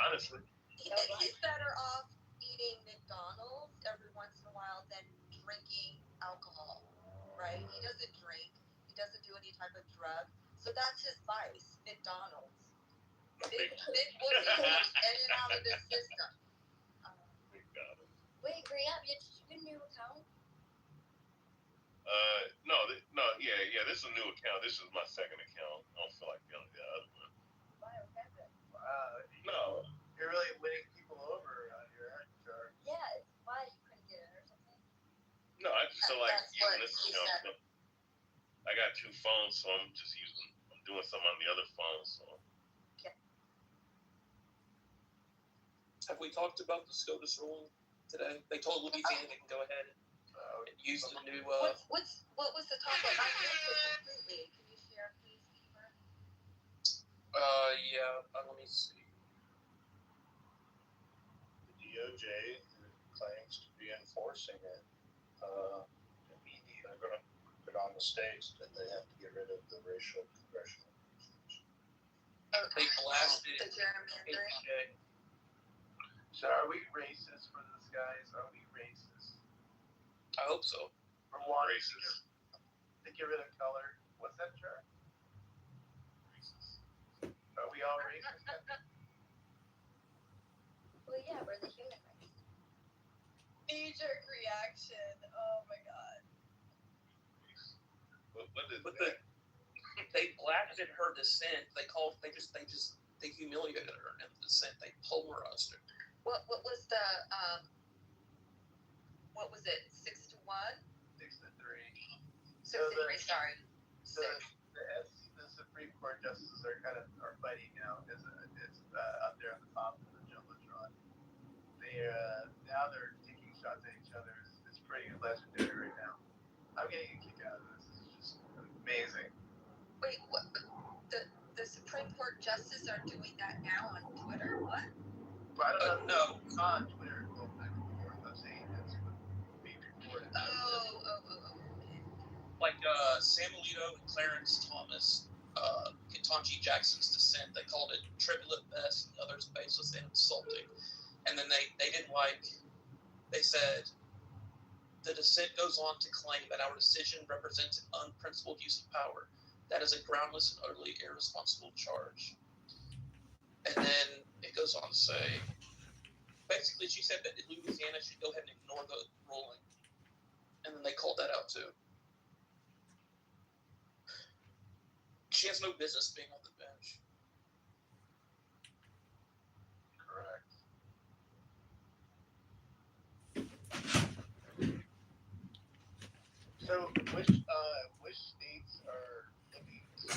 Honestly, He's better off eating McDonald's every once in a while than drinking alcohol, right? He doesn't drink. He doesn't do any type of drug. So that's his vice, McDonald's. Big whoopie in and out of the system. Wait, Bria, you get a new account? Yeah. This is a new account. This is my second account. I don't feel like getting the other one. Wow. No. You're really winning people over on your chart. Yeah, it's why you couldn't get it or something. No, I just feel like That's what using this he account. said. I got two phones, so I'm doing something on the other phone. So. Have we talked about the SCOTUS ruling today? They told Louisiana they can go ahead and use the new. What was the topic? I missed it completely. Can you share, please, Kitover? Yeah. Let me see. The DOJ claims to be enforcing it. They're going to put on the states that they have to get rid of the racial congressional representation. They blasted the gerrymandering. So are we racist for this, guys? Are we racist? I hope so. For wanting to get rid of color. What's that term? Racist. Are we all racist? Well, yeah, we're the human race. Knee-jerk reaction. Oh my god. They blasted her dissent. They humiliated her in the dissent. They polarized her. What was the what was it? 6-1? 6-3. 6-3. Sorry. The Supreme Court justices are fighting now. Is up there on the top of the jumbotron. Now they're taking shots at each other. It's pretty legendary right now. I'm getting a kick out of this. It's just amazing. Wait, what? The Supreme Court justices are doing that now on Twitter? What? Well, I don't know. No. On Twitter, going back and forth. I'm saying that's what being reported. Like Sam Alito and Clarence Thomas, Ketanji Jackson's dissent, they called it trivial at best, and others baseless and insulting. And then they didn't they said, the dissent goes on to claim that our decision represents an unprincipled use of power. That is a groundless and utterly irresponsible charge. And then it goes on to say, basically she said that Louisiana should go ahead and ignore the ruling. And then they called that out too. She has no business being on the bench. Correct. So, which states are looking to?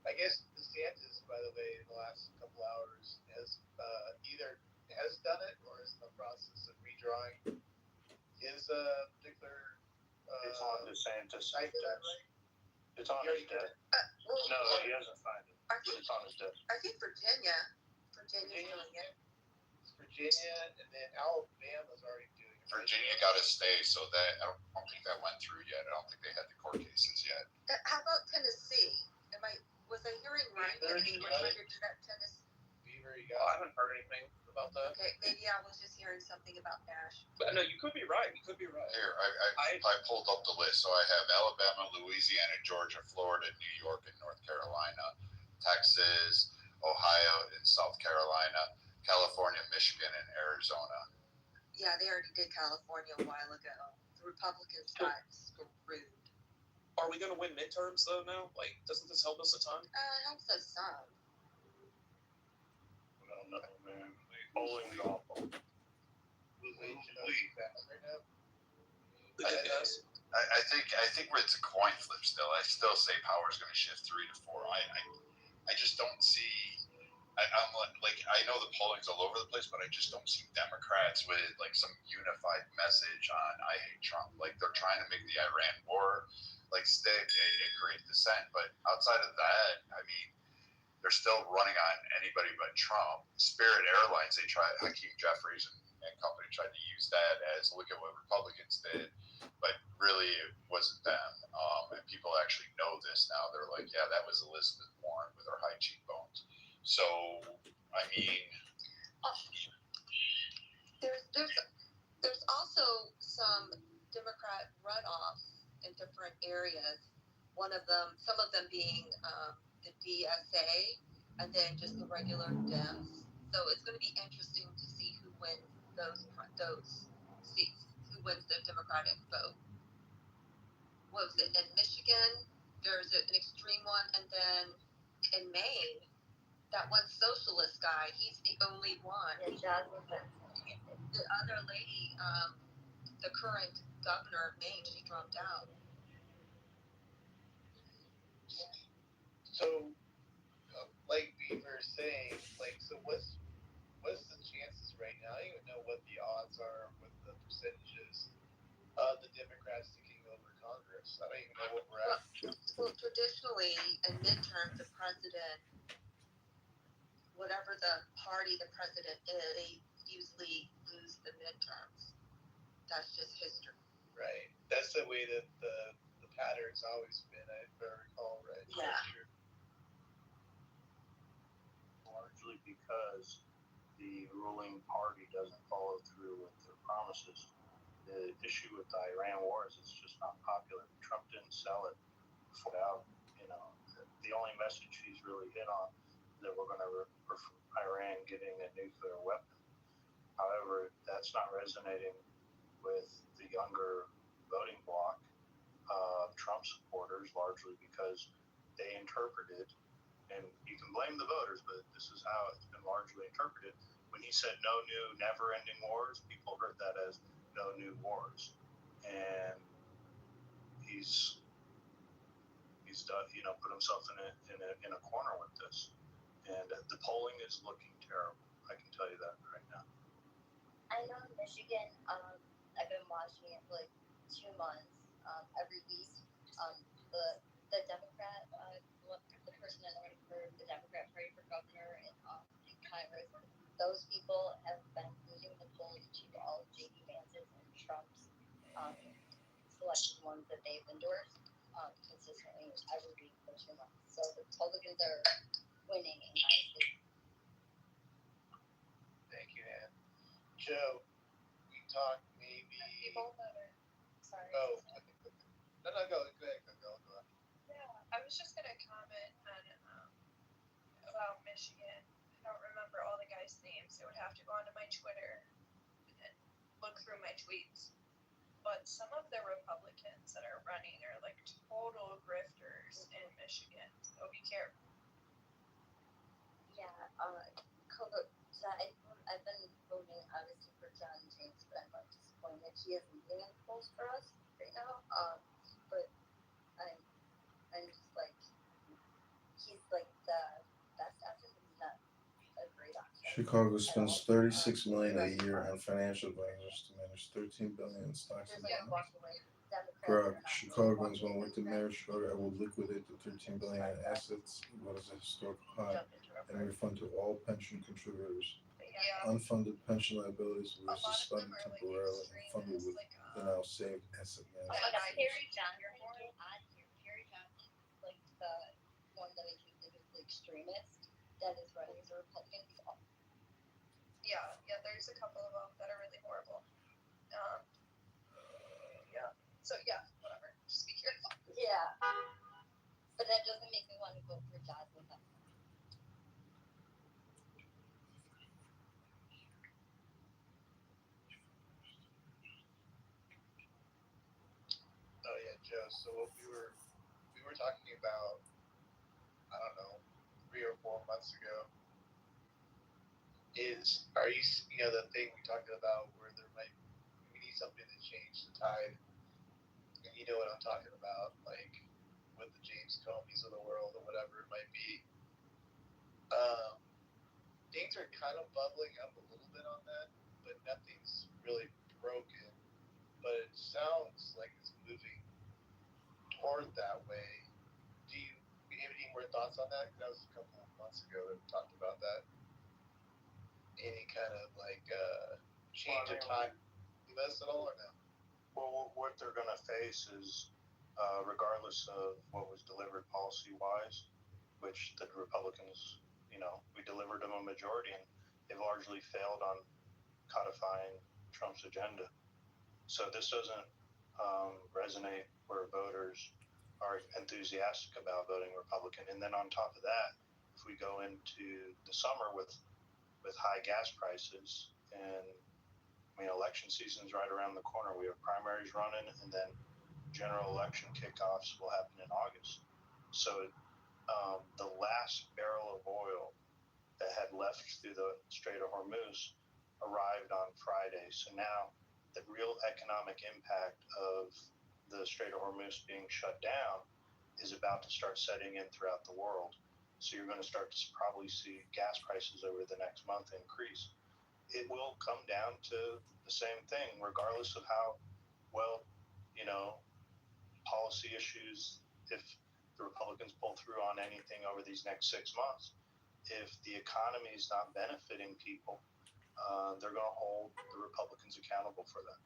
I guess DeSantis, by the way, in the last couple hours has either has done it or is in the process of redrawing his particular. It's on DeSantis. Site, It's on his desk. No, he hasn't signed it. It's on his desk. I think Virginia's doing it. Virginia, and then Alabama's already doing it. Virginia got to stay, so that I don't think that went through yet. I don't think they had the court cases yet. How about Tennessee? Was I hearing right? That they were trying to do that Tennessee? I haven't heard anything about that. Okay, maybe I was just hearing something about Nash. But no, you could be right. Here, I pulled up the list. So I have Alabama, Louisiana, Georgia, Florida, New York, and North Carolina, Texas, Ohio, and South Carolina, California, Michigan, and Arizona. Yeah, they already did California a while ago. The Republicans got screwed. Are we going to win midterms, though, now? Doesn't this help us a ton? It helps us some. I don't know, man. Polling's awful. I think it's a coin flip still. I still say power's going to shift 3 to 4. I just don't see. I'm like I know the polling's all over the place, but I just don't see Democrats with some unified message on I hate Trump. They're trying to make the Iran war stick and create dissent, but outside of that, I mean, they're still running on anybody but Trump. Spirit Airlines, they tried. Hakeem Jeffries and company tried to use that as look at what Republicans did, but really it wasn't them. And people actually know this now. They're like, yeah, that was Elizabeth Warren with her high cheekbones. So, I mean, there's also some Democrat runoffs in different areas. Some of them being the DSA, and then just the regular Dems. So it's going to be interesting to see who wins those seats, who wins the Democratic vote. what was it, in Michigan, there's an extreme one, and then in Maine, that one socialist guy, he's the only one. The other lady, the current governor of Maine, she dropped out. So, like we were saying, like, so what's the chances right now? I don't even know what the odds are, what the percentages of the Democrats taking over Congress. I don't even know what we're at. Well, traditionally, in midterms, the president, whatever the party the president is, they usually lose the midterms. That's just history. Right. That's the way that the pattern's always been, if I recall, right? Yeah. Sure. Largely because the ruling party doesn't follow through with their promises. The issue with the Iran war is it's just not popular. Trump didn't sell it out. The only message he's really hit on is that we're going to Iran getting a nuclear weapon. However, that's not resonating with the younger voting bloc of Trump supporters, largely because they interpreted, and you can blame the voters, but this is how it's been largely interpreted. When he said no new never-ending wars, people heard that as no new wars. And he's done, put himself in a corner with this. And the polling is looking terrible. I can tell you that right now. I know in Michigan, I've been watching it for like 2 months, every week. The Democrat, the person that ran for the Democrat Party for governor in Congress, those people have been losing the polls to all of J.D. Vance's and Trump's selected ones that they've endorsed consistently every week for 2 months. So the Republicans are winning in my state. Thank you, Ann. Joe, we talked maybe. Sorry. Oh, no, go ahead. Yeah, I was just gonna comment on about Michigan. I don't remember all the guys' names. I would have to go onto my Twitter and look through my tweets. But some of the Republicans that are running are like total grifters in Michigan. So be careful. Yeah, I've been voting obviously for John James, but I'm like disappointed he is leading in the polls for us right now. But I'm just like, he's like the best option. He's not a great option. Chicago spends $36 million a year on financial advisors to manage $13 billion in stocks and bonds. Greg, Chicagoans want to elect the mayor of Chicago. I will liquidate the $13 billion in assets, what is a historical high, and refund to all pension contributors. Unfunded pension liabilities will be suspended temporarily and funded with the now saved asset management. Harry Johnson, Harry Johnson is like the one that I think is the extremist that is running as a Republican. He's awful. Yeah, there's a couple of them that are really horrible. So whatever. Just be careful. Yeah. But that doesn't make me want to vote for Johnson. Oh yeah, Joe. So what we were talking about, I don't know, 3 or 4 months ago, is the thing we talked about where we need something to change the tide, and you know what I'm talking about, like with the James Comeys of the world or whatever it might be. Things are kind of bubbling up a little bit on that, but nothing's really broken. But it sounds like it's moving toward that way. Do you have any more thoughts on that? Because that was a couple of months ago that we talked about that. Any kind of change of time with us at all or no? Well, what they're going to face is, regardless of what was delivered policy-wise, which the Republicans, we delivered them a majority, and they've largely failed on codifying Trump's agenda. So this doesn't resonate where voters are enthusiastic about voting Republican. And then on top of that, if we go into the summer with high gas prices, and election season's right around the corner. We have primaries running, and then general election kickoffs will happen in August. So the last barrel of oil that had left through the Strait of Hormuz arrived on Friday. So now the real economic impact of the Strait of Hormuz being shut down is about to start setting in throughout the world. So you're going to start to probably see gas prices over the next month increase. It will come down to the same thing, regardless of how well, policy issues, if the Republicans pull through on anything over these next 6 months, if the economy is not benefiting people, they're going to hold the Republicans accountable for that.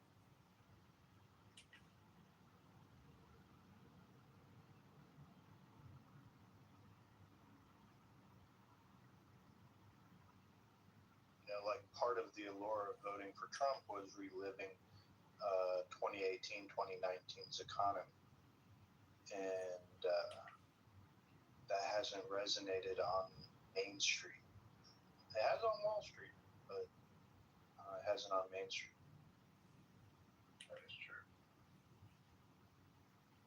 Like part of the allure of voting for Trump was reliving 2018, 2019's economy. And that hasn't resonated on Main Street. It has on Wall Street, but it hasn't on Main Street. That is true.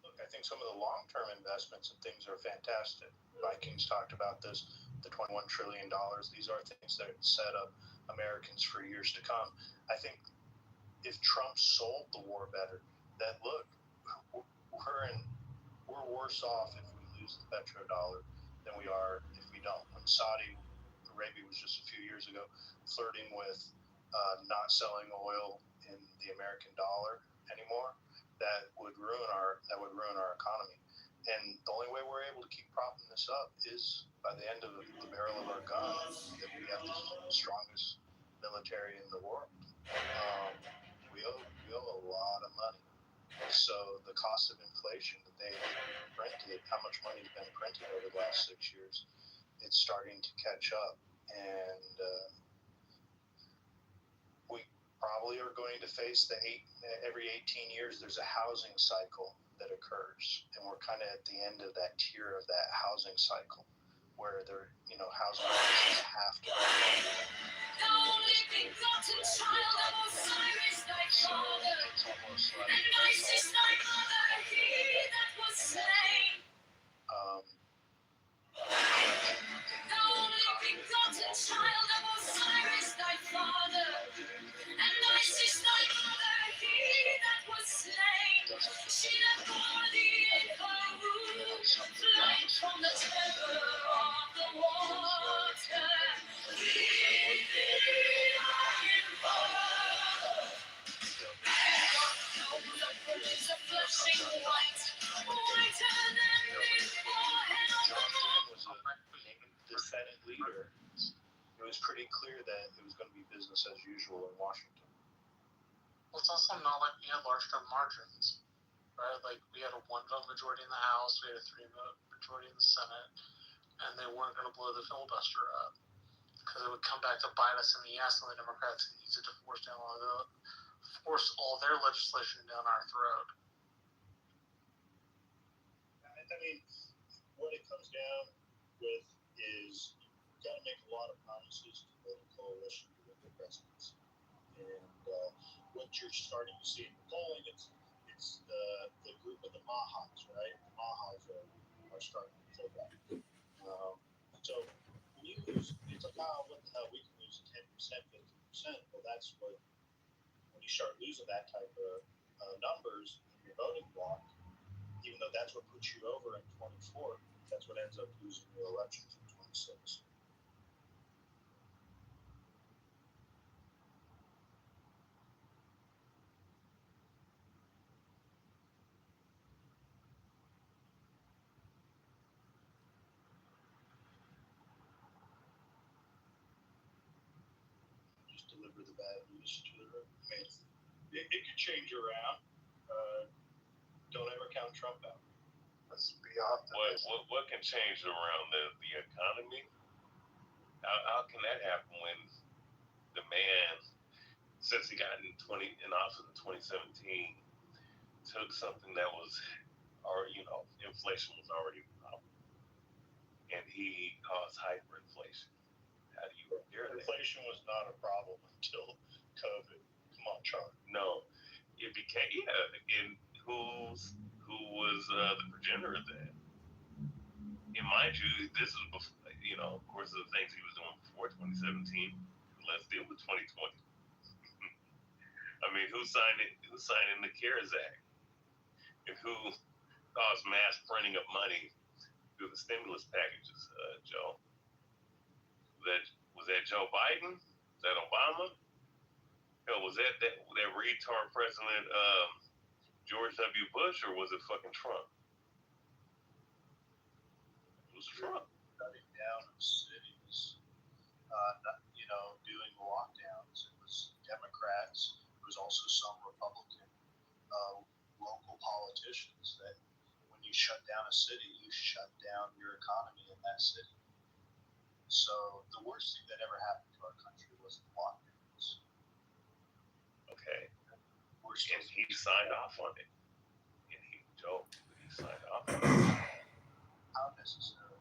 Look, I think some of the long-term investments and things are fantastic. Vikings talked about this, the $21 trillion. These are things that set up Americans for years to come. I think if Trump sold the war better, that look, we're worse off if we lose the petrodollar than we are if we don't. When Saudi Arabia was just a few years ago flirting with not selling oil in the American dollar anymore, that would ruin our economy. And the only way we're able to keep propping this up is by the end of the barrel of our gun that we have the strongest military in the world. We owe a lot of money. So the cost of inflation that they printed, how much money has been printed over the last 6 years, it's starting to catch up. And we probably are going to face every 18 years there's a housing cycle that occurs. And we're kind of at the end of that tier of that housing cycle where housing prices have to go up. The only begotten child of Osiris thy father, and Isis thy mother, he that was slain. The only begotten child of Osiris thy father, and Isis thy mother, he that was slain. She that bore thee in her womb, flying from the terror of the water. Defendant leader, it was pretty clear that it was going to be business as usual in Washington. Well, it's also not like we had large gun margins, right? Like we had a 1-vote majority in the House, we had a 3-vote majority in the Senate, and they weren't going to blow the filibuster up because it would come back to bite us in the ass, and the Democrats could use it to force all their legislation down our throat. I mean, what it comes down with is you've got to make a lot of promises to build a coalition to win the presidency. And what you're starting to see in the polling, it's the group of the Mahas, right? The Mahas are starting to pull back. So when you lose, it's like, what the hell, we can lose 10%, 15%. Well, that's what, when you start losing that type of numbers in your voting block, even though that's what puts you over in 24, that's what ends up losing your elections in 26. Just deliver the bad news to the room. I mean, it could change around. Don't ever count Trump out. Let's be optimistic. What can change around the economy? How can that happen when the man, since he got in office in 2017, took something that was, inflation was already a problem, and he caused hyperinflation? How do you repair that? Inflation was not a problem until COVID. Come on, Charlie. No, it became, and the progenitor of that. And mind you, this is before, of course, the things he was doing before 2017. Let's deal with 2020. I mean, who signed it? Who signed in the CARES Act? And who caused mass printing of money through the stimulus packages, Joe? Was that Joe Biden? Was that Obama? Hell, was that retard President George W. Bush, or was it fucking Trump? It was Trump. Shutting down of cities, doing lockdowns. It was Democrats. It was also some Republican local politicians that when you shut down a city, you shut down your economy in that city. So the worst thing that ever happened to our country was the lockdowns. Okay. And he signed off on it. And he signed off on it. How necessary?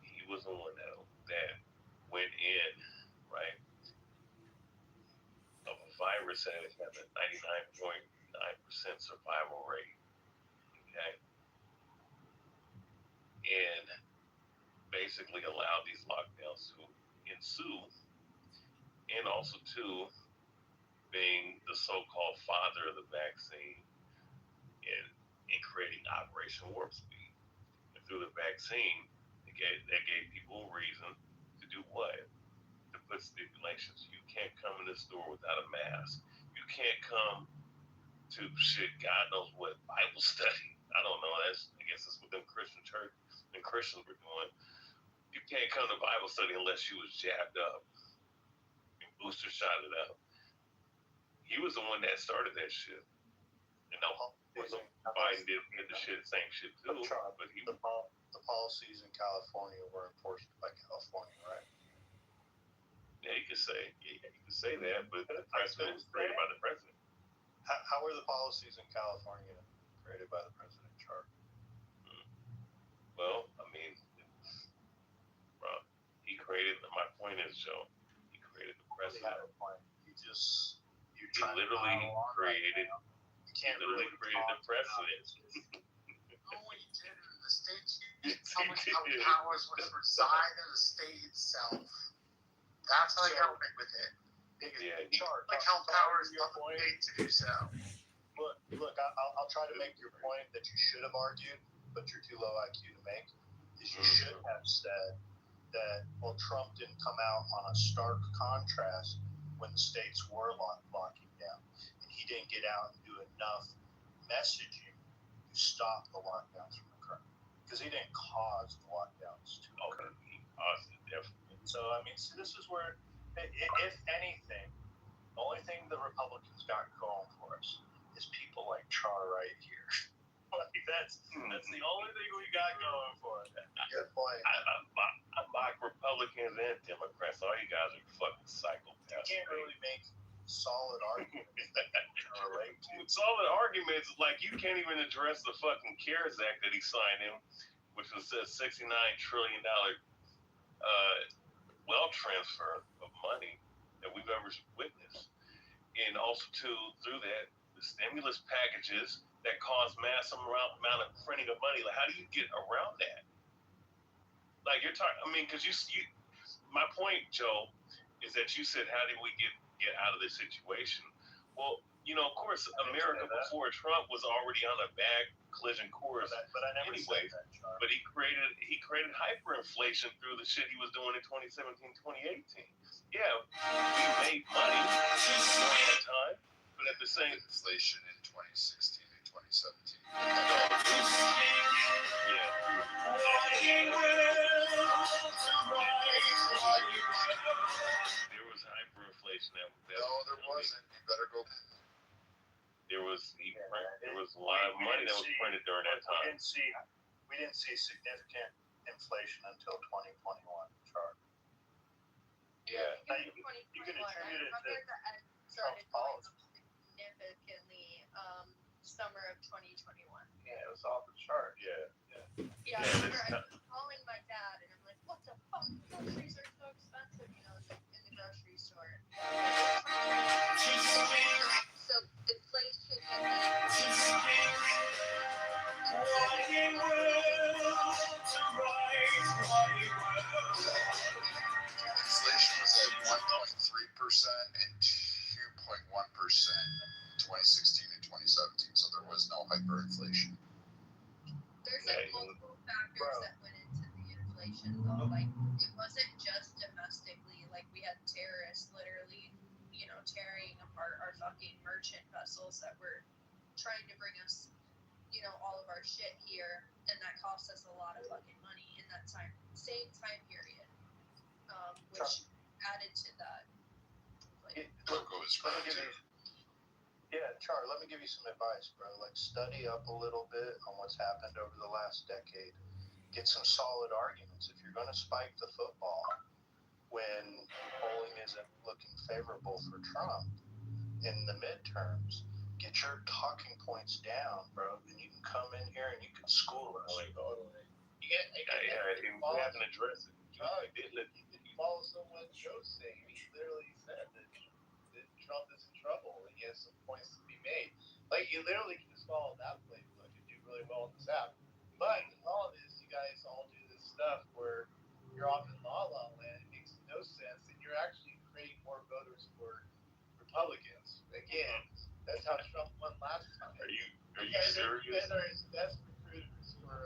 He was the one that went in, right, of a virus that has a 99.9% survival rate. Okay. And basically allowed these lockdowns to ensue, and also too being the so-called father of the vaccine in creating Operation Warp Speed. And through the vaccine, that gave people a reason to do what? To put stipulations. You can't come in the store without a mask. You can't come to God knows what Bible study. I don't know. I guess that's what them Christian church and Christians were doing. You can't come to Bible study unless you was jabbed up and booster shotted up. He was the one that started that shit. And Biden did the same shit too. But the policies in California were enforced by California, right? Yeah, you could say that, but the president was created by the president. How were the policies in California created by the president, Chart? Well, I mean, he created. My point is, Joe, he created the president. He literally created. He literally created the president. No, he didn't. The state how powers would reside in the state itself. That's how they got away with it. Like how powers delegate to do so. Look, I'll try to make your point that you should have argued, but you're too low IQ to make. Is you should have said that, Trump didn't come out on a stark contrast when the states were locking down, and he didn't get out and do enough messaging to stop the lockdowns from occurring, because he didn't cause the lockdowns to occur. He caused it, definitely. So this is where, if anything, the only thing the Republicans got going for us is people like Char right here. That's the only thing we got going for us. Good point. I like Republicans and Democrats. All you guys are fucking psychopaths. You can't really make solid arguments. Solid arguments, like you can't even address the fucking CARES Act that he signed in, which was a $69 trillion wealth transfer of money that we've ever witnessed. And also through that, the stimulus packages that cause massive amount of printing of money. Like, how do you get around that? Like, you're talking, because my point, Joe, is that you said, how did we get out of this situation? Well, of course, America before Trump was already on a bad collision course. But I never anyway. Said that, Char. But he created hyperinflation through the shit he was doing in 2017, 2018. Yeah, we made money during that time, but at the same inflation in 2016 and 2017. There was hyperinflation. No, there wasn't. You better go. There was a lot of money that was printed during that time. We didn't see significant inflation until 2021, Char. Yeah. You can attribute it to started going up significantly summer of 2021. Yeah, it was off the chart. Yeah. Yeah, I remember I was calling my dad and I'm like, what the fuck? Groceries are so expensive, in the grocery store. So it's like trying to bring us, all of our shit here, and that costs us a lot of fucking money in that same time period, which added to that. Char, let me give you some advice, bro. Like, study up a little bit on what's happened over the last decade. Get some solid arguments. If you're going to spike the football when polling isn't looking favorable for Trump in the midterms, get your talking points down, bro, and you can come in here and you can school us. We haven't addressed it. Did you follow someone Joe's saying? He literally said that Trump is in trouble and he has some points to be made. Like, you literally can just follow that playbook and do really well on this app. But the problem is, you guys all do this stuff where you're off in La La Land. It makes no sense, and you're actually creating more voters for Republicans. Again, that's how Trump won last time. Are you serious? You guys are his best recruiters for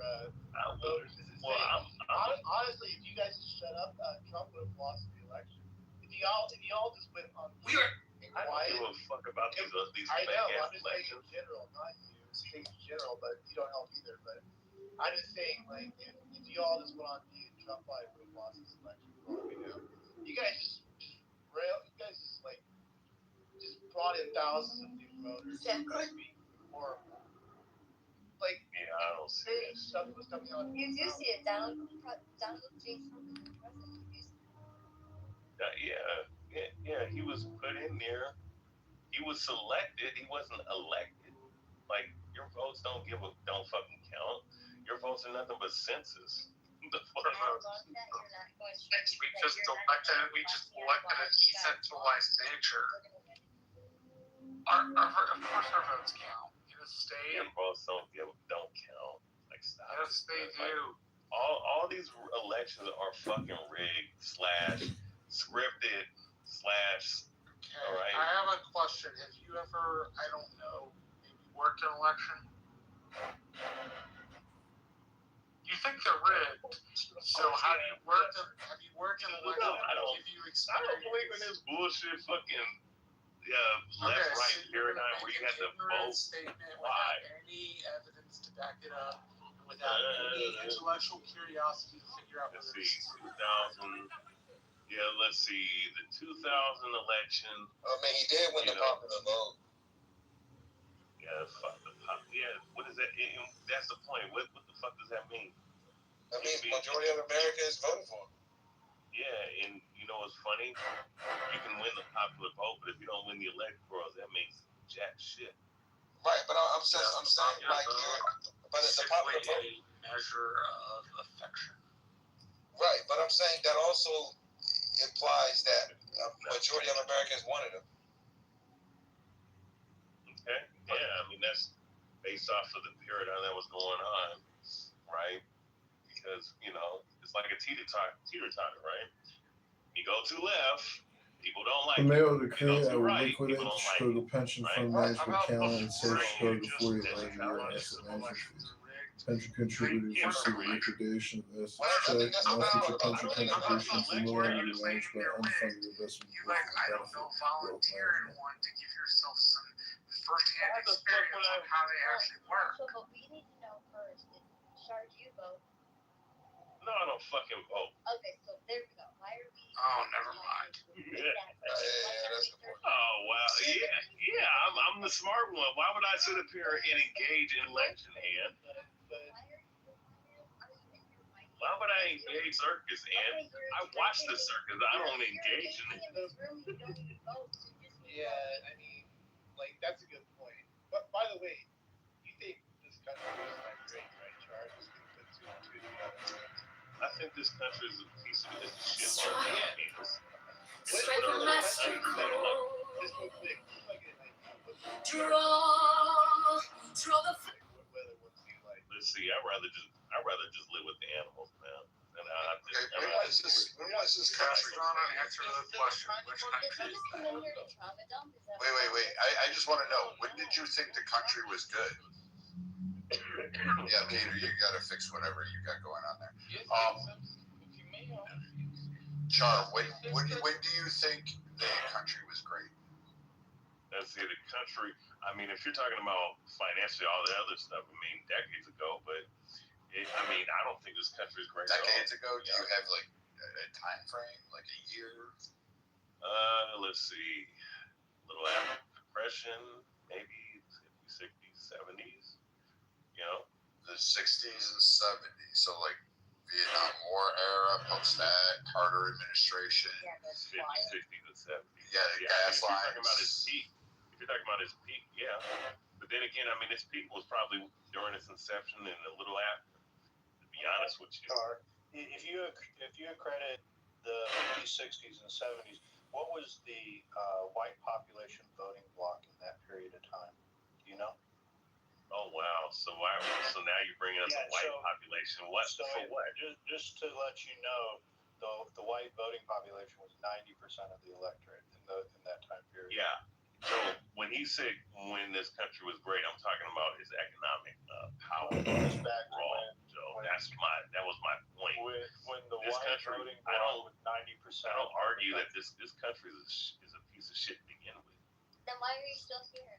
voters. Honestly, if you guys just shut up, Trump would have lost the election. If you all just went on. I don't give a fuck about these I know, I'm fake-ass just saying in elections. general, not you, in general, but you don't help either. But I'm just saying, like, if you all just went on mute, Trump probably would have lost this election for all we know. You guys just brought in thousands of new voters. It's horrible. Like, I don't see it. Stuff was coming out. You do see it. Donald J. Trump is the president. He was put in there. He was selected. He wasn't elected. Like, your votes don't fucking count. Your votes are nothing but census. The fuck? We just elected a decentralized nature. Of course our votes count. In a state. Your votes don't count. Like, stop. Yes, they do. All these elections are fucking rigged / scripted / all right. I have a question. Have you ever, I don't know, maybe worked an election? You think they're rigged. So how do you work them? Have you worked an election? I don't believe in this bullshit fucking left-right paradigm where you have to vote. Statement without any evidence to back it up, without any intellectual curiosity to figure out whether this is let's see. The 2000 election. I mean, he did win the popular vote. Yeah, fuck the pop. Yeah, what is that? That's the point. What the fuck does that mean? That means majority of Americans voted for him. Yeah, and you know what's funny? You can win the popular vote, but if you don't win the electorals, that means jack shit. Right, but I'm saying like, but it's a popular vote. A measure of affection. Right, but I'm saying that also implies that a majority of Americans wanted him. Okay, yeah, I mean that's based off of the paradigm that was going on, right? Because it's like a teeter-totter, right? You go to left, people don't like The it. mayor to You create go to a right, liquidate people don't like struggle it. pension Right? fund management account and safe struggle for your asset management fees. Pension contributors receive liquidation of this check, and all future pension contributions will no longer be managed by unfunded investment You volunteer and want to give yourself some first-hand experience on how they actually work. So, but we need to know first. Shar, do you vote? No, I don't fucking vote. Okay, so there we go. Why are we? Oh, never mind. That's the point. Oh wow, yeah. I'm the smart one. Why would I sit up here and engage in election hand? Why would I engage circus, and I watch the circus. I don't engage in it. Yeah, I mean, like, that's a good point. But by the way, you think this country is like great, right, Charles? Just gonna put two and two together. I think this country is a piece of shit. Just real quick, let's see. I'd rather just live with the animals, man. And when was this country? Answer to the question. Which country? Wait. I just want to know, when did you think the country was good? Yeah, Peter, you gotta fix whatever you got going on there. Char, when do you think the country was great? Let's see, the country. I mean, if you're talking about financially, all the other stuff, I mean, decades ago, but I mean, I don't think this country is great. Decades ago, do you have like a time frame, like a year? Let's see. A little after Depression, maybe 50s, 60s, 70s. You know, the 60s and 70s. So like Vietnam War era, post that, Carter administration. Yeah, that's 50s, why. 60s, and 70s. Yeah, the gas if you're lines. talking about his peak, yeah. But then again, I mean, his peak was probably during its inception and a little after. To be honest with you. If you accredit the 50s, 60s, and 70s, what was the white population voting bloc in that period of time? Do you know? Oh wow! So now you're bringing up the white population. What? So for what? Just to let you know, the white voting population was 90% of the electorate in that time period. Yeah. So when he said when this country was great, I'm talking about his economic power. So that was my point. When the this white country, voting I don't bloc with 90%. I don't argue that this country is a piece of shit to begin with. Then why are you still here?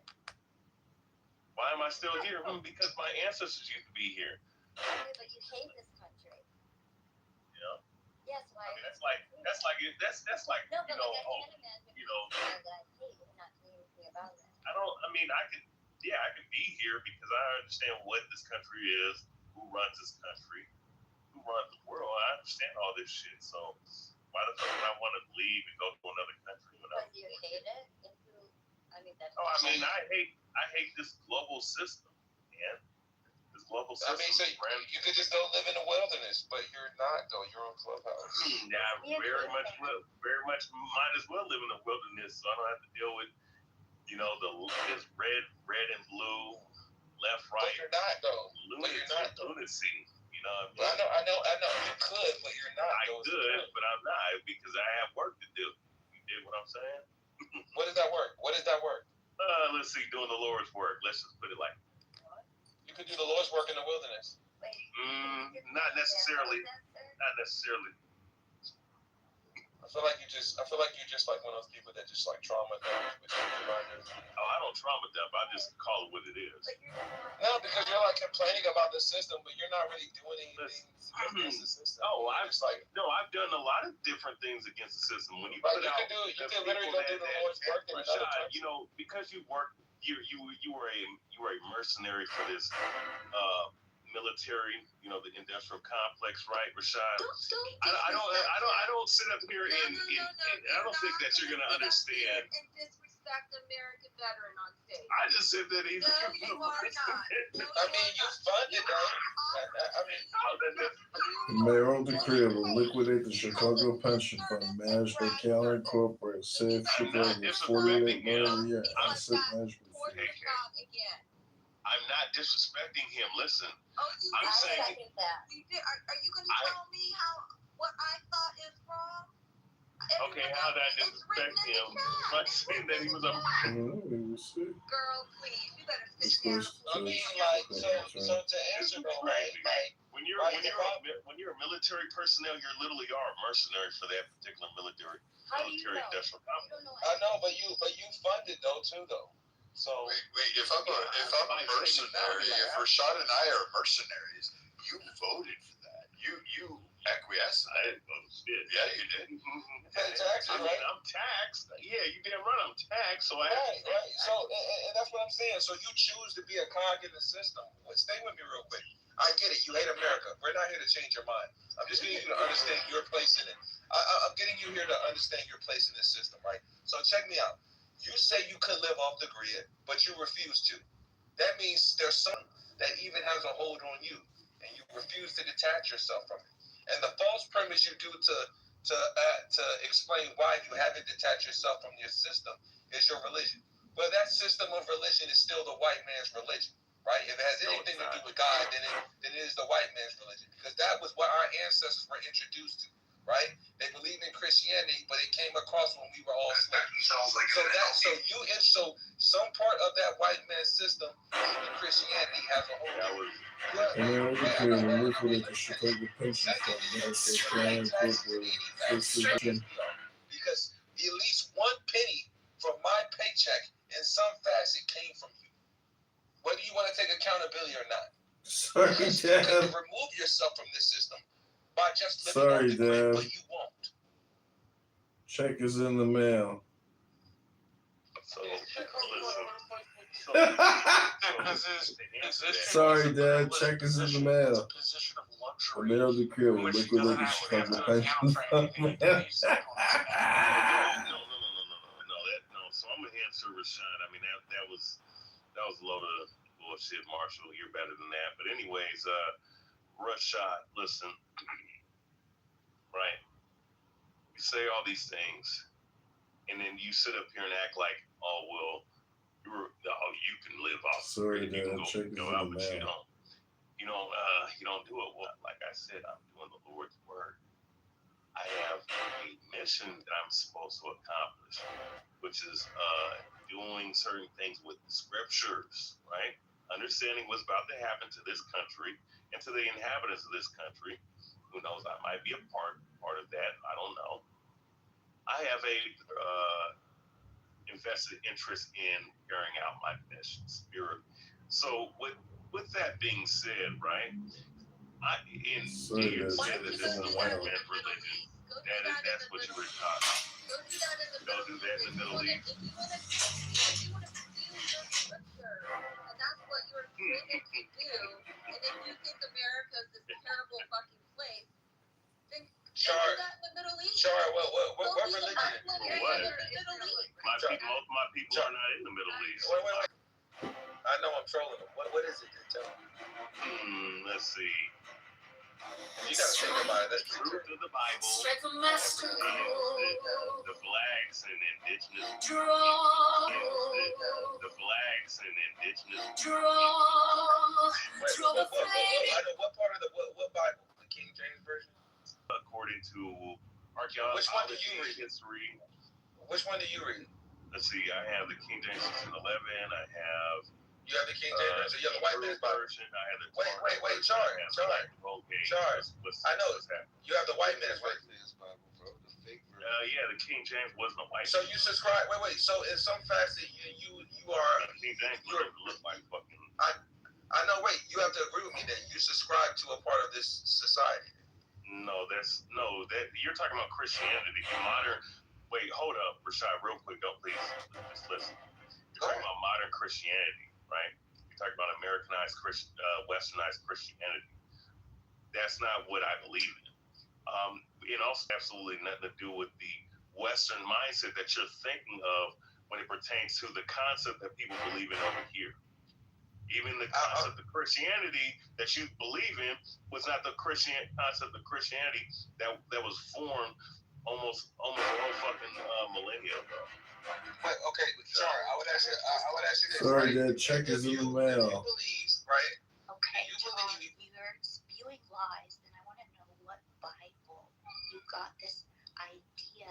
Why am I still here? Because my ancestors used to be here. Okay, but you hate this country. Yeah. Yes, why? I mean, that's like no, but you know, like, I can't imagine you know. that I hate and not doing anything about it. I mean, I could be here because I understand what this country is, who runs this country, who runs the world. I understand all this shit. So why the fuck would I want to leave and go to another country? Because you hate it? And who? I mean, that's. Oh, I mean, I hate this global system, man. This global system. I mean, so you could just go live in the wilderness, but you're not though. You're on Clubhouse. Yeah, very much might as well live in the wilderness, so I don't have to deal with, you know, this red and blue, left, right. But you're not though. Lunacy. You know what I mean? But I know. You could, but you're not. I could, but I'm not because I have work to do. You dig what I'm saying? What is that work? Let's see, doing the Lord's work. Let's just put it like that. You could do the Lord's work in the wilderness. Not necessarily. Not necessarily. I feel like you're just like one of those people that just like trauma dump with reminders. Oh, I don't trauma dump. I just call it what it is. No, because you're like complaining about the system, but you're not really doing anything against the system. Oh, I've done a lot of different things against the system. When you put out, you can literally go do the Lord's work in another country. You know, because you work, you were a mercenary for this military, you know, the industrial complex, right, Rashad? I don't sit up here and I don't think that you're gonna understand. And disrespect American veteran on stage. I just said that he's. No, you are not. I mean, you funded though. The mayoral decree will liquidate the Chicago Pension Fund managed by Keller Incorporated. Save Chicago $48 million a year. Asset management fee. I'm not disrespecting him. Listen, I'm saying. That. Are you going to tell me what I thought is wrong? Okay, how did I disrespect him? By saying that he was a. Girl, please, you better sit down. I mean, like, so to answer though, right? When you're a military personnel, you literally are a mercenary for that particular military industrial complex. I know, but you funded though too though. So wait, if I'm a mercenary, if Rashad and I are mercenaries, you voted for that. You acquiesced. I didn't vote shit. Yeah, you did. I mean, I'm taxed. Yeah, you damn right, I'm taxed. So right. So and that's what I'm saying. So you choose to be a cog in the system. Stay with me real quick. I get it. You hate America. We're not here to change your mind. I'm just getting you to understand your place in it. I'm getting you here to understand your place in this system, right? So check me out. You say you could live off the grid, but you refuse to. That means there's something that even has a hold on you, and you refuse to detach yourself from it. And the false premise you do to explain why you haven't detached yourself from your system is your religion. But that system of religion is still the white man's religion, right? If it has anything to do with God, then it is the white man's religion, because that was what our ancestors were introduced to. Right? They believed in Christianity, but it came across when we were all slaves. So some part of that white man's system, even Christianity, has a hold. The mayoral decree will liquidate the Chicago Pension Fund managed by Keller Incorporated. Because at least one penny from my paycheck in some facet came from you. Whether you want to take accountability or not. Sorry, You can Dad. remove yourself from this system by just living Sorry, off the grid, Dad. but you won't. Check is in the mail. So, listen. Sorry, Dad. Check is in the mail. The mail decree will liquidate the Chicago pension fund. No. So I'm gonna answer Rashawn. I mean, that was a load of bullshit, Marshall. You're better than that. But anyways, Rashad, listen. Right? You say all these things, and then you sit up here and act like, oh well, you can live off. Sorry, you can Dad. Check is go in out, the but you mail. don't do it. Well, like I said, I'm doing the Lord's word. I have a mission that I'm supposed to accomplish, which is doing certain things with the scriptures, right? Understanding what's about to happen to this country and to the inhabitants of this country. Who knows? I might be a part of that. I don't know. I have a invested interest in carrying out my mission, spirit. So with that being said, right? You said that this is a white man's religion. That's what you were taught. Go do that in the Middle East. If you want to view your scripture, and that's what you're driven to do, and if you think America is this terrible fucking place, then do that in the Middle East. What religion? What? Most of my people are not in the Middle East. Wait. I know I'm trolling them. What is it? Tell me. Let's see. You gotta think about it. That's the truth of the Bible. The blacks and indigenous. The blacks and indigenous. What part of what Bible? The King James version? According to archaeology. Which one do you read? History. Which one do you read? Let's see. I have the King James 1611. I have. You have the King James version. You have the white man's Bible. Version. I have the. Wait, Charles. I know. You have the white man's version. Yeah, the King James wasn't a white. So you subscribe. Wait. So in some facet, you are. King James look like fucking. I know. Wait, you have to agree with me that you subscribe to a part of this society. No, that you're talking about Christianity, modern. Wait, hold up, Rashad, real quick. Don't please just listen. You're talking about modern Christianity, right? You're talking about Americanized Westernized Christianity. That's not what I believe in. It also has absolutely nothing to do with the Western mindset that you're thinking of when it pertains to the concept that people believe in over here. Even the concept of Christianity that you believe in was not the concept of Christianity that was formed almost a whole fucking millennia ago. Wait, okay, sorry. I would ask you this. Sorry, Dad. Check is in the mail. You believe, right? Okay, John, you're spewing lies, and I want to know what Bible you got this idea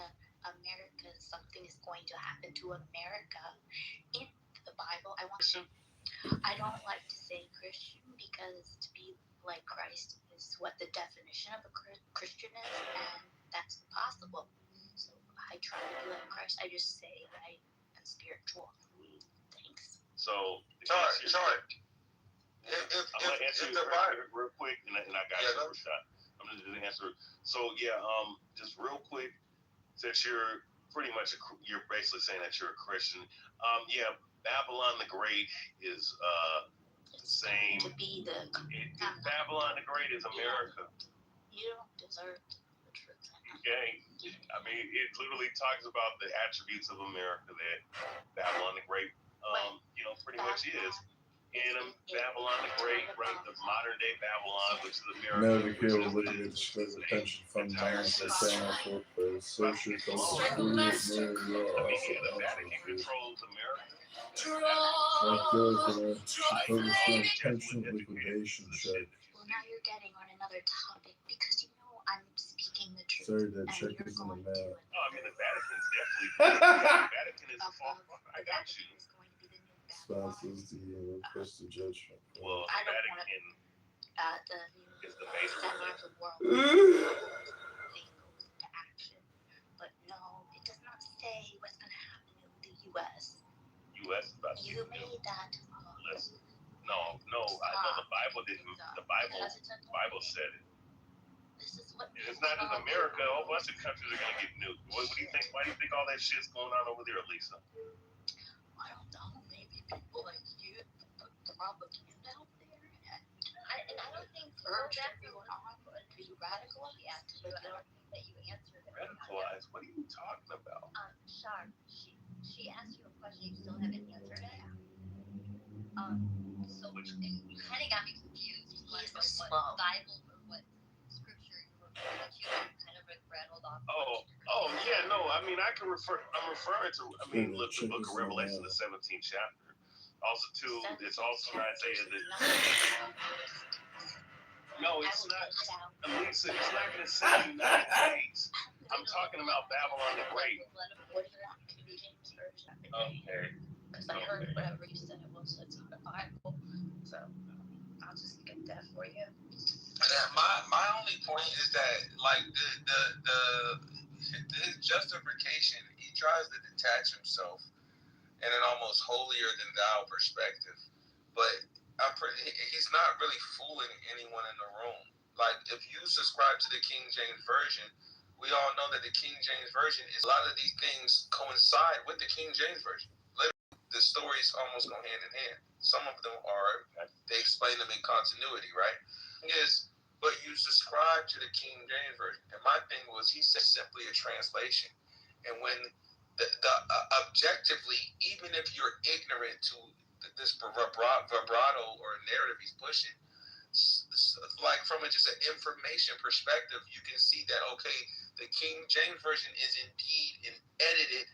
something is going to happen to America in the Bible. I don't like to say Christian because to be like Christ is what the definition of a Christian is, and that's impossible. So I try to be like Christ. I just say I am spiritual. Thanks. So, sorry. I'm gonna answer you real quick, and I got you for a shot. I'm gonna answer. So just real quick, since you're pretty much you're basically saying that you're a Christian. Babylon the Great is the same. To be Babylon the Great is America. You don't deserve the truth. Okay, I mean it literally talks about the attributes of America that Babylon the Great, pretty much is. And Babylon the Great, right? The modern day Babylon, which is America. Now the care will liquidate the pension fund balance for sign for the social The Vatican controls America. Pension liquidation check. Well, now you're getting on another topic because I'm speaking the truth. Sorry, that check is in the mail. I mean, the Vatican's definitely. The Vatican is a fault. I got you. Sponsors the request of judgment. Well, the Vatican is the base of the world. Thing goes into action, but no, it does not say what's going to happen in the U.S. U.S. You made that. Listen, no, I know the Bible didn't. The Bible said it. This is what It's not just America. A whole bunch of countries are gonna get nuked. What do you think? Why do you think all that shit's going on over there, Lisa? I don't know. Maybe people like you put propaganda out there. And I don't think urge everyone on to be radicalized. Yeah, I don't think that you answered it. Radicalized? What are you talking about? Shar, she asked you a question, you still haven't answered it. So you kind of got me confused. You want to know what Bible or what scripture you were referring to? You kind of like rattled off. Oh yeah, no. I mean, I'm referring to. I mean, look, the Book of Revelation, the 17th chapter. Also, too, it's also in Isaiah that. No, it's not. Lisa, it's not going to say the United States. I'm talking about Babylon the Great. Okay. Because I heard whatever you said it was, it's not the Bible. So I'll just get that for you. And my only point is that, like, his justification, he tries to detach himself in an almost holier than thou perspective, but he's not really fooling anyone in the room. Like, if you subscribe to the King James Version, we all know that the King James Version is, a lot of these things coincide with the King James Version. Literally, the stories almost go hand in hand. Some of them are, they explain them in continuity, right? Yes, but you subscribe to the King James Version. And my thing was, he said simply a translation. And when the objectively, even if you're ignorant to this vibrato or narrative he's pushing, like from just an information perspective, you can see that, okay, the King James Version is indeed an edited,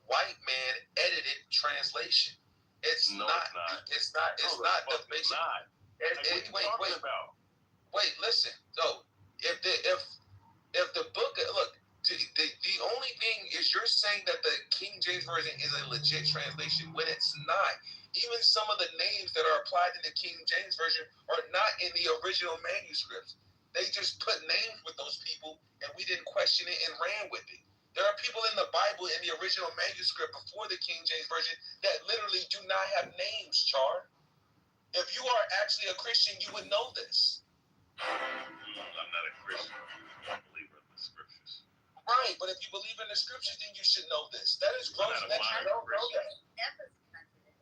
white man edited translation. It's not the basic. Wait, listen. So if the book, look, the only thing is you're saying that the King James Version is a legit translation when it's not. Even some of the names that are applied in the King James Version are not in the original manuscripts. They just put names with those people, and we didn't question it and ran with it. There are people in the Bible in the original manuscript before the King James Version that literally do not have names, Char. If you are actually a Christian, you would know this. I'm not a Christian. I believe in the scriptures. Right, but if you believe in the scriptures, then you should know this. That is gross. That you don't know that.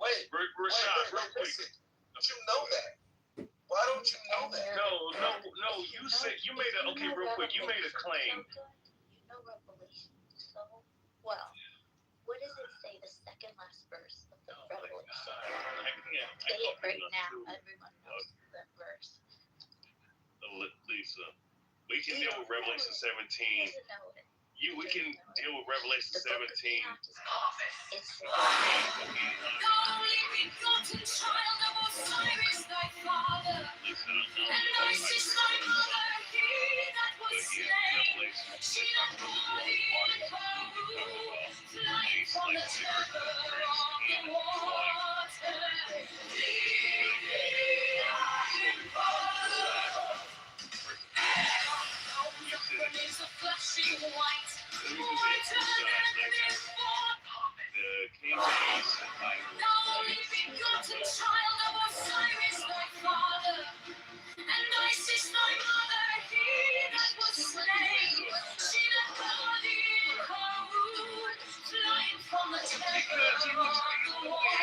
Wait, Rashad, real quick. Don't you know that? Why don't you know that? No. You said you made a real quick. You made a claim. You know Revelation so well. What does it say? The second last verse of the Revelation. Say it right now. Everyone knows that verse. Lisa, we can deal with Revelation 17. We can deal with Revelation 17. It's the only begotten child of Osiris, thy father, and Isis, thy mother, he that was slain. She that bore thee in her womb, flying from the terror of the water. Is a flashing white, whiter than before. The King James Bible. The only begotten child of Osiris, thy father, and Isis, thy mother, he that was slain. She that bore thee in her womb, flying from the terror of the water.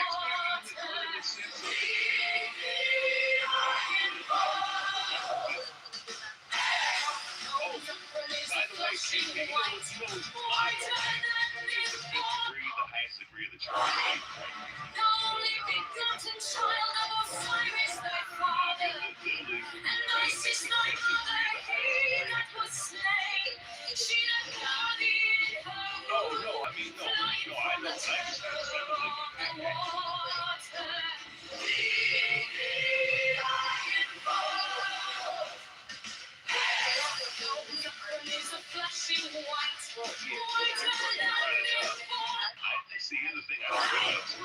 Flashing white, whiter than before. The highest degree of the church. The only begotten child of Osiris, thy father, and Isis, thy mother, he that was slain. She that bore thee in her womb, flying from the terror of the water. Is a flashing white, whiter than before. See, here's the thing I don't realize.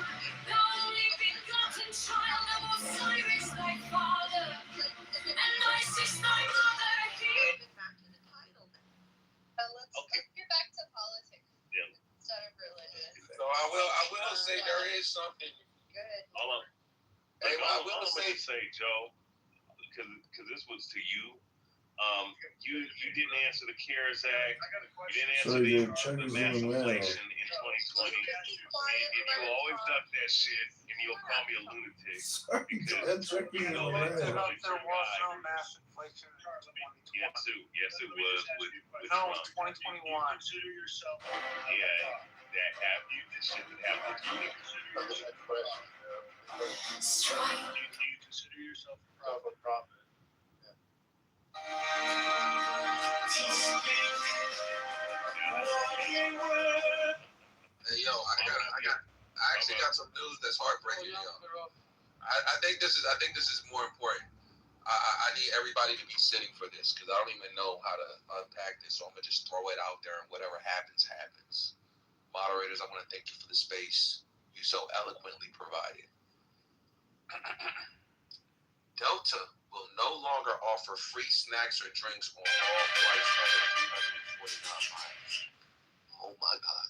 The only begotten child of Osiris, thy father, and Isis, thy mother, he. Let's get back to politics instead of religion. So I will say there is something. I will say, Joe, because this was to you. You didn't answer the CARES Act. You didn't answer the mass inflation in 2020. And you always duck that shit, and you'll call me a lunatic. Because you know that There was no mass inflation in 2020. Yes, it was with No, it Trump. was 2021. Consider yourself Yeah, that happened. This shit that happened to me. do you consider yourself a prophet? hey, yo, I actually got some news that's heartbreaking, yo. I think this is more important. I need everybody to be sitting for this because I don't even know how to unpack this, so I'm gonna just throw it out there and whatever happens, happens. Moderators, I want to thank you for the space you so eloquently provided. Delta will no longer offer free snacks or drinks on all flights under 349 miles. Oh my God.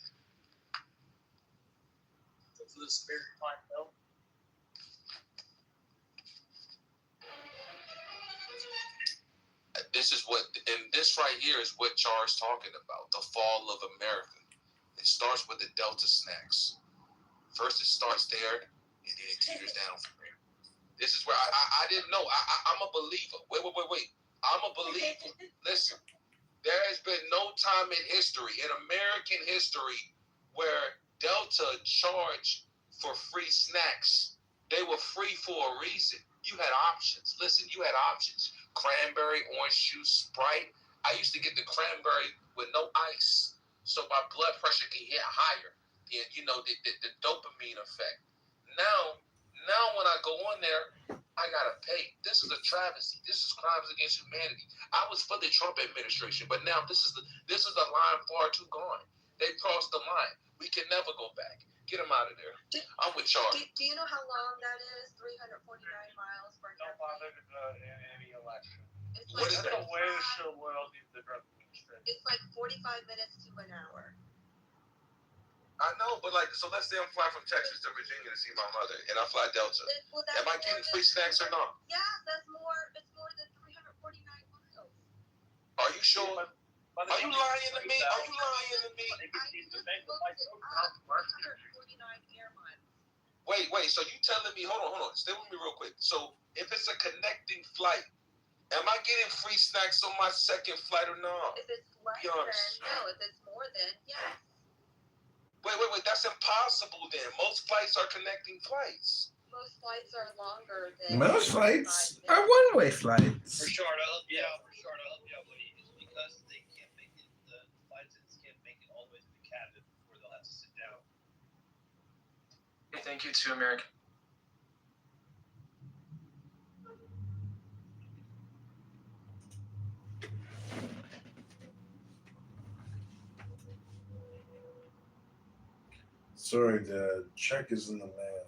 For the spirit time, though. This is what, and this right here is what Char's talking about, the fall of America. It starts with the Delta snacks. First it starts there, and then it teeters down from there. This is where I didn't know. I'm a believer. Wait. I'm a believer. Listen, there has been no time in history, in American history, where Delta charged for free snacks. They were free for a reason. You had options. Listen, you had options. Cranberry, orange juice, Sprite. I used to get the cranberry with no ice, so my blood pressure can hit higher. And, you know, the dopamine effect. Now when I go on there, I gotta pay. This is a travesty. This is crimes against humanity. I was for the Trump administration, but now this is a line far too gone. They've crossed the line. We can never go back. Get them out of there. I'm with Charlie. Do you know how long that is? 349 miles for Don't bother in any election. It's What is That's that? a way to show loyalty to the drug administration. It's like 45 minutes to an hour. I know, but like, so let's say I'm flying from Texas to Virginia to see my mother, and I fly Delta. Am I getting free snacks or not? Yeah, that's more. It's more than 349 miles. Are you sure? Are you lying to me? Are you lying to me? I just looked it up. 149 air miles. Wait. So you telling me? Hold on. Stay with me real quick. So if it's a connecting flight, am I getting free snacks on my second flight or not? If it's less Be honest. than, no. If it's more than, yes. Wait. That's impossible then. Most flights are connecting flights. Most flights are longer than. Most flights are one-way flights. For sure, to help you out, buddy. It's because they can't make it. The flight attendants can't make it all the way to the cabin before they'll have to sit down. Thank you to American. Sorry, the check is in the mail.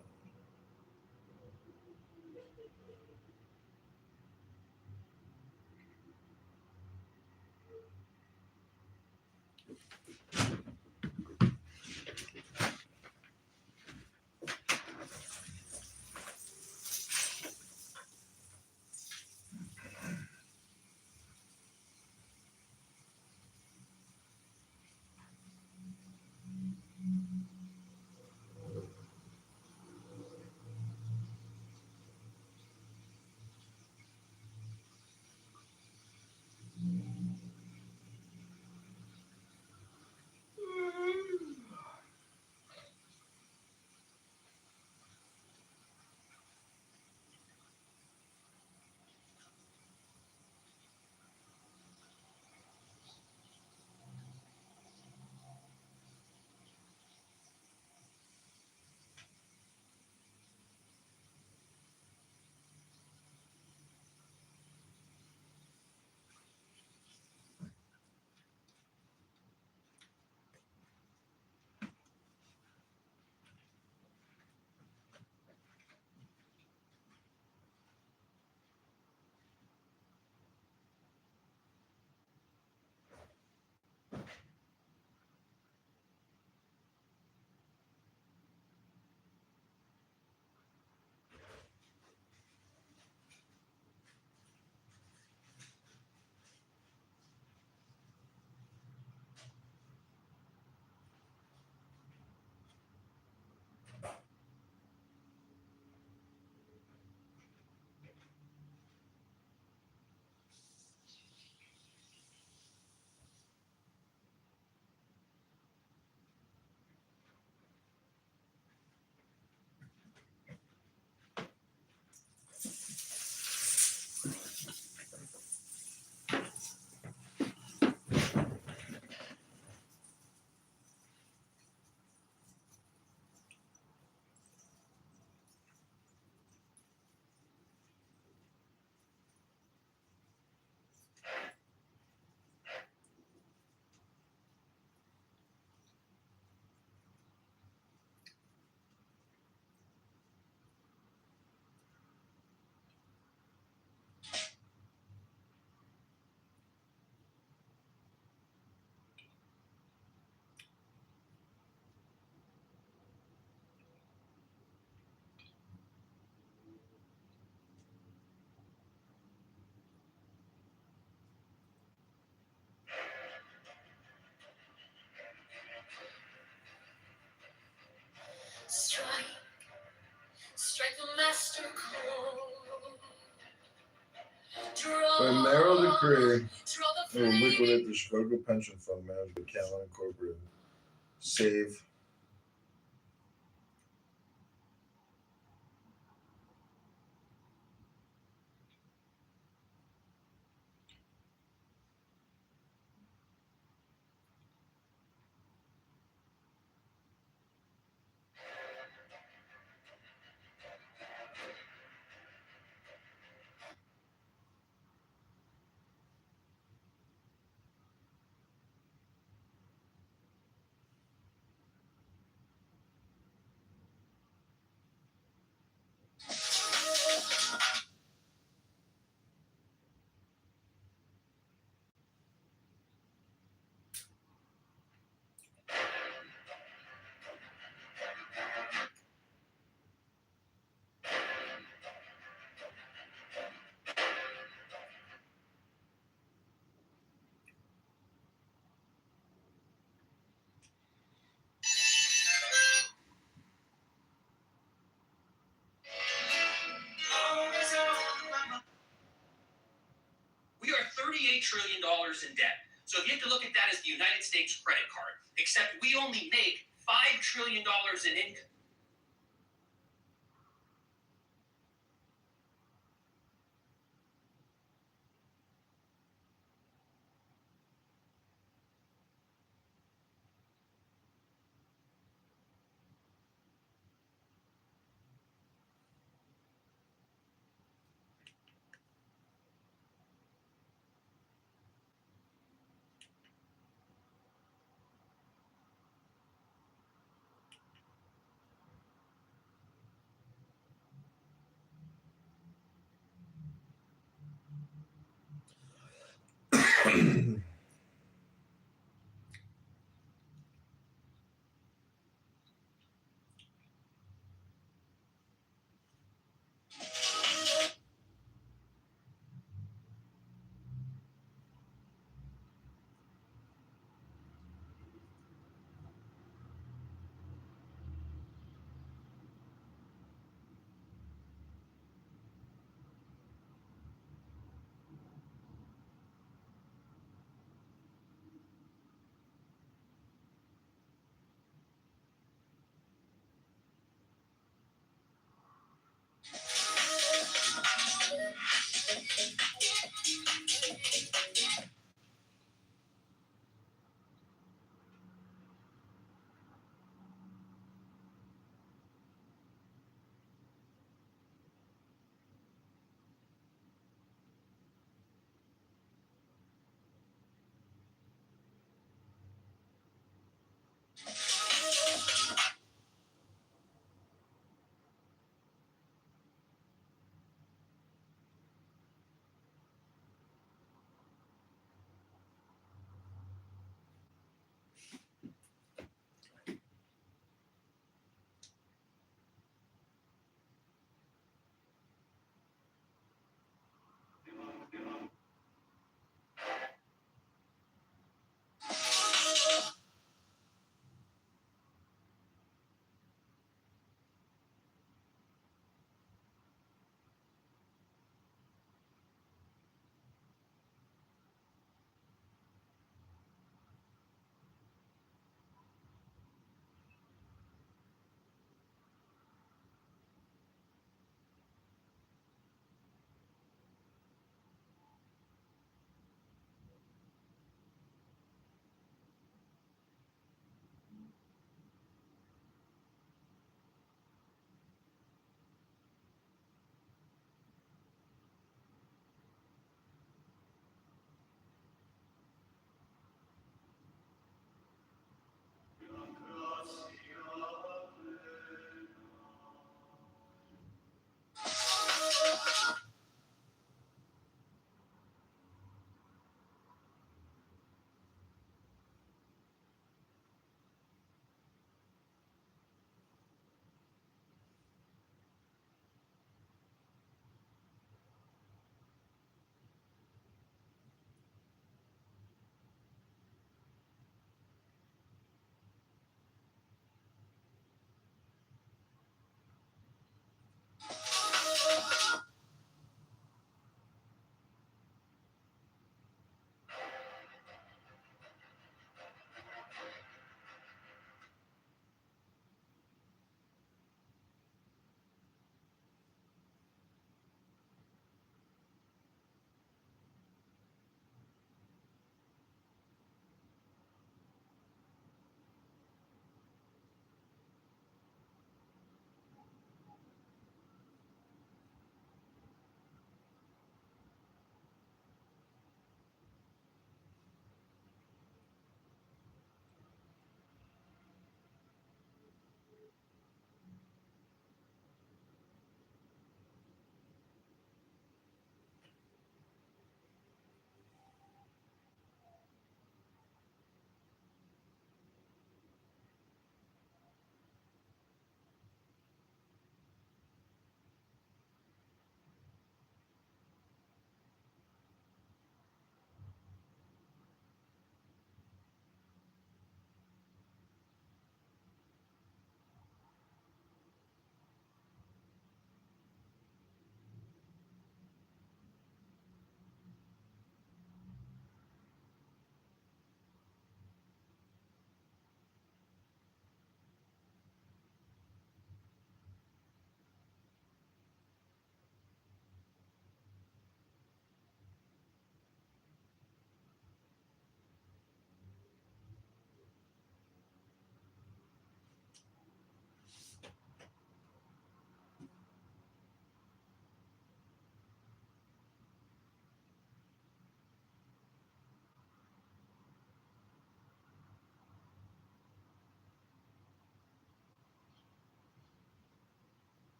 Strike the master cold. By narrow decree, they will liquidate the Chicago Pension Fund managed by Callan Incorporated. Save. We are $38 trillion in debt. So you have to look at that as the United States credit card, except we only make $5 trillion in income.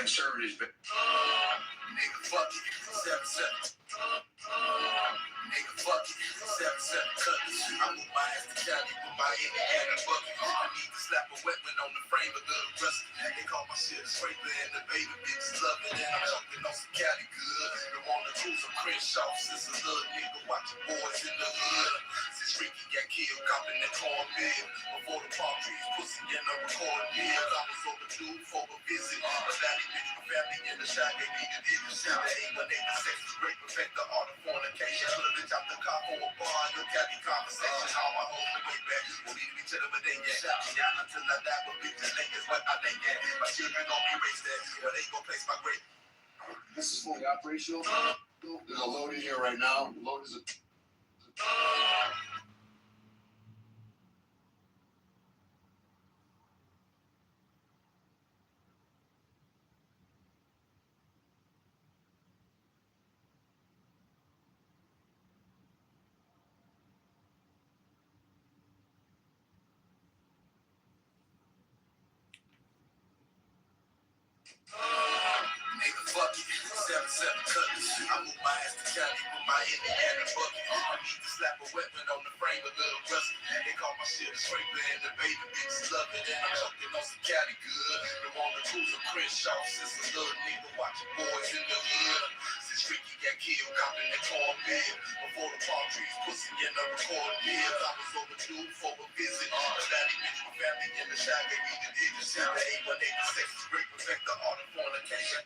conservatives. Nigga, fuck it. 7-7. Nigga, fuck it. 7-7 cutlass. I move my ass to Cali with my Indiana bucket. I need to slap a wet one on the frame, a little rusty. They call my shit a scraper and the baby bitches love it. And I'm choking on some Cali good. They wanna choose some Crenshaw. Since a little nigga watching boys in the hood. Since Ricky got killed, copping that cornmeal. Before the palm trees, pussy in the recording meal. I was overdue for a visit. A valley bitch, my family in the shot. They needed it to shout. They ain't when they can sex is great. Perfect the art of fornication. Could've chopped the car for a bar. No Cali conversation. All my hoes the way back. Won't even be chillin', but they get shot me out until I die. But bitches late is what I think at. My children gon' be raised there. Where they gon' place my grave. This is fully operational. There's a load in here right now. The load is a Nigga, fuck it. 7-7 cutlass. I move my ass to Cali with my Indiana bucket. I need to slap a weapon on the frame, a little rusty. They call my shit a scraper and the baby bitches love it. And I'm choking on some Cali good. They wanna choose a Crenshaw. Since a little nigga watching boys in the hood. Since Ricky got killed, copping that cornmeal. Before the palm trees, pussy in the recording meal. I was overdue for a visit. A valley bitch, my family in the shot. They needed it to shout. They ain't when they can sex is great. Perfect the art of fornication.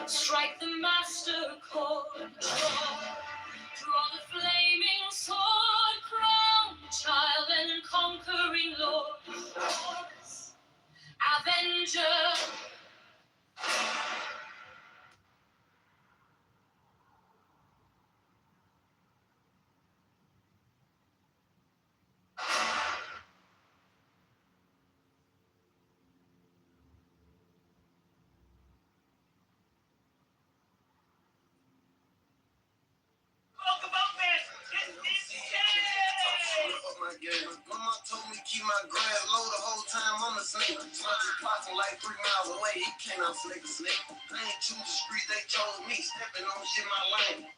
Strike the master chord. Draw the flaming sword. Crown child and conquering lord. Avenger. Talk about this. This told me keep my grass low the whole time I'm a snake. Smoking popping like 3 miles away. He can't outsnake a snake. I ain't too discreet. They told me stepping on shit my lane.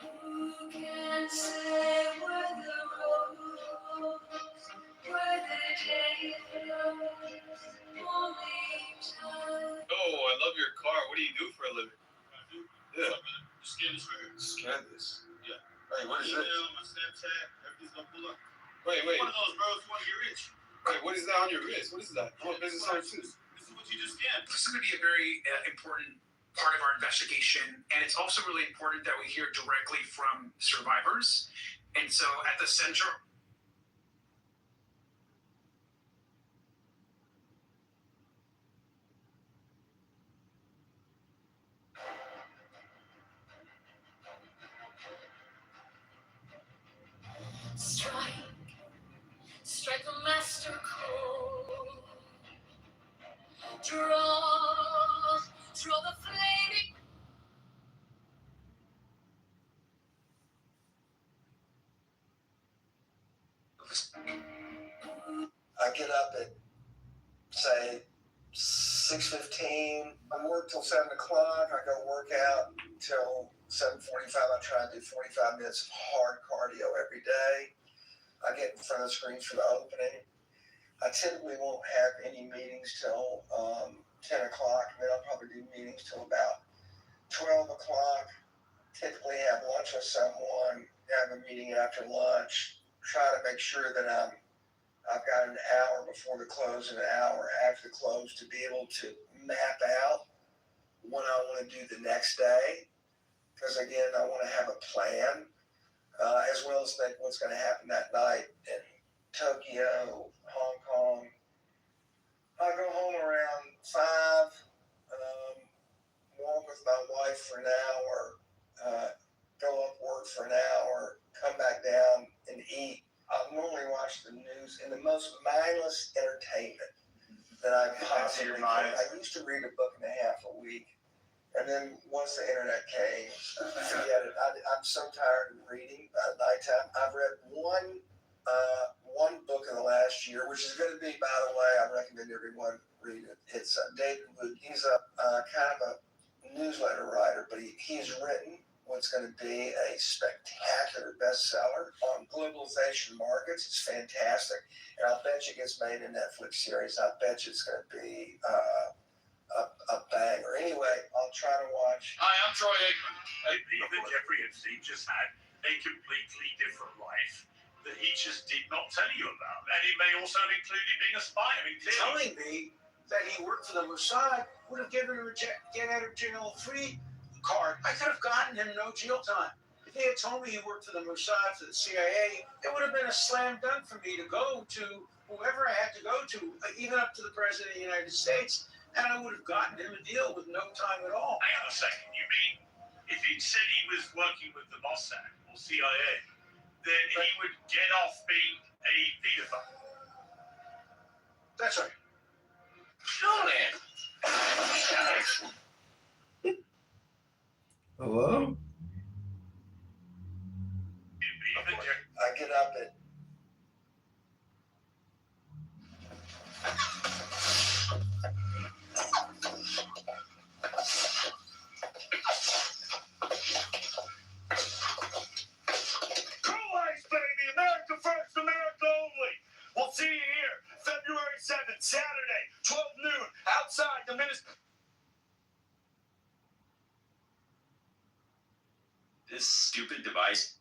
Who can say where the road goes, where the day flows, only time. Oh, I love your car. What do you do for a living? Yeah. Scan this right here. Scan this. Yeah. Wait, what is Email, this? my Snapchat, everything's gonna pull up. Wait. One of those, bro, if you want to get rich. Wait, what is that on your wrist? What is that? I'm a business owner too. This is what you just scanned. This is going to be a very important part of our investigation, and it's also really important that we hear directly from survivors. And so at the center. Strike a master code. Draw the flaming. I get up at, say, 6:15. I work till 7 o'clock. I go work out till 7:45. I try to do 45 minutes of hard cardio every day. I get in front of the screens for the opening. I typically won't have any meetings till 10 o'clock, and then I'll probably do meetings till about 12 o'clock. Typically have lunch with someone, have a meeting after lunch, try to make sure that I've got an hour before the close and an hour after the close to be able to map out what I want to do the next day. Because again, I want to have a plan, as well as think what's going to happen that night in Tokyo, Hong Kong. I go home around 5, walk with my wife for an hour, go up work for an hour, come back down and eat. I normally watch the news in the most mindless entertainment that I possibly can. I used to read a book and a half a week, and then once the internet came, forget it. I'm so tired of reading at nighttime. I've read one book in the last year, which is going to be, by the way, I recommend everyone read it. It's David Wood. He's a kind of a newsletter writer, but he's written what's going to be a spectacular bestseller on globalization markets. It's fantastic, and I'll bet you it gets made in Netflix series. I bet you it's going to be a banger. Anyway, I'll try to watch. Hi, I'm Troy Aikman. Even Jeffrey Epstein just had a completely different life that he just did not tell you about. And it may also have included being a spy. I mean, Telling me that he worked for the Mossad would have given him a get out of jail free card. I could have gotten him no jail time. If he had told me he worked for the Mossad, for the CIA, it would have been a slam dunk for me to go to whoever I had to go to, even up to the President of the United States, and I would have gotten him a deal with no time at all. Hang on a second. You mean if he said he was working with the Mossad or CIA, then he would get off being a pedophile? That's right. Julian! Hello? I get up at Baby, America first, America only. We'll see you here February 7th, Saturday, 12 noon, outside the ministry. This stupid device.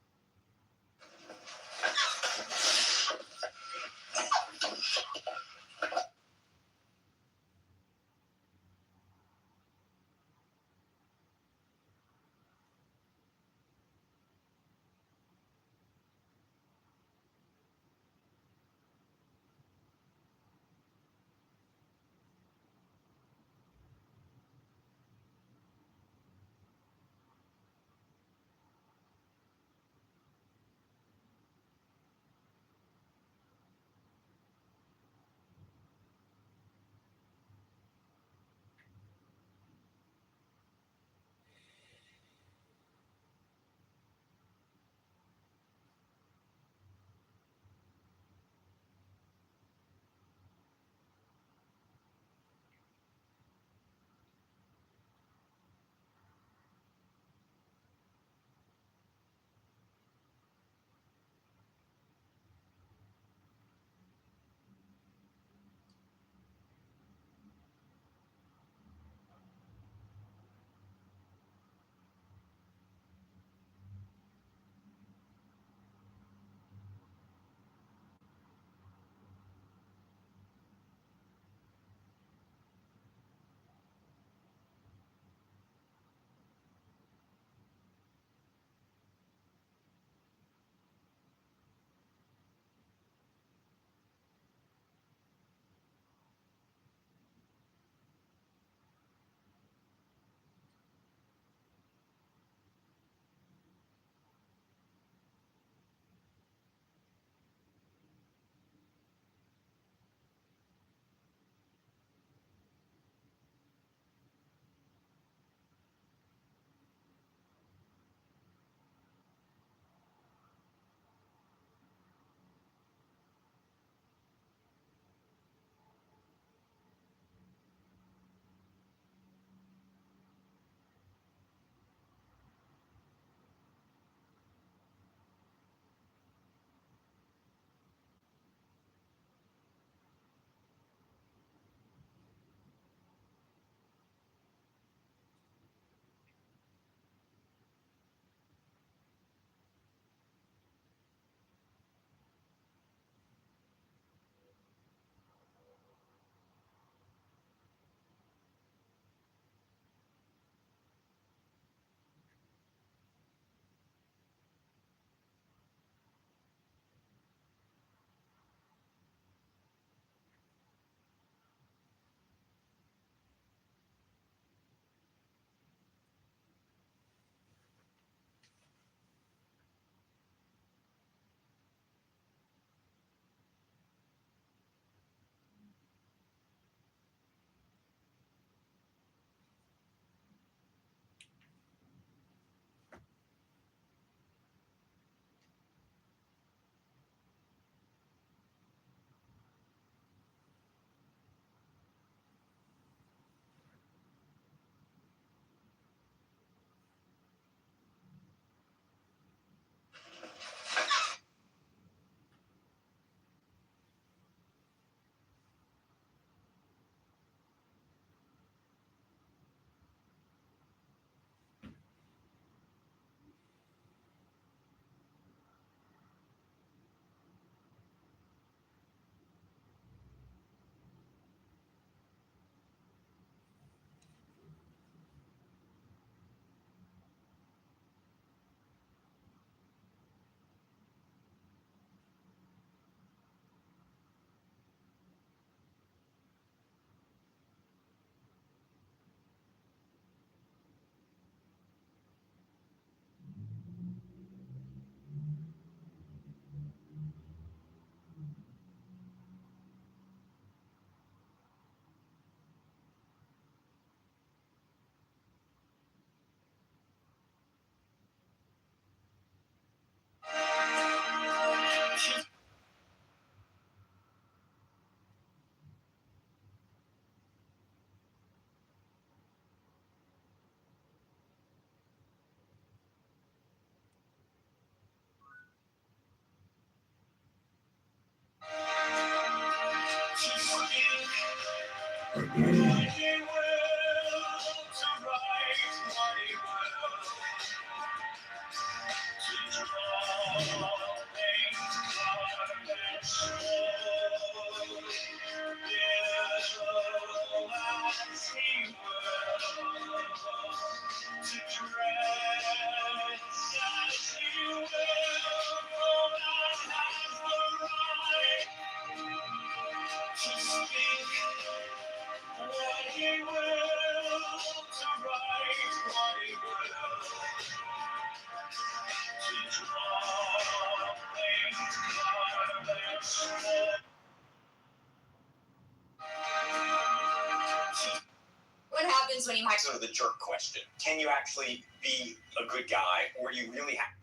What happens when you hire? So the jerk question: can you actually be a good guy, or do you really have?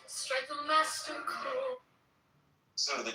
Strike the master call. So the.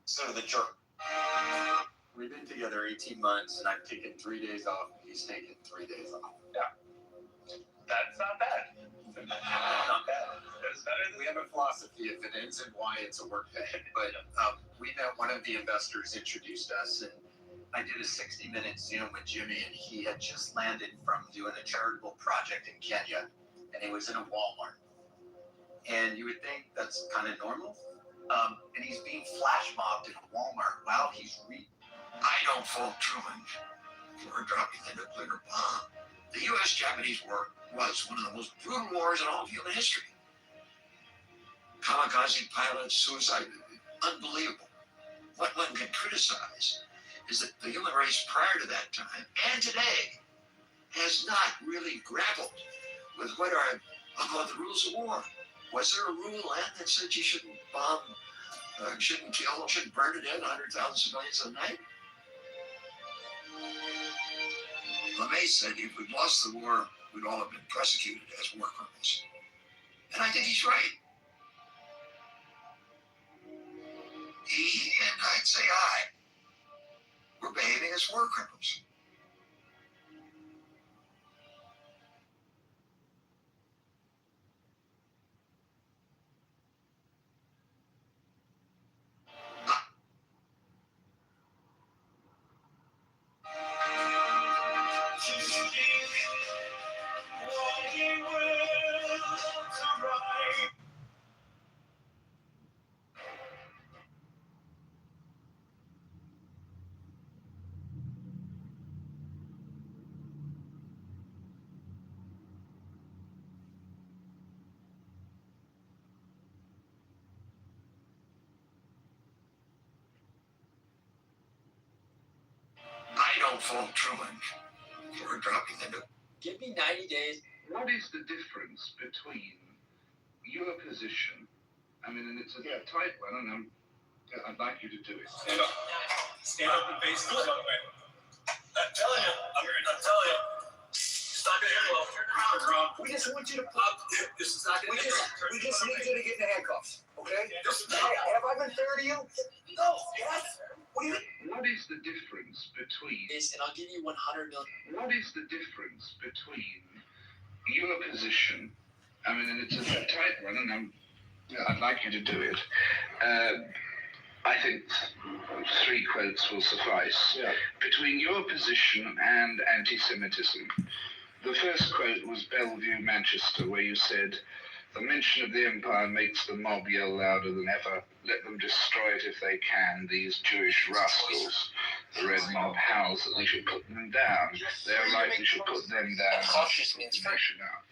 So the jerk. We've been together 18 months, and I've taken 3 days off. He's taken 3 days off. Yeah. That's not bad. Not bad. It's better than we have a philosophy if it ends in Y, it's a work day. But we met one of the investors introduced us, and I did a 60-minute Zoom with Jimmy, and he had just landed from doing a charitable project in Kenya, and he was in a Walmart. And you would think that's kind of normal. And he's being flash mobbed in a Walmart while he's I don't fault Truman for dropping the nuclear bomb. The U.S.-Japanese War was one of the most brutal wars in all of human history. Kamikaze pilots, suicide, unbelievable. What one can criticize is that the human race prior to that time and today has not really grappled with what are, I'll call it the rules of war. Was there a rule that said you shouldn't bomb, shouldn't kill, shouldn't burn to death 100,000 civilians a night? LeMay said if we'd lost the war, we'd all have been prosecuted as war criminals. And I think he's right. He and I'd say we're behaving as war criminals. I don't fault Truman for dropping the nuke. Give me 90 days. What is the difference between your position? I mean, and it's a tight one, and I'd like you to do it. Stand up. Stand up and face the other way. I'm telling you. not going to end well. Turn around. We just want you to. This is not going to end well. We just need you to get in the handcuffs, okay? Have I been fair to you? No. Yes. What is the difference between? And I'll give you 100 million. What is the difference between your position? I mean, and it's a tight one, and I'd like you to do it. I think 3 quotes will suffice. Yeah. Between your position and anti-Semitism. The first quote was Bellevue, Manchester, where you said, "The mention of the empire makes the mob yell louder than ever. Let them destroy it if they can. These Jewish rascals." The red mob howls that we should put them down. They're right, we should put them down. Cautious means free. Up.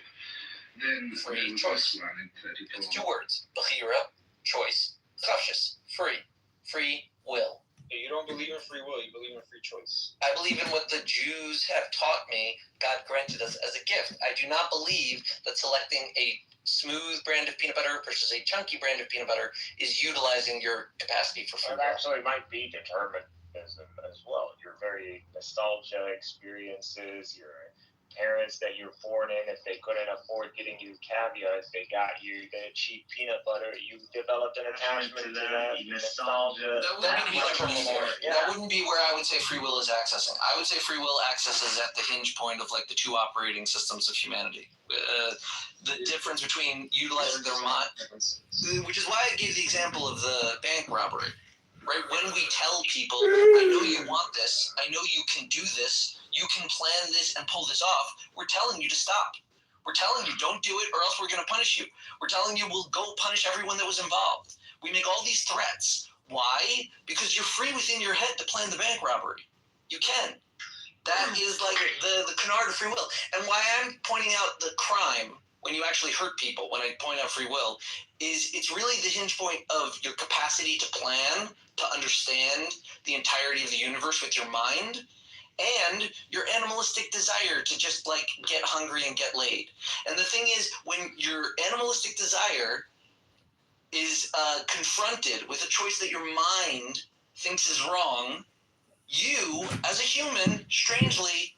Then Free there was choice. this one in 34. It's 2 words. Bechira, choice. Cautious, free. Free will. You don't believe in free will, you believe in free choice. I believe in what the Jews have taught me God granted us as a gift. I do not believe that selecting a smooth brand of peanut butter versus a chunky brand of peanut butter is utilizing your capacity for free It actually might be determinism as well. Your very nostalgia experiences, your parents that you're born in, if they couldn't afford getting you caviar, if they got you the cheap peanut butter, you developed an attachment to that nostalgia. That wouldn't be where I would say free will is accessing. I would say free will accesses at the hinge point of like the 2 operating systems of humanity. The difference between utilizing their mind, which is why I gave the example of the bank robbery. Right? When we tell people, I know you want this, I know you can do this, you can plan this and pull this off, we're telling you to stop. We're telling you don't do it or else we're going to punish you. We're telling you we'll go punish everyone that was involved. We make all these threats. Why? Because you're free within your head to plan the bank robbery. You can. That is like the canard of free will. And why I'm pointing out the crime when you actually hurt people, when I point out free will, is it's really the hinge point of your capacity to plan, to understand the entirety of the universe with your mind, and your animalistic desire to just like get hungry and get laid. And the thing is, when your animalistic desire is confronted with a choice that your mind thinks is wrong, you, as a human, strangely,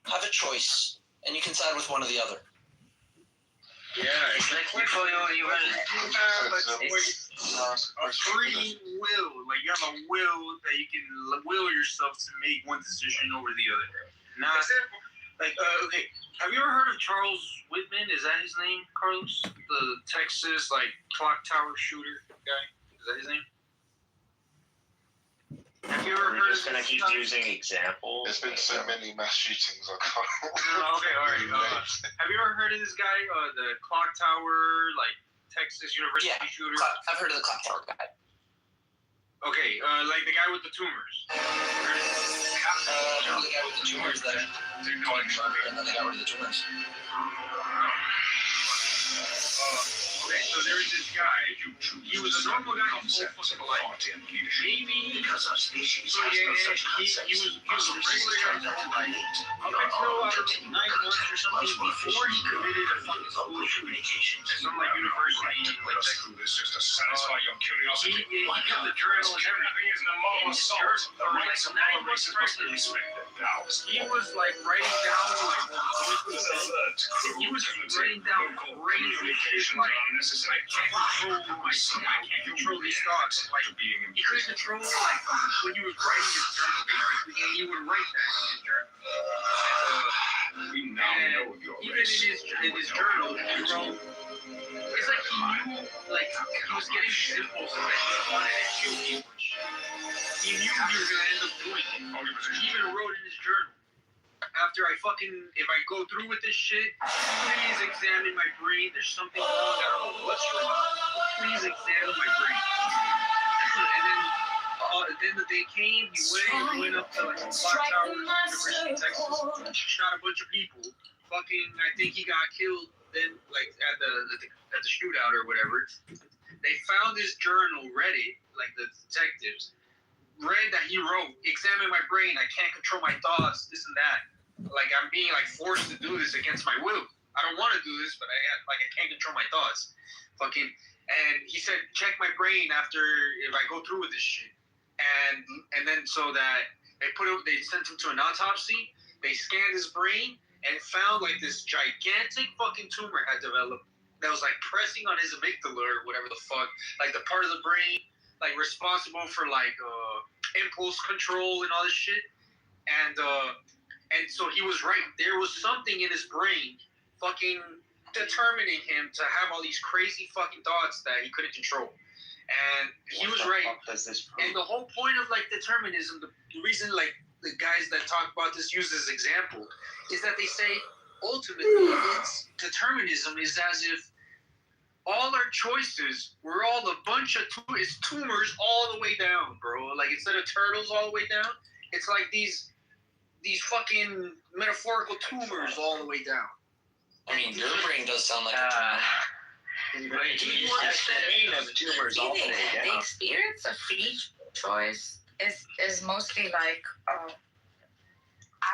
have a choice, and you can side with one or the other. Yeah, it's like you have a free will. Like you have a will that you can will yourself to make one decision over the other. Not like okay. Have you ever heard of Charles Whitman? Is that his name, Carlos? The Texas like clock tower shooter guy. Is that his name? Have you ever heard just gonna keep using examples? There's been so many mass shootings. I can't. Okay, all right. Have you ever heard of this guy, the clock tower, like Texas University shooter? I've heard of the clock tower guy. Okay, like the guy with the tumors. The guy with the tumors that and then the guy with the tumors. Okay, so there is this guy. He was a normal guy his whole fucking life. Maybe because our species he was a regular guy his whole life. Up until 9 months or something before he committed a fucking school shooting at some like university. This just to satisfy your curiosity. He kept the journal and everything. In his journal, for like 9 months pregnant, he was like writing down like he was writing down crazy shit like I can't control these thoughts. Like he couldn't control like when he was writing his journal basically, and he would write that in his journal. And even in his journal, he wrote. It's like he knew, like he was getting these impulses that he wanted to kill people. He knew he was gonna end up doing it. He even wrote in his journal. After if I go through with this shit, please examine my brain. There's something wrong. I don't know what's wrong. Please examine my brain. And then the day came, he went up to like some clock tower, University of Texas, shot a bunch of people. I think he got killed then, like at the shootout or whatever. They found his journal, read it, like the detectives, read that he wrote, examine my brain, I can't control my thoughts, this and that. Like I'm being like forced to do this against my will. I don't want to do this, but I can't control my thoughts. And he said, check my brain after if I go through with this shit. And then so that they sent him to an autopsy. They scanned his brain, and found like this gigantic fucking tumor had developed that was like pressing on his amygdala or whatever the fuck, like the part of the brain like responsible for like impulse control and all this shit. And so he was right. There was something in his brain fucking determining him to have all these crazy fucking thoughts that he couldn't control. And he was right. And the whole point of like determinism, the reason like the guys that talk about this use this example is that they say ultimately it's determinism is as if all our choices were all a bunch of it's tumors all the way down, bro. Like instead of turtles all the way down, it's like these fucking metaphorical tumors all the way down. I mean, your brain does sound like a tumor. The experience of free choice is mostly like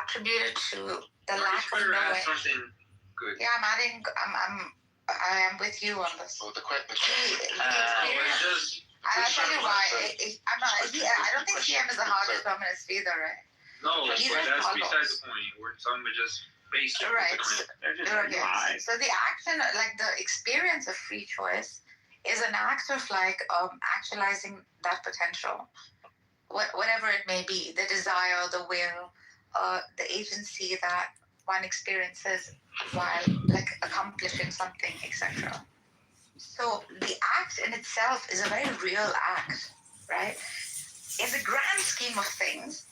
attributed to the lack of knowing. Good. Yeah, I am with you on this. So the I'll tell you why. I don't think CM is a hard determinist either, right? No, but that's besides the point. We're talking about just basic. Right. So the action, like the experience of free choice, is an act of like actualizing that potential, whatever it may be, the desire, the will, the agency that one experiences while like accomplishing something, etc. So the act in itself is a very real act, right? In the grand scheme of things,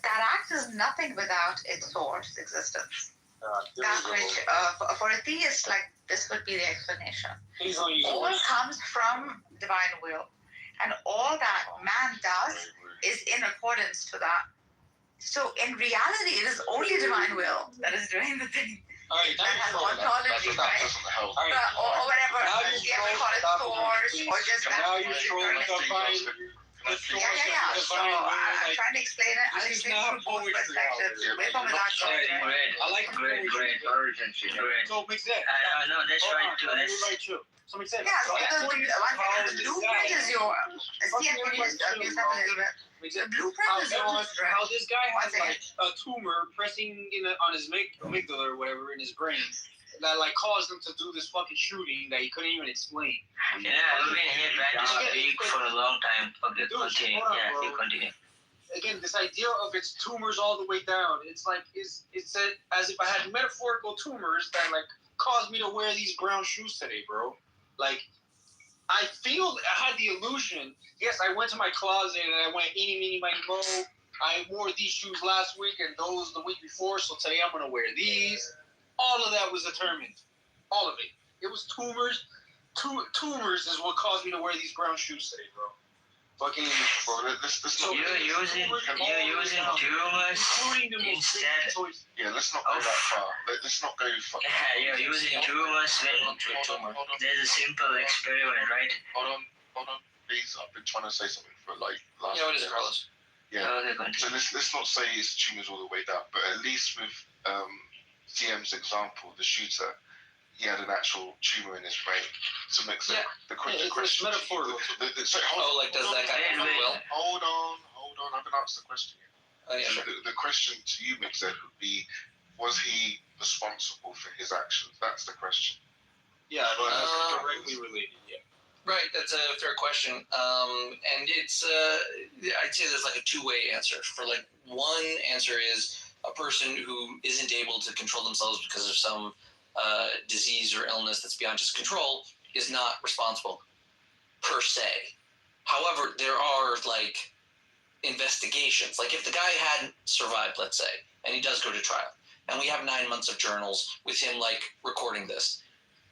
that act is nothing without its source existence. That which, for a theist, like this would be the explanation. All comes from divine will, and all that man does is in accordance to that. So in reality, it is only divine will that is doing the thing. That has ontology, right? Or whatever. You ever call it source, or just that. Yeah. So I'm trying to explain it. I'll explain from both perspectives. With or without God. I like great urgency. So makes sense. No, that's right too. So makes sense. Yeah, so the blueprint is your. CM, can you just mute up a little bit? The blueprint is yours. How this guy has like a tumor pressing on his amygdala or whatever in his brain that like caused him to do this fucking shooting that he couldn't even explain. Yeah, I've been here trying to speak for a long time. Okay, continue. Yeah, you continue. Again, this idea of its tumors all the way down, it's like it's as if I had metaphorical tumors that like caused me to wear these brown shoes today, bro. Like I had the illusion. Yes, I went to my closet and I went eeny, meeny, miny, mo. I wore these shoes last week and those the week before, so today I'm gonna wear these. All of that was determined. All of it. It was tumors. Tumors is what caused me to wear these brown shoes today, bro. Fucking. Bro, you're using tumors instead. Yeah, let's not go that far. Let's not go far. Yeah, you're using tumors. There's a simple experiment, right? Hold on, please. I've been trying to say something for like last. Yeah, what is it, Carlos? Yeah. So let's not say it's tumors all the way down, but at least with CM's example, the shooter, he had an actual tumor in his brain. So makes the question. It's metaphorical. Like does that guy have will? Hold on. I haven't asked the question yet. Oh, yeah, sure. The question to you, Mixed, would be: was he responsible for his actions? That's the question. Yeah, directly related. Yeah. Right, that's a fair question. And it's I'd say there's like a two-way answer. For like one answer is a person who isn't able to control themselves because of some disease or illness that's beyond his control is not responsible per se. However, there are like investigations. Like if the guy hadn't survived, let's say, and he does go to trial, and we have 9 months of journals with him like recording this.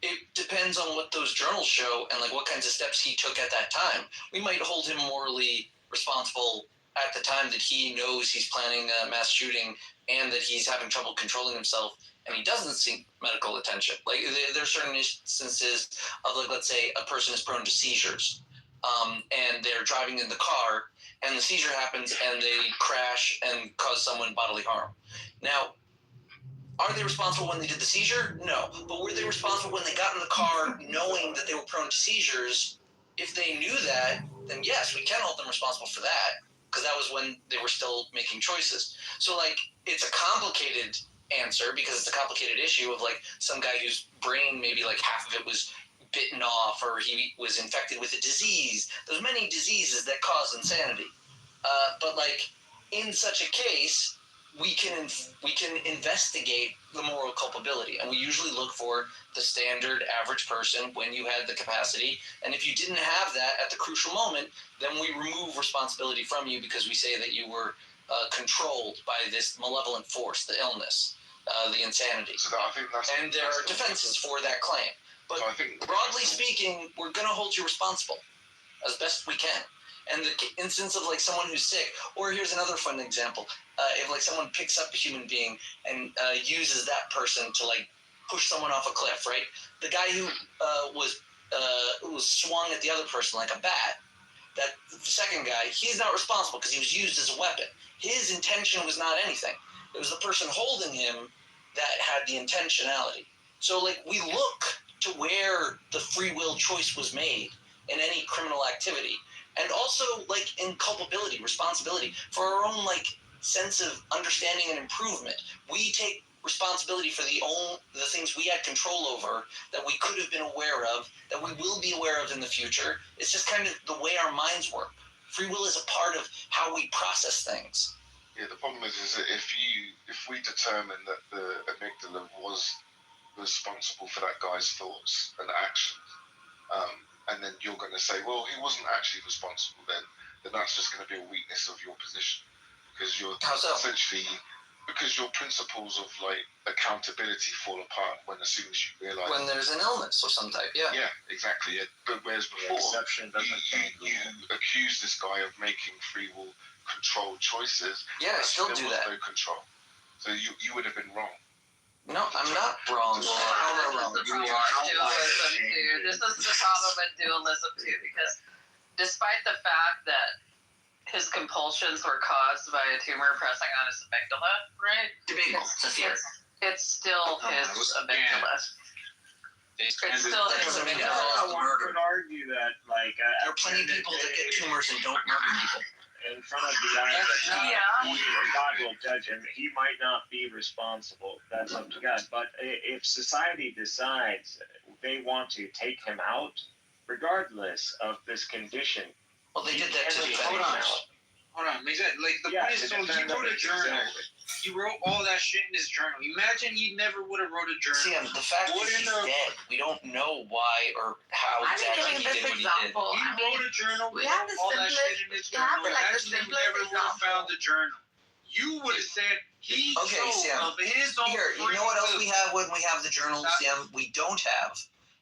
It depends on what those journals show and like what kinds of steps he took at that time. We might hold him morally responsible at the time that he knows he's planning a mass shooting and that he's having trouble controlling himself and he doesn't seek medical attention. Like there are certain instances of like, let's say a person is prone to seizures and they're driving in the car and the seizure happens and they crash and cause someone bodily harm. Now, are they responsible when they did the seizure? No. But were they responsible when they got in the car knowing that they were prone to seizures? If they knew that, then yes, we can hold them responsible for that because that was when they were still making choices. So, like, it's a complicated answer because it's a complicated issue of like some guy whose brain maybe like half of it was bitten off or he was infected with a disease. There's many diseases that cause insanity. But like in such a case, we can investigate the moral culpability, and we usually look for the standard average person when you had the capacity. And if you didn't have that at the crucial moment, then we remove responsibility from you because we say that you were controlled by this malevolent force, the illness, the insanity. So I think and there are defenses for that claim. But so I think broadly speaking, we're going to hold you responsible as best we can. And the instance of like someone who's sick, or here's another fun example: if like someone picks up a human being and uses that person to like push someone off a cliff, right? The guy who was swung at the other person like a bat, that second guy, he's not responsible because he was used as a weapon. His intention was not anything. It was the person holding him that had the intentionality. So like we look to where the free will choice was made in any criminal activity. And also, like, in culpability, responsibility, for our own, like, sense of understanding and improvement. We take responsibility for the things we had control over that we could have been aware of, that we will be aware of in the future. It's just kind of the way our minds work. Free will is a part of how we process things. Yeah, the problem is that if we determine that the amygdala was responsible for that guy's thoughts and actions, and then you're going to say, well, he wasn't actually responsible then that's just going to be a weakness of your position. Because you're essentially, because your principles of like accountability fall apart as soon as you realise. When there's an illness of some type, yeah. Yeah, exactly. Yeah. But whereas before, you accuse this guy of making free will controlled choices. Yeah, I still do that. No control. So you would have been wrong. No, I'm not wrong. This is the problem with dualism too, because despite the fact that his compulsions were caused by a tumor pressing on his amygdala, right? Debatable. It's still his amygdala. It's still his amygdala. I would argue that, like, there are plenty of people that get tumors and don't murder people. In front of the eyes of God will judge him. He might not be responsible. That's up to God. But if society decides they want to take him out, regardless of this condition, well, they did that to Hold on. Like the point is, so he wrote a journal. He wrote all that shit in his journal. Imagine he never would have wrote a journal. See, the fact is he's dead. We don't know why or how exactly he did what he did. He wrote a journal with all that shit in his journal. Imagine he never would have found the journal. You would have said he chose of his own Here, you know what else we have when we have the journal, Sam? We don't have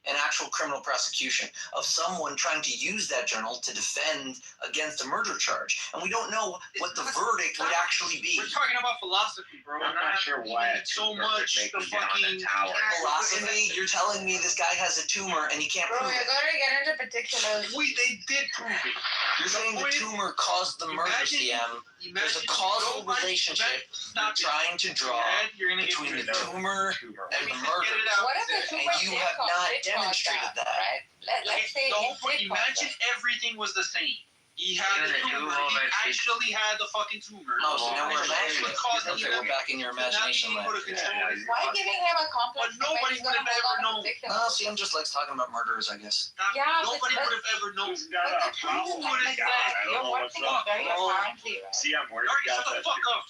an actual criminal prosecution of someone trying to use that journal to defend against a murder charge. And we don't know what the verdict would actually be. We're talking about philosophy, bro. I'm not sure why it's so much the fucking philosophy. You're telling me this guy has a tumor and he can't prove it. We're going to get into particulars. They did prove it. You're saying the tumor caused the murder, CM. There's a causal relationship you're trying to draw between the tumor and the murder. What if the tumor and you have not demonstrated that. Right? Let's say the whole point. Imagine everything was the same. He had the tumor. He actually had the fucking tumor. Oh, so now we're imagining. Okay, we're back in your imagination land. Why giving him a complex? But nobody would have ever known. Oh, CM just likes talking about murderers, I guess. Yeah, nobody would have ever known. Who would have said? You're working it very apparently, right? See, I'm worried. Shut the fuck up.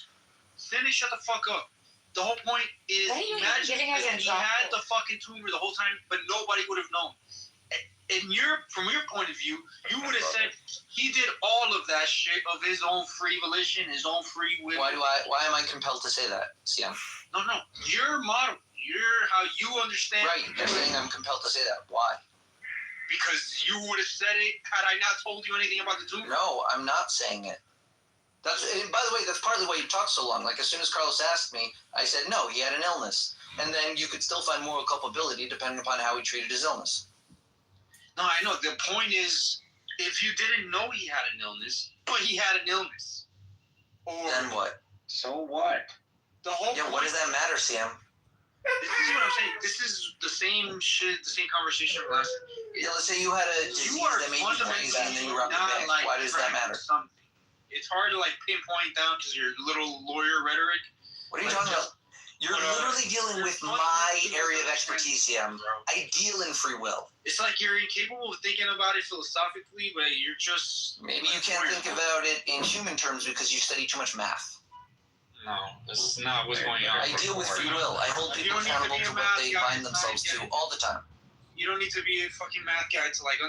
Cindy, shut the fuck up. The whole point is, imagine that he had the fucking tumor the whole time, but nobody would have known. From your point of view, you would have said he did all of that shit of his own free volition, his own free will. Why am I compelled to say that, CM? No. Your model. How you understand. Right. You're saying I'm compelled to say that. Why? Because you would have said it had I not told you anything about the tumor. No, I'm not saying it. And by the way, that's partly why you talked so long. Like, as soon as Carlos asked me, I said, no, he had an illness. And then you could still find moral culpability depending upon how he treated his illness. No, I know. The point is, if you didn't know he had an illness, but he had an illness. Then what? So what? The whole point, what does that matter, Sam? This is what I'm saying. This is the same shit, the same conversation from last week. Yeah, let's say you had a disease that made you crazy and then you robbed a bank. Why does that matter? It's hard to pinpoint down because your little lawyer rhetoric. What are you talking about? You're literally dealing with my area of expertise, CM. I deal in free will. It's like you're incapable of thinking about it philosophically, but you're just... Maybe you can't think about it in human terms because you study too much math. No, that's not what's going on. I deal with free will. I hold people accountable to what they bind themselves to all the time. You don't need to be a fucking math guy to like...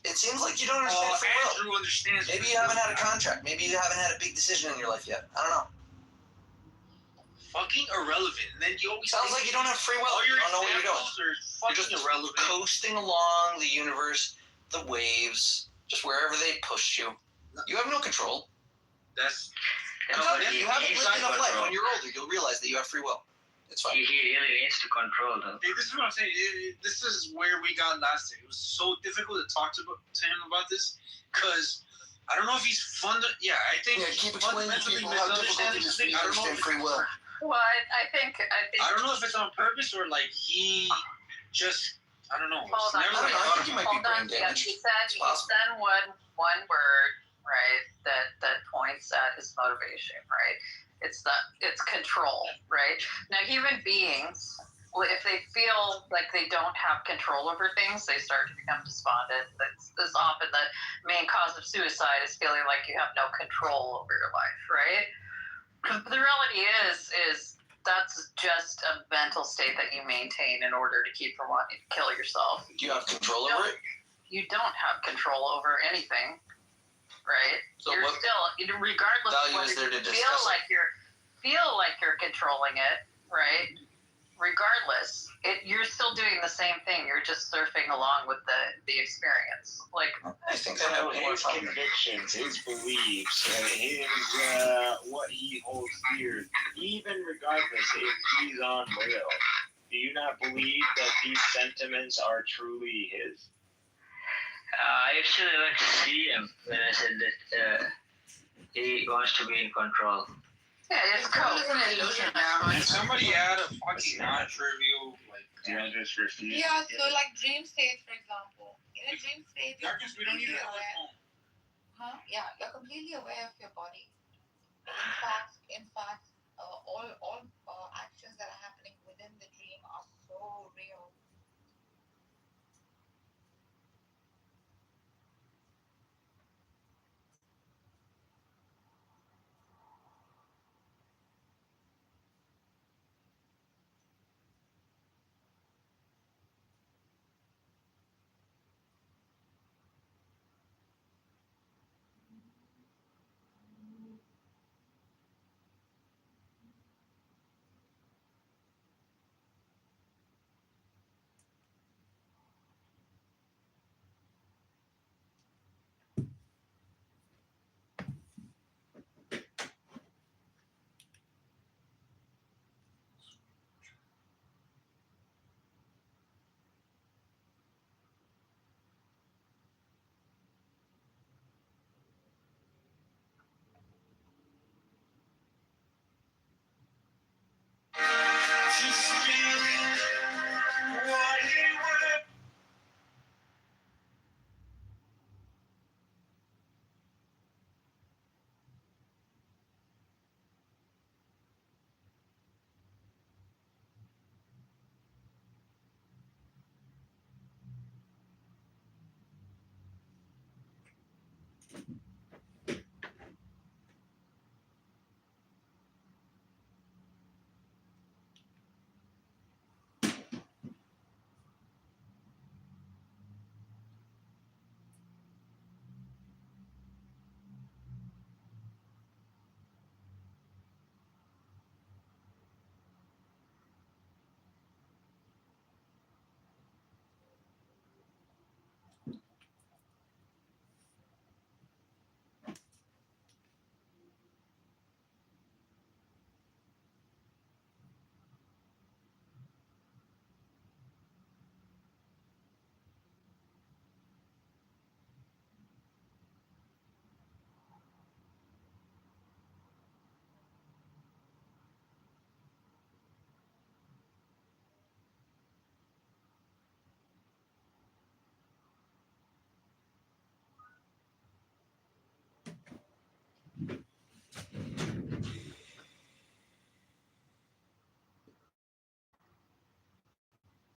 It seems like you don't understand free will. Andrew understands. Maybe you haven't had a contract. Maybe you haven't had a big decision in your life yet. I don't know. Fucking irrelevant. And then you always... Sounds like you don't have free will. All You your don't know what you're doing. You're just irrelevant. Coasting along the universe, the waves, just wherever they push you. You have no control. That's... You haven't lived enough life. When you're older, you'll realize that you have free will. It's fine. He really needs to control them. Hey, this is what I'm saying. This is where we got last time. It was so difficult to talk to him about this because I don't know if he's Yeah, I think keep explaining to people how difficult it is for you to understand free will. Well, I think. I don't know if it's on purpose or like he just. I don't know. Hold on. I think you might be brain Yeah, damaged. he said one word, right? That points at his motivation, right? It's control, right? Now, human beings, if they feel like they don't have control over things, they start to become despondent. That's often the main cause of suicide is feeling like you have no control over your life, right? The reality is that's just a mental state that you maintain in order to keep from wanting to kill yourself. Do you have control over it? You don't have control over anything. Right. So you're what still, regardless of whether you feel like you're controlling it, right? Regardless, you're still doing the same thing. You're just surfing along with the experience. Like I think his convictions, his beliefs, his what he holds dear, even regardless if he's on bail, do you not believe that these sentiments are truly his? I actually went to see him when I said that he wants to be in control. Yeah, it's called an illusion now. And somebody had a fucking non-trivial just refuse. Yeah, so like dream states, for example. In a dream state, you're we don't need completely to have aware. phone. Huh? Yeah, you're completely aware of your body. In fact, all actions that are happening within the dream are so real.